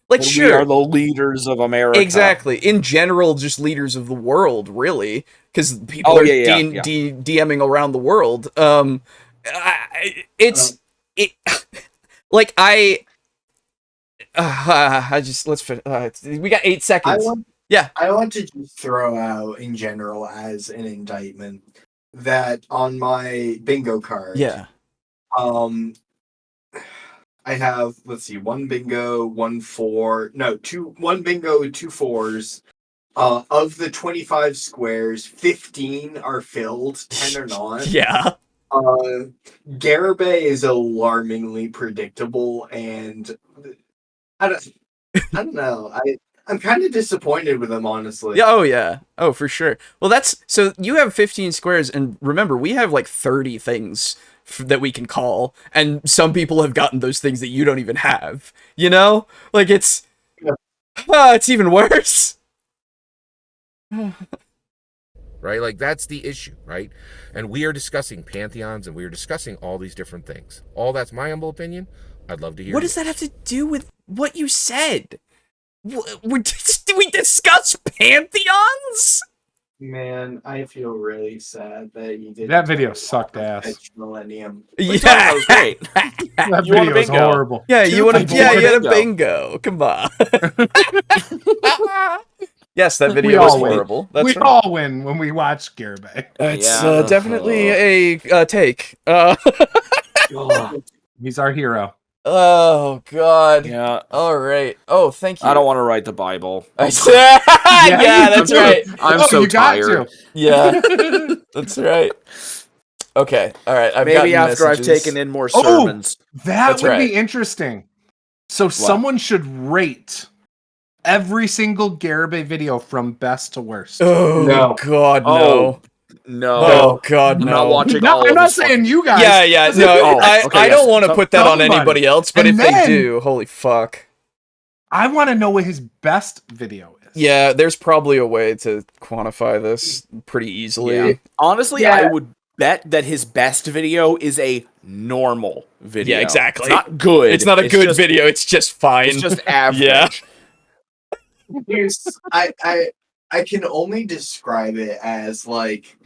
Well, sure. We are the leaders of America. Exactly. In general, just leaders of the world, really, because people are DMing around the world. We got 8 seconds. I want to just throw out in general as an indictment that on my bingo card. Yeah. I have, let's see, 1 bingo, 1 4. No, 1 bingo, 2 4s. Of the 25 squares, 15 are filled, 10 are not. Yeah. Garibay is alarmingly predictable, and I don't know. I'm kind of disappointed with him, honestly. Yeah. Oh, for sure. Well, so you have 15 squares, and remember, we have like 30 things that we can call, and some people have gotten those things that you don't even have, you know? Like, it's even worse. Right? Like, that's the issue, right? And we are discussing pantheons, and we are discussing all these different things. All that's my humble opinion. I'd love to hear What does that have to do with what you said? Did we discuss pantheons? Man, I feel really sad that you did that video sucked ass. Millennium. Yeah, that was great. That You want video a was bingo? horrible. Yeah, you want people to? Yeah, want you a had a bingo. Come on. Yes, that video We was all win. horrible. That's We right. all win when we watch Garibay. It's Yeah. definitely a take. He's our hero. Oh God. Yeah. All right. Oh, thank you. I don't want to write the Bible. Yeah, you that's do. right. I'm Oh, so you got tired. to. Yeah, that's right. Okay. All right. I've Maybe gotten after messages. I've taken in more Oh! sermons. That That's would right. be interesting. So someone should rate every single Garibay video from best to worst. Oh No. God, no. Oh, no. Oh God, I'm no. not watching No, all I'm of not this saying fucking- you guys. Yeah. Listen, No, Oh, I okay, don't yes. want to put that on Somebody. anybody else, but And if they then- do, holy fuck. I want to know what his best video is. Yeah, there's probably a way to quantify this pretty easily. Yeah. Honestly, Yeah. I would bet that his best video is a normal video. Yeah, exactly. It's not good. It's not a good just- video. It's just fine. It's just average. Yeah. I can only describe it as like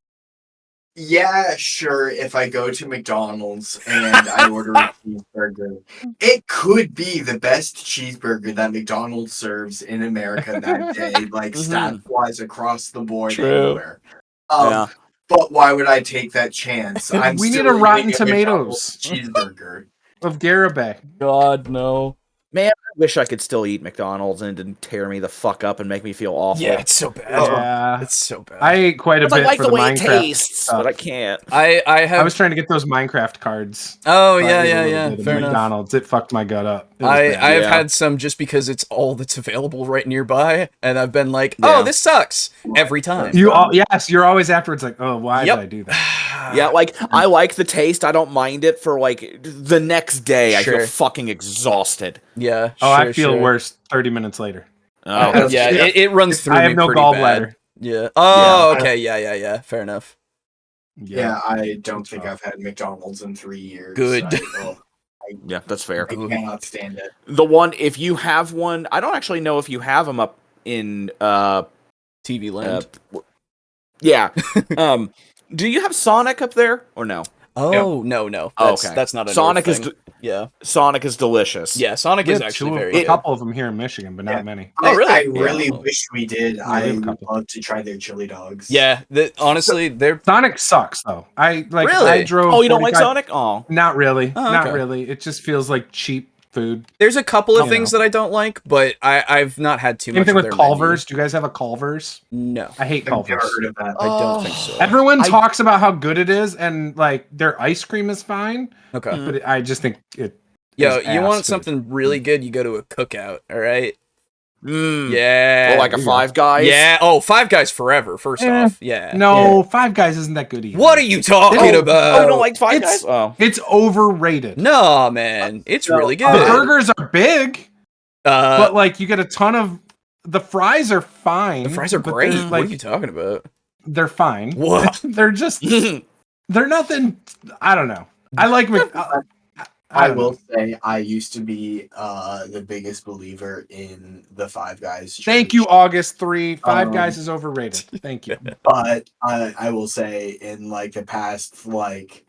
Yeah, sure. If I go to McDonald's and I order a cheeseburger, it could be the best cheeseburger that McDonald's serves in America that day, like stat-wise across the board anywhere. But why would I take that chance? We need a Rotten Tomatoes cheeseburger of Garibay. God, no. Man, I wish I could still eat McDonald's and it didn't tear me the fuck up and make me feel awful. Yeah, it's so bad. Yeah, it's so bad. I ate quite a bit like for the way Minecraft it tastes, stuff. but I can't. I was trying to get those Minecraft cards. Oh yeah. Fair enough. McDonald's, it fucked my gut up. I've had some just because it's all that's available right nearby, and I've been like, oh, this sucks every time. You're always afterwards like, oh, why did I do that? Yeah, like I like the taste. I don't mind it for like the next day. I feel fucking exhausted. Yeah. I feel worse 30 minutes later. Oh, yeah. It runs through. I have no gallbladder. Bad. Yeah. Oh, okay. Yeah. Fair enough. Yeah, I don't think I've had McDonald's in 3 years. Good. Yeah, that's fair. I cannot stand it. The one, if you have one, I don't actually know if you have them up in TV land. Yeah. Do you have Sonic up there or no? Oh no. That's not a Sonic thing. Sonic is delicious. Yeah, Sonic is actually very good. A couple of them here in Michigan, but not many. Oh, really? I really wish we did. I would love to try their chili dogs. Yeah, honestly, they're Sonic sucks though. I really? drove. Oh, you don't like Sonic? Oh, not really. Oh, okay. Not really. It just feels like cheap food. There's a couple of things that I don't like, but I've not had too much. Anything of with their Culver's? menu. Do you guys have a Culver's? No, I hate Culver's. Never heard of that. I don't think so. Everyone talks about how good it is, and like their ice cream is fine. Okay, but I just think it. Yo, you want something really good? You go to a cookout. All right. Yeah. Or like a Five Guys? Yeah. Oh, Five Guys forever. First off. Yeah. No, Five Guys isn't that good either. What are you talking about? Oh, you don't like Five Guys? Oh. It's overrated. No, man. It's really good. The burgers are big, but like you get a ton of. The fries are fine. The fries are great. Like, what are you talking about? They're fine. What? They're just. They're nothing. I don't know. I like. I will say I used to be the biggest believer in the Five Guys. Thank you, August 3. Five Guys is overrated. Thank you. But I will say in like the past like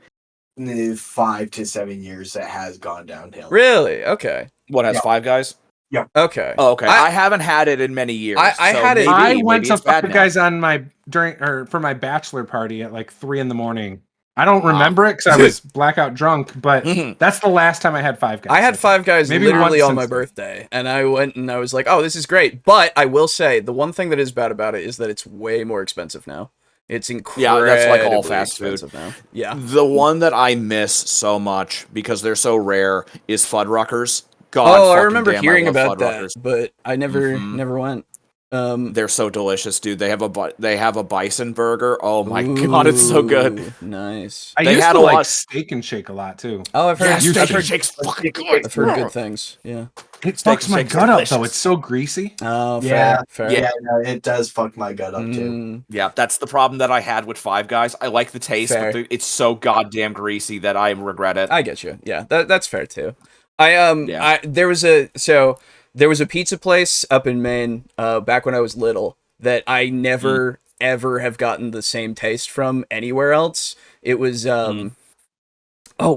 5 to 7 years, it has gone downhill. Really? Okay. What has Five Guys? Yeah. Okay. Oh, okay. I haven't had it in many years. I had it. I went to Five Guys on my for my bachelor party at like 3 a.m. I don't remember it because I was blackout drunk, but that's the last time I had Five Guys. I had Five Guys literally on my birthday, and I went and I was like, oh, this is great. But I will say, the one thing that is bad about it is that it's way more expensive now. It's incredibly that's like all fast food now. Yeah. The one that I miss so much because they're so rare is Fuddruckers. God, I remember hearing about that, but I never went. They're so delicious, dude. They have a bison burger. Oh my god, it's so good. Nice. I used to like Steak and Shake a lot too. Oh, I've heard Steak and Shake's fucking good. I've heard good things. Yeah. It fucks my gut up though. It's so greasy. Oh, fair. Yeah, no, it does fuck my gut up too. Yeah, that's the problem that I had with Five Guys. I like the taste, but it's so goddamn greasy that I regret it. I get you. Yeah, that's fair too. There was a pizza place up in Maine back when I was little that I never ever have gotten the same taste from anywhere else. It was oh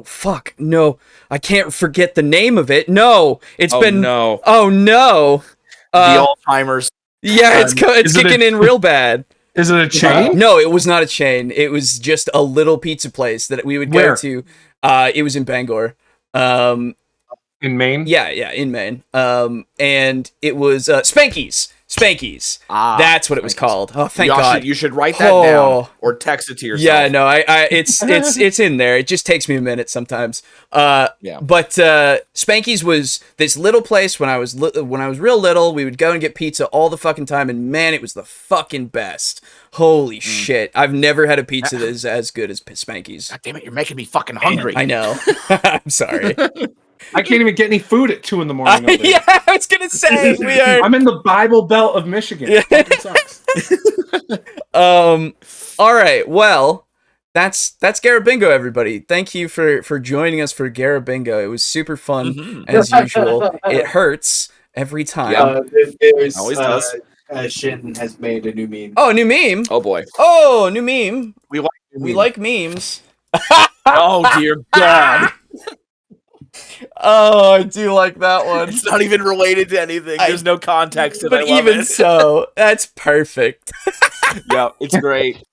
fuck, no, I can't forget the name of it. No, it's been no. Oh no. The Alzheimer's. Yeah, it's kicking in real bad. Is it a chain? No, it was not a chain. It was just a little pizza place that we would go to. It was in Bangor. In Maine? Yeah, in Maine. And it was Spanky's. That's what it was called. Oh, thank God. You should write that down or text it to yourself. Yeah, no, it's in there. It just takes me a minute sometimes. But Spanky's was this little place when I was real little. We would go and get pizza all the fucking time, and man, it was the fucking best. Holy shit! I've never had a pizza that is as good as Spanky's. God damn it, you're making me fucking hungry. I know. I'm sorry. I can't even get any food at 2 a.m. Yeah, I was gonna say we are. I'm in the Bible Belt of Michigan. Yeah. It sucks. All right. Well, that's Garibingo, everybody. Thank you for joining us for Garibingo. It was super fun as usual. It hurts every time. Always does. Shin has made a new meme. Oh, new meme. Oh boy. Oh, new meme. We like We like memes. Oh dear God. Oh, I do like that one. It's not even related to anything. There's no context to it. But even so, that's perfect. Yeah, it's great.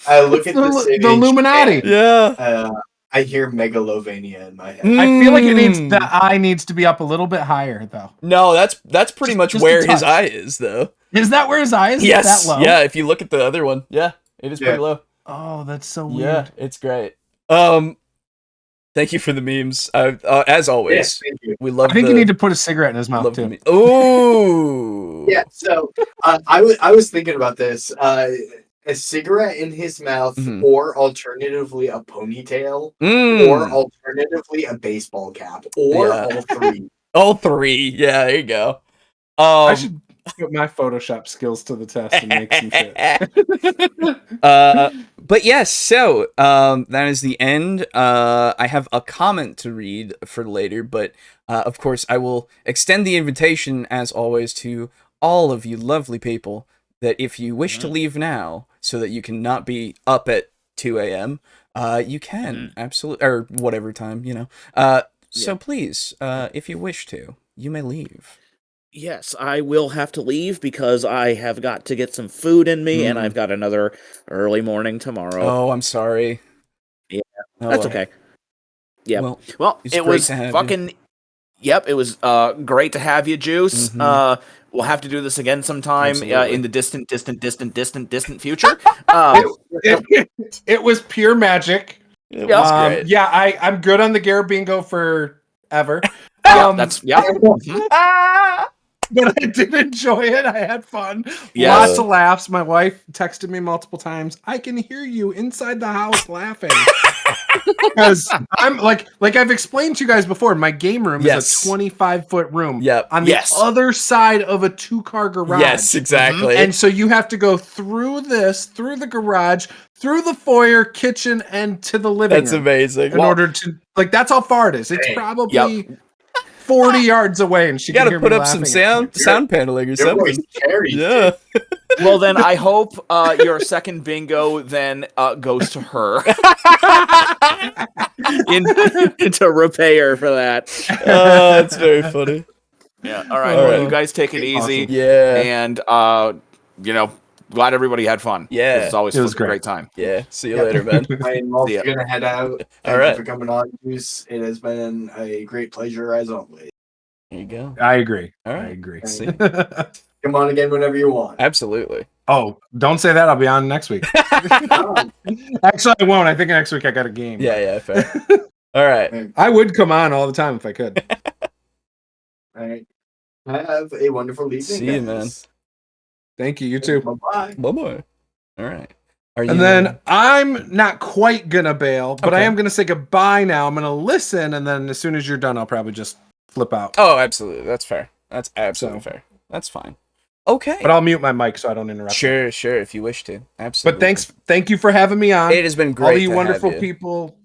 I look at the Illuminati. Yeah. I hear Megalovania in my head. I feel like the eye needs to be up a little bit higher, though. No, that's pretty much just where a his touch. eye is, though. Is that where his eye is? Yes. Is that low? Yeah, if you look at the other one. Yeah, it is pretty low. Oh, that's so weird. Yeah, it's great. Thank you for the memes. As always, Yes, thank you. we love. I think you need to put a cigarette in his mouth too. Ooh. Yeah. So I was thinking about this. A cigarette in his mouth, or alternatively a ponytail, or alternatively a baseball cap, or all three. All three. Yeah, there you go. I should put my Photoshop skills to the test and make some shit. But yes, so that is the end. I have a comment to read for later, but of course I will extend the invitation as always to all of you lovely people that if you wish to leave now so that you can not be up at 2 a.m., you can absolutely, or whatever time, you know. So please, if you wish to, you may leave. Yes, I will have to leave because I have got to get some food in me, and I've got another early morning tomorrow. Oh, I'm sorry. Yeah, that's okay. Yeah. Well, it was fucking. Yep, it was great to have you, Juice. We'll have to do this again sometime in the distant future. It was pure magic. It was great. Yeah, I'm good on the Garibingo forever. But I did enjoy it. I had fun. Yes. Lots of laughs. My wife texted me multiple times. I can hear you inside the house laughing. Because I'm like I've explained to you guys before, my game room is a 25-foot room on the other side of a 2-car garage. Yes, exactly. And so you have to go through the garage, through the foyer, kitchen, and to the living room. That's amazing. In order to, that's how far it is. It's probably 40 yards away, and she got to put up some sound paneling or something. Yeah. Well, then I hope your second bingo then goes to her into repair for that. Oh, that's very funny. Yeah. All right. Well, you guys take it easy. Awesome. Yeah. And glad everybody had fun. Yeah. It was a great time. Yeah. See you later, man. I'm also gonna head out. All right. Thank you for coming on, Juice. It has been a great pleasure as always. There you go. I agree. All right. I agree. Come on again whenever you want. Absolutely. Oh, don't say that. I'll be on next week. Actually, I won't. I think next week I got a game. Yeah, fair. All right. I would come on all the time if I could. All right. Have a wonderful evening. See you, man. Thank you. You too. Bye-bye. Bye-bye. All right. And then I'm not quite going to bail, but I am going to say goodbye now. I'm going to listen, and then as soon as you're done, I'll probably just flip out. Oh, absolutely. That's fair. That's absolutely fair. That's fine. Okay. But I'll mute my mic so I don't interrupt. Sure, if you wish to. Absolutely. But thank you for having me on. It has been great. All you wonderful people.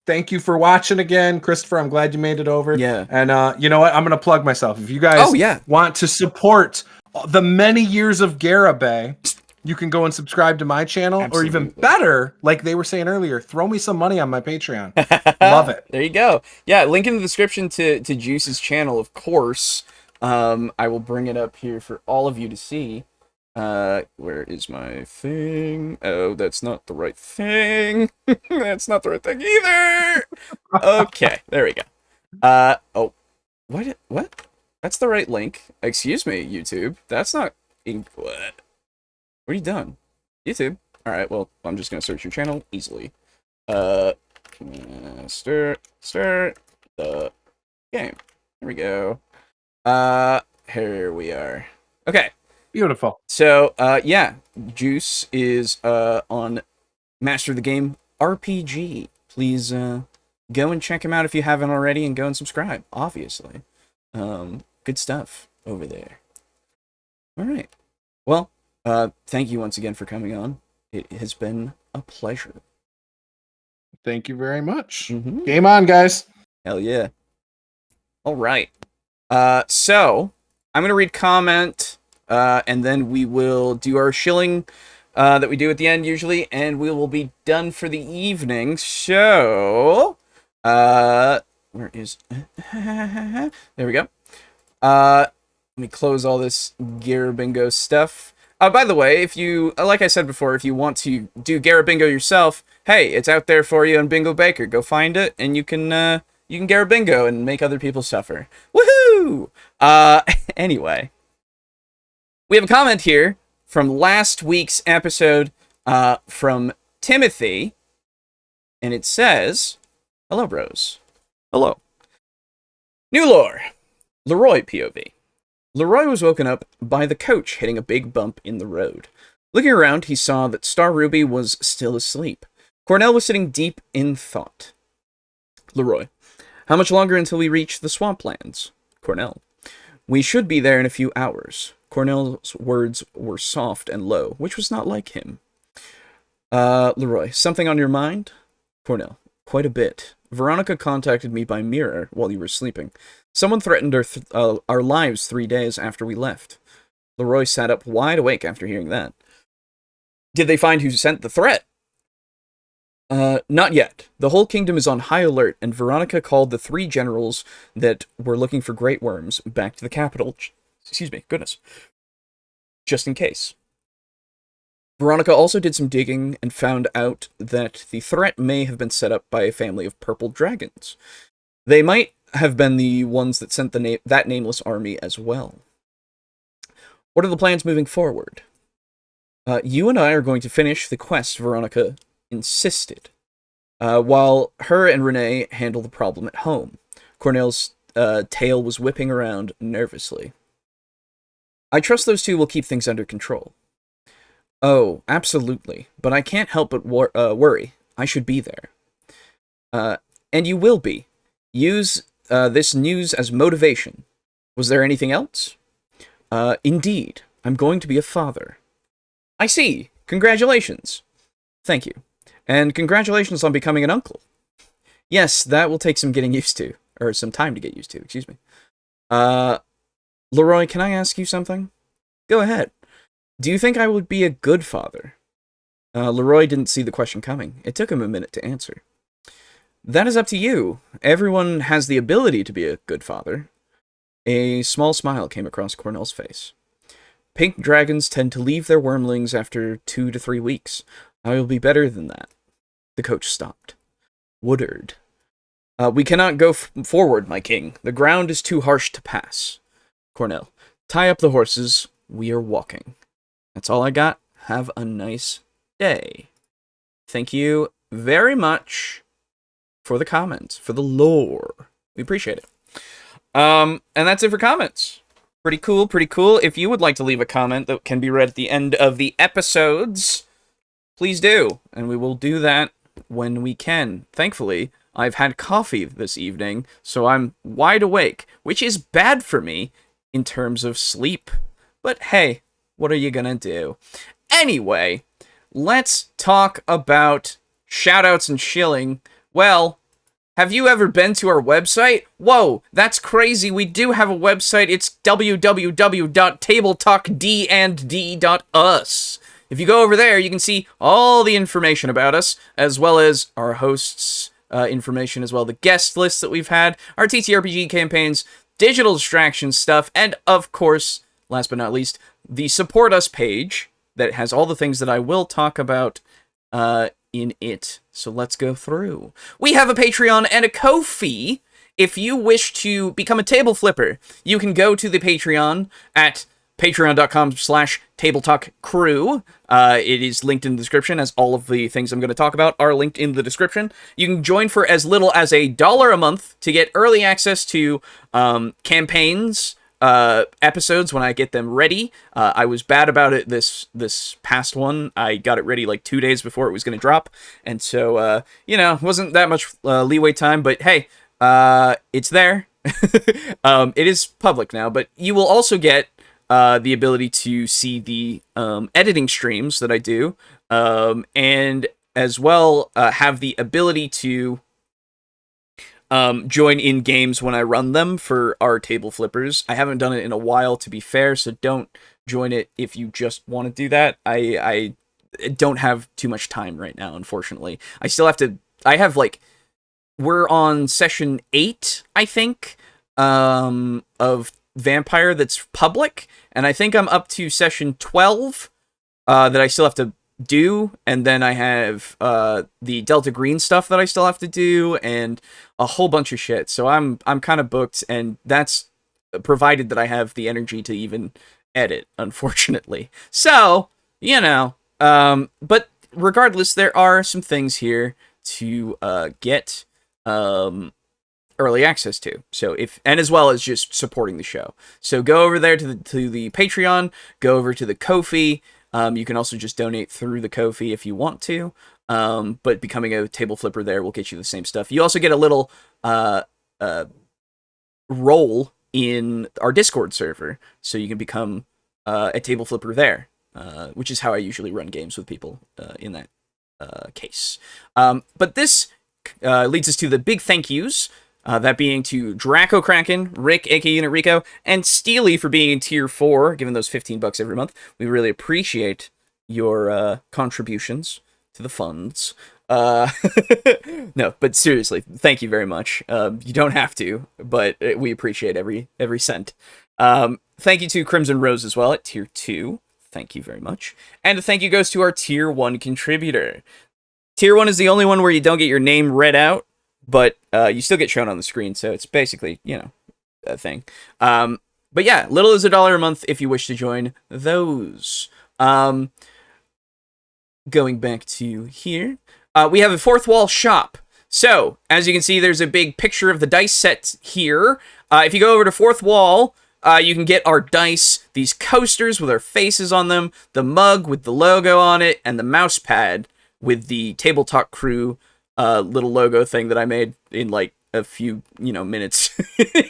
Thank you for watching again. Christopher, I'm glad you made it over. Yeah. And you know what? I'm going to plug myself. If you guys want to support the many years of Garibay, you can go and subscribe to my channel, or even better, like they were saying earlier, throw me some money on my Patreon. Love it. There you go. Yeah, link in the description to Juice's channel, of course. I will bring it up here for all of you to see. Where is my thing? Oh, that's not the right thing. That's not the right thing either. Okay, there we go. Oh, what? That's the right link. Excuse me, YouTube. That's not what? What are you doing? YouTube. All right. Well, I'm just gonna search your channel easily. Start the game. Here we go. Here we are. Okay. Beautiful. So, yeah, Juice is on Master of the Game RPG. Please go and check him out if you haven't already, and go and subscribe. Obviously, good stuff over there. All right. Well, thank you once again for coming on. It has been a pleasure. Thank you very much. Game on, guys. Hell yeah. All right. So I'm gonna read comment. And then we will do our shilling that we do at the end usually, and we will be done for the evening. So, where is... there we go. Let me close all this Garibingo stuff. By the way, if you, like I said before, if you want to do Garibingo yourself, hey, it's out there for you on Bingo Baker. Go find it, and you can Garibingo and make other people suffer. Woohoo! Anyway, we have a comment here from last week's episode from Timothy, and it says, "Hello, bros. Hello. New lore. Leroy POV. Leroy was woken up by the coach hitting a big bump in the road. Looking around, he saw that Star Ruby was still asleep. Cornell was sitting deep in thought. Leroy. How much longer until we reach the swamplands? Cornell. We should be there in a few hours. Cornell's words were soft and low, which was not like him. Leroy. Something on your mind? Cornell. Quite a bit. Veronica contacted me by mirror while you were sleeping. Someone threatened our lives 3 days after we left. Leroy sat up wide awake after hearing that. Did they find who sent the threat? Not yet. The whole kingdom is on high alert, and Veronica called the 3 generals that were looking for great worms back to the capital. Excuse me, goodness. Just in case. Veronica also did some digging and found out that the threat may have been set up by a family of purple dragons. They might have been the ones that sent that nameless army as well. What are the plans moving forward? You and I are going to finish the quest Veronica insisted, while her and Renee handle the problem at home. Cornell's tail was whipping around nervously. I trust those two will keep things under control. Oh, absolutely, but I can't help but worry. I should be there. And you will be. Use this news as motivation. Was there anything else? Indeed. I'm going to be a father. I see. Congratulations. Thank you. And congratulations on becoming an uncle. Yes, that will take some getting used to. Or some time to get used to, excuse me. Leroy, can I ask you something? Go ahead. Do you think I would be a good father? Leroy didn't see the question coming. It took him a minute to answer. That is up to you. Everyone has the ability to be a good father. A small smile came across Cornell's face. Pink dragons tend to leave their wormlings after 2 to 3 weeks. I will be better than that. The coach stopped. Woodard. We cannot go forward, my king. The ground is too harsh to pass. Cornell. Tie up the horses. We are walking. That's all I got. Have a nice day. Thank you very much for the comments, for the lore. We appreciate it. And that's it for comments. Pretty cool, pretty cool. If you would like to leave a comment that can be read at the end of the episodes, please do. And we will do that when we can. Thankfully, I've had coffee this evening, so I'm wide awake, which is bad for me in terms of sleep. But hey, what are you gonna do? Anyway, let's talk about shoutouts and shilling. Well, have you ever been to our website? Whoa, that's crazy. We do have a website. It's www.tabletalkdand.us. If you go over there, you can see all the information about us, as well as our hosts' information, as well the guest lists that we've had, our TTRPG campaigns, digital distraction stuff, and of course, last but not least, the Support Us page that has all the things that I will talk about in it. So let's go through. We have a Patreon and a Ko-fi. If you wish to become a table flipper, you can go to the Patreon at patreon.com/tabletalkcrew. It is linked in the description, as all of the things I'm going to talk about are linked in the description. You can join for as little as $1 a month to get early access to campaigns, episodes when I get them ready. I was bad about it this past one. I got it ready like 2 days before it was going to drop, and so wasn't that much leeway time, but hey, it's there. It is public now, but you will also get the ability to see the editing streams that I do, and as well have the ability to join in games when I run them for our table flippers. I haven't done it in a while, to be fair, so don't join it if you just want to do that. don't have too much time right now, unfortunately. We're on session 8, I think, of Vampire that's public, and I think I'm up to session 12 that I still have to do, and then I have the Delta Green stuff that I still have to do, and a whole bunch of shit. So I'm kind of booked, and that's provided that I have the energy to even edit, unfortunately. So, but regardless, there are some things here to get early access to. So and as well as just supporting the show. So go over there to the Patreon, go over to the Ko-fi. You can also just donate through the Ko-fi if you want to. But becoming a table flipper there will get you the same stuff. You also get a little role in our Discord server, so you can become a table flipper there, which is how I usually run games with people in that case. But this leads us to the big thank yous. That being to Draco Kraken, Rick, aka Unit Rico, and Steely for being in tier 4, giving those $15 every month. We really appreciate your contributions to the funds. No, but seriously, thank you very much. You don't have to, but we appreciate every cent. Thank you to Crimson Rose as well at tier 2. Thank you very much. And a thank you goes to our tier 1 contributor. Tier 1 is the only one where you don't get your name read out, but you still get shown on the screen, so it's basically, a thing. But yeah, little as $1 a month if you wish to join those. Going back to here, we have a Fourth Wall shop. So, as you can see, there's a big picture of the dice set here. If you go over to Fourth Wall, you can get our dice, these coasters with our faces on them, the mug with the logo on it, and the mouse pad with the TableTalk crew little logo thing that I made in like a few minutes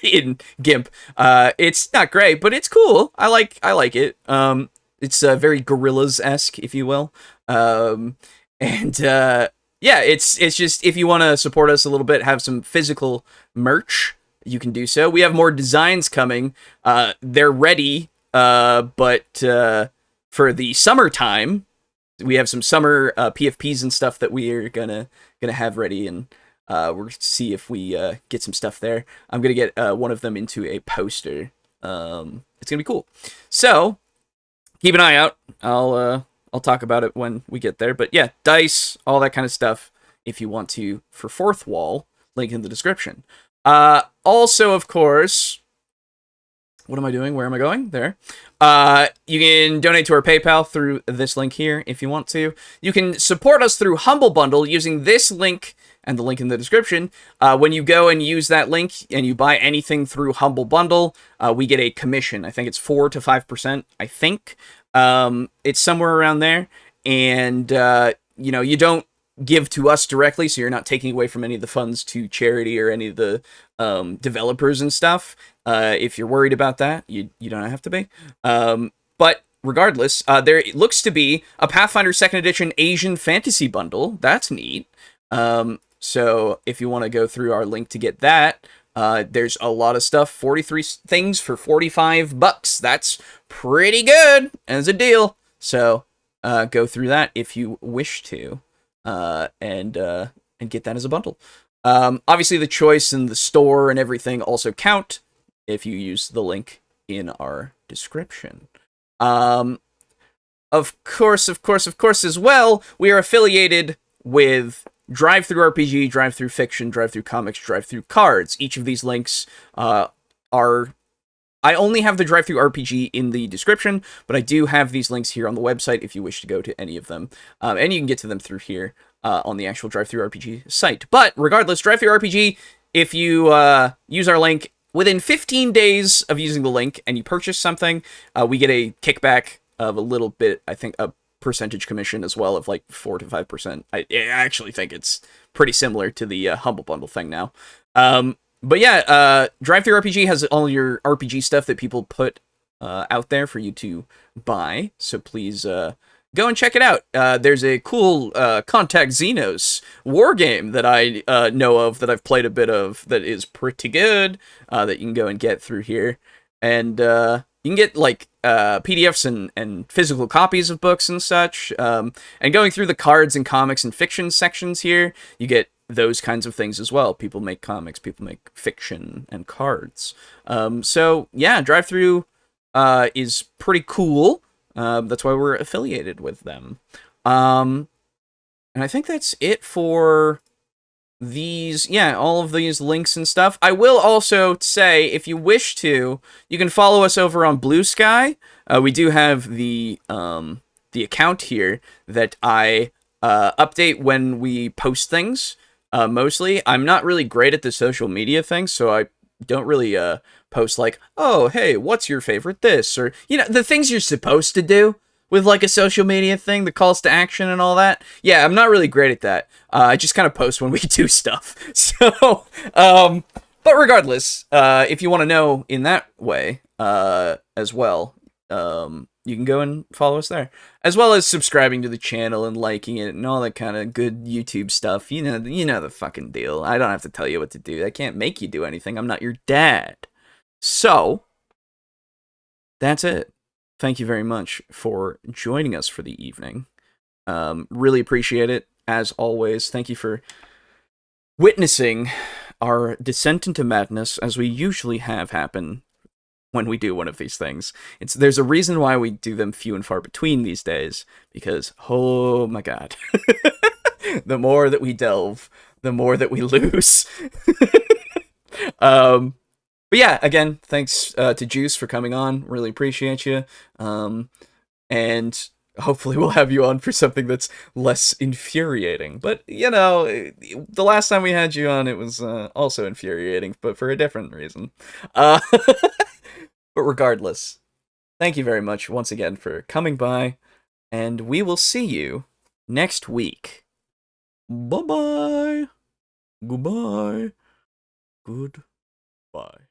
in GIMP. It's not great, but it's cool. I like it. It's very Gorillaz-esque, if you will. Yeah, it's just, if you want to support us a little bit, have some physical merch, you can do so. We have more designs coming. They're ready, but for the summertime, we have some summer PFPs and stuff that we are gonna have ready, and we'll see if we get some stuff there. I'm gonna get one of them into a poster. It's gonna be cool. So keep an eye out. I'll talk about it when we get there. But yeah, dice, all that kind of stuff, if you want to, for Fourth Wall, link in the description. Also, of course, what am I doing? Where am I going? There. You can donate to our PayPal through this link here if you want to. You can support us through Humble Bundle using this link and the link in the description. When you go and use that link and you buy anything through Humble Bundle, we get a commission. I think it's 4 to 5%, I think. It's somewhere around there. And, you don't give to us directly, so you're not taking away from any of the funds to charity or any of the developers and stuff. If you're worried about that, you don't have to be. But regardless, there looks to be a Pathfinder 2nd Edition Asian Fantasy Bundle. That's neat. So if you want to go through our link to get that, there's a lot of stuff. 43 things for $45. That's pretty good as a deal. So go through that if you wish to, and get that as a bundle. Obviously, the choice and the store and everything also count if you use the link in our description. Of course, as well, we are affiliated with Drive-Thru RPG, Drive-Thru Fiction, Drive-Thru Comics, Drive-Thru Cards. Each of these links are... I only have the Drive-Thru RPG in the description, but I do have these links here on the website if you wish to go to any of them. And you can get to them through here on the actual Drive-Thru RPG site. But regardless, Drive-Thru RPG, if you use our link within 15 days of using the link and you purchase something, we get a kickback of a little bit, I think, a percentage commission as well of like 4 to 5%. I actually think it's pretty similar to the Humble Bundle thing now. But yeah, Drive-Thru RPG has all your RPG stuff that people put out there for you to buy. So please go and check it out. There's a cool Contact Xenos war game that I know of, that I've played a bit of, that is pretty good, that you can go and get through here. And you can get like PDFs and physical copies of books and such. And going through the cards and comics and fiction sections here, you get those kinds of things as well. People make comics, people make fiction and cards. So yeah, Drive-Thru is pretty cool. That's why we're affiliated with them. And I think that's it for these, all of these links and stuff. I will also say, if you wish to, you can follow us over on Blue Sky. We do have the account here that I update when we post things. Mostly, I'm not really great at the social media thing, so I don't really post like, oh, hey, what's your favorite this? Or, the things you're supposed to do with like a social media thing, the calls to action and all that. Yeah, I'm not really great at that. I just kind of post when we do stuff. So, but regardless, if you want to know in that way as well, you can go and follow us there, as well as subscribing to the channel and liking it and all that kind of good YouTube stuff. You know the fucking deal. I don't have to tell you what to do. I can't make you do anything. I'm not your dad. So, that's it. Thank you very much for joining us for the evening. Really appreciate it, as always. Thank you for witnessing our descent into madness, as we usually have happen when we do one of these things. There's a reason why we do them few and far between these days, because, oh my god. The more that we delve, the more that we lose. But yeah, again, thanks to Juce for coming on. Really appreciate you. And hopefully we'll have you on for something that's less infuriating. But, the last time we had you on, it was also infuriating, but for a different reason. But regardless, thank you very much once again for coming by, and we will see you next week. Bye-bye. Goodbye. Goodbye.